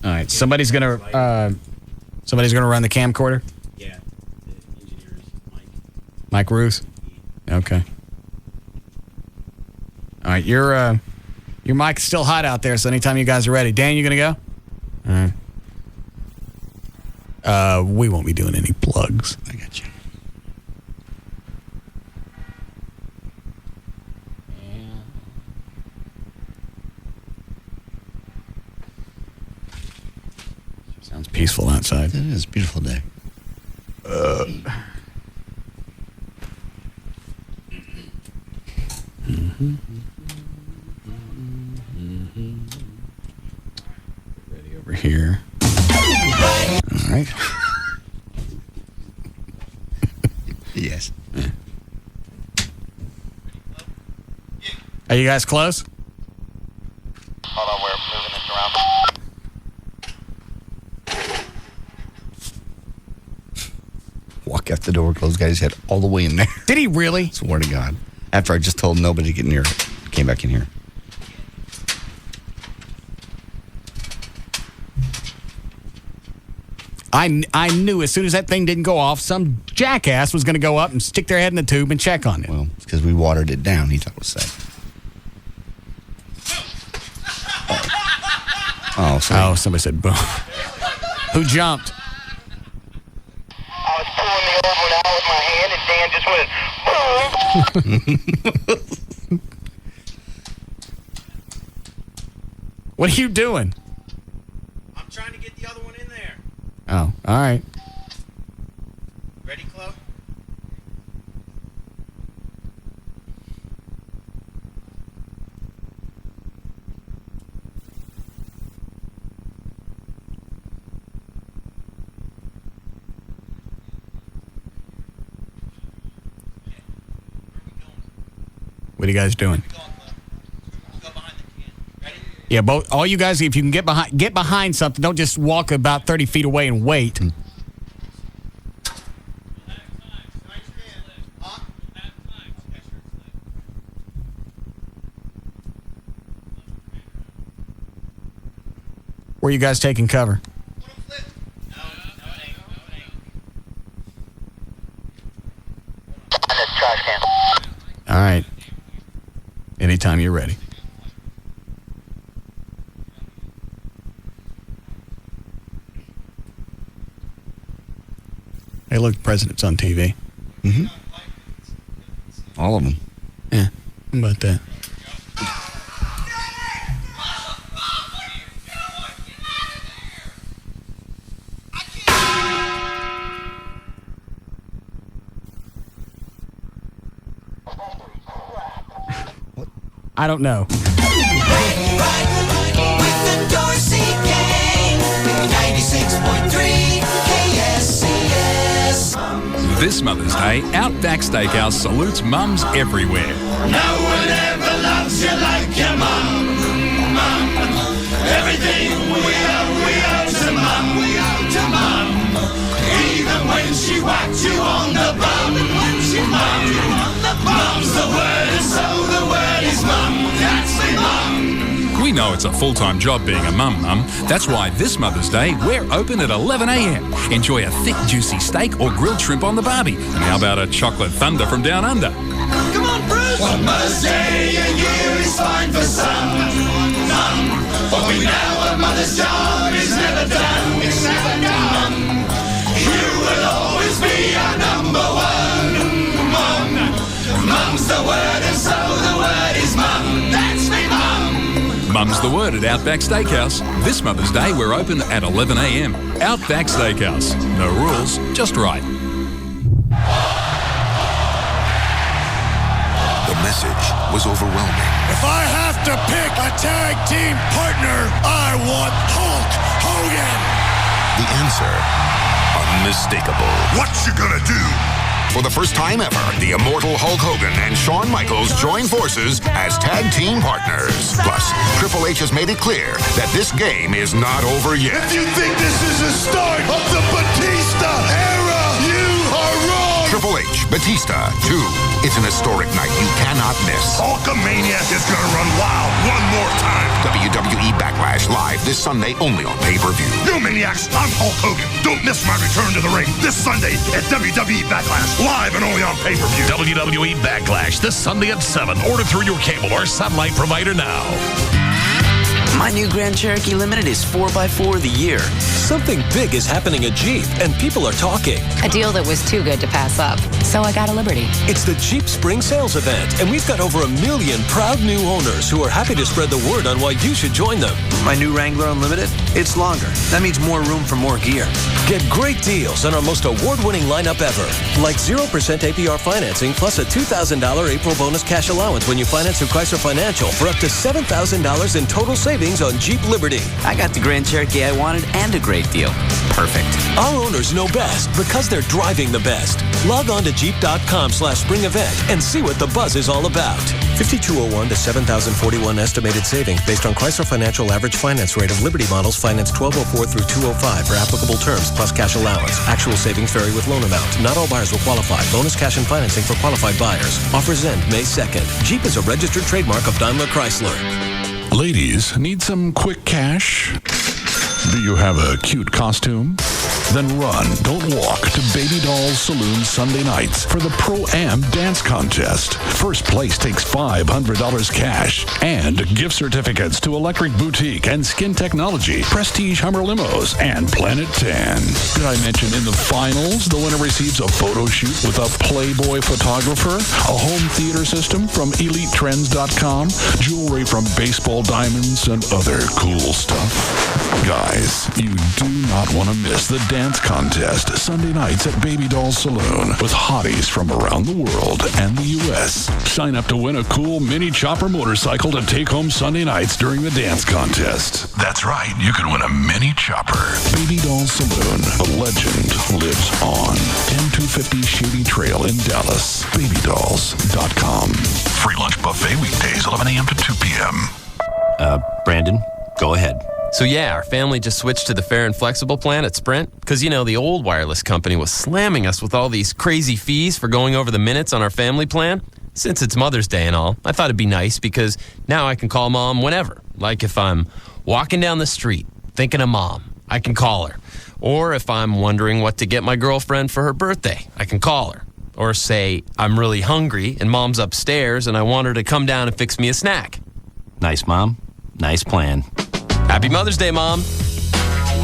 All right. Somebody's gonna run the camcorder. Yeah. The engineer is Mike Ruth. Okay. All right. Your mic's still hot out there, so anytime you guys are ready, Dan, you gonna go? All right. We won't be doing any plugs. I got you. Sounds peaceful outside. It is a beautiful day. Ready over here. All right. Yes. Yeah. Are you guys close? Hold on, we're moving this around. Walk out the door, close, got his head all the way in there. Did he really? Swear to God. After I just told nobody to get near it. Came back in here. I knew as soon as that thing didn't go off, some jackass was going to go up and stick their head in the tube and check on it. Well, it's because we watered it down. He thought it was safe. Oh, sorry. Oh, somebody said boom. Who jumped? I was pulling the old one out with my hand, and Dan just went, boom. What are you doing? I'm trying to get the other one in there. Oh, all right. Ready, Chloe? What are you guys doing? Yeah, both. All you guys, if you can get behind something, don't just walk about 30 feet away and wait. Where are you guys taking cover? All right. Anytime you're ready. Hey, look, the president's on TV. Mm-hmm. All of them. Yeah. How about that? I don't know. This Mother's Day, Outback Steakhouse salutes mums everywhere. No one ever loves you like your mum. Mum. Everything we owe to mum. We owe to mum. Even when she whacked you on the bum. Mum's the word, and so the word is mum. That's me, mum. We know it's a full-time job being a mum. That's why this Mother's Day, we're open at 11 a.m. Enjoy a thick, juicy steak or grilled shrimp on the barbie. And how about a chocolate thunder from down under? Come on, Bruce! One Mother's Day a year is fine for some. Mum. But we know a mother's job is never done. It's never done. You will always be our number one. Mum. Mum's the word, and so the word is mum. That's me, mum. Mum's the word at Outback Steakhouse. This Mother's Day, we're open at 11 a.m. Outback Steakhouse. No rules, just right. The message was overwhelming. If I have to pick a tag team partner, I want Hulk Hogan. The answer, unmistakable. What you gonna do? For the first time ever, the immortal Hulk Hogan and Shawn Michaels join forces as tag team partners. Plus, Triple H has made it clear that this game is not over yet. If you think this is the start of the Batista era, you are wrong. Triple H, Batista 2. It's an historic night you cannot miss. Hulkamaniac is gonna run wild one more time. WWE Backlash live this Sunday only on pay-per-view. You maniacs, I'm Hulk Hogan. Don't miss my return to the ring this Sunday at WWE Backlash, live and only on pay-per-view. WWE Backlash this Sunday at 7. Order through your cable or satellite provider now. My new Grand Cherokee Limited is 4x4 of the year. Something big is happening at Jeep, and people are talking. A deal that was too good to pass up. So I got a Liberty. It's the Jeep Spring Sales Event, and we've got over 1 million proud new owners who are happy to spread the word on why you should join them. My new Wrangler Unlimited, it's longer. That means more room for more gear. Get great deals on our most award-winning lineup ever. Like 0% APR financing plus a $2,000 April bonus cash allowance when you finance through Chrysler Financial for up to $7,000 in total savings on Jeep Liberty. I got the Grand Cherokee I wanted and a great deal. Perfect. Our owners know best because they're driving the best. Log on to Jeep.com/spring event and see what the buzz is all about. 5201 to 7,041 estimated savings based on Chrysler Financial average finance rate of Liberty models financed 1204 through 205 for applicable terms plus cash allowance. Actual savings vary with loan amount. Not all buyers will qualify. Bonus cash and financing for qualified buyers. Offers end May 2nd. Jeep is a registered trademark of Daimler Chrysler. Ladies, need some quick cash? Do you have a cute costume? Then run, don't walk, to Baby Doll's Saloon Sunday nights for the Pro-Am Dance Contest. First place takes $500 cash and gift certificates to Electric Boutique and Skin Technology, Prestige Hummer Limos, and Planet 10. Did I mention in the finals, the winner receives a photo shoot with a Playboy photographer, a home theater system from EliteTrends.com, jewelry from Baseball Diamonds, and other cool stuff. Guys, you do not want to miss the dance contest Sunday nights at Baby Doll Saloon with hotties from around the world and the U.S. Sign up to win a cool mini chopper motorcycle to take home Sunday nights during the dance contest. That's right, you can win a mini chopper. Baby Doll Saloon, a legend lives on. 10250 Shady Trail in Dallas. BabyDolls.com. Free lunch buffet weekdays 11 a.m. to 2 p.m. Brandon, go ahead. So yeah, our family just switched to the fair and flexible plan at Sprint because, you know, the old wireless company was slamming us with all these crazy fees for going over the minutes on our family plan. Since it's Mother's Day and all, I thought it'd be nice because now I can call Mom whenever. Like if I'm walking down the street thinking of Mom, I can call her. Or if I'm wondering what to get my girlfriend for her birthday, I can call her. Or say I'm really hungry and Mom's upstairs and I want her to come down and fix me a snack. Nice, Mom. Nice plan. Happy Mother's Day, Mom.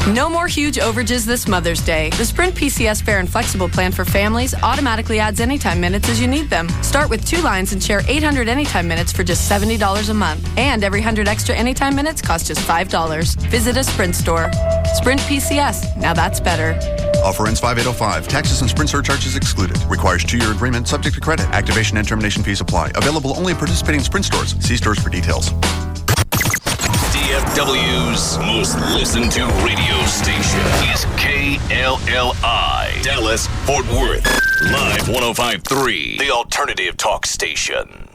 No more huge overages this Mother's Day. The Sprint PCS Fair and Flexible plan for families automatically adds anytime minutes as you need them. Start with 2 lines and share 800 anytime minutes for just $70 a month. And every 100 extra anytime minutes costs just $5. Visit a Sprint store. Sprint PCS. Now that's better. Offer ends 5805. Taxes and Sprint surcharges excluded. Requires 2-year agreement subject to credit. Activation and termination fees apply. Available only at participating Sprint stores. See stores for details. DFW's most listened to radio station is KLLI, Dallas, Fort Worth. Live 105.3, the alternative talk station.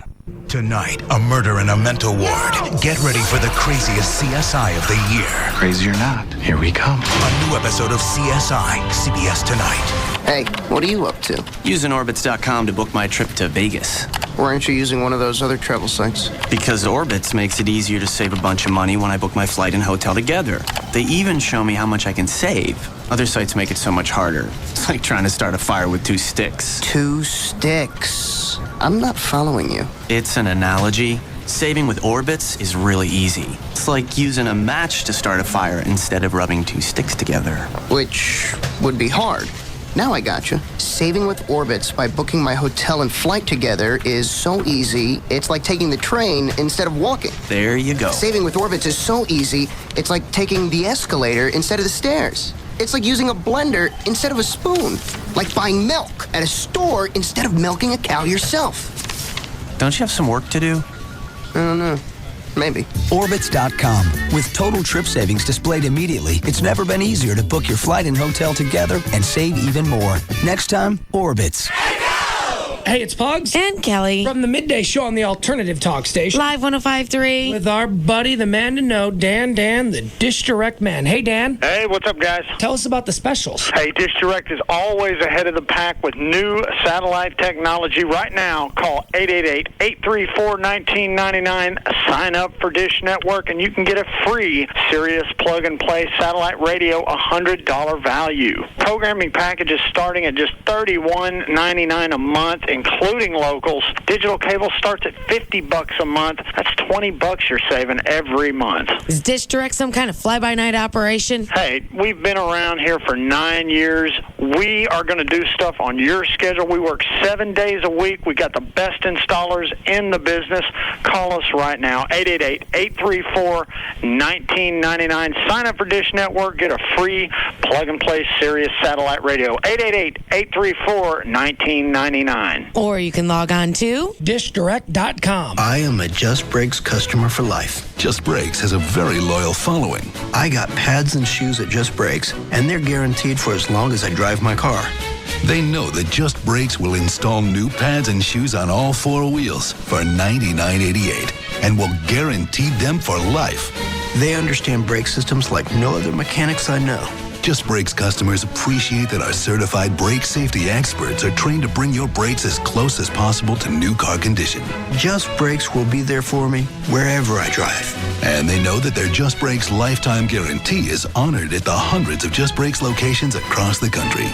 Tonight, a murder in a mental ward. Get ready for the craziest CSI of the year. Crazy or not, here we come. A new episode of CSI, CBS Tonight. Hey, what are you up to? Using Orbitz.com to book my trip to Vegas. Why aren't you using one of those other travel sites? Because Orbitz makes it easier to save a bunch of money when I book my flight and hotel together. They even show me how much I can save. Other sites make it so much harder. It's like trying to start a fire with 2 sticks. 2 sticks? I'm not following you. It's an analogy. Saving with Orbitz is really easy. It's like using a match to start a fire instead of rubbing 2 sticks together. Which would be hard. Now I gotcha. Saving with Orbitz by booking my hotel and flight together is so easy, it's like taking the train instead of walking. There you go. Saving with Orbitz is so easy, it's like taking the escalator instead of the stairs. It's like using a blender instead of a spoon. Like buying milk at a store instead of milking a cow yourself. Don't you have some work to do? I don't know. Maybe. Orbitz.com. With total trip savings displayed immediately, it's never been easier to book your flight and hotel together and save even more. Next time, Orbitz. Hey, it's Pugs. And Kelly. From the Midday Show on the Alternative Talk Station. Live 105.3. With our buddy, the man to know, Dan, the Dish Direct man. Hey, Dan. Hey, what's up, guys? Tell us about the specials. Hey, Dish Direct is always ahead of the pack with new satellite technology. Right now, call 888-834-1999. Sign up for Dish Network, and you can get a free Sirius plug-and-play satellite radio, $100 value. Programming packages starting at just $31.99 a month, including locals. Digital cable starts at $50 a month. That's $20 you're saving every month. Is Dish Direct some kind of fly-by-night operation? Hey, we've been around here for 9 years. We are going to do stuff on your schedule. We work 7 days a week. We got the best installers in the business. Call us right now, 888-834-1999. Sign up for Dish Network. Get a free plug-and-play Sirius satellite radio, 888-834-1999. Or you can log on to dishdirect.com. I am a Just Brakes customer for life. Just Brakes has a very loyal following. I got pads and shoes at Just Brakes, and they're guaranteed for as long as I drive my car. They know that Just Brakes will install new pads and shoes on all 4 wheels for $99.88 and will guarantee them for life. They understand brake systems like no other mechanics I know. Just Brakes customers appreciate that our certified brake safety experts are trained to bring your brakes as close as possible to new car condition. Just Brakes will be there for me wherever I drive. And they know that their Just Brakes lifetime guarantee is honored at the hundreds of Just Brakes locations across the country.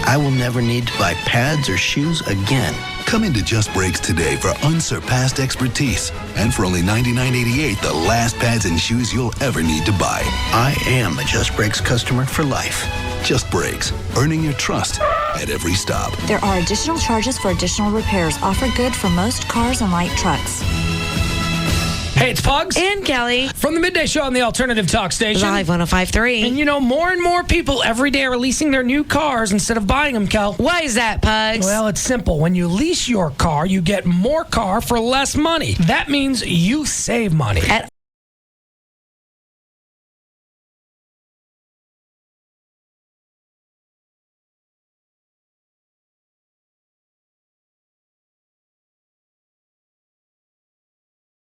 I will never need to buy pads or shoes again. Come into Just Brakes today for unsurpassed expertise. And for only $99.88, the last pads and shoes you'll ever need to buy. I am a Just Brakes customer for life. Just Brakes, earning your trust at every stop. There are additional charges for additional repairs. Offer good for most cars and light trucks. Hey, it's Pugs. And Kelly. From the Midday Show on the Alternative Talk Station. Live 105.3. And you know, more and more people every day are leasing their new cars instead of buying them, Kel. Why is that, Pugs? Well, it's simple. When you lease your car, you get more car for less money. That means you save money. At